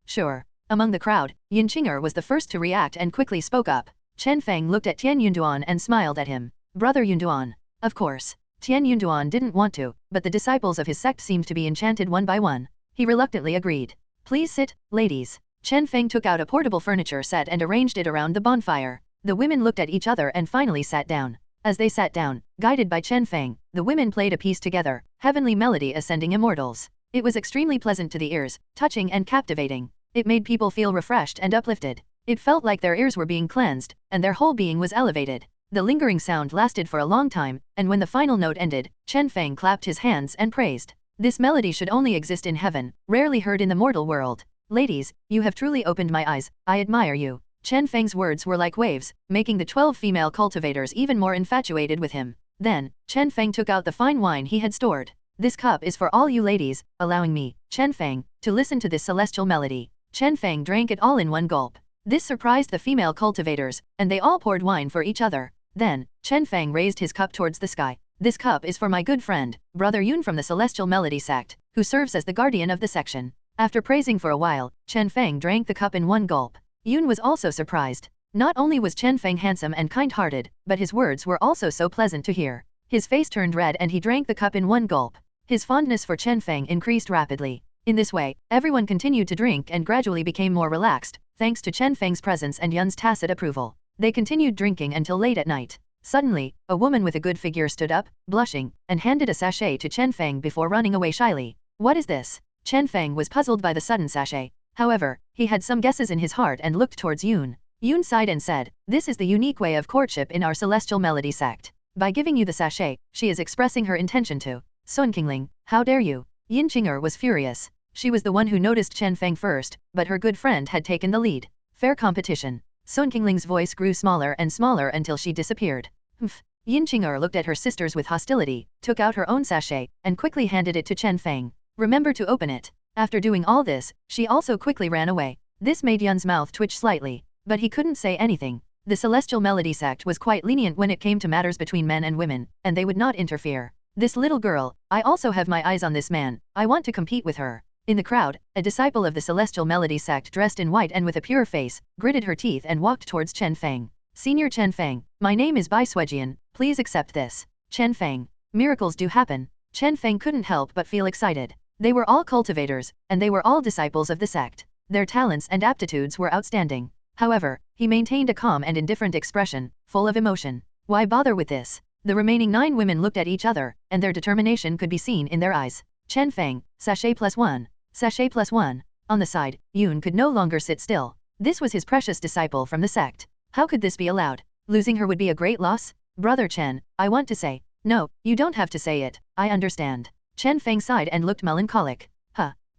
Sure. Among the crowd, Yin Qinger was the first to react and quickly spoke up. Chen Feng looked at Tian Yunduan and smiled at him. Brother Yunduan. Of course. Tian Yunduan didn't want to, but the disciples of his sect seemed to be enchanted one by one. He reluctantly agreed. Please sit, ladies. Chen Feng took out a portable furniture set and arranged it around the bonfire. The women looked at each other and finally sat down. As they sat down, guided by Chen Feng, the women played a piece together, Heavenly Melody Ascending Immortals. It was extremely pleasant to the ears, touching and captivating. It made people feel refreshed and uplifted. It felt like their ears were being cleansed, and their whole being was elevated. The lingering sound lasted for a long time, and when the final note ended, Chen Feng clapped his hands and praised. This melody should only exist in heaven, rarely heard in the mortal world. Ladies, you have truly opened my eyes, I admire you. Chen Feng's words were like waves, making the 12 female cultivators even more infatuated with him. Then, Chen Feng took out the fine wine he had stored. This cup is for all you ladies, allowing me, Chen Feng, to listen to this celestial melody. Chen Feng drank it all in one gulp. This surprised the female cultivators, and they all poured wine for each other. Then, Chen Feng raised his cup towards the sky. This cup is for my good friend, Brother Yun from the Celestial Melody sect, who serves as the guardian of the section. After praising for a while, Chen Feng drank the cup in one gulp. Yun was also surprised. Not only was Chen Feng handsome and kind-hearted, but his words were also so pleasant to hear. His face turned red and he drank the cup in one gulp. His fondness for Chen Feng increased rapidly. In this way, everyone continued to drink and gradually became more relaxed, thanks to Chen Feng's presence and Yun's tacit approval. They continued drinking until late at night. Suddenly, a woman with a good figure stood up, blushing, and handed a sachet to Chen Feng before running away shyly. What is this? Chen Feng was puzzled by the sudden sachet. However, he had some guesses in his heart and looked towards Yun. Yun sighed and said, "This is the unique way of courtship in our Celestial Melody sect. By giving you the sachet, she is expressing her intention to. Sun Qingling, how dare you?" Yin Qinger was furious. She was the one who noticed Chen Feng first, but her good friend had taken the lead. Fair competition. Sun Qingling's voice grew smaller and smaller until she disappeared. Yin Qinger looked at her sisters with hostility, took out her own sachet, and quickly handed it to Chen Feng. Remember to open it. After doing all this, she also quickly ran away. This made Yun's mouth twitch slightly, but he couldn't say anything. The Celestial Melody sect was quite lenient when it came to matters between men and women, and they would not interfere. This little girl, I also have my eyes on this man, I want to compete with her. In the crowd, a disciple of the Celestial Melody sect dressed in white and with a pure face, gritted her teeth and walked towards Chen Feng. Senior Chen Feng, my name is Bai Suejian, please accept this. Chen Feng. Miracles do happen. Chen Feng couldn't help but feel excited. They were all cultivators, and they were all disciples of the sect. Their talents and aptitudes were outstanding. However, he maintained a calm and indifferent expression, full of emotion. Why bother with this? The remaining 9 women looked at each other, and their determination could be seen in their eyes. Chen Feng, sachet +1. Sachet +1. On the side, Yun could no longer sit still. This was his precious disciple from the sect. How could this be allowed? Losing her would be a great loss? Brother Chen, I want to say. No, you don't have to say it, I understand. Chen Feng sighed and looked melancholic.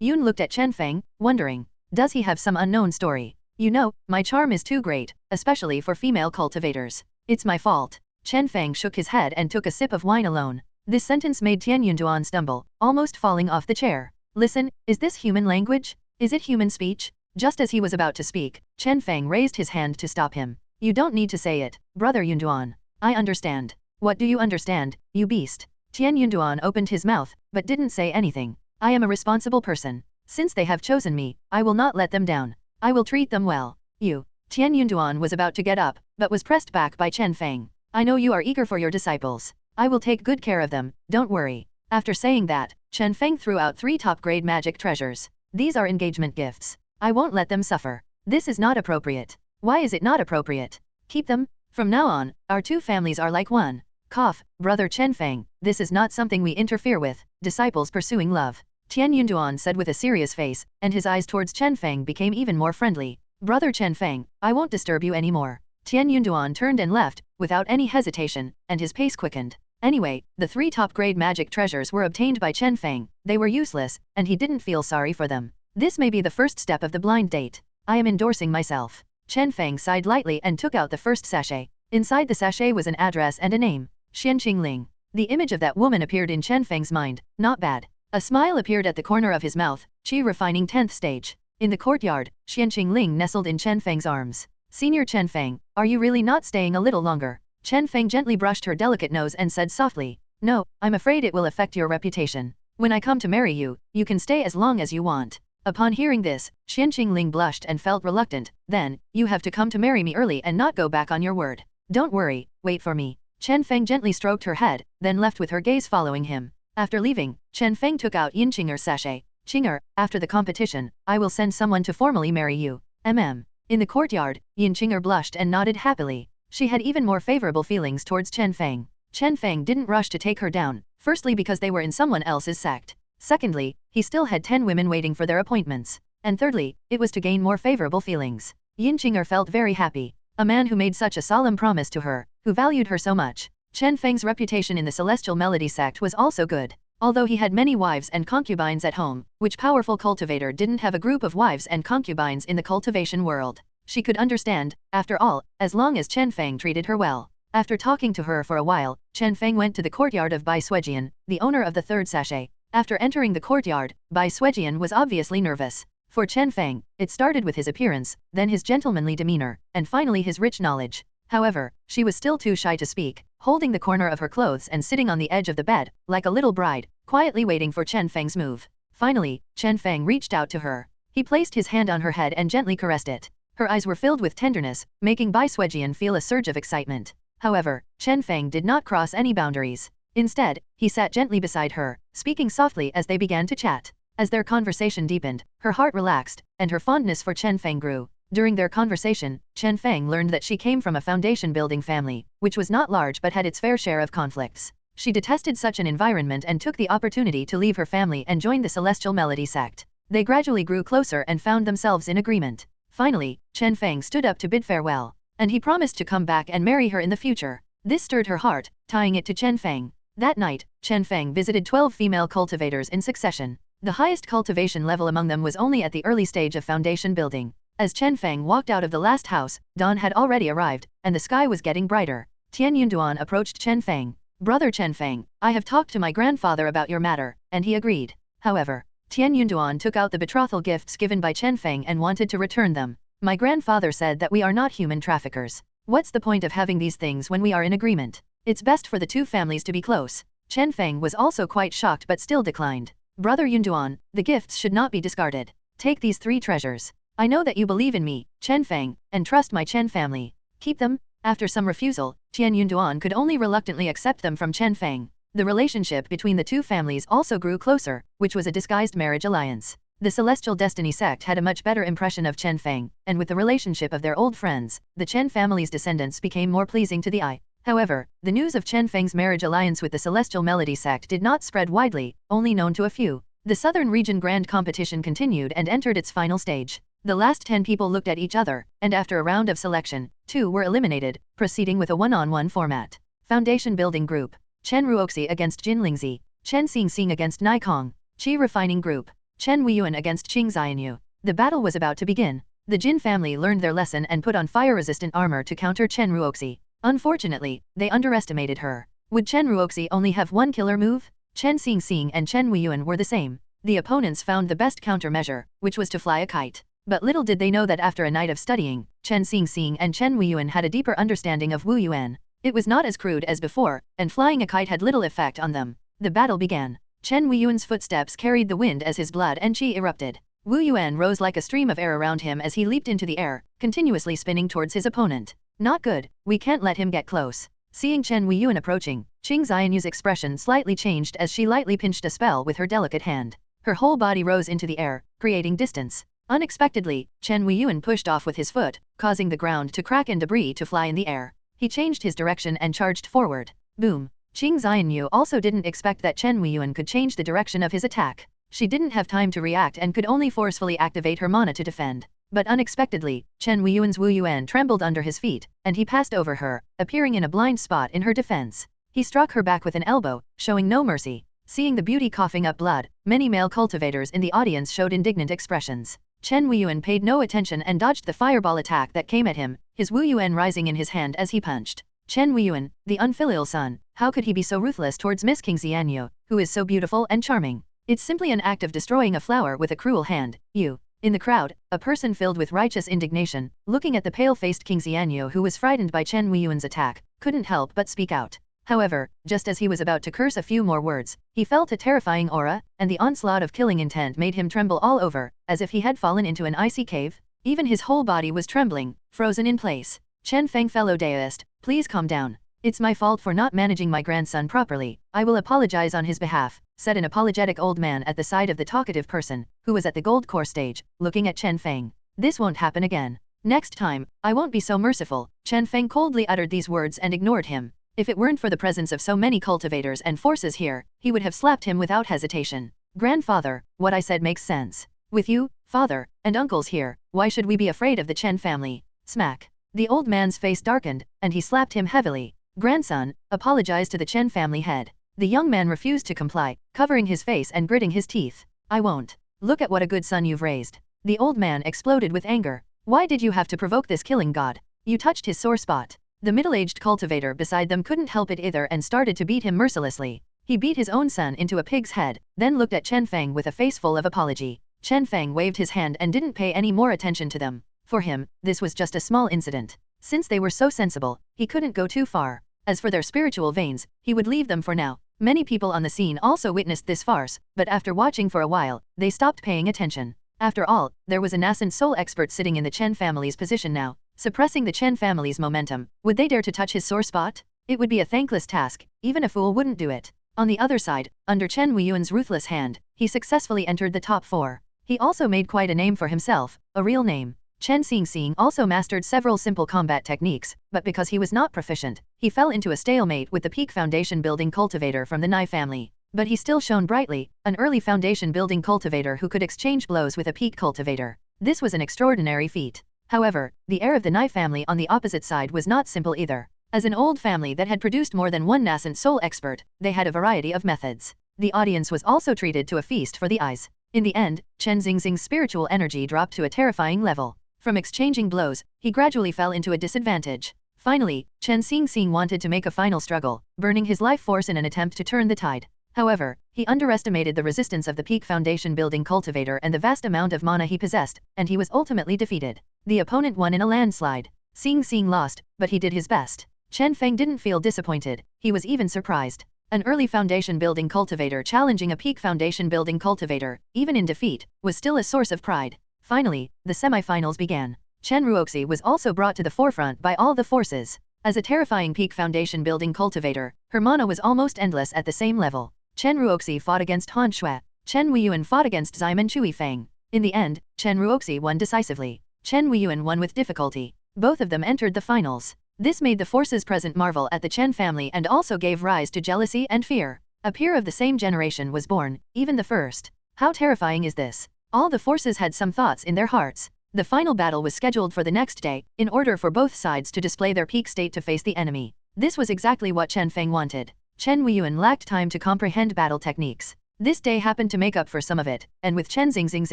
Yun looked at Chen Feng, wondering. Does he have some unknown story? You know, my charm is too great, especially for female cultivators. It's my fault. Chen Feng shook his head and took a sip of wine alone. This sentence made Tian Yunduan stumble, almost falling off the chair. Listen, is this human language? Is it human speech? Just as he was about to speak, Chen Feng raised his hand to stop him. You don't need to say it, Brother Yunduan. I understand. What do you understand, you beast? Tian Yunduan opened his mouth, but didn't say anything. I am a responsible person. Since they have chosen me, I will not let them down. I will treat them well. You. Tian Yunduan was about to get up, but was pressed back by Chen Feng. I know you are eager for your disciples. I will take good care of them, don't worry. After saying that, Chen Feng threw out 3 top-grade magic treasures. These are engagement gifts. I won't let them suffer. This is not appropriate. Why is it not appropriate? Keep them. From now on, our 2 families are like one. Cough, Brother Chen Feng, this is not something we interfere with, disciples pursuing love. Tian Yunduan said with a serious face, and his eyes towards Chen Feng became even more friendly. Brother Chen Feng, I won't disturb you anymore. Tian Yunduan turned and left, without any hesitation, and his pace quickened. Anyway, the 3 top-grade magic treasures were obtained by Chen Feng. They were useless, and he didn't feel sorry for them. This may be the first step of the blind date. I am endorsing myself. Chen Feng sighed lightly and took out the first sachet. Inside the sachet was an address and a name. Xianqing Ling. The image of that woman appeared in Chen Feng's mind. Not bad. A smile appeared at the corner of his mouth. Qi refining 10th stage. In the courtyard, Xianqing Ling nestled in Chen Feng's arms. Senior Chen Feng, are you really not staying a little longer? Chen Feng gently brushed her delicate nose and said softly, no, I'm afraid it will affect your reputation. When I come to marry you, you can stay as long as you want. Upon hearing this, Xianqing Ling blushed and felt reluctant. Then, you have to come to marry me early and not go back on your word. Don't worry, wait for me. Chen Feng gently stroked her head, then left with her gaze following him. After leaving, Chen Feng took out Yin Qinger's sachet. Qinger, after the competition, I will send someone to formally marry you. In the courtyard, Yin Qinger blushed and nodded happily. She had even more favorable feelings towards Chen Feng. Chen Feng didn't rush to take her down, firstly because they were in someone else's sect. Secondly, he still had 10 women waiting for their appointments. And thirdly, it was to gain more favorable feelings. Yin Qinger felt very happy. A man who made such a solemn promise to her, who valued her so much. Chen Feng's reputation in the Celestial Melody sect was also good. Although he had many wives and concubines at home, which powerful cultivator didn't have a group of wives and concubines in the cultivation world? She could understand, after all, as long as Chen Feng treated her well. After talking to her for a while, Chen Feng went to the courtyard of Bai Suejian, the owner of the third sachet. After entering the courtyard, Bai Suejian was obviously nervous. For Chen Feng, it started with his appearance, then his gentlemanly demeanor, and finally his rich knowledge. However, she was still too shy to speak, holding the corner of her clothes and sitting on the edge of the bed, like a little bride, quietly waiting for Chen Feng's move. Finally, Chen Feng reached out to her. He placed his hand on her head and gently caressed it. Her eyes were filled with tenderness, making Bai Suejian feel a surge of excitement. However, Chen Feng did not cross any boundaries. Instead, he sat gently beside her, speaking softly as they began to chat. As their conversation deepened, her heart relaxed, and her fondness for Chen Feng grew. During their conversation, Chen Feng learned that she came from a foundation-building family, which was not large but had its fair share of conflicts. She detested such an environment and took the opportunity to leave her family and join the Celestial Melody sect. They gradually grew closer and found themselves in agreement. Finally, Chen Feng stood up to bid farewell, and he promised to come back and marry her in the future. This stirred her heart, tying it to Chen Feng. That night, Chen Feng visited 12 female cultivators in succession. The highest cultivation level among them was only at the early stage of foundation building. As Chen Feng walked out of the last house, dawn had already arrived, and the sky was getting brighter. Tian Yunduan approached Chen Feng. Brother Chen Feng, I have talked to my grandfather about your matter, and he agreed. However, Tian Yunduan took out the betrothal gifts given by Chen Feng and wanted to return them. My grandfather said that we are not human traffickers. What's the point of having these things when we are in agreement? It's best for the two families to be close. Chen Feng was also quite shocked but still declined. Brother Yunduan, the gifts should not be discarded. Take these 3 treasures. I know that you believe in me, Chen Feng, and trust my Chen family. Keep them. After some refusal, Tian Yunduan could only reluctantly accept them from Chen Feng. The relationship between the two families also grew closer, which was a disguised marriage alliance. The Celestial Destiny sect had a much better impression of Chen Feng, and with the relationship of their old friends, the Chen family's descendants became more pleasing to the eye. However, the news of Chen Feng's marriage alliance with the Celestial Melody sect did not spread widely, only known to a few. The Southern Region Grand Competition continued and entered its final stage. The last 10 people looked at each other, and after a round of selection, 2 were eliminated, proceeding with a one-on-one format. Foundation Building Group. Chen Ruoxi against Jin Lingzi. Chen Xingxing against Nai Kong. Qi Refining Group. Chen Weiyuan against Qing Xianyu. The battle was about to begin. The Jin family learned their lesson and put on fire-resistant armor to counter Chen Ruoxi. Unfortunately, they underestimated her. Would Chen Ruoxi only have one killer move? Chen Xingxing and Chen Weiyuan were the same. The opponents found the best countermeasure, which was to fly a kite. But little did they know that after a night of studying, Chen Xingxing and Chen Weiyuan had a deeper understanding of Wu Yuan. It was not as crude as before, and flying a kite had little effect on them. The battle began. Chen Weiyuan's footsteps carried the wind as his blood and qi erupted. Wu Yuan rose like a stream of air around him as he leaped into the air, continuously spinning towards his opponent. Not good, we can't let him get close. Seeing Chen Weiyuan approaching, Qing Xianyu's expression slightly changed as she lightly pinched a spell with her delicate hand. Her whole body rose into the air, creating distance. Unexpectedly, Chen Weiyuan pushed off with his foot, causing the ground to crack and debris to fly in the air. He changed his direction and charged forward. Boom! Qing Xianyu also didn't expect that Chen Weiyuan could change the direction of his attack. She didn't have time to react and could only forcefully activate her mana to defend. But unexpectedly, Chen Weiyuan's Wu Yuan trembled under his feet, and he passed over her, appearing in a blind spot in her defense. He struck her back with an elbow, showing no mercy. Seeing the beauty coughing up blood, many male cultivators in the audience showed indignant expressions. Chen Weiyuan paid no attention and dodged the fireball attack that came at him, his Wu Yuan rising in his hand as he punched. Chen Weiyuan, the unfilial son, how could he be so ruthless towards Miss King Xianyu, who is so beautiful and charming? It's simply an act of destroying a flower with a cruel hand. You. In the crowd, a person filled with righteous indignation, looking at the pale-faced King Xianyu who was frightened by Chen Weiyuan's attack, couldn't help but speak out. However, just as he was about to curse a few more words, he felt a terrifying aura, and the onslaught of killing intent made him tremble all over, as if he had fallen into an icy cave. Even his whole body was trembling, frozen in place. Chen Feng, fellow deist, please calm down. It's my fault for not managing my grandson properly. I will apologize on his behalf, said an apologetic old man at the side of the talkative person, who was at the gold core stage, looking at Chen Feng. This won't happen again. Next time, I won't be so merciful. Chen Feng coldly uttered these words and ignored him. If it weren't for the presence of so many cultivators and forces here, he would have slapped him without hesitation. Grandfather, what I said makes sense. With you, father, and uncles here, why should we be afraid of the Chen family? Smack. The old man's face darkened, and he slapped him heavily. Grandson, apologize to the Chen family head. The young man refused to comply, covering his face and gritting his teeth. I won't. Look at what a good son you've raised. The old man exploded with anger. Why did you have to provoke this killing god? You touched his sore spot. The middle-aged cultivator beside them couldn't help it either and started to beat him mercilessly. He beat his own son into a pig's head, then looked at Chen Feng with a face full of apology. Chen Feng waved his hand and didn't pay any more attention to them. For him, this was just a small incident. Since they were so sensible, he couldn't go too far. As for their spiritual veins, he would leave them for now. Many people on the scene also witnessed this farce, but after watching for a while, they stopped paying attention. After all, there was a nascent soul expert sitting in the Chen family's position now, suppressing the Chen family's momentum. Would they dare to touch his sore spot? It would be a thankless task, even a fool wouldn't do it. On the other side, under Chen Weiyuan's ruthless hand, he successfully entered the top 4. He also made quite a name for himself, a real name. Chen Xingxing also mastered several simple combat techniques, but because he was not proficient, he fell into a stalemate with the peak foundation building cultivator from the Nai family. But he still shone brightly, an early foundation building cultivator who could exchange blows with a peak cultivator. This was an extraordinary feat. However, the heir of the Nai family on the opposite side was not simple either. As an old family that had produced more than one nascent soul expert, they had a variety of methods. The audience was also treated to a feast for the eyes. In the end, Chen Xingxing's spiritual energy dropped to a terrifying level. From exchanging blows, he gradually fell into a disadvantage. Finally, Chen Xingxing wanted to make a final struggle, burning his life force in an attempt to turn the tide. However, he underestimated the resistance of the peak foundation building cultivator and the vast amount of mana he possessed, and he was ultimately defeated. The opponent won in a landslide. Xingxing lost, but he did his best. Chen Feng didn't feel disappointed, he was even surprised. An early foundation building cultivator challenging a peak foundation building cultivator, even in defeat, was still a source of pride. Finally, the semifinals began. Chen Ruoxi was also brought to the forefront by all the forces. As a terrifying peak foundation building cultivator, her mana was almost endless at the same level. Chen Ruoxi fought against Han Shui. Chen Weiyuan fought against Ximen Chui Feng. In the end, Chen Ruoxi won decisively. Chen Weiyuan won with difficulty. Both of them entered the finals. This made the forces present marvel at the Chen family and also gave rise to jealousy and fear. A peer of the same generation was born, even the first. How terrifying is this? All the forces had some thoughts in their hearts. The final battle was scheduled for the next day, in order for both sides to display their peak state to face the enemy. This was exactly what Chen Feng wanted. Chen Weiyuan lacked time to comprehend battle techniques. This day happened to make up for some of it, and with Chen Xingxing's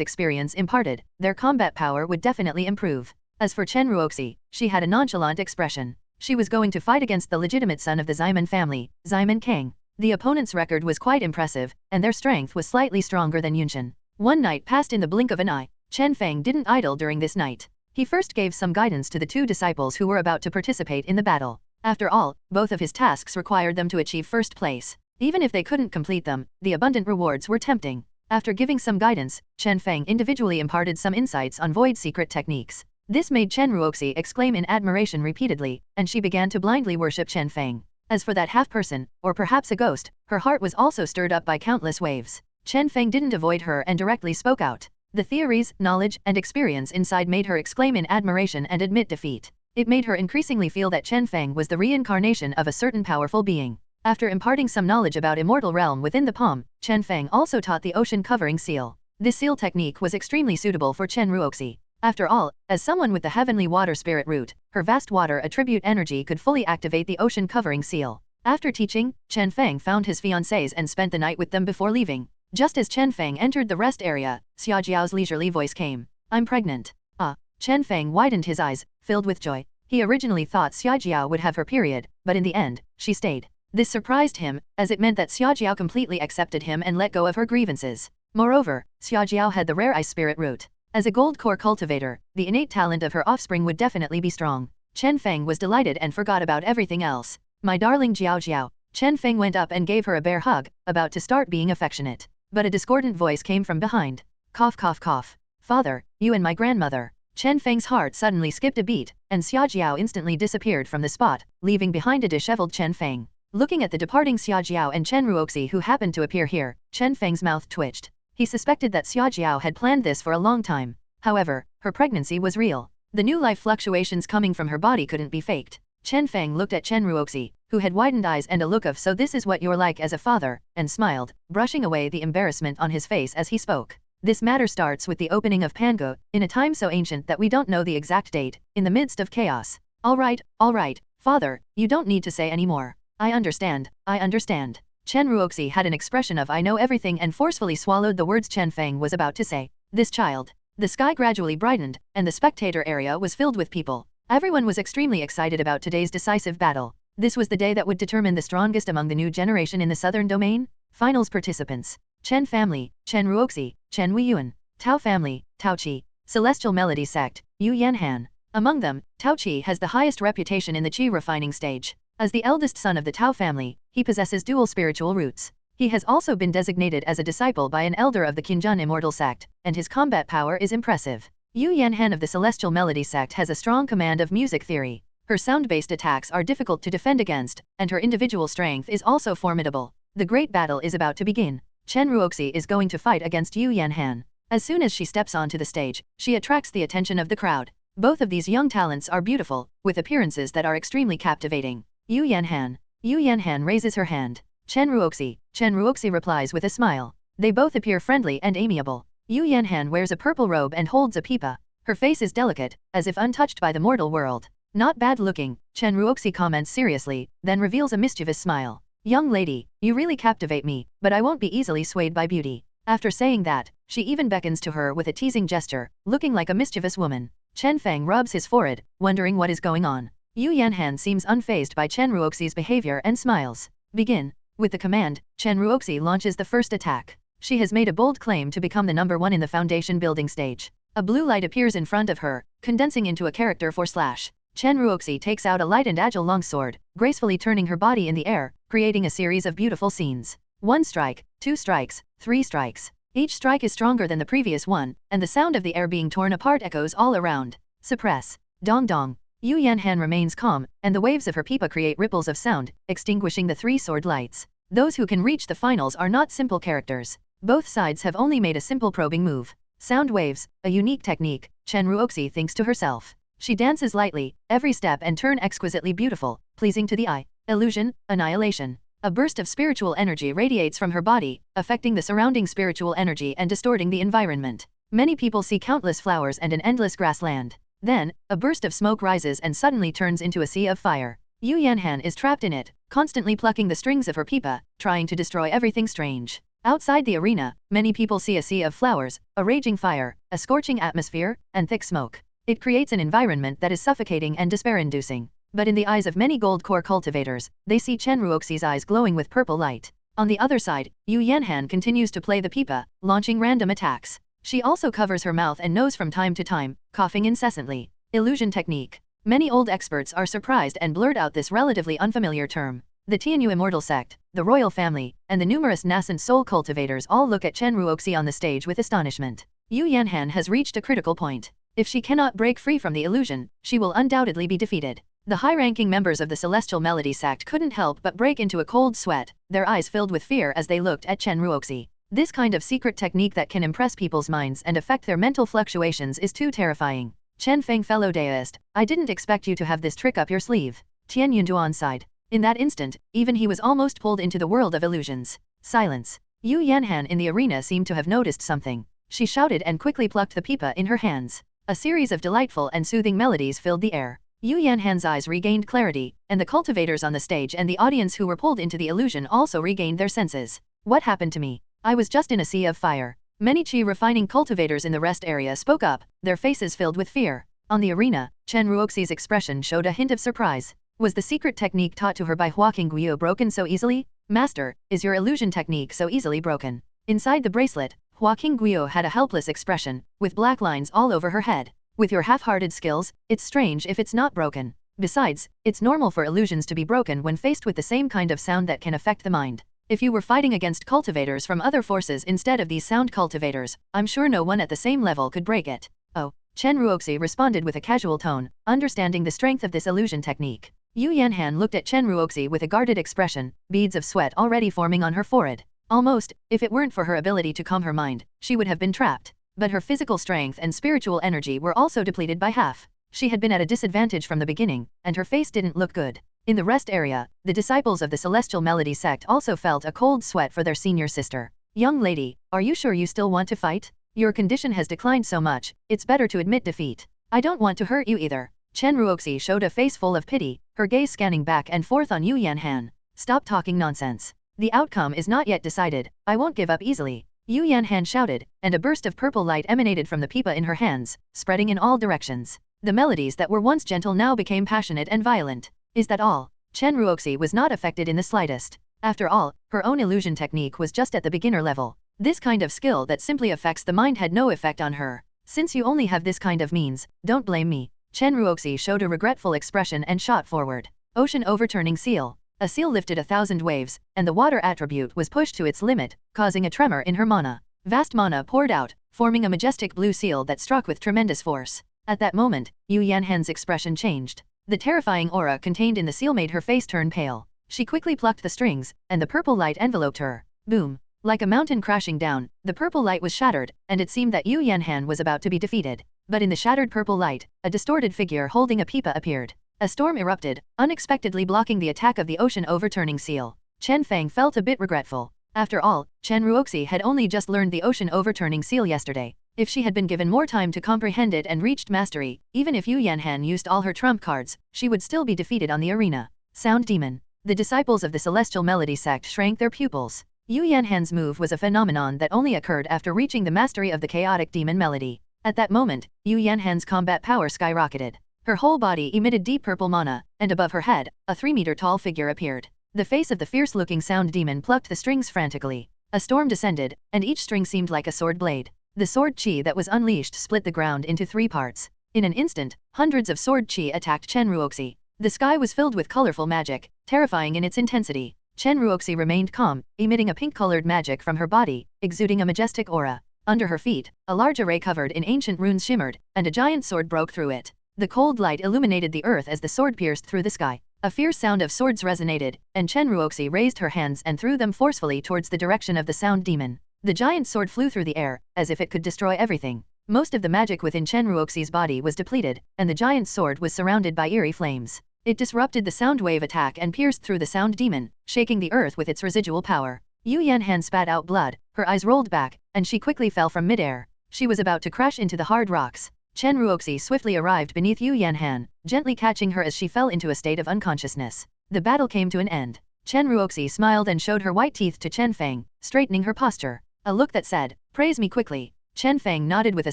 experience imparted, their combat power would definitely improve. As for Chen Ruoxi, she had a nonchalant expression. She was going to fight against the legitimate son of the Ximen family, Ximen Kang. The opponent's record was quite impressive, and their strength was slightly stronger than Yunshan. One night passed in the blink of an eye. Chen Feng didn't idle during this night. He first gave some guidance to the 2 disciples who were about to participate in the battle. After all, both of his tasks required them to achieve first place. Even if they couldn't complete them, the abundant rewards were tempting. After giving some guidance, Chen Feng individually imparted some insights on void secret techniques. This made Chen Ruoxi exclaim in admiration repeatedly, and she began to blindly worship Chen Feng. As for that half-person, or perhaps a ghost, her heart was also stirred up by countless waves. Chen Feng didn't avoid her and directly spoke out. The theories, knowledge, and experience inside made her exclaim in admiration and admit defeat. It made her increasingly feel that Chen Feng was the reincarnation of a certain powerful being. After imparting some knowledge about Immortal realm within the palm, Chen Feng also taught the ocean covering seal. This seal technique was extremely suitable for Chen Ruoxi. After all, as someone with the heavenly water spirit root, her vast water attribute energy could fully activate the ocean covering seal. After teaching, Chen Feng found his fiancés and spent the night with them before leaving. Just as Chen Feng entered the rest area, Xia Jiao's leisurely voice came. I'm pregnant. Ah. Chen Feng widened his eyes, filled with joy. He originally thought Xia Jiao would have her period, but in the end, she stayed. This surprised him, as it meant that Xia Jiao completely accepted him and let go of her grievances. Moreover, Xia Jiao had the rare ice spirit root. As a gold core cultivator, the innate talent of her offspring would definitely be strong. Chen Feng was delighted and forgot about everything else. My darling Jiao Jiao. Chen Feng went up and gave her a bear hug, about to start being affectionate. But a discordant voice came from behind. Cough cough cough. Father, you and my grandmother. Chen Feng's heart suddenly skipped a beat, and Xia Jiao instantly disappeared from the spot, leaving behind a disheveled Chen Feng. Looking at the departing Xia Jiao and Chen Ruoxi who happened to appear here, Chen Feng's mouth twitched. He suspected that Xia Jiao had planned this for a long time. However, her pregnancy was real. The new life fluctuations coming from her body couldn't be faked. Chen Feng looked at Chen Ruoxi, who had widened eyes and a look of "so this is what you're like as a father," and smiled, brushing away the embarrassment on his face as he spoke. This matter starts with the opening of Pango, in a time so ancient that we don't know the exact date, in the midst of chaos. All right, father, you don't need to say any more. I understand, I understand. Chen Ruoxi had an expression of I know everything and forcefully swallowed the words Chen Feng was about to say. This child. The sky gradually brightened, and the spectator area was filled with people. Everyone was extremely excited about today's decisive battle. This was the day that would determine the strongest among the new generation in the southern domain. Finals participants. Chen family, Chen Ruoxi, Chen Weiyuan. Tao family, Tao Qi. Celestial Melody sect, Yu Yanhan. Among them, Tao Qi has the highest reputation in the Qi refining stage. As the eldest son of the Tao family, he possesses dual spiritual roots. He has also been designated as a disciple by an elder of the Qinjun Immortal sect, and his combat power is impressive. Yu Yanhan of the Celestial Melody sect has a strong command of music theory. Her sound-based attacks are difficult to defend against, and her individual strength is also formidable. The great battle is about to begin. Chen Ruoxi is going to fight against Yu Yanhan. As soon as she steps onto the stage, she attracts the attention of the crowd. Both of these young talents are beautiful, with appearances that are extremely captivating. Yu Yanhan. Yu Yanhan raises her hand. Chen Ruoxi replies with a smile. They both appear friendly and amiable. Yu Yanhan wears a purple robe and holds a pipa. Her face is delicate, as if untouched by the mortal world. Not bad looking, Chen Ruoxi comments seriously, then reveals a mischievous smile. Young lady, you really captivate me, but I won't be easily swayed by beauty. After saying that, she even beckons to her with a teasing gesture, looking like a mischievous woman. Chen Feng rubs his forehead, wondering what is going on. Yu Yanhan seems unfazed by Chen Ruoxi's behavior and smiles. Begin. With the command, Chen Ruoxi launches the first attack. She has made a bold claim to become the #1 in the foundation building stage. A blue light appears in front of her, condensing into a character for slash. Chen Ruoxi takes out a light and agile longsword, gracefully turning her body in the air, creating a series of beautiful scenes. 1 strike, 2 strikes, 3 strikes. Each strike is stronger than the previous one, and the sound of the air being torn apart echoes all around. Suppress. Dong dong. Yu Yanhan remains calm, and the waves of her pipa create ripples of sound, extinguishing the 3 sword lights. Those who can reach the finals are not simple characters. Both sides have only made a simple probing move. Sound waves, a unique technique, Chen Ruoxi thinks to herself. She dances lightly, every step and turn exquisitely beautiful, pleasing to the eye. Illusion, annihilation. A burst of spiritual energy radiates from her body, affecting the surrounding spiritual energy and distorting the environment. Many people see countless flowers and an endless grassland. Then, a burst of smoke rises and suddenly turns into a sea of fire. Yu Yanhan is trapped in it, constantly plucking the strings of her pipa, trying to destroy everything strange. Outside the arena, many people see a sea of flowers, a raging fire, a scorching atmosphere, and thick smoke. It creates an environment that is suffocating and despair-inducing. But in the eyes of many gold core cultivators, they see Chen Ruoxi's eyes glowing with purple light. On the other side, Yu Yanhan continues to play the pipa, launching random attacks. She also covers her mouth and nose from time to time, coughing incessantly. Illusion technique. Many old experts are surprised and blurt out this relatively unfamiliar term. The Tianyu Immortal sect, the royal family, and the numerous nascent soul cultivators all look at Chen Ruoxi on the stage with astonishment. Yu Yanhan has reached a critical point. If she cannot break free from the illusion, she will undoubtedly be defeated. The high-ranking members of the Celestial Melody sect couldn't help but break into a cold sweat, their eyes filled with fear as they looked at Chen Ruoxi. This kind of secret technique that can impress people's minds and affect their mental fluctuations is too terrifying. Chen Feng, fellow deist, I didn't expect you to have this trick up your sleeve. Tian Yunduan sighed. In that instant, even he was almost pulled into the world of illusions. Silence. Yu Yanhan in the arena seemed to have noticed something. She shouted and quickly plucked the pipa in her hands. A series of delightful and soothing melodies filled the air. Yu Yanhan's eyes regained clarity, and the cultivators on the stage and the audience who were pulled into the illusion also regained their senses. What happened to me? I was just in a sea of fire. Many chi refining cultivators in the rest area spoke up, their faces filled with fear. On the arena, Chen Ruoxi's expression showed a hint of surprise. Was the secret technique taught to her by Hua Qingguo broken so easily? Master, is your illusion technique so easily broken? Inside the bracelet, Hua Qingguo had a helpless expression, with black lines all over her head. With your half-hearted skills, it's strange if it's not broken. Besides, it's normal for illusions to be broken when faced with the same kind of sound that can affect the mind. If you were fighting against cultivators from other forces instead of these sound cultivators, I'm sure no one at the same level could break it. Oh, Chen Ruoxi responded with a casual tone, understanding the strength of this illusion technique. Yu Yanhan looked at Chen Ruoxi with a guarded expression, beads of sweat already forming on her forehead. Almost, if it weren't for her ability to calm her mind, she would have been trapped. But her physical strength and spiritual energy were also depleted by half. She had been at a disadvantage from the beginning, and her face didn't look good. In the rest area, the disciples of the Celestial Melody sect also felt a cold sweat for their senior sister. Young lady, are you sure you still want to fight? Your condition has declined so much, it's better to admit defeat. I don't want to hurt you either. Chen Ruoxi showed a face full of pity, her gaze scanning back and forth on Yu Yanhan. Stop talking nonsense. The outcome is not yet decided, I won't give up easily. Yu Yanhan shouted, and a burst of purple light emanated from the pipa in her hands, spreading in all directions. The melodies that were once gentle now became passionate and violent. Is that all? Chen Ruoxi was not affected in the slightest. After all, her own illusion technique was just at the beginner level. This kind of skill that simply affects the mind had no effect on her. Since you only have this kind of means, don't blame me. Chen Ruoxi showed a regretful expression and shot forward. Ocean overturning seal. A seal lifted 1,000 waves, and the water attribute was pushed to its limit, causing a tremor in her mana. Vast mana poured out, forming a majestic blue seal that struck with tremendous force. At that moment, Yu Yanhan's expression changed. The terrifying aura contained in the seal made her face turn pale. She quickly plucked the strings, and the purple light enveloped her. Boom! Like a mountain crashing down, the purple light was shattered, and it seemed that Yu Yanhan was about to be defeated. But in the shattered purple light, a distorted figure holding a pipa appeared. A storm erupted, unexpectedly blocking the attack of the ocean overturning seal. Chen Feng felt a bit regretful. After all, Chen Ruoxi had only just learned the ocean overturning seal yesterday. If she had been given more time to comprehend it and reached mastery, even if Yu Yanhan used all her trump cards, she would still be defeated on the arena. Sound Demon. The disciples of the Celestial Melody sect shrank their pupils. Yu Yanhan's move was a phenomenon that only occurred after reaching the mastery of the chaotic demon melody. At that moment, Yu Yanhan's combat power skyrocketed. Her whole body emitted deep purple mana, and above her head, a 3-meter-tall figure appeared. The face of the fierce-looking sound demon plucked the strings frantically. A storm descended, and each string seemed like a sword blade. The sword chi that was unleashed split the ground into 3 parts. In an instant, hundreds of sword chi attacked Chen Ruoxi. The sky was filled with colorful magic, terrifying in its intensity. Chen Ruoxi remained calm, emitting a pink-colored magic from her body, exuding a majestic aura. Under her feet, a large array covered in ancient runes shimmered, and a giant sword broke through it. The cold light illuminated the earth as the sword pierced through the sky. A fierce sound of swords resonated, and Chen Ruoxi raised her hands and threw them forcefully towards the direction of the sound demon. The giant sword flew through the air, as if it could destroy everything. Most of the magic within Chen Ruoxi's body was depleted, and the giant sword was surrounded by eerie flames. It disrupted the sound wave attack and pierced through the sound demon, shaking the earth with its residual power. Yu Yanhan spat out blood, her eyes rolled back, and she quickly fell from midair. She was about to crash into the hard rocks. Chen Ruoxi swiftly arrived beneath Yu Yanhan, gently catching her as she fell into a state of unconsciousness. The battle came to an end. Chen Ruoxi smiled and showed her white teeth to Chen Feng, straightening her posture. A look that said, "Praise me quickly." Chen Feng nodded with a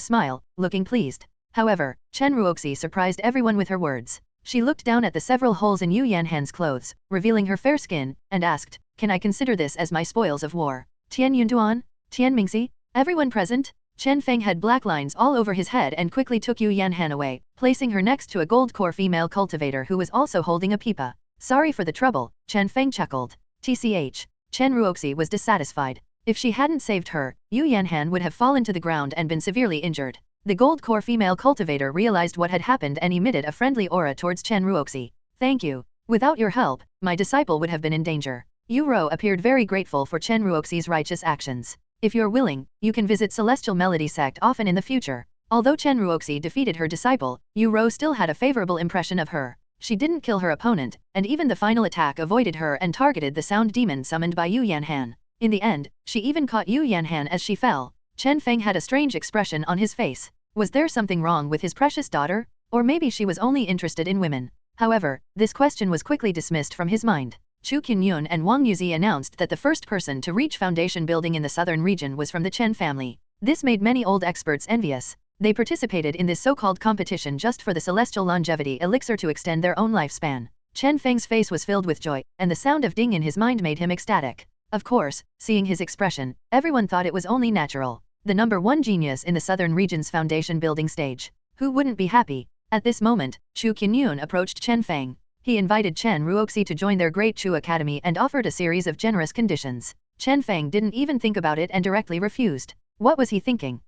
smile, looking pleased. However, Chen Ruoxi surprised everyone with her words. She looked down at the several holes in Yu Yanhan's clothes, revealing her fair skin, and asked, "Can I consider this as my spoils of war?" Tian Yunduan? Tian Mingxi? Everyone present? Chen Feng had black lines all over his head and quickly took Yu Yanhan away, placing her next to a gold core female cultivator who was also holding a pipa. Sorry for the trouble, Chen Feng chuckled. TCH. Chen Ruoxi was dissatisfied. If she hadn't saved her, Yu Yanhan would have fallen to the ground and been severely injured. The gold core female cultivator realized what had happened and emitted a friendly aura towards Chen Ruoxi. Thank you. Without your help, my disciple would have been in danger. Yu Ro appeared very grateful for Chen Ruoxi's righteous actions. If you're willing, you can visit Celestial Melody Sect often in the future. Although Chen Ruoxi defeated her disciple, Yu Ro still had a favorable impression of her. She didn't kill her opponent, and even the final attack avoided her and targeted the sound demon summoned by Yu Yanhan. In the end, she even caught Yu Yanhan as she fell. Chen Feng had a strange expression on his face. Was there something wrong with his precious daughter? Or maybe she was only interested in women. However, this question was quickly dismissed from his mind. Chu Qinyun and Wang Yuzi announced that the first person to reach foundation building in the southern region was from the Chen family. This made many old experts envious. They participated in this so-called competition just for the celestial longevity elixir to extend their own lifespan. Chen Feng's face was filled with joy, and the sound of ding in his mind made him ecstatic. Of course, seeing his expression, everyone thought it was only natural. The number one genius in the southern region's foundation building stage. Who wouldn't be happy? At this moment, Chu Qinyun approached Chen Feng. He invited Chen Ruoxi to join their Great Chu Academy and offered a series of generous conditions. Chen Feng didn't even think about it and directly refused. What was he thinking?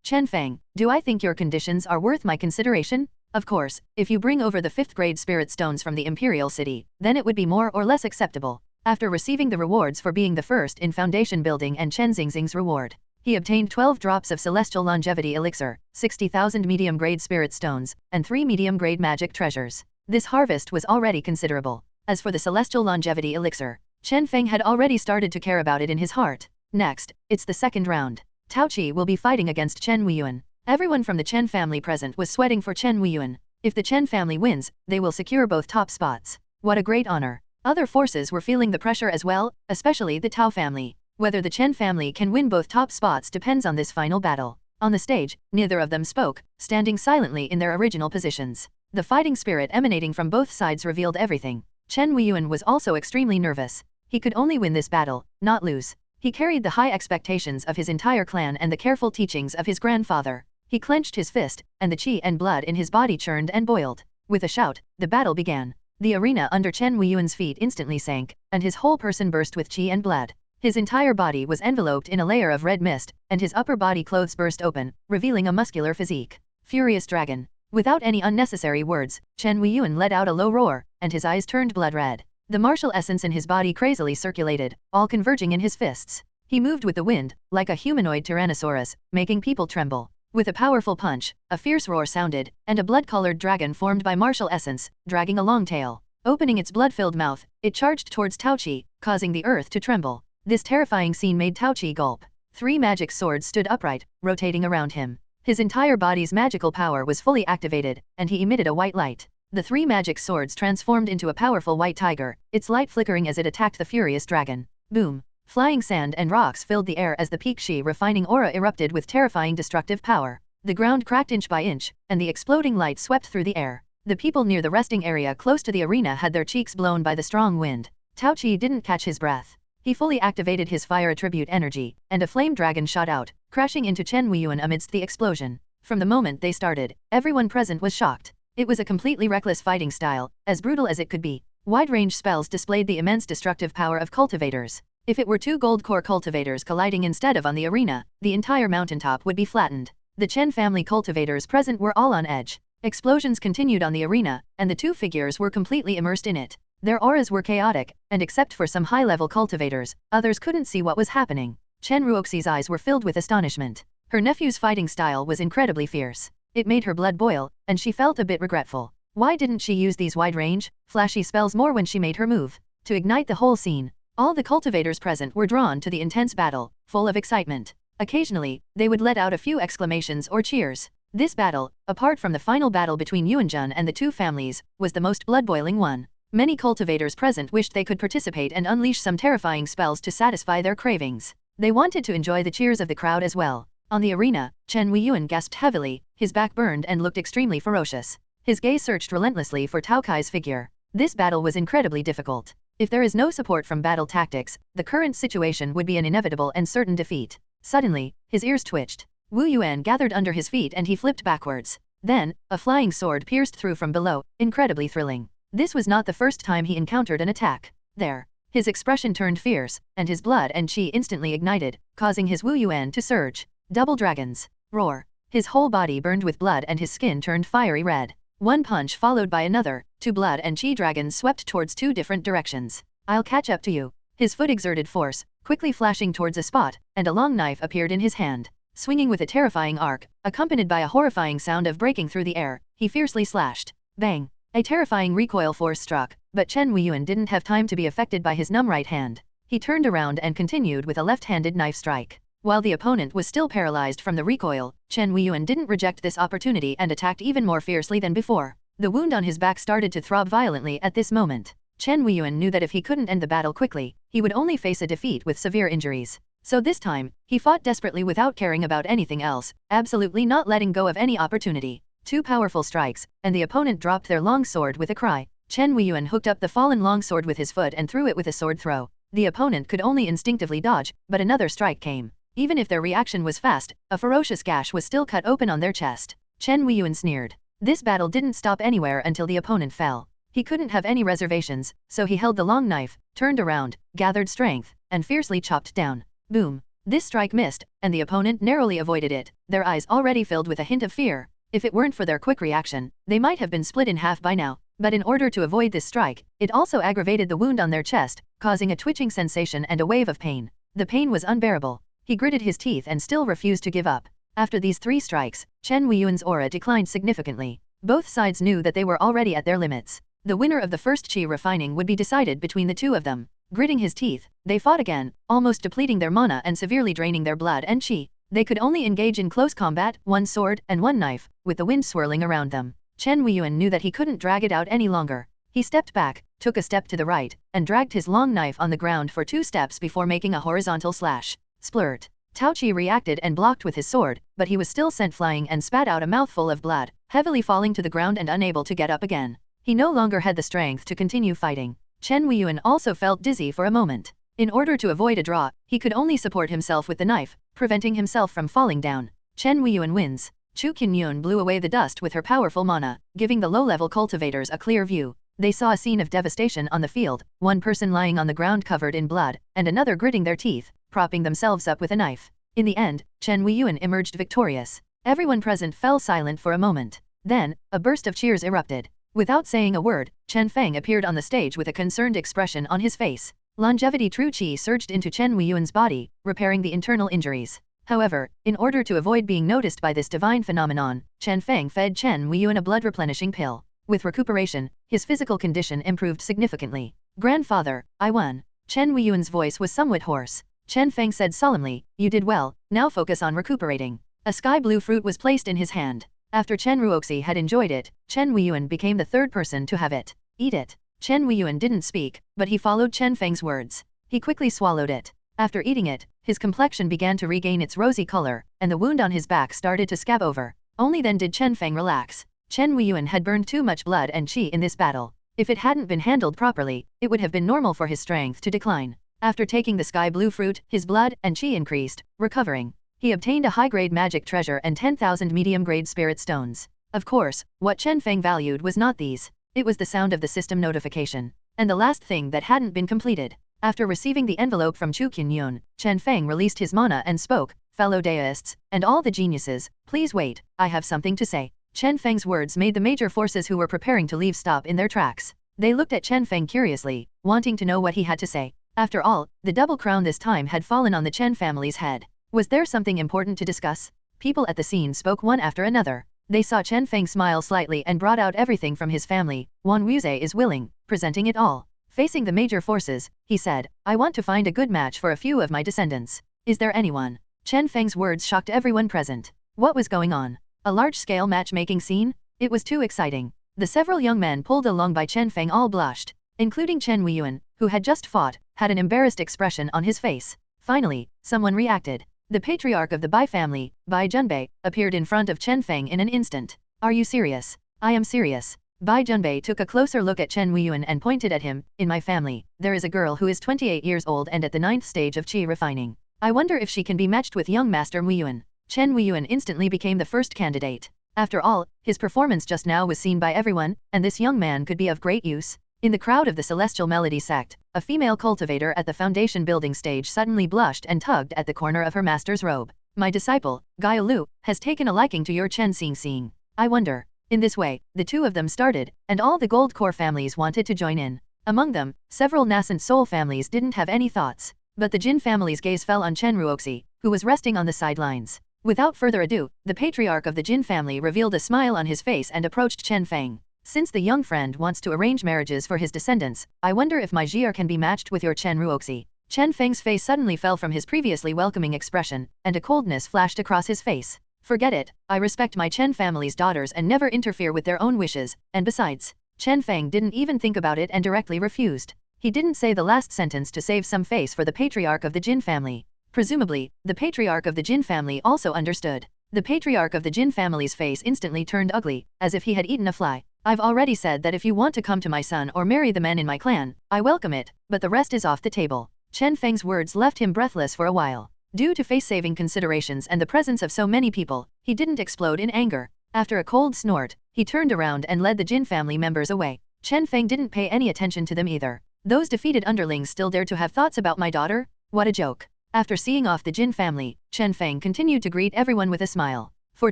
Chen Feng, do I think your conditions are worth my consideration? Of course, if you bring over the 5th grade spirit stones from the Imperial City, then it would be more or less acceptable. After receiving the rewards for being the first in foundation building and Chen Xingxing's reward, he obtained 12 drops of celestial longevity elixir, 60,000 medium-grade spirit stones, and 3 medium-grade magic treasures. This harvest was already considerable. As for the celestial longevity elixir, Chen Feng had already started to care about it in his heart. Next, it's the second round. Tao Qi will be fighting against Chen Weiyuan. Everyone from the Chen family present was sweating for Chen Weiyuan. If the Chen family wins, they will secure both top spots. What a great honor. Other forces were feeling the pressure as well, especially the Tao family. Whether the Chen family can win both top spots depends on this final battle. On the stage, neither of them spoke, standing silently in their original positions. The fighting spirit emanating from both sides revealed everything. Chen Weiyuan was also extremely nervous. He could only win this battle, not lose. He carried the high expectations of his entire clan and the careful teachings of his grandfather. He clenched his fist, and the qi and blood in his body churned and boiled. With a shout, the battle began. The arena under Chen Weiyuan's feet instantly sank, and his whole person burst with qi and blood. His entire body was enveloped in a layer of red mist, and his upper body clothes burst open, revealing a muscular physique. Furious dragon. Without any unnecessary words, Chen Weiyuan let out a low roar, and his eyes turned blood red. The martial essence in his body crazily circulated, all converging in his fists. He moved with the wind, like a humanoid tyrannosaurus, making people tremble. With a powerful punch, a fierce roar sounded, and a blood-colored dragon formed by martial essence, dragging a long tail. Opening its blood-filled mouth, it charged towards Tao Qi, causing the earth to tremble. This terrifying scene made Tao Qi gulp. 3 magic swords stood upright, rotating around him. His entire body's magical power was fully activated, and he emitted a white light. The 3 magic swords transformed into a powerful white tiger, its light flickering as it attacked the furious dragon. Boom! Flying sand and rocks filled the air as the peak Shi refining aura erupted with terrifying destructive power. The ground cracked inch by inch, and the exploding light swept through the air. The people near the resting area close to the arena had their cheeks blown by the strong wind. Tao Qi didn't catch his breath. He fully activated his fire attribute energy, and a flame dragon shot out, crashing into Chen Weiyuan amidst the explosion. From the moment they started, everyone present was shocked. It was a completely reckless fighting style, as brutal as it could be. Wide-range spells displayed the immense destructive power of cultivators. If it were 2 gold core cultivators colliding instead of on the arena, the entire mountaintop would be flattened. The Chen family cultivators present were all on edge. Explosions continued on the arena, and the 2 figures were completely immersed in it. Their auras were chaotic, and except for some high-level cultivators, others couldn't see what was happening. Chen Ruoxi's eyes were filled with astonishment. Her nephew's fighting style was incredibly fierce. It made her blood boil, and she felt a bit regretful. Why didn't she use these wide-range, flashy spells more when she made her move? To ignite the whole scene, all the cultivators present were drawn to the intense battle, full of excitement. Occasionally, they would let out a few exclamations or cheers. This battle, apart from the final battle between Yuanjun and the 2 families, was the most blood-boiling one. Many cultivators present wished they could participate and unleash some terrifying spells to satisfy their cravings. They wanted to enjoy the cheers of the crowd as well. On the arena, Chen Weiyuan gasped heavily, his back burned and looked extremely ferocious. His gaze searched relentlessly for Tao Kai's figure. This battle was incredibly difficult. If there is no support from battle tactics, the current situation would be an inevitable and certain defeat. Suddenly, his ears twitched. Wu Yuan gathered under his feet and he flipped backwards. Then, a flying sword pierced through from below, incredibly thrilling. This was not the first time he encountered an attack. There. His expression turned fierce, and his blood and qi instantly ignited, causing his Wu Yuan to surge. Double dragons. Roar. His whole body burned with blood and his skin turned fiery red. One punch followed by another, 2 blood and qi dragons swept towards 2 different directions. I'll catch up to you. His foot exerted force, quickly flashing towards a spot, and a long knife appeared in his hand. Swinging with a terrifying arc, accompanied by a horrifying sound of breaking through the air, he fiercely slashed. Bang! A terrifying recoil force struck, but Chen Weiyuan didn't have time to be affected by his numb right hand. He turned around and continued with a left-handed knife strike. While the opponent was still paralyzed from the recoil, Chen Weiyuan didn't reject this opportunity and attacked even more fiercely than before. The wound on his back started to throb violently at this moment. Chen Weiyuan knew that if he couldn't end the battle quickly, he would only face a defeat with severe injuries. So this time, he fought desperately without caring about anything else, absolutely not letting go of any opportunity. Two powerful strikes, and the opponent dropped their long sword with a cry. Chen Weiyuan hooked up the fallen long sword with his foot and threw it with a sword throw. The opponent could only instinctively dodge, but another strike came. Even if their reaction was fast, a ferocious gash was still cut open on their chest. Chen Weiyuan sneered. This battle didn't stop anywhere until the opponent fell. He couldn't have any reservations, so he held the long knife, turned around, gathered strength, and fiercely chopped down. Boom! This strike missed, and the opponent narrowly avoided it, their eyes already filled with a hint of fear. If it weren't for their quick reaction, they might have been split in half by now. But in order to avoid this strike, it also aggravated the wound on their chest, causing a twitching sensation and a wave of pain. The pain was unbearable. He gritted his teeth and still refused to give up. After these 3 strikes, Chen Weiyuan's aura declined significantly. Both sides knew that they were already at their limits. The winner of the first qi refining would be decided between the two of them. Gritting his teeth, they fought again, almost depleting their mana and severely draining their blood and qi. They could only engage in close combat, one sword and one knife, with the wind swirling around them. Chen Weiyuan knew that he couldn't drag it out any longer. He stepped back, took a step to the right, and dragged his long knife on the ground for 2 steps before making a horizontal slash. Splurt. Tao Qi reacted and blocked with his sword, but he was still sent flying and spat out a mouthful of blood, heavily falling to the ground and unable to get up again. He no longer had the strength to continue fighting. Chen Weiyuan also felt dizzy for a moment. In order to avoid a draw, he could only support himself with the knife, preventing himself from falling down. Chen Weiyuan wins. Chu Qinyun blew away the dust with her powerful mana, giving the low-level cultivators a clear view. They saw a scene of devastation on the field, one person lying on the ground covered in blood, and another gritting their teeth, propping themselves up with a knife. In the end, Chen Weiyuan emerged victorious. Everyone present fell silent for a moment. Then, a burst of cheers erupted. Without saying a word, Chen Feng appeared on the stage with a concerned expression on his face. Longevity true qi surged into Chen Weiyuan's body, repairing the internal injuries. However, in order to avoid being noticed by this divine phenomenon, Chen Feng fed Chen Weiyuan a blood-replenishing pill. With recuperation, his physical condition improved significantly. Grandfather, I won. Chen Weiyuan's voice was somewhat hoarse. Chen Feng said solemnly, you did well, now focus on recuperating. A sky-blue fruit was placed in his hand. After Chen Ruoxi had enjoyed it, Chen Weiyuan became the 3rd person to have it. Eat it. Chen Weiyuan didn't speak, but he followed Chen Feng's words. He quickly swallowed it. After eating it, his complexion began to regain its rosy color, and the wound on his back started to scab over. Only then did Chen Feng relax. Chen Weiyuan had burned too much blood and qi in this battle. If it hadn't been handled properly, it would have been normal for his strength to decline. After taking the sky blue fruit, his blood and qi increased, recovering. He obtained a high-grade magic treasure and 10,000 medium-grade spirit stones. Of course, what Chen Feng valued was not these. It was the sound of the system notification. And the last thing that hadn't been completed. After receiving the envelope from Chu Qinyun, Chen Feng released his mana and spoke, fellow deists, and all the geniuses, please wait, I have something to say. Chen Feng's words made the major forces who were preparing to leave stop in their tracks. They looked at Chen Feng curiously, wanting to know what he had to say. After all, the double crown this time had fallen on the Chen family's head. Was there something important to discuss? People at the scene spoke one after another. They saw Chen Feng smile slightly and brought out everything from his family. Wang Wuze is willing, presenting it all. Facing the major forces, he said, I want to find a good match for a few of my descendants. Is there anyone? Chen Feng's words shocked everyone present. What was going on? A large-scale matchmaking scene? It was too exciting. The several young men pulled along by Chen Feng all blushed, including Chen Weiyuan, who had just fought, had an embarrassed expression on his face. Finally, someone reacted. The patriarch of the Bai family, Bai Junbei, appeared in front of Chen Feng in an instant. Are you serious? I am serious. Bai Junbei took a closer look at Chen Weiyuan and pointed at him. In my family, there is a girl who is 28 years old and at the 9th stage of qi refining. I wonder if she can be matched with young Master Weiyuan. Chen Weiyuan instantly became the first candidate. After all, his performance just now was seen by everyone, and this young man could be of great use. In the crowd of the Celestial Melody sect, a female cultivator at the foundation building stage suddenly blushed and tugged at the corner of her master's robe. My disciple, Gaia Lu, has taken a liking to your Chen Xing. I wonder. In this way, the two of them started, and all the gold core families wanted to join in. Among them, several nascent soul families didn't have any thoughts, but the Jin family's gaze fell on Chen Ruoxi, who was resting on the sidelines. Without further ado, the patriarch of the Jin family revealed a smile on his face and approached Chen Feng. Since the young friend wants to arrange marriages for his descendants, I wonder if my Jier can be matched with your Chen Ruoxi. Chen Feng's face suddenly fell from his previously welcoming expression, and a coldness flashed across his face. Forget it, I respect my Chen family's daughters and never interfere with their own wishes, and besides, Chen Feng didn't even think about it and directly refused. He didn't say the last sentence to save some face for the patriarch of the Jin family. Presumably, the patriarch of the Jin family also understood. The patriarch of the Jin family's face instantly turned ugly, as if he had eaten a fly. I've already said that if you want to come to my son or marry the men in my clan, I welcome it, but the rest is off the table. Chen Feng's words left him breathless for a while. Due to face-saving considerations and the presence of so many people, he didn't explode in anger. After a cold snort, he turned around and led the Jin family members away. Chen Feng didn't pay any attention to them either. Those defeated underlings still dare to have thoughts about my daughter? What a joke. After seeing off the Jin family, Chen Feng continued to greet everyone with a smile. For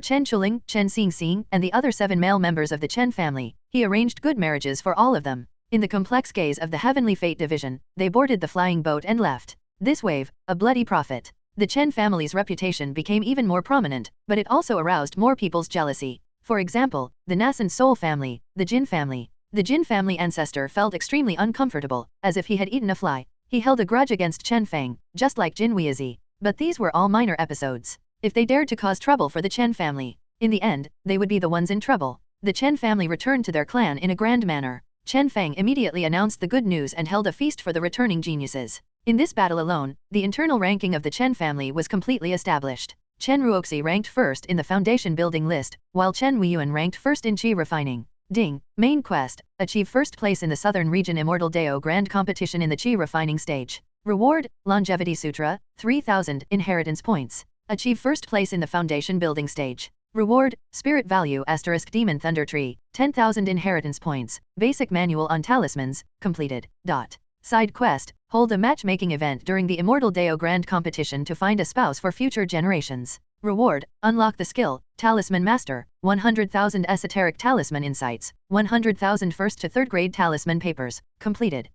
Chen Chuling, Chen Xingxing, and the other 7 male members of the Chen family, he arranged good marriages for all of them. In the complex gaze of the Heavenly Fate Division, they boarded the flying boat and left. This wave, a bloody prophet. The Chen family's reputation became even more prominent, but it also aroused more people's jealousy. For example, the Nasan Soul family, the Jin family. The Jin family ancestor felt extremely uncomfortable, as if he had eaten a fly. He held a grudge against Chen Feng, just like Jin Weizi. But these were all minor episodes. If they dared to cause trouble for the Chen family, in the end, they would be the ones in trouble. The Chen family returned to their clan in a grand manner. Chen Feng immediately announced the good news and held a feast for the returning geniuses. In this battle alone, the internal ranking of the Chen family was completely established. Chen Ruoxi ranked first in the foundation building list, while Chen Weiyuan ranked first in Qi refining. Ding, main quest, achieve first place in the Southern Region Immortal Dao Grand Competition in the Qi refining stage. Reward, Longevity Sutra, 3000 inheritance points. Achieve first place in the foundation building stage. Reward, Spirit Value * Demon Thunder Tree, 10,000 inheritance points. Basic Manual on Talismans, completed. Side quest, hold a matchmaking event during the Immortal Dao Grand Competition to find a spouse for future generations. Reward, unlock the skill, Talisman Master, 100,000 Esoteric Talisman Insights, 100,000 1st to 3rd grade Talisman Papers, completed.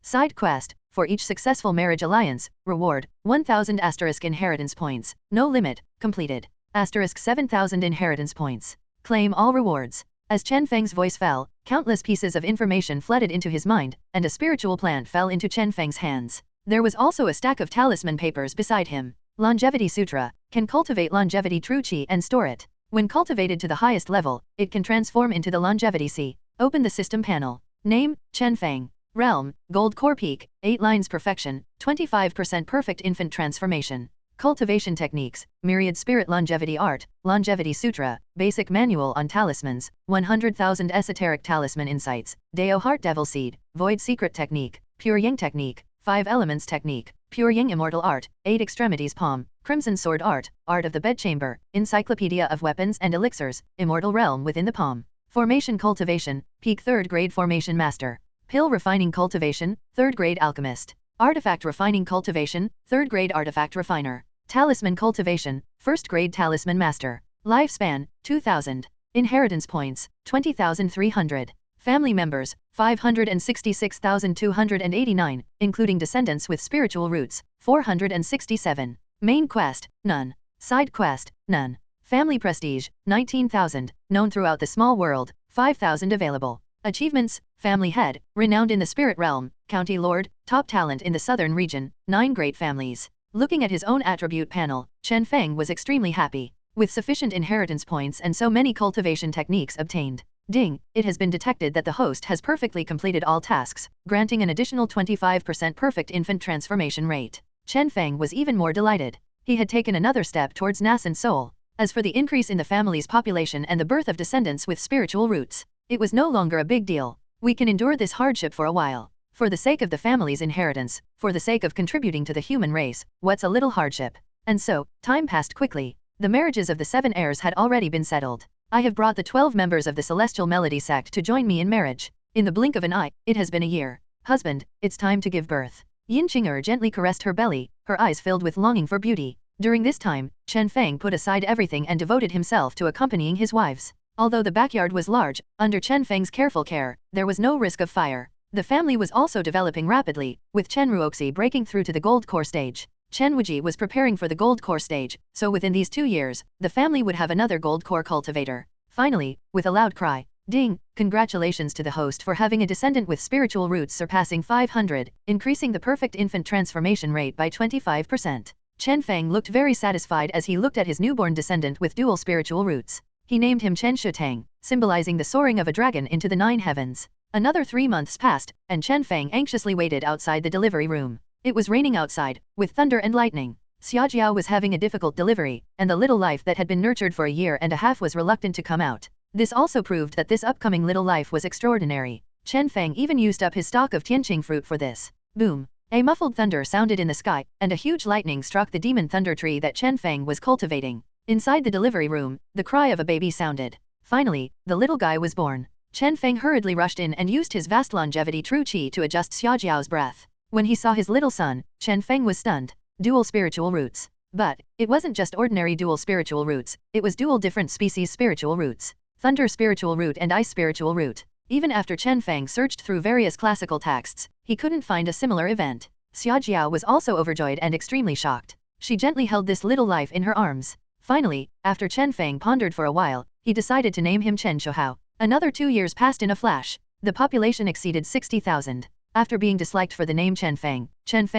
Side quest, for each successful marriage alliance, reward, 1,000 * inheritance points, no limit, completed. * 7,000 inheritance points. Claim all rewards. As Chen Feng's voice fell, countless pieces of information flooded into his mind, and a spiritual plant fell into Chen Feng's hands. There was also a stack of talisman papers beside him. Longevity Sutra, can cultivate longevity true qi and store it. When cultivated to the highest level, it can transform into the longevity C. Open the system panel. Name, Chen Feng. Realm, Gold Core Peak, 8 lines perfection, 25% perfect infant transformation. Cultivation techniques, Myriad Spirit Longevity Art, Longevity Sutra, Basic Manual on Talismans, 100,000 Esoteric Talisman Insights, Dao Heart Devil Seed, Void Secret Technique, Pure Yang Technique, 5 Elements Technique, Pure Yang Immortal Art, 8 Extremities Palm, Crimson Sword Art, Art of the Bedchamber, Encyclopedia of Weapons and Elixirs, Immortal Realm within the palm. Formation Cultivation, Peak 3rd Grade Formation Master. Pill Refining Cultivation, 3rd Grade Alchemist. Artifact Refining Cultivation, 3rd Grade Artifact Refiner. Talisman Cultivation, 1st Grade Talisman Master. Lifespan, 2,000. Inheritance points, 20,300. Family members, 566,289, including descendants with spiritual roots, 467. Main quest, none. Side quest, none. Family prestige, 19,000, known throughout the small world, 5,000 available. Achievements, Family Head, renowned in the spirit realm, County Lord, top talent in the southern region, 9 great families. Looking at his own attribute panel, Chen Feng was extremely happy. With sufficient inheritance points and so many cultivation techniques obtained. Ding, it has been detected that the host has perfectly completed all tasks, granting an additional 25% perfect infant transformation rate. Chen Feng was even more delighted. He had taken another step towards Nasan Soul. As for the increase in the family's population and the birth of descendants with spiritual roots, it was no longer a big deal. We can endure this hardship for a while. For the sake of the family's inheritance, for the sake of contributing to the human race, what's a little hardship? And so, time passed quickly. The marriages of the 7 heirs had already been settled. I have brought the 12 members of the Celestial Melody sect to join me in marriage. In the blink of an eye, it has been a year. Husband, it's time to give birth. Yin Qing'er gently caressed her belly, her eyes filled with longing for beauty. During this time, Chen Feng put aside everything and devoted himself to accompanying his wives. Although the backyard was large, under Chen Feng's careful care, there was no risk of fire. The family was also developing rapidly, with Chen Ruoxi breaking through to the gold core stage. Chen Wuji was preparing for the gold core stage, so within these 2 years, the family would have another gold core cultivator. Finally, with a loud cry, Ding! Congratulations to the host for having a descendant with spiritual roots surpassing 500, increasing the perfect infant transformation rate by 25%. Chen Feng looked very satisfied as he looked at his newborn descendant with dual spiritual roots. He named him Chen Shutang, symbolizing the soaring of a dragon into the 9 heavens. Another 3 months passed, and Chen Feng anxiously waited outside the delivery room. It was raining outside, with thunder and lightning. Xiaojiao was having a difficult delivery, and the little life that had been nurtured for a year and a half was reluctant to come out. This also proved that this upcoming little life was extraordinary. Chen Feng even used up his stock of tianqing fruit for this. Boom! A muffled thunder sounded in the sky, and a huge lightning struck the demon thunder tree that Chen Feng was cultivating. Inside the delivery room, the cry of a baby sounded. Finally, the little guy was born. Chen Feng hurriedly rushed in and used his vast longevity true qi to adjust Xiaojiao's breath. When he saw his little son, Chen Feng was stunned. Dual spiritual roots. But it wasn't just ordinary dual spiritual roots, it was dual different species spiritual roots. Thunder spiritual root and ice spiritual root. Even after Chen Feng searched through various classical texts, he couldn't find a similar event. Xiaojiao was also overjoyed and extremely shocked. She gently held this little life in her arms. Finally, after Chen Feng pondered for a while, he decided to name him Chen Shuhao. Another 2 years passed in a flash. The population exceeded 60,000. After being disliked for the name Chen Feng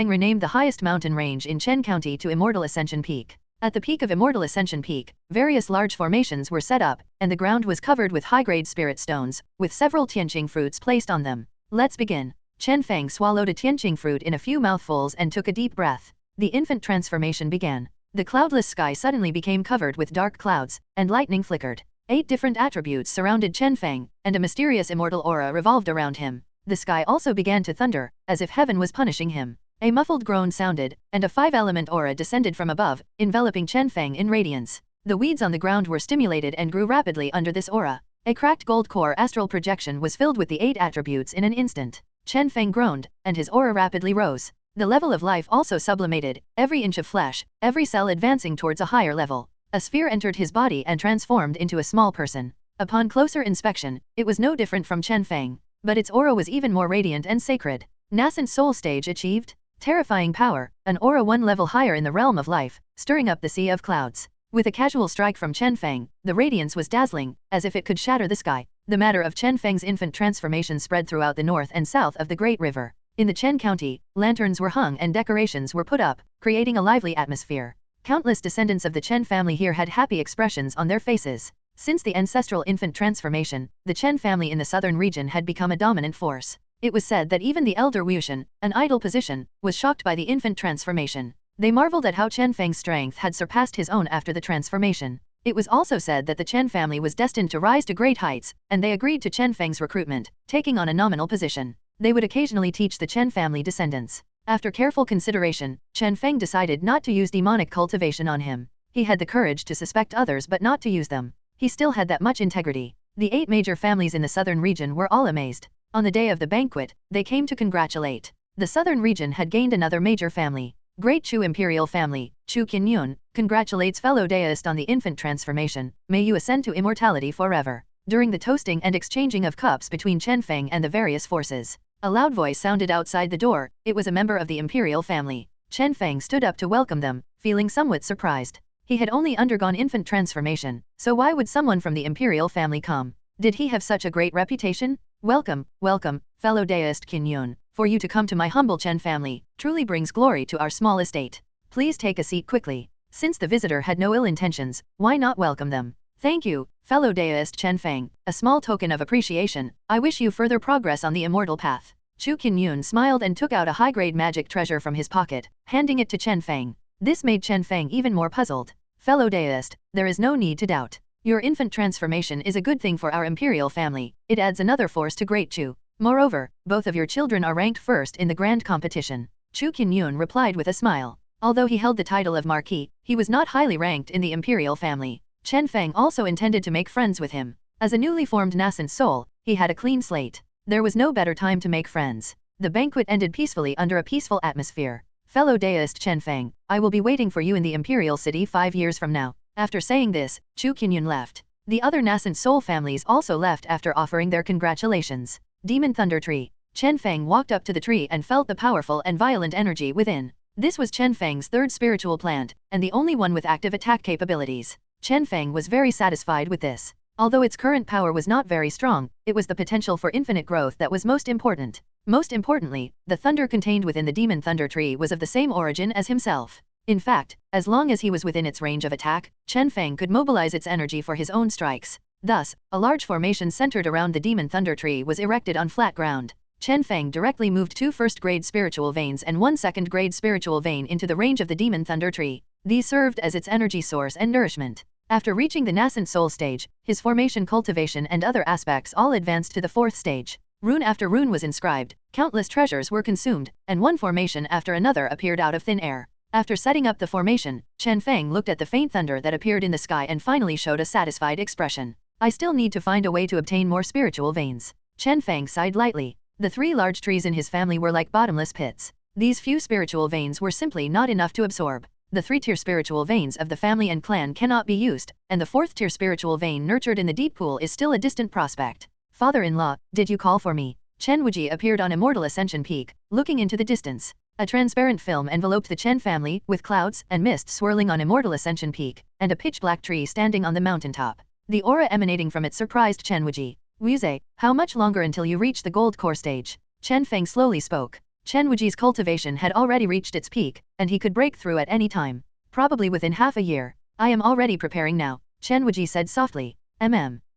renamed the highest mountain range in Chen County to Immortal Ascension Peak. At the peak of Immortal Ascension Peak, various large formations were set up, and the ground was covered with high-grade spirit stones, with several tianqing fruits placed on them. Let's begin. Chen Feng swallowed a tianqing fruit in a few mouthfuls and took a deep breath. The infant transformation began. The cloudless sky suddenly became covered with dark clouds, and lightning flickered. 8 different attributes surrounded Chen Feng, and a mysterious immortal aura revolved around him. The sky also began to thunder, as if heaven was punishing him. A muffled groan sounded, and a 5-element aura descended from above, enveloping Chen Feng in radiance. The weeds on the ground were stimulated and grew rapidly under this aura. A cracked gold core astral projection was filled with the 8 attributes in an instant. Chen Feng groaned, and his aura rapidly rose. The level of life also sublimated, every inch of flesh, every cell advancing towards a higher level. A sphere entered his body and transformed into a small person. Upon closer inspection, it was no different from Chen Feng, but its aura was even more radiant and sacred. Nascent soul stage achieved. Terrifying power, an aura 1 level higher in the realm of life, stirring up the sea of clouds. With a casual strike from Chen Feng, the radiance was dazzling, as if it could shatter the sky. The matter of Chen Feng's infant transformation spread throughout the north and south of the Great River. In the Chen County, lanterns were hung and decorations were put up, creating a lively atmosphere. Countless descendants of the Chen family here had happy expressions on their faces. Since the ancestral infant transformation, the Chen family in the southern region had become a dominant force. It was said that even the elder Wushan, an idle position, was shocked by the infant transformation. They marveled at how Chen Feng's strength had surpassed his own after the transformation. It was also said that the Chen family was destined to rise to great heights, and they agreed to Chen Feng's recruitment, taking on a nominal position. They would occasionally teach the Chen family descendants. After careful consideration, Chen Feng decided not to use demonic cultivation on him. He had the courage to suspect others but not to use them. He still had that much integrity. The 8 major families in the southern region were all amazed. On the day of the banquet, they came to congratulate. The southern region had gained another major family. Great Chu imperial family, Chu Qinyun, congratulates fellow deist on the infant transformation. May you ascend to immortality forever. During the toasting and exchanging of cups between Chen Feng and the various forces, a loud voice sounded outside the door. It was a member of the imperial family. Chen Feng stood up to welcome them, feeling somewhat surprised. He had only undergone infant transformation, so why would someone from the imperial family come? Did he have such a great reputation? Welcome, welcome, fellow deist Qinyun. For you to come to my humble Chen family, truly brings glory to our small estate. Please take a seat quickly. Since the visitor had no ill intentions, why not welcome them? Thank you, fellow deist Chen Feng, a small token of appreciation. I wish you further progress on the immortal path. Chu Qinyun smiled and took out a high-grade magic treasure from his pocket, handing it to Chen Feng. This made Chen Feng even more puzzled. Fellow deist, there is no need to doubt. Your infant transformation is a good thing for our imperial family. It adds another force to Great Chu. Moreover, both of your children are ranked first in the grand competition. Chu Qinyun replied with a smile. Although he held the title of Marquis, he was not highly ranked in the imperial family. Chen Feng also intended to make friends with him. As a newly formed nascent soul, he had a clean slate. There was no better time to make friends. The banquet ended peacefully under a peaceful atmosphere. Fellow deist Chen Feng, I will be waiting for you in the imperial city 5 years from now. After saying this, Chu Qinyun left. The other nascent soul families also left after offering their congratulations. Demon Thunder Tree. Chen Feng walked up to the tree and felt the powerful and violent energy within. This was Chen Feng's 3rd spiritual plant, and the only one with active attack capabilities. Chen Feng was very satisfied with this. Although its current power was not very strong, it was the potential for infinite growth that was most important. Most importantly, the thunder contained within the demon thunder tree was of the same origin as himself. In fact, as long as he was within its range of attack, Chen Feng could mobilize its energy for his own strikes. Thus, a large formation centered around the demon thunder tree was erected on flat ground. Chen Feng directly moved 2 first-grade spiritual veins and 1 second-grade spiritual vein into the range of the demon thunder tree. These served as its energy source and nourishment. After reaching the nascent soul stage, his formation, cultivation and other aspects all advanced to the 4th stage. Rune after rune was inscribed, countless treasures were consumed, and one formation after another appeared out of thin air. After setting up the formation, Chen Feng looked at the faint thunder that appeared in the sky and finally showed a satisfied expression. I still need to find a way to obtain more spiritual veins. Chen Feng sighed lightly. The 3 large trees in his family were like bottomless pits. These few spiritual veins were simply not enough to absorb. The 3-tier spiritual veins of the family and clan cannot be used, and the 4th-tier spiritual vein nurtured in the deep pool is still a distant prospect. Father-in-law, did you call for me? Chen Wuji appeared on Immortal Ascension Peak, looking into the distance. A transparent film enveloped the Chen family, with clouds and mist swirling on Immortal Ascension Peak, and a pitch-black tree standing on the mountaintop. The aura emanating from it surprised Chen Wuji. Wuze, how much longer until you reach the gold core stage? Chen Feng slowly spoke. Chen Wuji's cultivation had already reached its peak, and he could break through at any time. Probably within half a year. I am already preparing now, Chen Wuji said softly.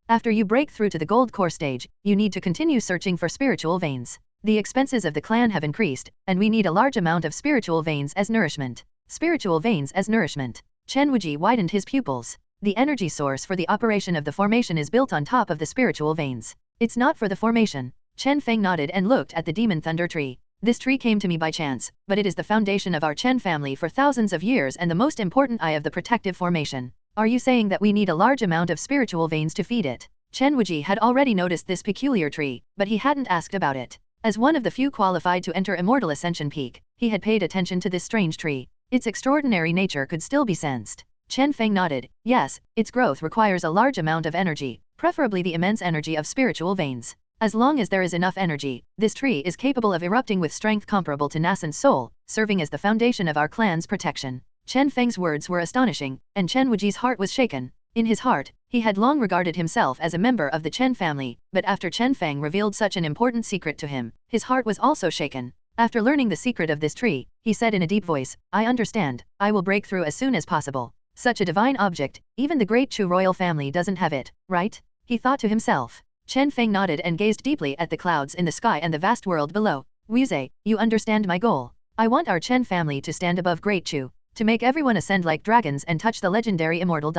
After you break through to the gold core stage, you need to continue searching for spiritual veins. The expenses of the clan have increased, and we need a large amount of spiritual veins as nourishment. Spiritual veins as nourishment. Chen Wuji widened his pupils. The energy source for the operation of the formation is built on top of the spiritual veins. It's not for the formation. Chen Feng nodded and looked at the demon thunder tree. This tree came to me by chance, but it is the foundation of our Chen family for thousands of years and the most important eye of the protective formation. Are you saying that we need a large amount of spiritual veins to feed it? Chen Wuji had already noticed this peculiar tree, but he hadn't asked about it. As one of the few qualified to enter Immortal Ascension Peak, he had paid attention to this strange tree. Its extraordinary nature could still be sensed. Chen Feng nodded. Yes, its growth requires a large amount of energy, preferably the immense energy of spiritual veins. As long as there is enough energy, this tree is capable of erupting with strength comparable to nascent soul, serving as the foundation of our clan's protection. Chen Feng's words were astonishing, and Chen Wuji's heart was shaken. In his heart, he had long regarded himself as a member of the Chen family, but after Chen Feng revealed such an important secret to him, his heart was also shaken. After learning the secret of this tree, he said in a deep voice, I understand, I will break through as soon as possible. Such a divine object, even the great Chu royal family doesn't have it, right? He thought to himself. Chen Feng nodded and gazed deeply at the clouds in the sky and the vast world below. Wuze, you understand my goal. I want our Chen family to stand above Great Chu, to make everyone ascend like dragons and touch the legendary Immortal.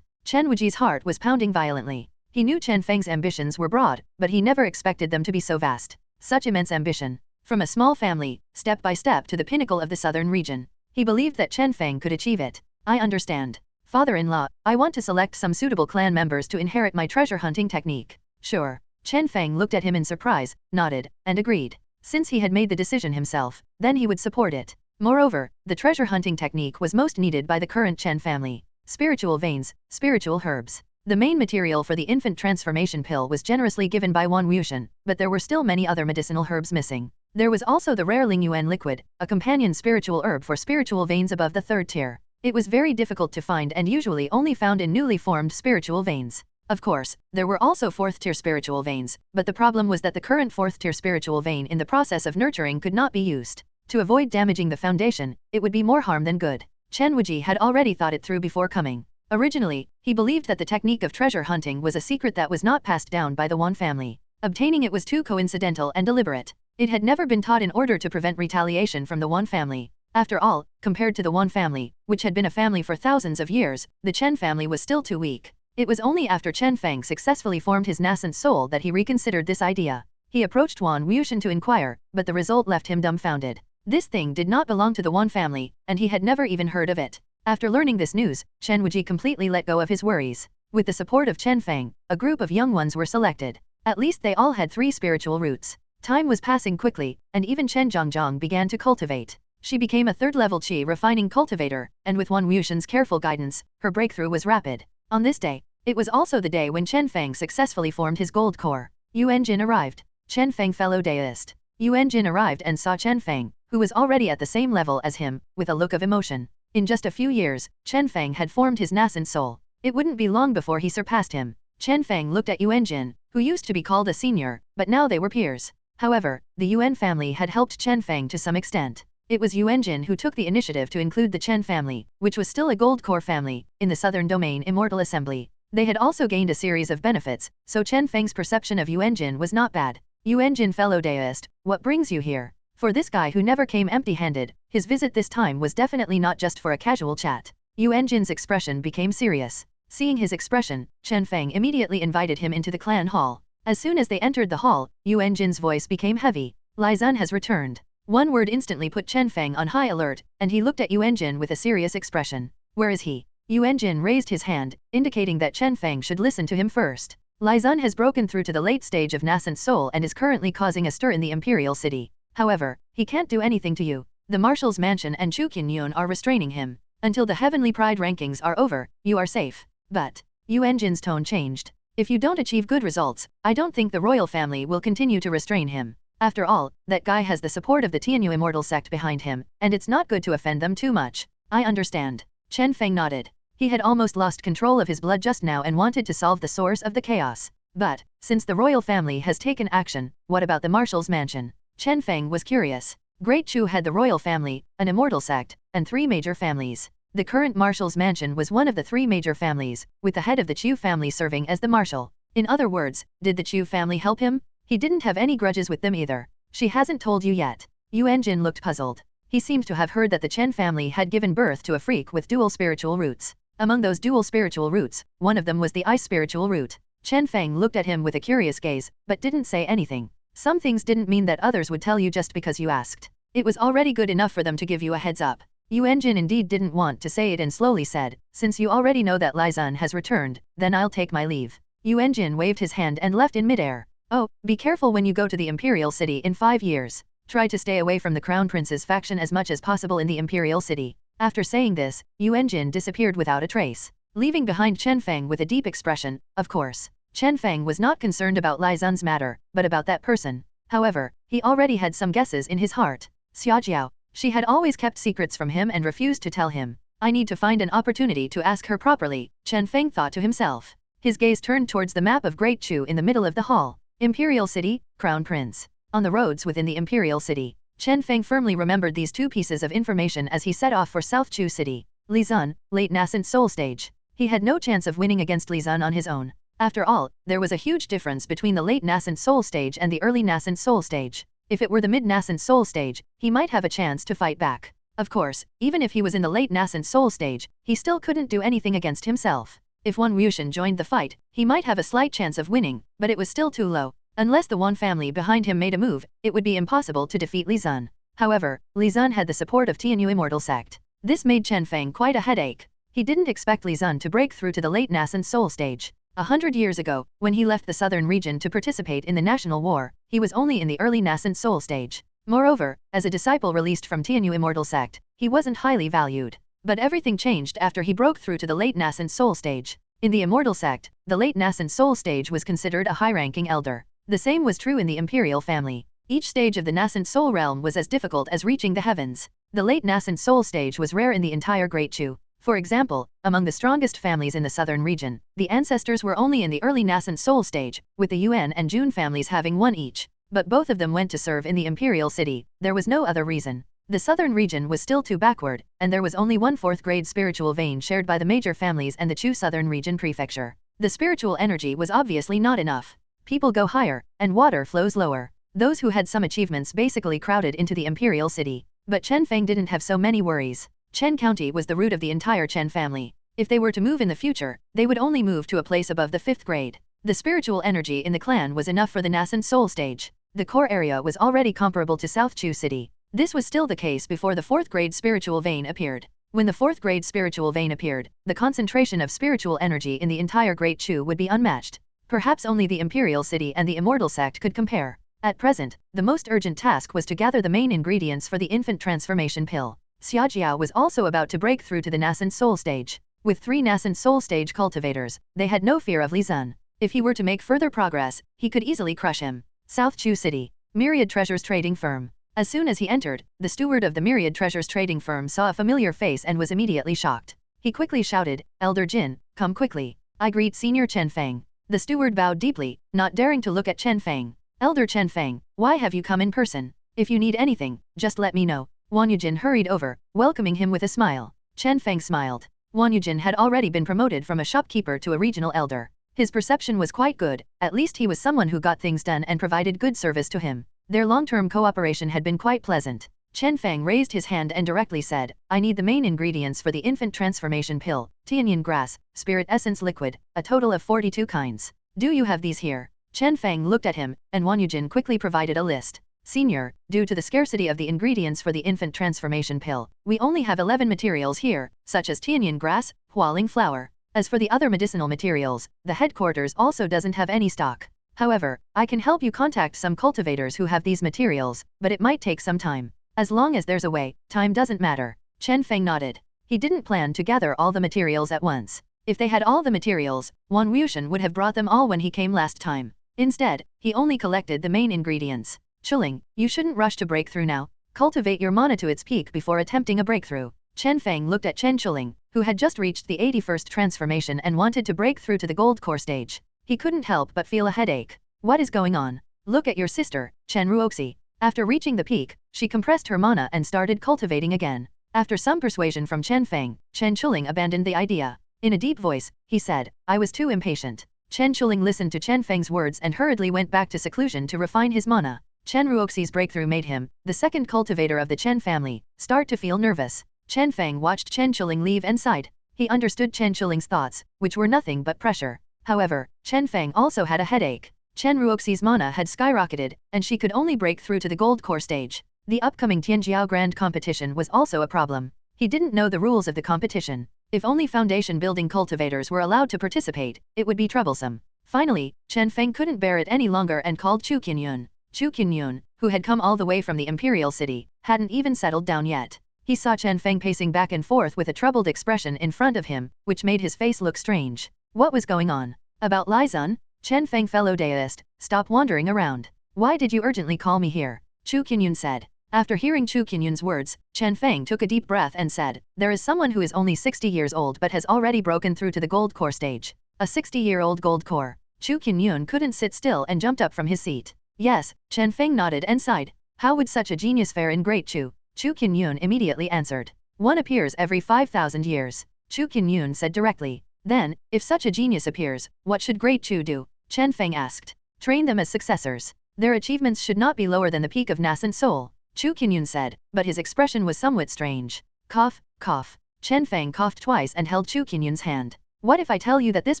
Chen Wuji's heart was pounding violently. He knew Chen Feng's ambitions were broad, but he never expected them to be so vast. Such immense ambition. From a small family, step by step to the pinnacle of the southern region. He believed that Chen Feng could achieve it. I understand. Father-in-law, I want to select some suitable clan members to inherit my treasure hunting technique. Sure. Chen Feng looked at him in surprise, nodded, and agreed. Since he had made the decision himself, then he would support it. Moreover, the treasure hunting technique was most needed by the current Chen family. Spiritual veins, spiritual herbs. The main material for the infant transformation pill was generously given by Wan Wuxian, but there were still many other medicinal herbs missing. There was also the rare Ling Yuan liquid, a companion spiritual herb for spiritual veins above the 3rd tier. It was very difficult to find and usually only found in newly formed spiritual veins. Of course, there were also 4th-tier spiritual veins, but the problem was that the current 4th-tier spiritual vein in the process of nurturing could not be used. To avoid damaging the foundation, it would be more harm than good. Chen Wuji had already thought it through before coming. Originally, he believed that the technique of treasure hunting was a secret that was not passed down by the Wan family. Obtaining it was too coincidental and deliberate. It had never been taught in order to prevent retaliation from the Wan family. After all, compared to the Wan family, which had been a family for thousands of years, the Chen family was still too weak. It was only after Chen Feng successfully formed his nascent soul that he reconsidered this idea. He approached Wan Wuxian to inquire, but the result left him dumbfounded. This thing did not belong to the Wan family, and he had never even heard of it. After learning this news, Chen Wuji completely let go of his worries. With the support of Chen Feng, a group of young ones were selected. At least they all had 3 spiritual roots. Time was passing quickly, and even Chen Zhangzhang began to cultivate. She became a 3rd-level qi refining cultivator, and with Wan Wuxian's careful guidance, her breakthrough was rapid. On this day, it was also the day when Chen Feng successfully formed his gold core. Yuan Jin arrived. Chen Feng fellow deist. Yuan Jin arrived and saw Chen Feng, who was already at the same level as him, with a look of emotion. In just a few years, Chen Feng had formed his nascent soul. It wouldn't be long before he surpassed him. Chen Feng looked at Yuan Jin, who used to be called a senior, but now they were peers. However, the Yuan family had helped Chen Feng to some extent. It was Yuan Jin who took the initiative to include the Chen family, which was still a gold core family, in the Southern Domain Immortal Assembly. They had also gained a series of benefits, so Chen Feng's perception of Yuan Jin was not bad. Yuan Jin, fellow deist, what brings you here? For this guy who never came empty-handed, his visit this time was definitely not just for a casual chat. Yuan Jin's expression became serious. Seeing his expression, Chen Feng immediately invited him into the clan hall. As soon as they entered the hall, Yuan Jin's voice became heavy. Lai Zun has returned. One word instantly put Chen Feng on high alert, and he looked at Yuan Jin with a serious expression. Where is he? Yuan Jin raised his hand, indicating that Chen Feng should listen to him first. Lai Zun has broken through to the late stage of nascent soul and is currently causing a stir in the Imperial City. However, he can't do anything to you. The Marshal's Mansion and Chu Qinyun are restraining him. Until the Heavenly Pride rankings are over, you are safe. But, Yuan Jin's tone changed. If you don't achieve good results, I don't think the royal family will continue to restrain him. After all, that guy has the support of the Tianyu Immortal sect behind him, and it's not good to offend them too much. I understand. Chen Feng nodded. He had almost lost control of his blood just now and wanted to solve the source of the chaos. But, since the royal family has taken action, what about the Marshal's Mansion? Chen Feng was curious. Great Chu had the royal family, an immortal sect, and 3 major families. The current Marshal's Mansion was one of the 3 major families, with the head of the Chu family serving as the Marshal. In other words, did the Chu family help him? He didn't have any grudges with them either. She hasn't told you yet. Yuan Jin looked puzzled. He seemed to have heard that the Chen family had given birth to a freak with dual spiritual roots. Among those dual spiritual roots, one of them was the ice spiritual root. Chen Feng looked at him with a curious gaze, but didn't say anything. Some things didn't mean that others would tell you just because you asked. It was already good enough for them to give you a heads up. Yuan Jin indeed didn't want to say it and slowly said, since you already know that Lai Zun has returned, then I'll take my leave. Yuan Jin waved his hand and left in midair. Oh, be careful when you go to the Imperial City in 5 years. Try to stay away from the Crown Prince's faction as much as possible in the Imperial City. After saying this, Yuan Jin disappeared without a trace, leaving behind Chen Feng with a deep expression. Of course, Chen Feng was not concerned about Lai Zun's matter, but about that person. However, he already had some guesses in his heart. Xiaojiao, she had always kept secrets from him and refused to tell him. I need to find an opportunity to ask her properly, Chen Feng thought to himself. His gaze turned towards the map of Great Chu in the middle of the hall. Imperial City, Crown Prince. On the roads within the Imperial City, Chen Feng firmly remembered these 2 pieces of information as he set off for South Chu City. Li Zun, late nascent soul stage. He had no chance of winning against Li Zun on his own. After all, there was a huge difference between the late nascent soul stage and the early nascent soul stage. If it were the mid-nascent soul stage, he might have a chance to fight back. Of course, even if he was in the late nascent soul stage, he still couldn't do anything against himself. If Wan Wuxian joined the fight, he might have a slight chance of winning, but it was still too low. Unless the Wan family behind him made a move, it would be impossible to defeat Li Zun. However, Li Zun had the support of Tianyu Immortal sect. This made Chen Feng quite a headache. He didn't expect Li Zun to break through to the late nascent soul stage. 100 years ago, when he left the southern region to participate in the national war, he was only in the early nascent soul stage. Moreover, as a disciple released from Tianyu Immortal sect, he wasn't highly valued. But everything changed after he broke through to the late nascent soul stage. In the Immortal sect, the late nascent soul stage was considered a high-ranking elder. The same was true in the Imperial family. Each stage of the nascent soul realm was as difficult as reaching the heavens. The late nascent soul stage was rare in the entire Great Chu. For example, among the strongest families in the southern region, the ancestors were only in the early nascent soul stage, with the Yuan and Jun families having 1 each. But both of them went to serve in the Imperial City. There was no other reason. The southern region was still too backward, and there was only 1 4th grade spiritual vein shared by the major families and the Chu Southern Region Prefecture. The spiritual energy was obviously not enough. People go higher, and water flows lower. Those who had some achievements basically crowded into the Imperial City. But Chen Feng didn't have so many worries. Chen County was the root of the entire Chen family. If they were to move in the future, they would only move to a place above the 5th grade. The spiritual energy in the clan was enough for the nascent soul stage. The core area was already comparable to South Chu City. This was still the case before the 4th grade spiritual vein appeared. When the 4th grade spiritual vein appeared, the concentration of spiritual energy in the entire Great Chu would be unmatched. Perhaps only the Imperial City and the Immortal sect could compare. At present, the most urgent task was to gather the main ingredients for the infant transformation pill. Xiaojiao was also about to break through to the nascent soul stage. With 3 nascent soul stage cultivators, they had no fear of Li Zun. If he were to make further progress, he could easily crush him. South Chu City, Myriad Treasures Trading Firm. As soon as he entered, the steward of the Myriad Treasures Trading Firm saw a familiar face and was immediately shocked. He quickly shouted, "Elder Jin, come quickly. I greet Senior Chen Feng." The steward bowed deeply, not daring to look at Chen Feng. Elder Chen Feng, why have you come in person? If you need anything, just let me know. Wang Yujin hurried over, welcoming him with a smile. Chen Feng smiled. Wang Yujin had already been promoted from a shopkeeper to a regional elder. His perception was quite good, at least he was someone who got things done and provided good service to him. Their long-term cooperation had been quite pleasant. Chen Feng raised his hand and directly said, I need the main ingredients for the infant transformation pill, Tianyin grass, spirit essence liquid, a total of 42 kinds. Do you have these here? Chen Feng looked at him, and Wang Yujin quickly provided a list. Senior, due to the scarcity of the ingredients for the infant transformation pill, we only have 11 materials here, such as Tianyin grass, hualing flower. As for the other medicinal materials, the headquarters also doesn't have any stock. However, I can help you contact some cultivators who have these materials, but it might take some time. As long as there's a way, time doesn't matter. Chen Feng nodded. He didn't plan to gather all the materials at once. If they had all the materials, Wang Wuxian would have brought them all when he came last time. Instead, he only collected the main ingredients. Chuling, you shouldn't rush to break through now. Cultivate your mana to its peak before attempting a breakthrough. Chen Feng looked at Chen Chuling, who had just reached the 81st transformation and wanted to break through to the gold core stage. He couldn't help but feel a headache. What is going on? Look at your sister, Chen Ruoxi. After reaching the peak, she compressed her mana and started cultivating again. After some persuasion from Chen Feng, Chen Chuling abandoned the idea. In a deep voice, he said, I was too impatient. Chen Chuling listened to Chen Feng's words and hurriedly went back to seclusion to refine his mana. Chen Ruoxi's breakthrough made him, the second cultivator of the Chen family, start to feel nervous. Chen Feng watched Chen Chuling leave and sighed. He understood Chen Chuling's thoughts, which were nothing but pressure. However, Chen Feng also had a headache. Chen Ruoxi's mana had skyrocketed, and she could only break through to the gold core stage. The upcoming Tianjiao Grand competition was also a problem. He didn't know the rules of the competition. If only foundation building cultivators were allowed to participate, it would be troublesome. Finally, Chen Feng couldn't bear it any longer and called Chu Qinyun. Chu Qinyun, who had come all the way from the imperial city, hadn't even settled down yet. He saw Chen Feng pacing back and forth with a troubled expression in front of him, which made his face look strange. What was going on? About Lai Zun? Chen Feng, fellow deist, stop wandering around. Why did you urgently call me here? Chu Qinyun said. After hearing Chu Qinyun's words, Chen Feng took a deep breath and said, there is someone who is only 60 years old but has already broken through to the gold core stage. A 60-year-old gold core. Chu Qinyun couldn't sit still and jumped up from his seat. Yes, Chen Feng nodded and sighed. How would such a genius fare in Great Chu? Chu Qinyun immediately answered. One appears every 5,000 years. Chu Qinyun said directly. Then, if such a genius appears, what should Great Chu do? Chen Feng asked. Train them as successors. Their achievements should not be lower than the peak of nascent soul. Chu Qinyun said, but his expression was somewhat strange. Cough, cough. Chen Feng coughed twice and held Chu Qinyun's hand. What if I tell you that this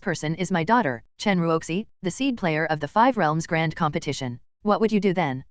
person is my daughter, Chen Ruoxi, the seed player of the Five Realms Grand Competition? What would you do then?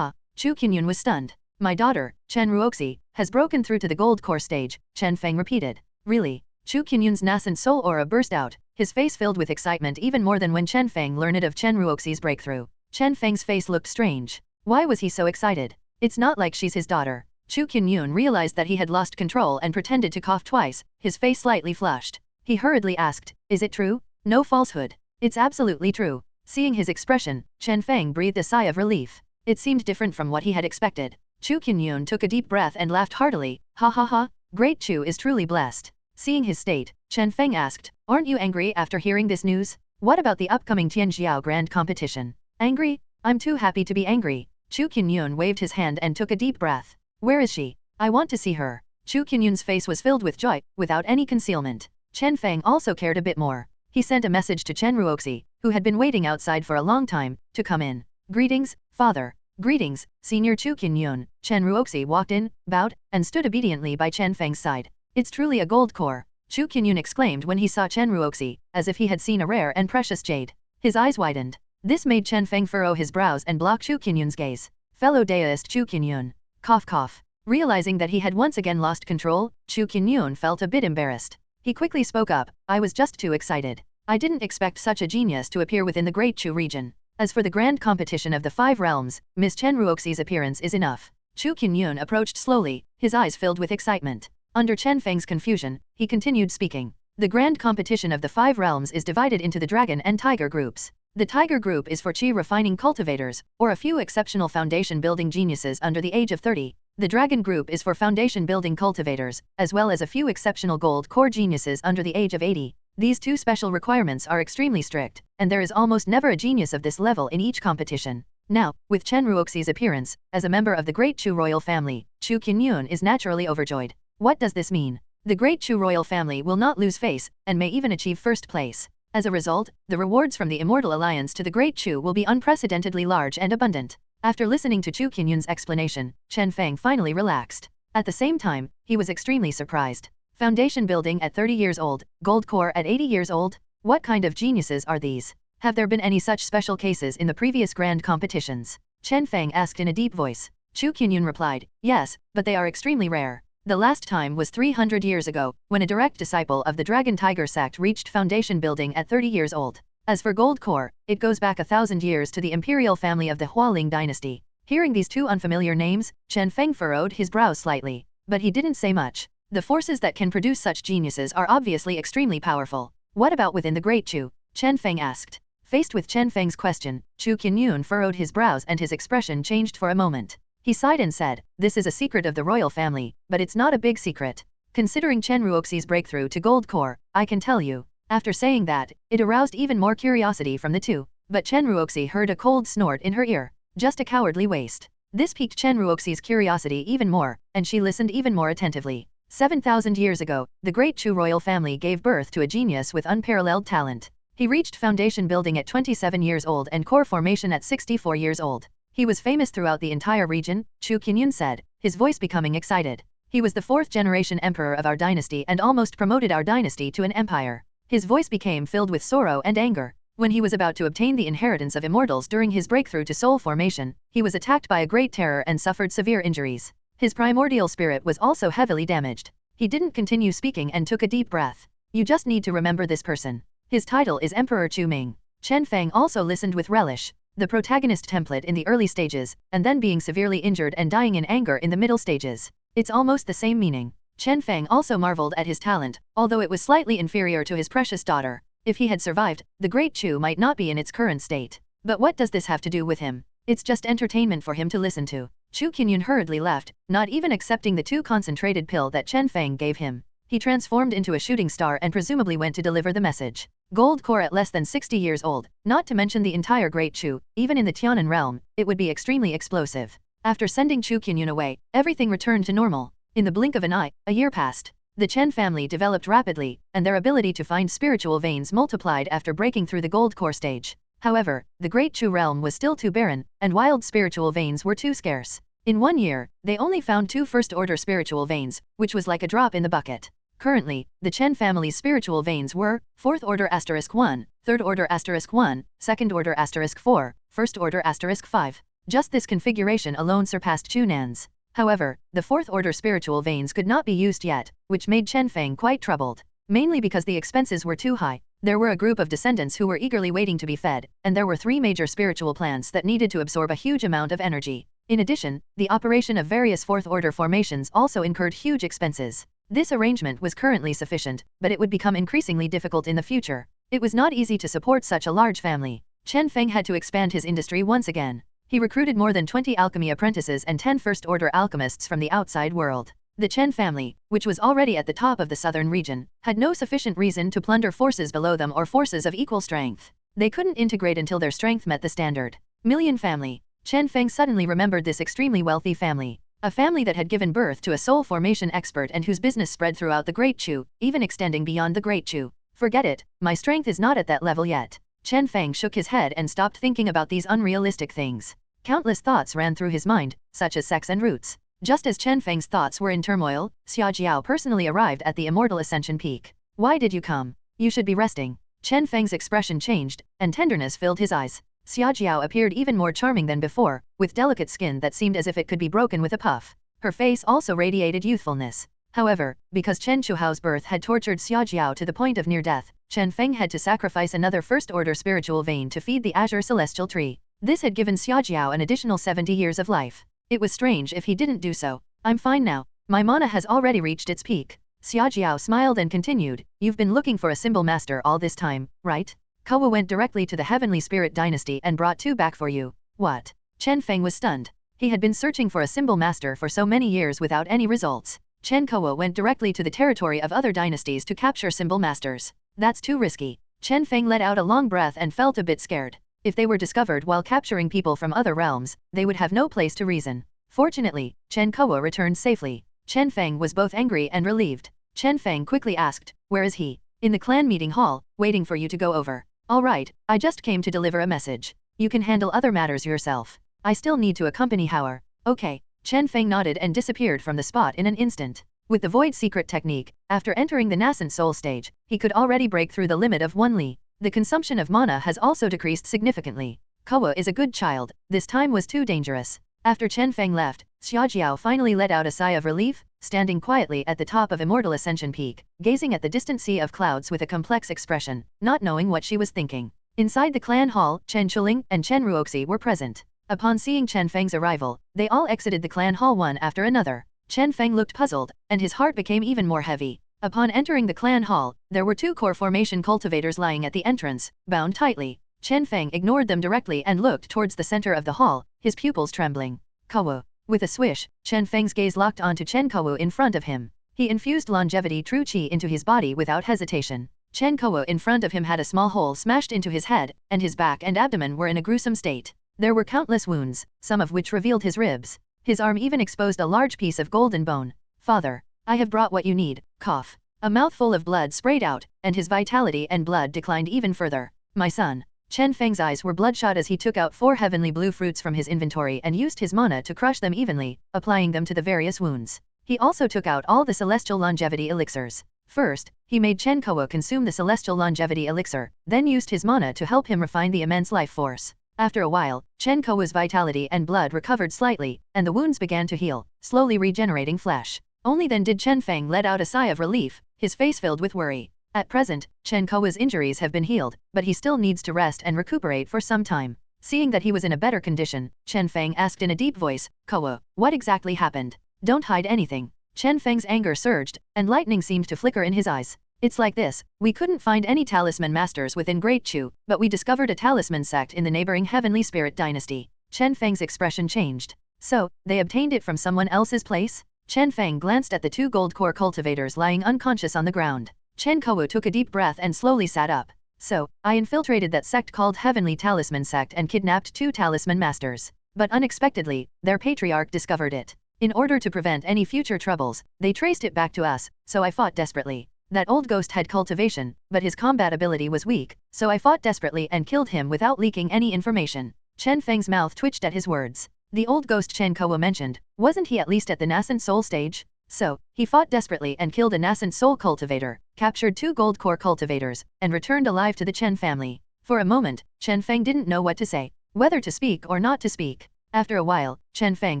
Chu Qinyun was stunned. My daughter, Chen Ruoxi, has broken through to the gold core stage, Chen Feng repeated. Really? Chu Qinyun's nascent soul aura burst out, his face filled with excitement even more than when Chen Feng learned of Chen Ruoxi's breakthrough. Chen Feng's face looked strange. Why was he so excited? It's not like she's his daughter. Chu Qinyun realized that he had lost control and pretended to cough twice, his face slightly flushed. He hurriedly asked, is it true? No falsehood. It's absolutely true. Seeing his expression, Chen Feng breathed a sigh of relief. It seemed different from what he had expected. Chu Qinyun took a deep breath and laughed heartily. Ha ha ha, Great Chu is truly blessed. Seeing his state, Chen Feng asked, aren't you angry after hearing this news? What about the upcoming Tianjiao Grand competition? Angry? I'm too happy to be angry. Chu Qinyun waved his hand and took a deep breath. Where is she? I want to see her. Chu Qinyun's face was filled with joy, without any concealment. Chen Feng also cared a bit more. He sent a message to Chen Ruoxi, who had been waiting outside for a long time, to come in. Greetings, father. Greetings, Senior Chu Qinyun. Chen Ruoxi walked in, bowed, and stood obediently by Chen Feng's side. It's truly a gold core, Chu Qinyun exclaimed when he saw Chen Ruoxi, as if he had seen a rare and precious jade. His eyes widened. This made Chen Feng furrow his brows and block Chu Qinyun's gaze. Fellow deist Chu Qinyun. Cough cough. Realizing that he had once again lost control, Chu Qinyun felt a bit embarrassed. He quickly spoke up, I was just too excited. I didn't expect such a genius to appear within the Great Chu region. As for the grand competition of the Five Realms, Miss Chen Ruoxi's appearance is enough. Chu Qinyun approached slowly, his eyes filled with excitement. Under Chen Feng's confusion, he continued speaking. The grand competition of the Five Realms is divided into the Dragon and Tiger groups. The Tiger group is for chi refining cultivators, or a few exceptional foundation building geniuses under the age of 30. The Dragon group is for foundation building cultivators, as well as a few exceptional gold core geniuses under the age of 80. These two special requirements are extremely strict, and there is almost never a genius of this level in each competition. Now, with Chen Ruoxi's appearance, as a member of the Great Chu royal family, Chu Qinyun is naturally overjoyed. What does this mean? The Great Chu royal family will not lose face, and may even achieve first place. As a result, the rewards from the Immortal Alliance to the Great Chu will be unprecedentedly large and abundant. After listening to Chu Qinyun's explanation, Chen Feng finally relaxed. At the same time, he was extremely surprised. Foundation building at 30 years old, gold core at 80 years old? What kind of geniuses are these? Have there been any such special cases in the previous grand competitions? Chen Feng asked in a deep voice. Chu Qinyun replied, yes, but they are extremely rare. The last time was 300 years ago, when a direct disciple of the Dragon Tiger sect reached foundation building at 30 years old. As for gold core, it goes back 1,000 years to the imperial family of the Hualing dynasty. Hearing these two unfamiliar names, Chen Feng furrowed his brows slightly. But he didn't say much. The forces that can produce such geniuses are obviously extremely powerful. What about within the Great Chu? Chen Feng asked. Faced with Chen Feng's question, Chu Qinyun furrowed his brows and his expression changed for a moment. He sighed and said, this is a secret of the royal family, but it's not a big secret. Considering Chen Ruoxi's breakthrough to gold core, I can tell you. After saying that, it aroused even more curiosity from the two. But Chen Ruoxi heard a cold snort in her ear. Just a cowardly waste. This piqued Chen Ruoxi's curiosity even more, and she listened even more attentively. 7,000 years ago, the Great Chu royal family gave birth to a genius with unparalleled talent. He reached foundation building at 27 years old and core formation at 64 years old. He was famous throughout the entire region, Chu Qinyun said, his voice becoming excited. He was the fourth generation emperor of our dynasty and almost promoted our dynasty to an empire. His voice became filled with sorrow and anger. When he was about to obtain the inheritance of immortals during his breakthrough to soul formation, he was attacked by a great terror and suffered severe injuries. His primordial spirit was also heavily damaged. He didn't continue speaking and took a deep breath. You just need to remember this person. His title is Emperor Chu Ming. Chen Feng also listened with relish. The protagonist template in the early stages, and then being severely injured and dying in anger in the middle stages. It's almost the same meaning. Chen Feng also marveled at his talent, although it was slightly inferior to his precious daughter. If he had survived, the Great Chu might not be in its current state. But what does this have to do with him? It's just entertainment for him to listen to. Chu Qinyun hurriedly left, not even accepting the too concentrated pill that Chen Feng gave him. He transformed into a shooting star and presumably went to deliver the message. Gold core at less than 60 years old, not to mention the entire Great Chu, even in the Tianan realm, it would be extremely explosive. After sending Chu Qinyun away, everything returned to normal. In the blink of an eye, a year passed. The Chen family developed rapidly, and their ability to find spiritual veins multiplied after breaking through the gold core stage. However, the Great Chu realm was still too barren, and wild spiritual veins were too scarce. In 1 year, they only found 2 first-order spiritual veins, which was like a drop in the bucket. Currently, the Chen family's spiritual veins were 4th order *1, 3rd order *1, 2nd order *4, 1st order *5. Just this configuration alone surpassed Chu Nan's. However, the 4th order spiritual veins could not be used yet, which made Chen Feng quite troubled. Mainly because the expenses were too high. There were a group of descendants who were eagerly waiting to be fed, and there were 3 major spiritual plants that needed to absorb a huge amount of energy. In addition, the operation of various 4th order formations also incurred huge expenses. This arrangement was currently sufficient, but it would become increasingly difficult in the future. It was not easy to support such a large family. Chen Feng had to expand his industry once again. He recruited more than 20 alchemy apprentices and 10 first-order alchemists from the outside world. The Chen family, which was already at the top of the southern region, had no sufficient reason to plunder forces below them or forces of equal strength. They couldn't integrate until their strength met the standard. Million family. Chen Feng suddenly remembered this extremely wealthy family. A family that had given birth to a soul formation expert and whose business spread throughout the Great Chu, even extending beyond the Great Chu. Forget it, my strength is not at that level yet. Chen Feng shook his head and stopped thinking about these unrealistic things. Countless thoughts ran through his mind, such as sex and roots. Just as Chen Feng's thoughts were in turmoil, Xia Jiao personally arrived at the Immortal Ascension Peak. Why did you come? You should be resting. Chen Feng's expression changed, and tenderness filled his eyes. Xia Jiao appeared even more charming than before, with delicate skin that seemed as if it could be broken with a puff. Her face also radiated youthfulness. However, because Chen Chuhao's birth had tortured Xia Jiao to the point of near death, Chen Feng had to sacrifice another first-order spiritual vein to feed the Azure Celestial Tree. This had given Xia Jiao an additional 70 years of life. It was strange if he didn't do so. I'm fine now. My mana has already reached its peak. Xia Jiao smiled and continued, you've been looking for a symbol master all this time, right? Kawa went directly to the Heavenly Spirit Dynasty and brought 2 back for you. What? Chen Feng was stunned. He had been searching for a symbol master for so many years without any results. Chen Kawa went directly to the territory of other dynasties to capture symbol masters. That's too risky. Chen Feng let out a long breath and felt a bit scared. If they were discovered while capturing people from other realms, they would have no place to reason. Fortunately, Chen Kuo returned safely. Chen Feng was both angry and relieved. Chen Feng quickly asked, "Where is he?" "In the clan meeting hall, waiting for you to go over." "All right, I just came to deliver a message. You can handle other matters yourself. I still need to accompany Hauer." "Okay." Chen Feng nodded and disappeared from the spot in an instant. With the Void Secret technique, after entering the nascent soul stage, he could already break through the limit of 1 li. The consumption of mana has also decreased significantly. Koa is a good child, this time was too dangerous. After Chen Feng left, Xiaojiao finally let out a sigh of relief, standing quietly at the top of Immortal Ascension Peak, gazing at the distant sea of clouds with a complex expression, not knowing what she was thinking. Inside the clan hall, Chen Chuling and Chen Ruoxi were present. Upon seeing Chen Feng's arrival, they all exited the clan hall one after another. Chen Feng looked puzzled, and his heart became even more heavy. Upon entering the clan hall, there were 2 core formation cultivators lying at the entrance, bound tightly. Chen Feng ignored them directly and looked towards the center of the hall, his pupils trembling. Kuo. With a swish, Chen Feng's gaze locked onto Chen Kuo in front of him. He infused longevity true qi into his body without hesitation. Chen Kuo in front of him had a small hole smashed into his head, and his back and abdomen were in a gruesome state. There were countless wounds, some of which revealed his ribs. His arm even exposed a large piece of golden bone. "Father, I have brought what you need." Cough. A mouthful of blood sprayed out, and his vitality and blood declined even further. "My son." Chen Feng's eyes were bloodshot as he took out 4 heavenly blue fruits from his inventory and used his mana to crush them evenly, applying them to the various wounds. He also took out all the celestial longevity elixirs. First, he made Chen Kuo consume the celestial longevity elixir, then used his mana to help him refine the immense life force. After a while, Chen Kuo's vitality and blood recovered slightly, and the wounds began to heal, slowly regenerating flesh. Only then did Chen Feng let out a sigh of relief, his face filled with worry. At present, Chen Kuo's injuries have been healed, but he still needs to rest and recuperate for some time. Seeing that he was in a better condition, Chen Feng asked in a deep voice, "Kuo, what exactly happened? Don't hide anything." Chen Feng's anger surged, and lightning seemed to flicker in his eyes. "It's like this, we couldn't find any talisman masters within Great Chu, but we discovered a talisman sect in the neighboring Heavenly Spirit Dynasty." Chen Feng's expression changed. "So, they obtained it from someone else's place?" Chen Feng glanced at the 2 gold core cultivators lying unconscious on the ground. Chen Kuo took a deep breath and slowly sat up. "So, I infiltrated that sect called Heavenly Talisman Sect and kidnapped 2 talisman masters. But unexpectedly, their patriarch discovered it. In order to prevent any future troubles, they traced it back to us, so I fought desperately. That old ghost had cultivation, but his combat ability was weak, so I fought desperately and killed him without leaking any information." Chen Feng's mouth twitched at his words. The old ghost Chen Kuo mentioned, wasn't he at least at the nascent soul stage? So, he fought desperately and killed a nascent soul cultivator, captured 2 gold core cultivators, and returned alive to the Chen family. For a moment, Chen Feng didn't know what to say, whether to speak or not to speak. After a while, Chen Feng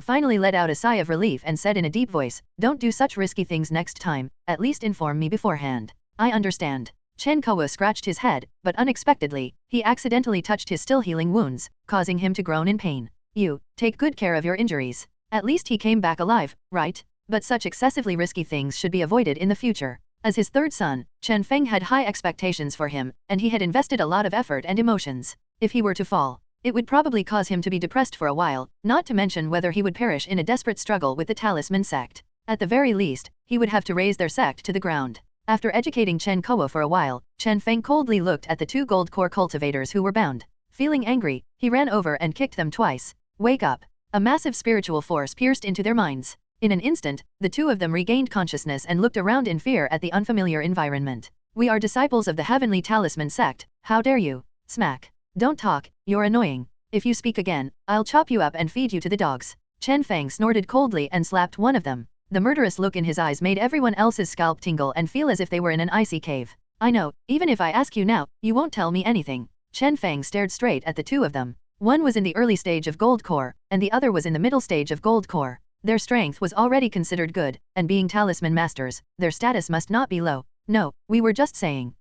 finally let out a sigh of relief and said in a deep voice, "Don't do such risky things next time, at least inform me beforehand." "I understand." Chen Kuo scratched his head, but unexpectedly, he accidentally touched his still healing wounds, causing him to groan in pain. "You, take good care of your injuries. At least he came back alive, right? But such excessively risky things should be avoided in the future." As his 3rd son, Chen Feng had high expectations for him, and he had invested a lot of effort and emotions. If he were to fall, it would probably cause him to be depressed for a while, not to mention whether he would perish in a desperate struggle with the talisman sect. At the very least, he would have to raise their sect to the ground. After educating Chen Kuo for a while, Chen Feng coldly looked at the 2 gold core cultivators who were bound. Feeling angry, he ran over and kicked them twice. "Wake up!" A massive spiritual force pierced into their minds. In an instant, the 2 of them regained consciousness and looked around in fear at the unfamiliar environment. "We are disciples of the Heavenly Talisman Sect, how dare you?" Smack. "Don't talk, you're annoying. If you speak again, I'll chop you up and feed you to the dogs." Chen Feng snorted coldly and slapped one of them. The murderous look in his eyes made everyone else's scalp tingle and feel as if they were in an icy cave. "I know, even if I ask you now, you won't tell me anything." Chen Feng stared straight at the 2 of them. One was in the early stage of gold core, and the other was in the middle stage of gold core. Their strength was already considered good, and being talisman masters, their status must not be low. "No, we were just saying."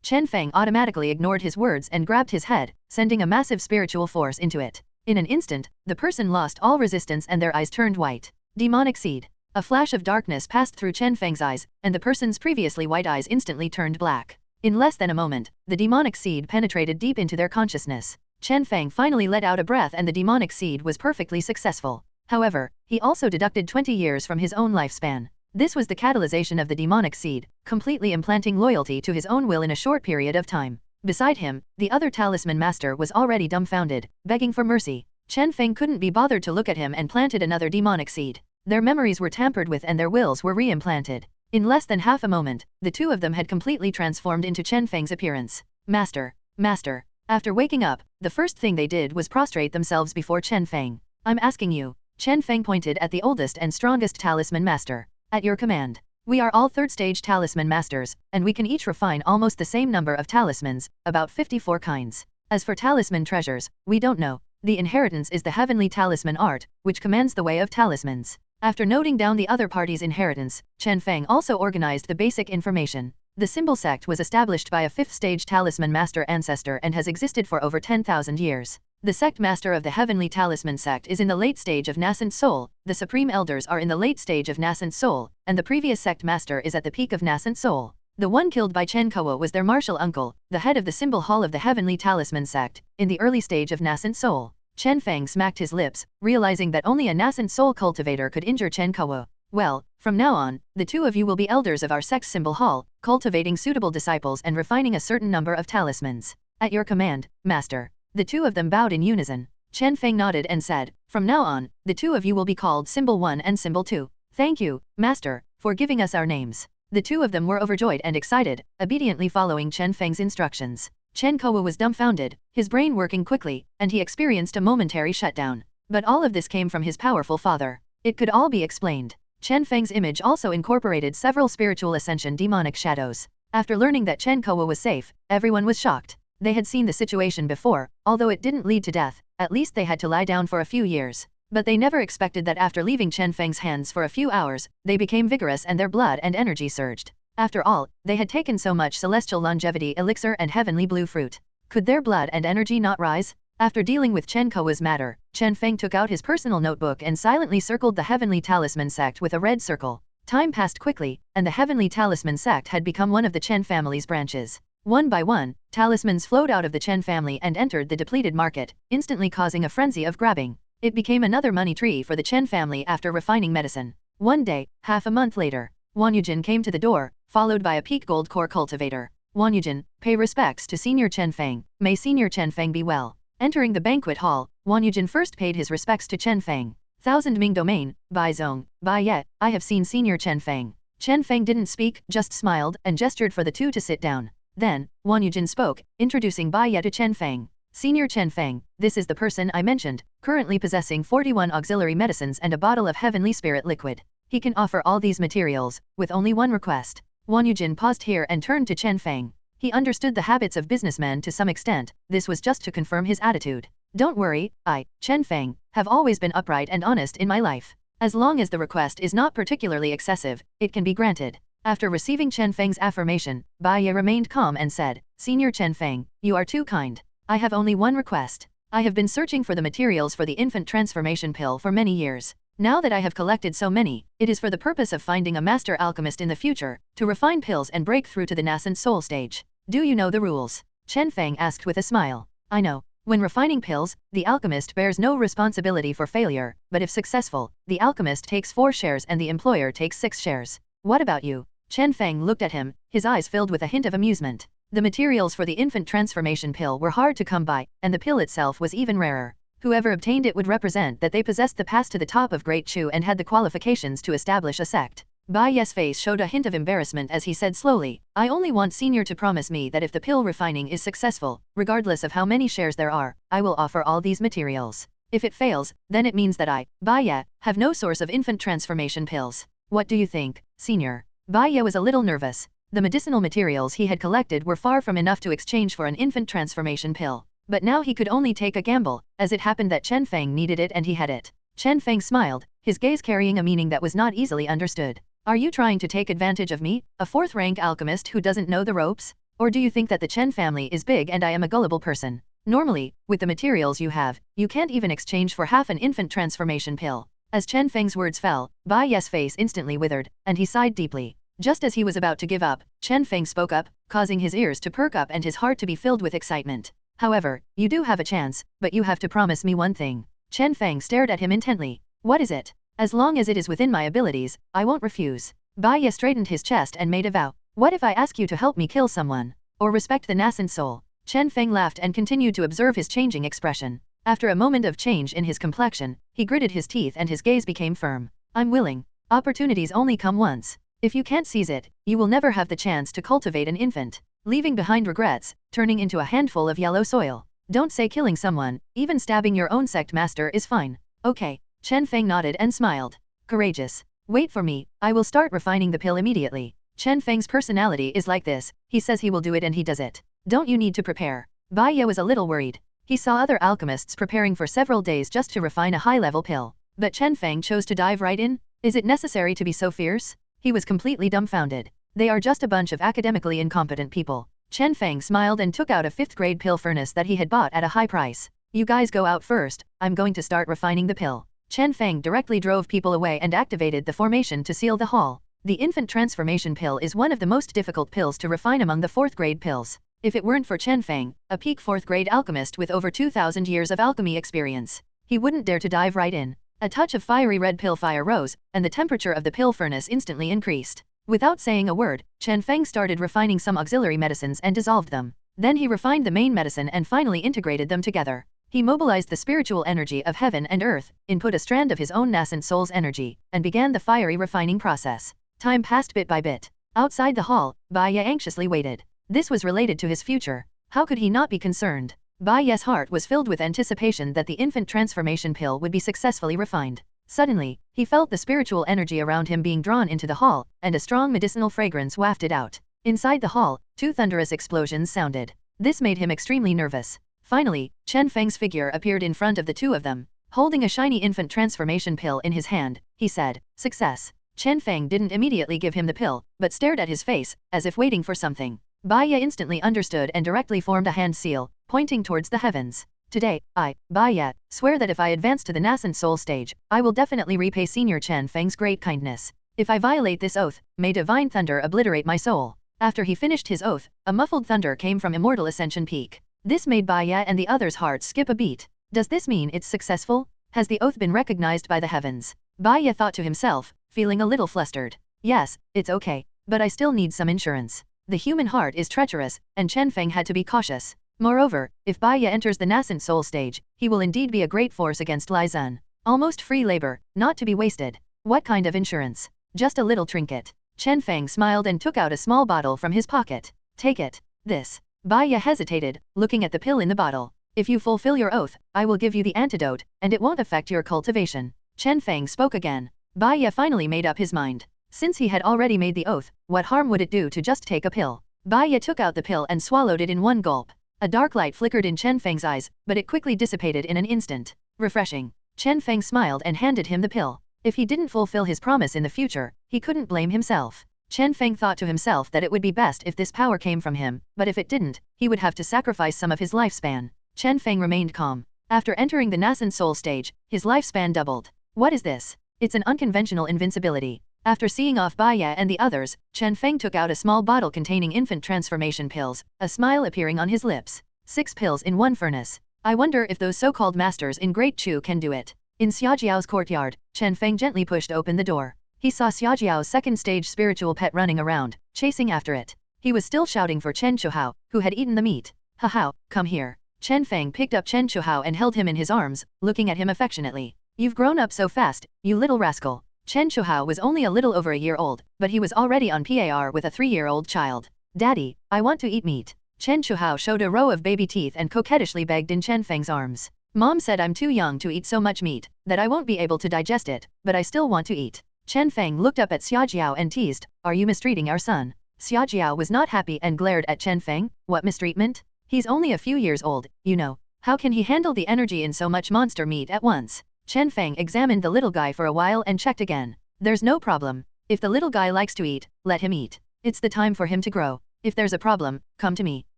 Chen Feng automatically ignored his words and grabbed his head, sending a massive spiritual force into it. In an instant, the person lost all resistance and their eyes turned white. Demonic seed. A flash of darkness passed through Chen Feng's eyes, and the person's previously white eyes instantly turned black. In less than a moment, the demonic seed penetrated deep into their consciousness. Chen Feng finally let out a breath and the demonic seed was perfectly successful. However, he also deducted 20 years from his own lifespan. This was the catalyzation of the demonic seed, completely implanting loyalty to his own will in a short period of time. Beside him, the other talisman master was already dumbfounded, begging for mercy. Chen Feng couldn't be bothered to look at him and planted another demonic seed. Their memories were tampered with and their wills were re-implanted. In less than half a moment, the two of them had completely transformed into Chen Feng's appearance. Master, Master. After waking up, the first thing they did was prostrate themselves before Chen Feng. I'm asking you. Chen Feng pointed at the oldest and strongest talisman master. At your command. We are all third-stage talisman masters, and we can each refine almost the same number of talismans, about 54 kinds. As for talisman treasures, we don't know. The inheritance is the heavenly talisman art, which commands the way of talismans. After noting down the other party's inheritance, Chen Feng also organized the basic information. The symbol sect was established by a 5th-stage talisman master ancestor and has existed for over 10,000 years. The sect master of the Heavenly Talisman sect is in the late stage of nascent soul, the supreme elders are in the late stage of nascent soul, and the previous sect master is at the peak of nascent soul. The one killed by Chen Kuo was their martial uncle, the head of the symbol hall of the Heavenly Talisman sect, in the early stage of nascent soul. Chen Feng smacked his lips, realizing that only a nascent soul cultivator could injure Chen Kuo. Well, from now on, the two of you will be elders of our sect's symbol hall, cultivating suitable disciples and refining a certain number of talismans. At your command, Master. The two of them bowed in unison. Chen Feng nodded and said, from now on, the two of you will be called Symbol 1 and Symbol 2. Thank you, Master, for giving us our names. The two of them were overjoyed and excited, obediently following Chen Feng's instructions. Chen Kuo was dumbfounded, his brain working quickly, and he experienced a momentary shutdown. But all of this came from his powerful father. It could all be explained. Chen Feng's image also incorporated several spiritual ascension demonic shadows. After learning that Chen Kuo was safe, everyone was shocked. They had seen the situation before, although it didn't lead to death, at least they had to lie down for a few years. But they never expected that after leaving Chen Feng's hands for a few hours, they became vigorous and their blood and energy surged. After all, they had taken so much celestial longevity elixir and heavenly blue fruit. Could their blood and energy not rise? After dealing with Chen Kuo's matter, Chen Feng took out his personal notebook and silently circled the Heavenly Talisman sect with a red circle. Time passed quickly, and the Heavenly Talisman sect had become one of the Chen family's branches. One by one, talismans flowed out of the Chen family and entered the depleted market, instantly causing a frenzy of grabbing. It became another money tree for the Chen family after refining medicine. One day, half a month later, Wang Yujin came to the door, followed by a peak gold core cultivator. Wang Yujin, pay respects to Senior Chen Feng. May Senior Chen Feng be well. Entering the banquet hall, Wang Yujin first paid his respects to Chen Feng. Thousand Ming Domain, Bai Zong, Bai Ye, I have seen Senior Chen Feng. Chen Feng didn't speak, just smiled and gestured for the two to sit down. Then, Wang Yujin spoke, introducing Bai Ye to Chen Feng. Senior Chen Feng, this is the person I mentioned, currently possessing 41 auxiliary medicines and a bottle of heavenly spirit liquid. He can offer all these materials, with only one request. Wang Yujin paused here and turned to Chen Feng. He understood the habits of businessmen to some extent, this was just to confirm his attitude. Don't worry, I, Chen Feng, have always been upright and honest in my life. As long as the request is not particularly excessive, it can be granted. After receiving Chen Feng's affirmation, Bai Ye remained calm and said, Senior Chen Feng, you are too kind. I have only one request. I have been searching for the materials for the infant transformation pill for many years. Now that I have collected so many, it is for the purpose of finding a master alchemist in the future, to refine pills and break through to the nascent soul stage. Do you know the rules? Chen Feng asked with a smile. I know. When refining pills, the alchemist bears no responsibility for failure, but if successful, the alchemist takes 4 shares and the employer takes 6 shares. What about you? Chen Feng looked at him, his eyes filled with a hint of amusement. The materials for the infant transformation pill were hard to come by, and the pill itself was even rarer. Whoever obtained it would represent that they possessed the pass to the top of Great Chu and had the qualifications to establish a sect. Bai Ye's face showed a hint of embarrassment as he said slowly, I only want Senior to promise me that if the pill refining is successful, regardless of how many shares there are, I will offer all these materials. If it fails, then it means that I, Bai Ye, have no source of infant transformation pills. What do you think, Senior? Bai Ye was a little nervous. The medicinal materials he had collected were far from enough to exchange for an infant transformation pill. But now he could only take a gamble, as it happened that Chen Feng needed it and he had it. Chen Feng smiled, his gaze carrying a meaning that was not easily understood. Are you trying to take advantage of me, a 4th-rank alchemist who doesn't know the ropes? Or do you think that the Chen family is big and I am a gullible person? Normally, with the materials you have, you can't even exchange for half an infant transformation pill. As Chen Feng's words fell, Bai Ye's face instantly withered, and he sighed deeply. Just as he was about to give up, Chen Feng spoke up, causing his ears to perk up and his heart to be filled with excitement. However, you do have a chance, but you have to promise me one thing. Chen Feng stared at him intently. What is it? As long as it is within my abilities, I won't refuse. Bai Ye straightened his chest and made a vow. What if I ask you to help me kill someone? Or respect the nascent soul? Chen Feng laughed and continued to observe his changing expression. After a moment of change in his complexion, he gritted his teeth and his gaze became firm. I'm willing. Opportunities only come once. If you can't seize it, you will never have the chance to cultivate an infant, leaving behind regrets, turning into a handful of yellow soil. Don't say killing someone, even stabbing your own sect master is fine. Okay. Chen Feng nodded and smiled. Courageous. Wait for me, I will start refining the pill immediately. Chen Feng's personality is like this, he says he will do it and he does it. Don't you need to prepare? Bai Ye was a little worried. He saw other alchemists preparing for several days just to refine a high-level pill. But Chen Feng chose to dive right in? Is it necessary to be so fierce? He was completely dumbfounded. They are just a bunch of academically incompetent people. Chen Feng smiled and took out a 5th-grade pill furnace that he had bought at a high price. You guys go out first, I'm going to start refining the pill. Chen Feng directly drove people away and activated the formation to seal the hall. The infant transformation pill is one of the most difficult pills to refine among the 4th-grade pills. If it weren't for Chen Feng, a peak 4th-grade alchemist with over 2,000 years of alchemy experience, he wouldn't dare to dive right in. A touch of fiery red pill fire rose, and the temperature of the pill furnace instantly increased. Without saying a word, Chen Feng started refining some auxiliary medicines and dissolved them. Then he refined the main medicine and finally integrated them together. He mobilized the spiritual energy of heaven and earth, input a strand of his own nascent soul's energy, and began the fiery refining process. Time passed bit by bit. Outside the hall, Bai Ye anxiously waited. This was related to his future. How could he not be concerned? Bai Ye's heart was filled with anticipation that the infant transformation pill would be successfully refined. Suddenly, he felt the spiritual energy around him being drawn into the hall, and a strong medicinal fragrance wafted out. Inside the hall, 2 thunderous explosions sounded. This made him extremely nervous. Finally, Chen Feng's figure appeared in front of the 2 of them. Holding a shiny infant transformation pill in his hand, he said, "Success." Chen Feng didn't immediately give him the pill, but stared at his face, as if waiting for something. Bai Ye instantly understood and directly formed a hand seal, pointing towards the heavens. Today, I, Bai Ye, swear that if I advance to the nascent soul stage, I will definitely repay Senior Chen Feng's great kindness. If I violate this oath, may divine thunder obliterate my soul. After he finished his oath, a muffled thunder came from Immortal Ascension Peak. This made Bai Ye and the others' hearts skip a beat. Does this mean it's successful? Has the oath been recognized by the heavens? Bai Ye thought to himself, feeling a little flustered. Yes, it's okay, but I still need some insurance. The human heart is treacherous, and Chen Feng had to be cautious. Moreover, if Bai Ye enters the nascent soul stage, he will indeed be a great force against Lai Zun. Almost free labor, not to be wasted. What kind of insurance? Just a little trinket. Chen Feng smiled and took out a small bottle from his pocket. Take it. This. Bai Ye hesitated, looking at the pill in the bottle. If you fulfill your oath, I will give you the antidote, and it won't affect your cultivation. Chen Feng spoke again. Bai Ye finally made up his mind. Since he had already made the oath, what harm would it do to just take a pill? Bai Ye took out the pill and swallowed it in one gulp. A dark light flickered in Chen Feng's eyes, but it quickly dissipated in an instant. Refreshing. Chen Feng smiled and handed him the pill. If he didn't fulfill his promise in the future, he couldn't blame himself. Chen Feng thought to himself that it would be best if this power came from him, but if it didn't, he would have to sacrifice some of his lifespan. Chen Feng remained calm. After entering the nascent soul stage, his lifespan doubled. What is this? It's an unconventional invincibility. After seeing off Bai Ye and the others, Chen Feng took out a small bottle containing infant transformation pills, a smile appearing on his lips. 6 pills in one furnace. I wonder if those so-called masters in Great Chu can do it. In Xiaojiao's courtyard, Chen Feng gently pushed open the door. He saw Xiaojiao's second-stage spiritual pet running around, chasing after it. He was still shouting for Chen Chuhao, who had eaten the meat. "Hao, come here." Chen Feng picked up Chen Chuhao and held him in his arms, looking at him affectionately. "You've grown up so fast, you little rascal." Chen Chuhao was only a little over a year old, but he was already on par with a 3-year-old child. "Daddy, I want to eat meat." Chen Chuhao showed a row of baby teeth and coquettishly begged in Chen Feng's arms. "Mom said I'm too young to eat so much meat, that I won't be able to digest it, but I still want to eat." Chen Feng looked up at Xiaojiao and teased, "Are you mistreating our son?" Xiaojiao was not happy and glared at Chen Feng. "What mistreatment? He's only a few years old, you know. How can he handle the energy in so much monster meat at once?" Chen Feng examined the little guy for a while and checked again. "There's no problem. If the little guy likes to eat, let him eat. It's the time for him to grow. If there's a problem, come to me."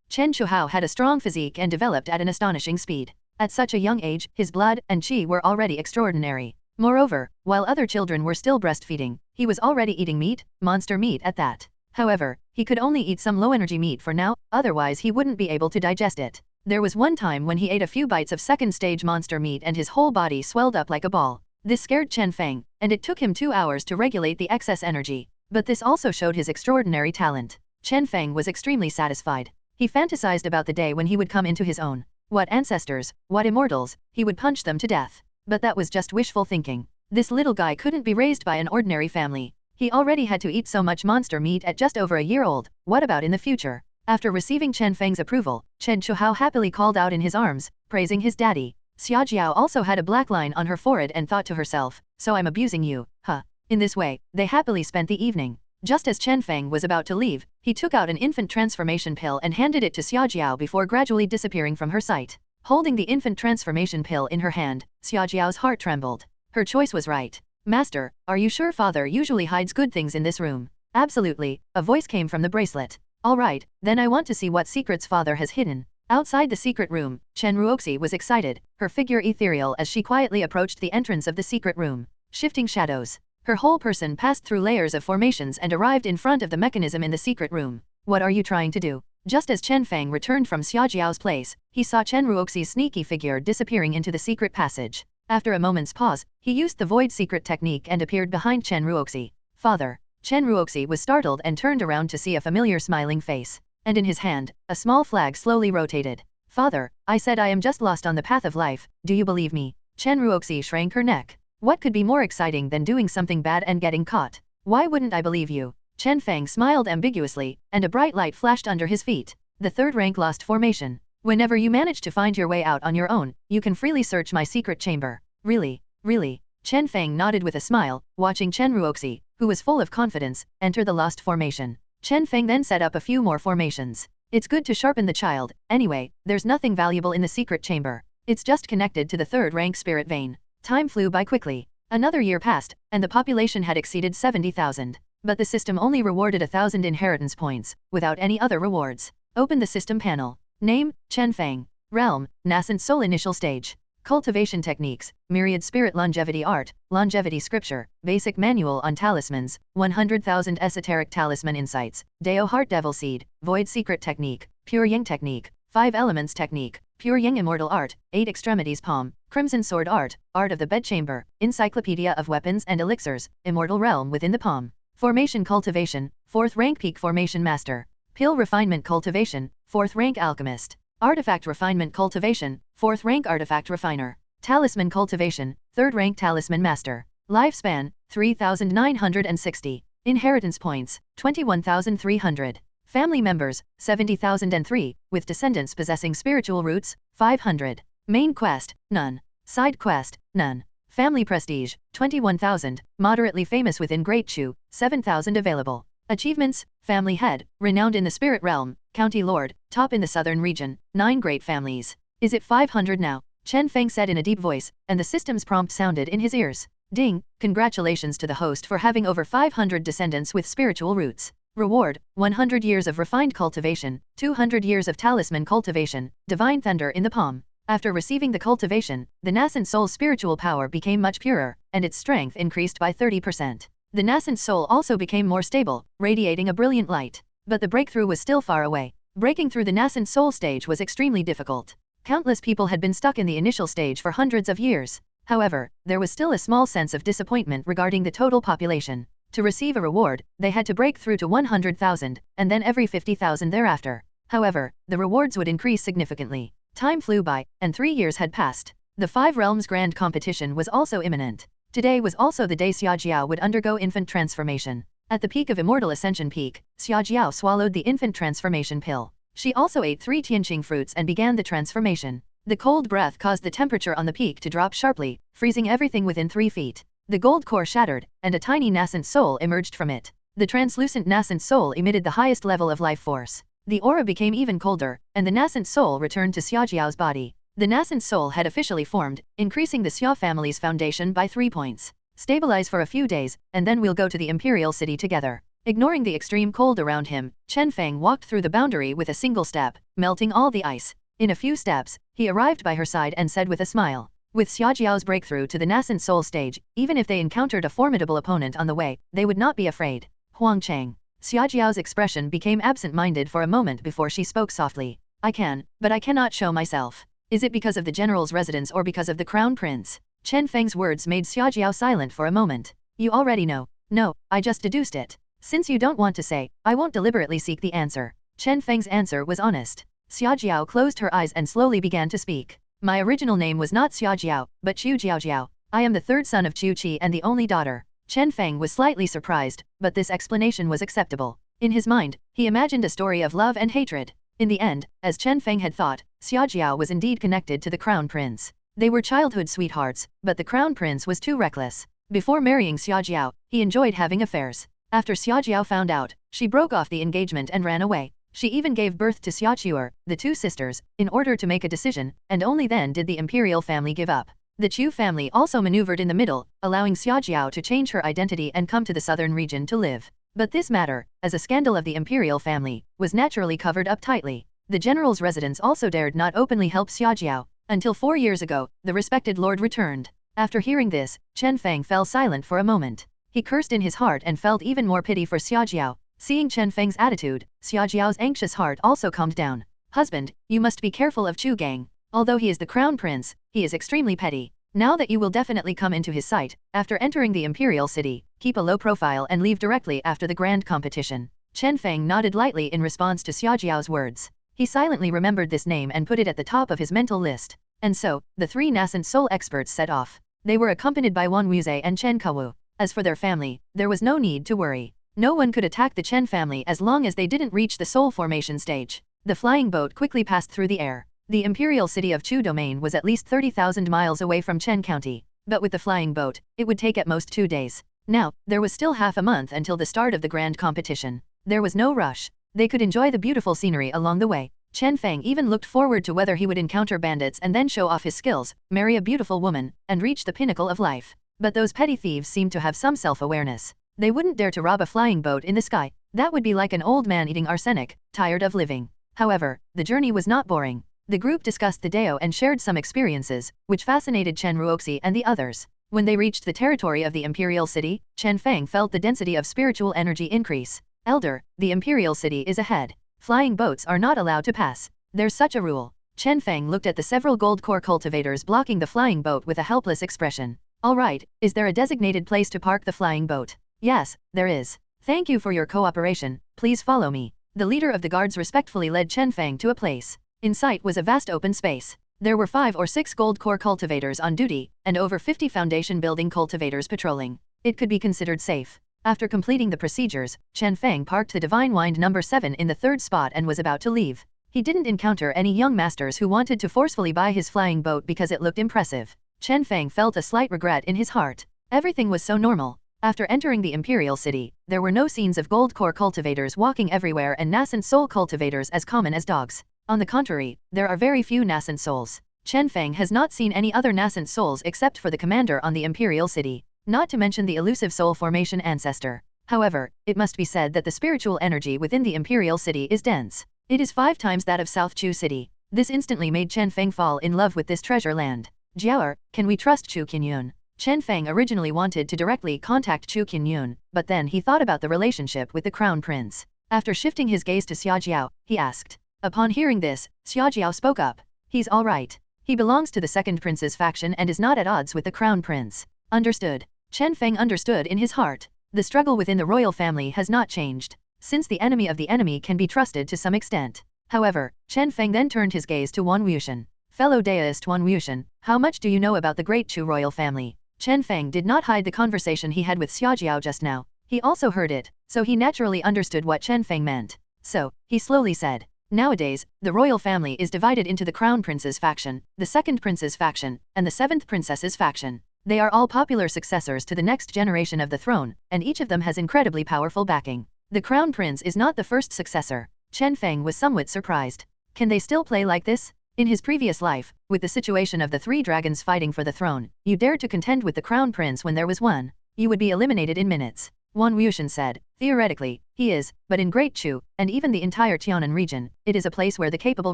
Chen Chuhao had a strong physique and developed at an astonishing speed. At such a young age, his blood and qi were already extraordinary. Moreover, while other children were still breastfeeding, he was already eating meat, monster meat at that. However, he could only eat some low-energy meat for now, otherwise he wouldn't be able to digest it. There was one time when he ate a few bites of second-stage monster meat and his whole body swelled up like a ball. This scared Chen Feng, and it took him 2 hours to regulate the excess energy. But this also showed his extraordinary talent. Chen Feng was extremely satisfied. He fantasized about the day when he would come into his own. What ancestors, what immortals, he would punch them to death. But that was just wishful thinking. This little guy couldn't be raised by an ordinary family. He already had to eat so much monster meat at just over a year old. What about in the future? After receiving Chen Feng's approval, Chen Chuhao happily called out in his arms, praising his daddy. Xia Jiao also had a black line on her forehead and thought to herself, so I'm abusing you, huh? In this way, they happily spent the evening. Just as Chen Feng was about to leave, he took out an infant transformation pill and handed it to Xia Jiao before gradually disappearing from her sight. Holding the infant transformation pill in her hand, Xia Jiao's heart trembled. Her choice was right. Master, are you sure father usually hides good things in this room? Absolutely, a voice came from the bracelet. Alright, then I want to see what secrets father has hidden. Outside the secret room, Chen Ruoxi was excited, her figure ethereal as she quietly approached the entrance of the secret room. Shifting shadows. Her whole person passed through layers of formations and arrived in front of the mechanism in the secret room. What are you trying to do? Just as Chen Feng returned from Xia Jiao's place, he saw Chen Ruoxi's sneaky figure disappearing into the secret passage. After a moment's pause, he used the void secret technique and appeared behind Chen Ruoxi. Father. Chen Ruoxi was startled and turned around to see a familiar smiling face. And in his hand, a small flag slowly rotated. Father, I said I am just lost on the path of life, do you believe me? Chen Ruoxi shrank her neck. What could be more exciting than doing something bad and getting caught? Why wouldn't I believe you? Chen Feng smiled ambiguously, and a bright light flashed under his feet. The third rank lost formation. Whenever you manage to find your way out on your own, you can freely search my secret chamber. Really? Really? Chen Feng nodded with a smile, watching Chen Ruoxi, who was full of confidence, enter the lost formation. Chen Feng then set up a few more formations. It's good to sharpen the child, anyway, there's nothing valuable in the secret chamber. It's just connected to the third rank spirit vein. Time flew by quickly. Another year passed, and the population had exceeded 70,000. But the system only rewarded 1,000 inheritance points, without any other rewards. Open the system panel. Name, Chen Feng. Realm, Nascent Soul Initial Stage. Cultivation Techniques, Myriad Spirit Longevity Art, Longevity Scripture, Basic Manual on Talismans, 100,000 Esoteric Talisman Insights, Deo Heart Devil Seed, Void Secret Technique, Pure Yang Technique, 5 Elements Technique, Pure Yang Immortal Art, 8 Extremities Palm, Crimson Sword Art, Art of the Bedchamber, Encyclopedia of Weapons and Elixirs, Immortal Realm within the palm. Formation Cultivation, 4th Rank Peak Formation Master. Pill Refinement Cultivation, 4th Rank Alchemist. Artifact Refinement Cultivation, 4th Rank Artifact Refiner. Talisman Cultivation, 3rd Rank Talisman Master. Lifespan, 3,960. Inheritance Points, 21,300. Family Members, 70,003, with descendants possessing spiritual roots, 500. Main Quest, none. Side Quest, none. Family Prestige, 21,000, moderately famous within Great Chu, 7,000 available. Achievements, Family Head, renowned in the Spirit Realm, County Lord, top in the Southern Region, 9 great families. Is it 500 now? Chen Feng said in a deep voice, and the system's prompt sounded in his ears. Ding, congratulations to the host for having over 500 descendants with spiritual roots. Reward, 100 years of refined cultivation, 200 years of talisman cultivation, divine thunder in the palm. After receiving the cultivation, the nascent soul's spiritual power became much purer, and its strength increased by 30%. The nascent soul also became more stable, radiating a brilliant light. But the breakthrough was still far away. Breaking through the nascent soul stage was extremely difficult. Countless people had been stuck in the initial stage for hundreds of years. However, there was still a small sense of disappointment regarding the total population. To receive a reward, they had to break through to 100,000, and then every 50,000 thereafter. However, the rewards would increase significantly. Time flew by, and 3 years had passed. The 5 Realms Grand Competition was also imminent. Today was also the day Xia Jiao would undergo infant transformation. At the peak of Immortal Ascension Peak, Xia Jiao swallowed the infant transformation pill. She also ate 3 Tianqing fruits and began the transformation. The cold breath caused the temperature on the peak to drop sharply, freezing everything within 3 feet. The gold core shattered, and a tiny nascent soul emerged from it. The translucent nascent soul emitted the highest level of life force. The aura became even colder, and the nascent soul returned to Xia Jiao's body. The nascent soul had officially formed, increasing the Xia family's foundation by 3 points. Stabilize for a few days, and then we'll go to the Imperial City together. Ignoring the extreme cold around him, Chen Feng walked through the boundary with a single step, melting all the ice. In a few steps, he arrived by her side and said with a smile. With Xia Jiao's breakthrough to the nascent soul stage, even if they encountered a formidable opponent on the way, they would not be afraid. Huang Chang. Xia Jiao's expression became absent-minded for a moment before she spoke softly. I can, but I cannot show myself. Is it because of the general's residence or because of the crown prince? Chen Feng's words made Xiaojiao silent for a moment. You already know. No, I just deduced it. Since you don't want to say, I won't deliberately seek the answer. Chen Feng's answer was honest. Xiaojiao closed her eyes and slowly began to speak. My original name was not Xiaojiao, but Chu Jiaojiao. I am the third son of Chu Qi and the only daughter. Chen Feng was slightly surprised, but this explanation was acceptable. In his mind, he imagined a story of love and hatred. In the end, as Chen Feng had thought, Xiaojiao was indeed connected to the crown prince. They were childhood sweethearts, but the crown prince was too reckless. Before marrying Xiaojiao, he enjoyed having affairs. After Xiaojiao found out, she broke off the engagement and ran away. She even gave birth to Xiaochuer, the two sisters, in order to make a decision, and only then did the imperial family give up. The Chu family also maneuvered in the middle, allowing Xiaojiao to change her identity and come to the southern region to live. But this matter, as a scandal of the imperial family, was naturally covered up tightly. The general's residents also dared not openly help Xiaojiao. Until 4 years ago, the respected lord returned. After hearing this, Chen Feng fell silent for a moment. He cursed in his heart and felt even more pity for Xiaojiao. Seeing Chen Feng's attitude, Xiaojiao's anxious heart also calmed down. Husband, you must be careful of Chu Gang. Although he is the crown prince, he is extremely petty. Now that you will definitely come into his sight, after entering the imperial city, keep a low profile and leave directly after the grand competition. Chen Feng nodded lightly in response to Xiaojiao's words. He silently remembered this name and put it at the top of his mental list. And so, the three nascent soul experts set off. They were accompanied by Wan Wuze and Chen Kawu. As for their family, there was no need to worry. No one could attack the Chen family as long as they didn't reach the soul formation stage. The flying boat quickly passed through the air. The imperial city of Chu Domain was at least 30,000 miles away from Chen County, but with the flying boat, it would take at most 2 days. Now, there was still half a month until the start of the grand competition. There was no rush. They could enjoy the beautiful scenery along the way. Chen Feng even looked forward to whether he would encounter bandits and then show off his skills, marry a beautiful woman, and reach the pinnacle of life. But those petty thieves seemed to have some self-awareness. They wouldn't dare to rob a flying boat in the sky. That would be like an old man eating arsenic, tired of living. However, the journey was not boring. The group discussed the Dao and shared some experiences, which fascinated Chen Ruoxi and the others. When they reached the territory of the imperial city, Chen Feng felt the density of spiritual energy increase. Elder, the imperial city is ahead. Flying boats are not allowed to pass. There's such a rule. Chen Feng looked at the several gold core cultivators blocking the flying boat with a helpless expression. All right, is there a designated place to park the flying boat? Yes, there is. Thank you for your cooperation, please follow me. The leader of the guards respectfully led Chen Feng to a place. In sight was a vast open space. There were 5 or 6 gold core cultivators on duty, and over 50 foundation building cultivators patrolling. It could be considered safe. After completing the procedures, Chen Feng parked the Divine Wind number 7 in the 3rd spot and was about to leave. He didn't encounter any young masters who wanted to forcefully buy his flying boat because it looked impressive. Chen Feng felt a slight regret in his heart. Everything was so normal. After entering the imperial city, there were no scenes of gold core cultivators walking everywhere and nascent soul cultivators as common as dogs. On the contrary, there are very few nascent souls. Chen Feng has not seen any other nascent souls except for the commander on the imperial city, not to mention the elusive soul formation ancestor. However, it must be said that the spiritual energy within the imperial city is dense. It is 5 times that of South Chu City. This instantly made Chen Feng fall in love with this treasure land. Jiaoer, can we trust Chu Qinyun? Chen Feng originally wanted to directly contact Chu Qinyun, but then he thought about the relationship with the crown prince. After shifting his gaze to Xiaojiao, he asked. Upon hearing this, Xiaojiao spoke up. He's all right. He belongs to the second prince's faction and is not at odds with the crown prince. Understood. Chen Feng understood in his heart. The struggle within the royal family has not changed, since the enemy of the enemy can be trusted to some extent. However, Chen Feng then turned his gaze to Wan Wuxian. Fellow Daoist Wan Wuxian, how much do you know about the great Chu royal family? Chen Feng did not hide the conversation he had with Xiaojiao just now. He also heard it, so he naturally understood what Chen Feng meant. So, he slowly said. Nowadays, the royal family is divided into the crown prince's faction, the second prince's faction, and the 7th princess's faction. They are all popular successors to the next generation of the throne, and each of them has incredibly powerful backing. The crown prince is not the first successor. Chen Feng was somewhat surprised. Can they still play like this? In his previous life, with the situation of the 3 dragons fighting for the throne, you dared to contend with the crown prince when there was one. You would be eliminated in minutes. Wan Wuxian said. Theoretically, he is, but in Great Chu, and even the entire Tianan region, it is a place where the capable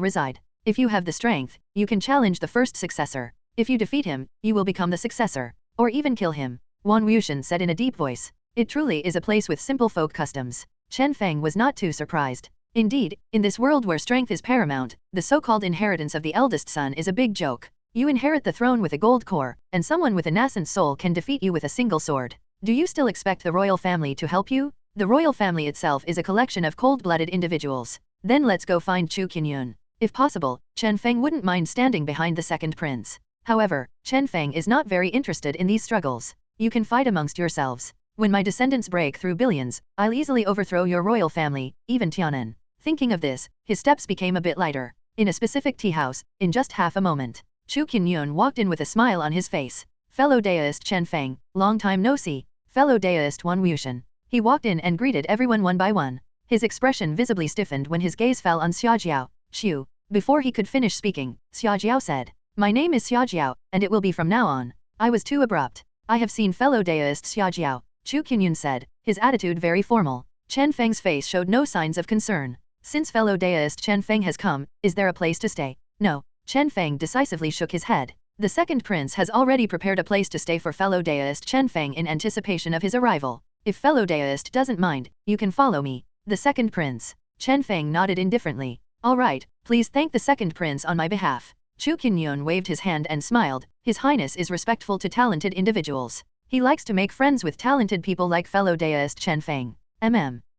reside. If you have the strength, you can challenge the first successor. If you defeat him, you will become the successor. Or even kill him. Wan Wuxian said in a deep voice. It truly is a place with simple folk customs. Chen Feng was not too surprised. Indeed, in this world where strength is paramount, the so-called inheritance of the eldest son is a big joke. You inherit the throne with a gold core, and someone with a nascent soul can defeat you with a single sword. Do you still expect the royal family to help you? The royal family itself is a collection of cold-blooded individuals. Then let's go find Chu Qinyun. If possible, Chen Feng wouldn't mind standing behind the second prince. However, Chen Feng is not very interested in these struggles. You can fight amongst yourselves. When my descendants break through billions, I'll easily overthrow your royal family, even Tianan. Thinking of this, his steps became a bit lighter. In a specific tea house, in just half a moment, Chu Qinyun walked in with a smile on his face. Fellow Daoist Chen Feng, long time no see. Fellow Daoist Wan Wushan. He walked in and greeted everyone one by one. His expression visibly stiffened when his gaze fell on Xiaojiao. Xiu. Before he could finish speaking, Xiaojiao said, "My name is Xiaojiao, and it will be from now on." I was too abrupt. I have seen fellow Daoist Xiaojiao, Chu Qinyun said, his attitude very formal. Chen Feng's face showed no signs of concern. Since fellow Daoist Chen Feng has come, is there a place to stay? No. Chen Feng decisively shook his head. The second prince has already prepared a place to stay for fellow Daoist Chen Feng in anticipation of his arrival. If fellow Daoist doesn't mind, you can follow me. The second prince. Chen Feng nodded indifferently. All right, please thank the second prince on my behalf. Chu Qinyun waved his hand and smiled. His Highness is respectful to talented individuals. He likes to make friends with talented people like fellow Daoist Chen Feng.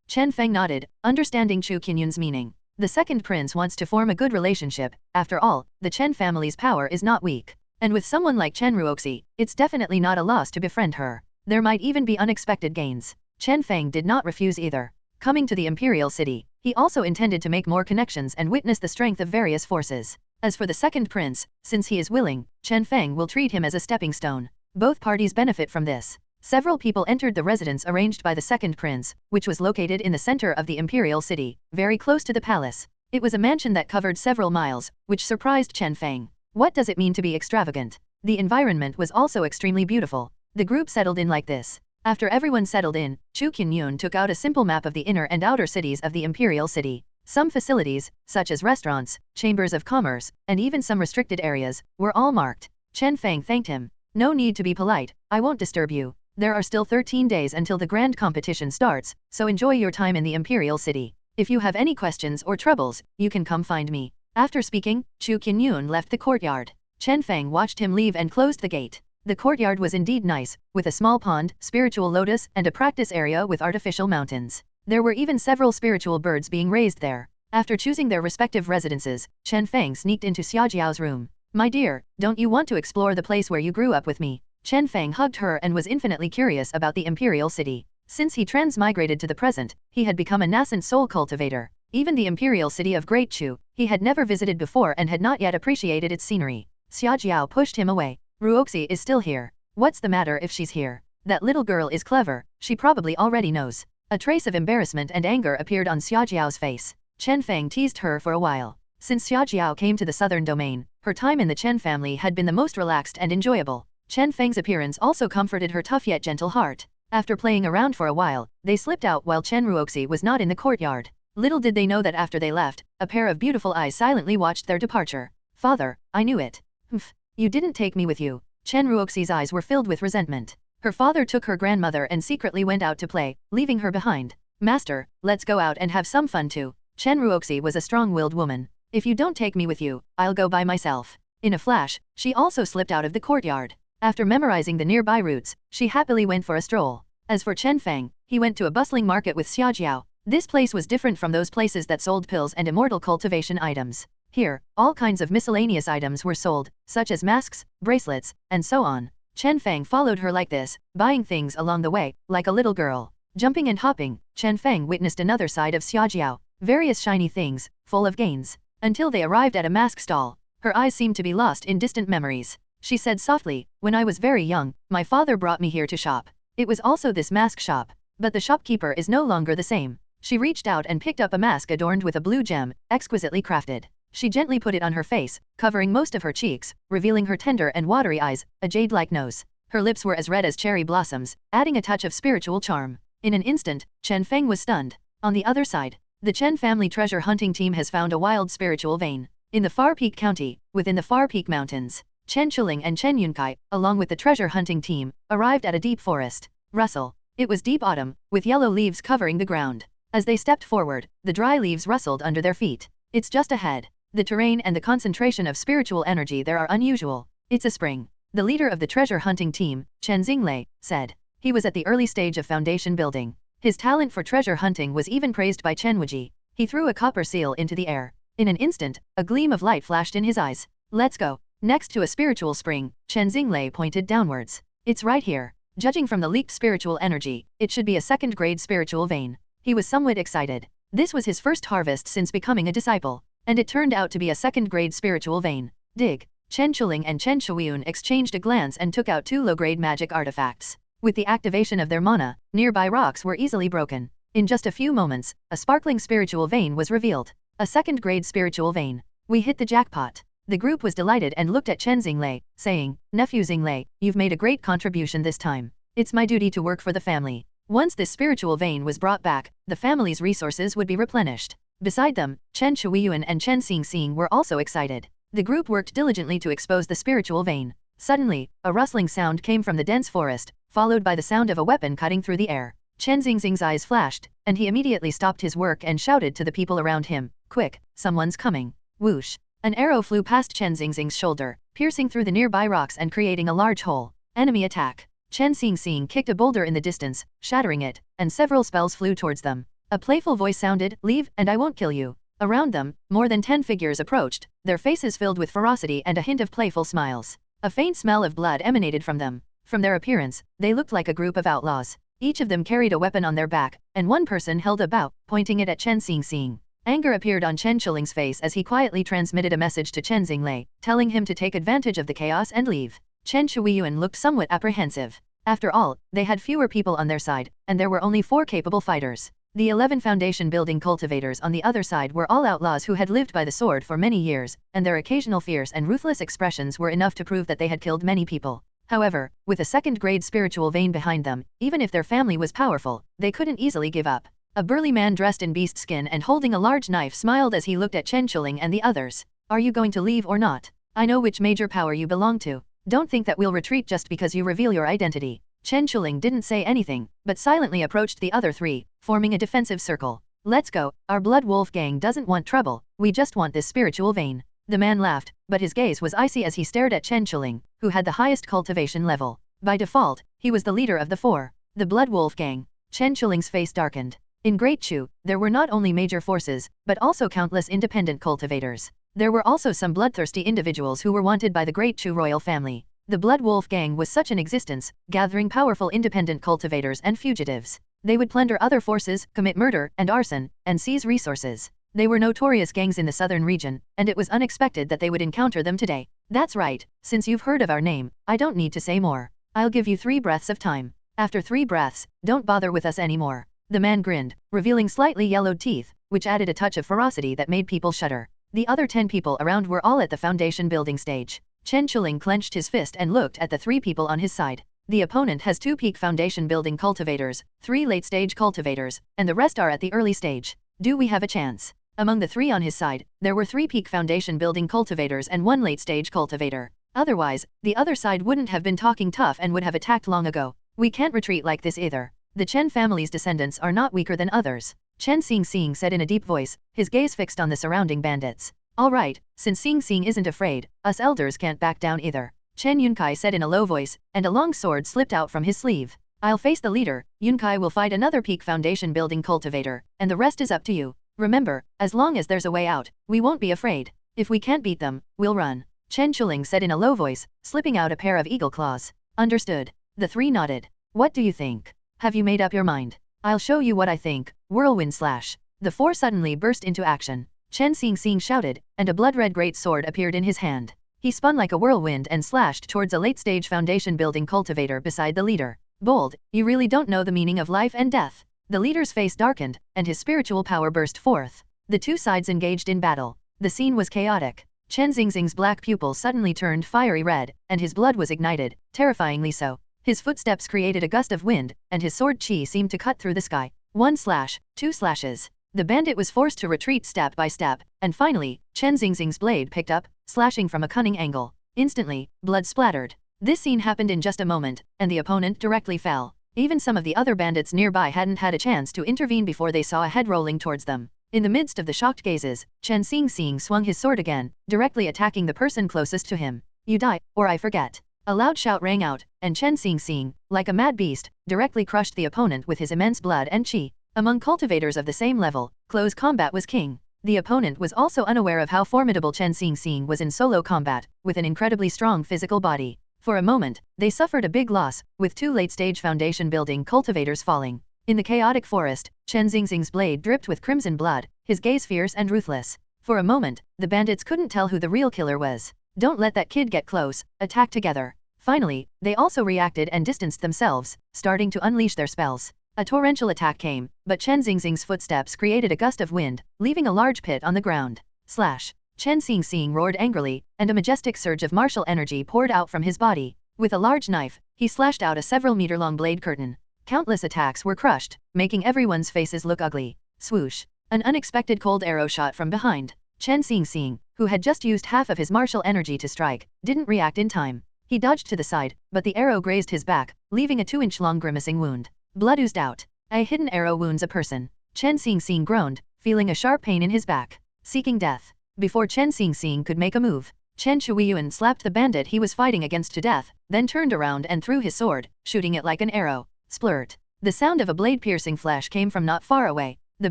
Chen Feng nodded, understanding Chu Qinyun's meaning. The second prince wants to form a good relationship. After all, the Chen family's power is not weak. And with someone like Chen Ruoxi, it's definitely not a loss to befriend her. There might even be unexpected gains. Chen Feng did not refuse either. Coming to the imperial city, he also intended to make more connections and witness the strength of various forces. As for the second prince, since he is willing, Chen Feng will treat him as a stepping stone. Both parties benefit from this. Several people entered the residence arranged by the second prince, which was located in the center of the imperial city, very close to the palace. It was a mansion that covered several miles, which surprised Chen Feng. What does it mean to be extravagant? The environment was also extremely beautiful. The group settled in like this. After everyone settled in, Chu Qinyun took out a simple map of the inner and outer cities of the imperial city. Some facilities, such as restaurants, chambers of commerce, and even some restricted areas, were all marked. Chen Feng thanked him. No need to be polite, I won't disturb you. There are still 13 days until the grand competition starts, so enjoy your time in the imperial city. If you have any questions or troubles, you can come find me. After speaking, Chu Qinyun left the courtyard. Chen Feng watched him leave and closed the gate. The courtyard was indeed nice, with a small pond, spiritual lotus, and a practice area with artificial mountains. There were even several spiritual birds being raised there. After choosing their respective residences, Chen Feng sneaked into Xiaojiao's room. My dear, don't you want to explore the place where you grew up with me? Chen Feng hugged her and was infinitely curious about the imperial city. Since he transmigrated to the present, he had become a nascent soul cultivator. Even the imperial city of Great Chu, he had never visited before and had not yet appreciated its scenery. Xiaojiao pushed him away. Ruoxi is still here. What's the matter if she's here? That little girl is clever, she probably already knows. A trace of embarrassment and anger appeared on Xiaojiao's face. Chen Feng teased her for a while. Since Xiaojiao came to the southern domain, her time in the Chen family had been the most relaxed and enjoyable. Chen Feng's appearance also comforted her tough yet gentle heart. After playing around for a while, they slipped out while Chen Ruoxi was not in the courtyard. Little did they know that after they left, a pair of beautiful eyes silently watched their departure. Father, I knew it. Humph, you didn't take me with you. Chen Ruoxi's eyes were filled with resentment. Her father took her grandmother and secretly went out to play, leaving her behind. Master, let's go out and have some fun too. Chen Ruoxi was a strong-willed woman. If you don't take me with you, I'll go by myself. In a flash, she also slipped out of the courtyard. After memorizing the nearby routes, she happily went for a stroll. As for Chen Feng, he went to a bustling market with Xiaojiao. This place was different from those places that sold pills and immortal cultivation items. Here, all kinds of miscellaneous items were sold, such as masks, bracelets, and so on. Chen Feng followed her like this, buying things along the way, like a little girl. Jumping and hopping, Chen Feng witnessed another side of Xiaojiao, various shiny things, full of gains. Until they arrived at a mask stall, her eyes seemed to be lost in distant memories. She said softly, when I was very young, my father brought me here to shop. It was also this mask shop. But the shopkeeper is no longer the same. She reached out and picked up a mask adorned with a blue gem, exquisitely crafted. She gently put it on her face, covering most of her cheeks, revealing her tender and watery eyes, a jade-like nose. Her lips were as red as cherry blossoms, adding a touch of spiritual charm. In an instant, Chen Feng was stunned. On the other side, the Chen family treasure hunting team has found a wild spiritual vein. In the Far Peak County, within the Far Peak Mountains, Chen Chuling and Chen Yunkai, along with the treasure hunting team, arrived at a deep forest. Rustle. It was deep autumn, with yellow leaves covering the ground. As they stepped forward, the dry leaves rustled under their feet. It's just ahead. The terrain and the concentration of spiritual energy there are unusual. It's a spring. The leader of the treasure hunting team, Chen Xinglei, said. He was at the early stage of foundation building. His talent for treasure hunting was even praised by Chen Wuji. He threw a copper seal into the air. In an instant, a gleam of light flashed in his eyes. Let's go. Next to a spiritual spring, Chen Xinglei pointed downwards. It's right here. Judging from the leaked spiritual energy, it should be a second-grade spiritual vein. He was somewhat excited. This was his first harvest since becoming a disciple, and it turned out to be a second-grade spiritual vein. Dig. Chen Chuling and Chen Shuiyun exchanged a glance and took out 2 low-grade magic artifacts. With the activation of their mana, nearby rocks were easily broken. In just a few moments, a sparkling spiritual vein was revealed. A second-grade spiritual vein. We hit the jackpot. The group was delighted and looked at Chen Xinglei, saying, Nephew Xinglei, you've made a great contribution this time. It's my duty to work for the family. Once this spiritual vein was brought back, the family's resources would be replenished. Beside them, Chen Shuiyun and Chen Xingxing were also excited. The group worked diligently to expose the spiritual vein. Suddenly, a rustling sound came from the dense forest, followed by the sound of a weapon cutting through the air. Chen Xingxing's eyes flashed, and he immediately stopped his work and shouted to the people around him, Quick, someone's coming. Whoosh. An arrow flew past Chen Xingxing's shoulder, piercing through the nearby rocks and creating a large hole. Enemy attack. Chen Xingxing kicked a boulder in the distance, shattering it, and several spells flew towards them. A playful voice sounded, Leave, and I won't kill you. Around them, more than 10 figures approached, their faces filled with ferocity and a hint of playful smiles. A faint smell of blood emanated from them. From their appearance, they looked like a group of outlaws. Each of them carried a weapon on their back, and one person held a bow, pointing it at Chen Xingxing. Anger appeared on Chen Chuling's face as he quietly transmitted a message to Chen Xinglei, telling him to take advantage of the chaos and leave. Chen Shuiyun looked somewhat apprehensive. After all, they had fewer people on their side, and there were only 4 capable fighters. The 11 foundation building cultivators on the other side were all outlaws who had lived by the sword for many years, and their occasional fierce and ruthless expressions were enough to prove that they had killed many people. However, with a second-grade spiritual vein behind them, even if their family was powerful, they couldn't easily give up. A burly man dressed in beast skin and holding a large knife smiled as he looked at Chen Chuling and the others. Are you going to leave or not? I know which major power you belong to. Don't think that we'll retreat just because you reveal your identity. Chen Chuling didn't say anything, but silently approached the other 3, forming a defensive circle. Let's go, our blood wolf gang doesn't want trouble, we just want this spiritual vein. The man laughed, but his gaze was icy as he stared at Chen Chuling, who had the highest cultivation level. By default, he was the leader of the 4, the blood wolf gang. Chen Chuling's face darkened. In Great Chu, there were not only major forces, but also countless independent cultivators. There were also some bloodthirsty individuals who were wanted by the Great Chu royal family. The Blood Wolf Gang was such an existence, gathering powerful independent cultivators and fugitives. They would plunder other forces, commit murder and arson, and seize resources. They were notorious gangs in the southern region, and it was unexpected that they would encounter them today. That's right, since you've heard of our name, I don't need to say more. I'll give you 3 breaths of time. After 3 breaths, don't bother with us anymore. The man grinned, revealing slightly yellowed teeth, which added a touch of ferocity that made people shudder. The other 10 people around were all at the foundation building stage. Chen Chuling clenched his fist and looked at the 3 people on his side. The opponent has 2 peak foundation building cultivators, 3 late-stage cultivators, and the rest are at the early stage. Do we have a chance? Among the 3 on his side, there were 3 peak foundation building cultivators and 1 late-stage cultivator. Otherwise, the other side wouldn't have been talking tough and would have attacked long ago. We can't retreat like this either. The Chen family's descendants are not weaker than others. Chen Xingxing said in a deep voice, his gaze fixed on the surrounding bandits. All right, since Xingxing isn't afraid, us elders can't back down either. Chen Yunkai said in a low voice, and a long sword slipped out from his sleeve. I'll face the leader, Yunkai will fight another peak foundation building cultivator, and the rest is up to you. Remember, as long as there's a way out, we won't be afraid. If we can't beat them, we'll run. Chen Chuling said in a low voice, slipping out a pair of eagle claws. Understood. The 3 nodded. What do you think? Have you made up your mind? I'll show you what I think. Whirlwind slash. The 4 suddenly burst into action. Chen Xingxing shouted, and a blood-red great sword appeared in his hand. He spun like a whirlwind and slashed towards a late-stage foundation building cultivator beside the leader. Bold, you really don't know the meaning of life and death. The leader's face darkened, and his spiritual power burst forth. The 2 sides engaged in battle. The scene was chaotic. Chen Xingxing's black pupils suddenly turned fiery red, and his blood was ignited, terrifyingly so. His footsteps created a gust of wind, and his sword chi seemed to cut through the sky. 1 slash, 2 slashes. The bandit was forced to retreat step by step, and finally, Chen Xingxing's blade picked up, slashing from a cunning angle. Instantly, blood splattered. This scene happened in just a moment, and the opponent directly fell. Even some of the other bandits nearby hadn't had a chance to intervene before they saw a head rolling towards them. In the midst of the shocked gazes, Chen Xingxing swung his sword again, directly attacking the person closest to him. You die, or I forget. A loud shout rang out, and Chen Xingxing, like a mad beast, directly crushed the opponent with his immense blood and qi. Among cultivators of the same level, close combat was king. The opponent was also unaware of how formidable Chen Xingxing was in solo combat, with an incredibly strong physical body. For a moment, they suffered a big loss, with 2 late-stage foundation building cultivators falling. In the chaotic forest, Chen Xingxing's blade dripped with crimson blood, his gaze fierce and ruthless. For a moment, the bandits couldn't tell who the real killer was. Don't let that kid get close, attack together. Finally, they also reacted and distanced themselves, starting to unleash their spells. A torrential attack came, but Chen Xingxing's footsteps created a gust of wind, leaving a large pit on the ground. Slash! Chen Xingxing roared angrily, and a majestic surge of martial energy poured out from his body. With a large knife, he slashed out a several-meter-long blade curtain. Countless attacks were crushed, making everyone's faces look ugly. Swoosh! An unexpected cold arrow shot from behind. Chen Xingxing, who had just used half of his martial energy to strike, didn't react in time. He dodged to the side, but the arrow grazed his back, leaving a 2-inch-long grimacing wound. Blood oozed out. A hidden arrow wounds a person. Chen Xingxing groaned, feeling a sharp pain in his back. Seeking death. Before Chen Xingxing could make a move, Chen Shuiyuan slapped the bandit he was fighting against to death, then turned around and threw his sword, shooting it like an arrow. Splurt. The sound of a blade-piercing flash came from not far away. The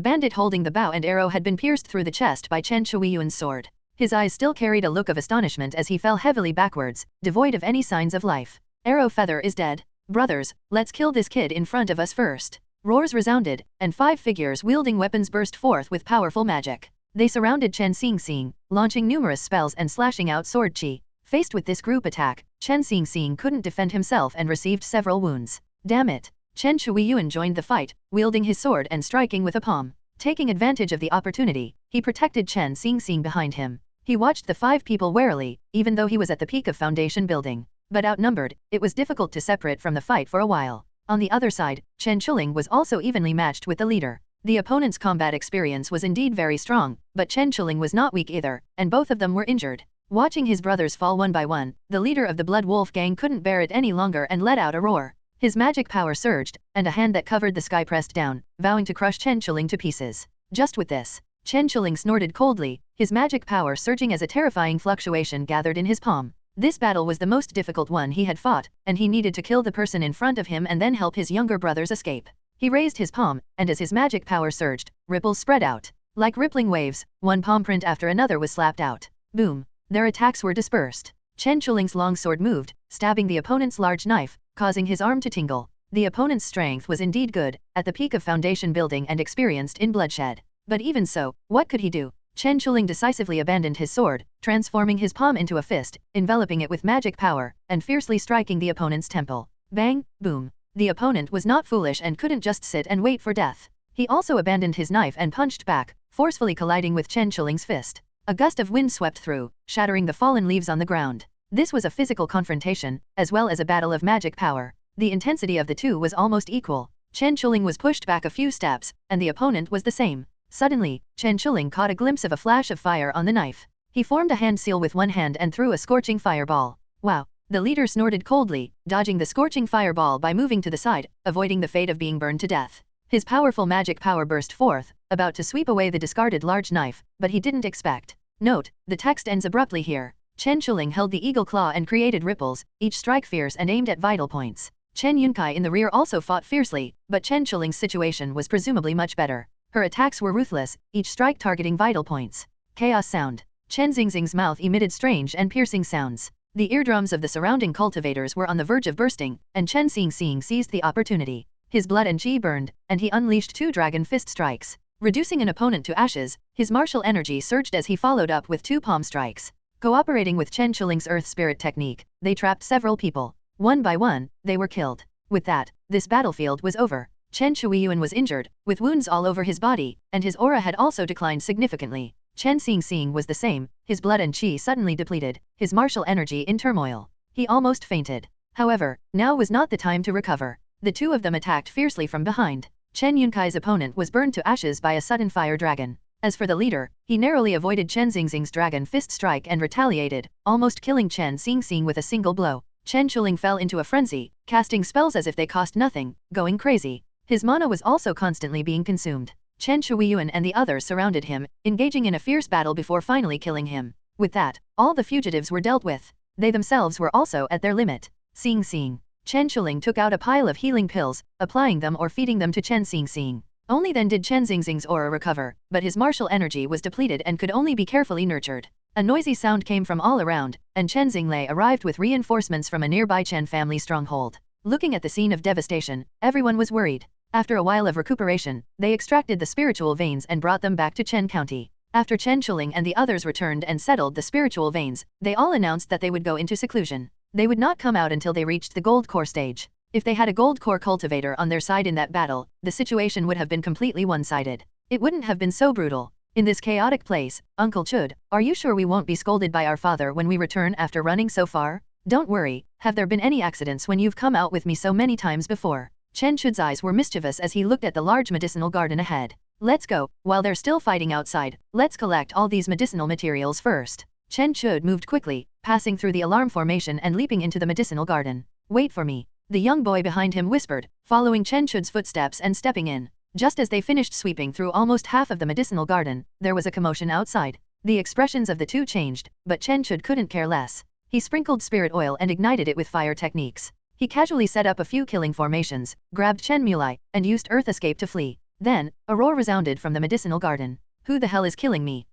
bandit holding the bow and arrow had been pierced through the chest by Chen Shuiyuan's sword. His eyes still carried a look of astonishment as he fell heavily backwards, devoid of any signs of life. Arrow Feather is dead. Brothers, let's kill this kid in front of us first. Roars resounded, and 5 figures wielding weapons burst forth with powerful magic. They surrounded Chen Xingxing, launching numerous spells and slashing out sword qi. Faced with this group attack, Chen Xingxing couldn't defend himself and received several wounds. Damn it! Chen Shuiyuan joined the fight, wielding his sword and striking with a palm. Taking advantage of the opportunity, he protected Chen Xingxing behind him. He watched the 5 people warily, even though he was at the peak of foundation building. But outnumbered, it was difficult to separate from the fight for a while. On the other side, Chen Chuling was also evenly matched with the leader. The opponent's combat experience was indeed very strong, but Chen Chuling was not weak either, and both of them were injured. Watching his brothers fall one by one, the leader of the Blood Wolf gang couldn't bear it any longer and let out a roar. His magic power surged, and a hand that covered the sky pressed down, vowing to crush Chen Chuling to pieces. Just with this, Chen Chuling snorted coldly, his magic power surging as a terrifying fluctuation gathered in his palm. This battle was the most difficult one he had fought, and he needed to kill the person in front of him and then help his younger brothers escape. He raised his palm, and as his magic power surged, ripples spread out. Like rippling waves, one palm print after another was slapped out. Boom! Their attacks were dispersed. Chen Chuling's long sword moved, stabbing the opponent's large knife, causing his arm to tingle. The opponent's strength was indeed good, at the peak of foundation building and experienced in bloodshed. But even so, what could he do? Chen Chuling decisively abandoned his sword, transforming his palm into a fist, enveloping it with magic power, and fiercely striking the opponent's temple. Bang! Boom! The opponent was not foolish and couldn't just sit and wait for death. He also abandoned his knife and punched back, forcefully colliding with Chen Chuling's fist. A gust of wind swept through, shattering the fallen leaves on the ground. This was a physical confrontation, as well as a battle of magic power. The intensity of the two was almost equal. Chen Chuling was pushed back a few steps, and the opponent was the same. Suddenly, Chen Chuling caught a glimpse of a flash of fire on the knife. He formed a hand seal with one hand and threw a scorching fireball. Wow! The leader snorted coldly, dodging the scorching fireball by moving to the side, avoiding the fate of being burned to death. His powerful magic power burst forth, about to sweep away the discarded large knife, but he didn't expect. Note, the text ends abruptly here. Chen Chuling held the eagle claw and created ripples, each strike fierce and aimed at vital points. Chen Yunkai in the rear also fought fiercely, but Chen Chuling's situation was presumably much better. Her attacks were ruthless, each strike targeting vital points. Chaos sound. Chen Xingxing's mouth emitted strange and piercing sounds. The eardrums of the surrounding cultivators were on the verge of bursting, and Chen Xingxing seized the opportunity. His blood and qi burned, and he unleashed 2 dragon fist strikes. Reducing an opponent to ashes, his martial energy surged as he followed up with 2 palm strikes. Cooperating with Chen Chuling's earth spirit technique, they trapped several people. One by one, they were killed. With that, this battlefield was over. Chen Shuiyuan was injured, with wounds all over his body, and his aura had also declined significantly. Chen Xingxing was the same, his blood and qi suddenly depleted, his martial energy in turmoil. He almost fainted. However, now was not the time to recover. The two of them attacked fiercely from behind. Chen Yunkai's opponent was burned to ashes by a sudden fire dragon. As for the leader, he narrowly avoided Chen Xingxing's dragon fist strike and retaliated, almost killing Chen Xingxing with a single blow. Chen Chuling fell into a frenzy, casting spells as if they cost nothing, going crazy. His mana was also constantly being consumed. Chen Shuiyuan and the others surrounded him, engaging in a fierce battle before finally killing him. With that, all the fugitives were dealt with. They themselves were also at their limit. Xing. Chen Shuling took out a pile of healing pills, applying them or feeding them to Chen Xing. Only then did Chen Xing's aura recover, but his martial energy was depleted and could only be carefully nurtured. A noisy sound came from all around, and Chen Xinglei arrived with reinforcements from a nearby Chen family stronghold. Looking at the scene of devastation, everyone was worried. After a while of recuperation, they extracted the spiritual veins and brought them back to Chen County. After Chen Shuling and the others returned and settled the spiritual veins, they all announced that they would go into seclusion. They would not come out until they reached the gold core stage. If they had a gold core cultivator on their side in that battle, the situation would have been completely one-sided. It wouldn't have been so brutal. In this chaotic place, Uncle Chud, are you sure we won't be scolded by our father when we return after running so far? Don't worry, have there been any accidents when you've come out with me so many times before? Chen Chud's eyes were mischievous as he looked at the large medicinal garden ahead. Let's go, while they're still fighting outside, let's collect all these medicinal materials first. Chen Chud moved quickly, passing through the alarm formation and leaping into the medicinal garden. Wait for me. The young boy behind him whispered, following Chen Chud's footsteps and stepping in. Just as they finished sweeping through almost half of the medicinal garden, there was a commotion outside. The expressions of the two changed, but Chen Chud couldn't care less. He sprinkled spirit oil and ignited it with fire techniques. He casually set up a few killing formations, grabbed Chen Mulai, and used Earth Escape to flee. Then, a roar resounded from the medicinal garden. Who the hell is killing me?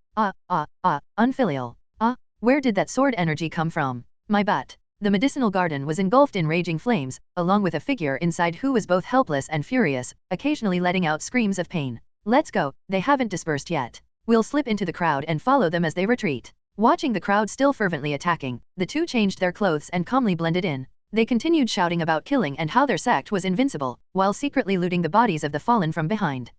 Unfilial. Where did that sword energy come from? My butt. The medicinal garden was engulfed in raging flames, along with a figure inside who was both helpless and furious, occasionally letting out screams of pain. Let's go, they haven't dispersed yet. We'll slip into the crowd and follow them as they retreat. Watching the crowd still fervently attacking, the two changed their clothes and calmly blended in. They continued shouting about killing and how their sect was invincible, while secretly looting the bodies of the fallen from behind.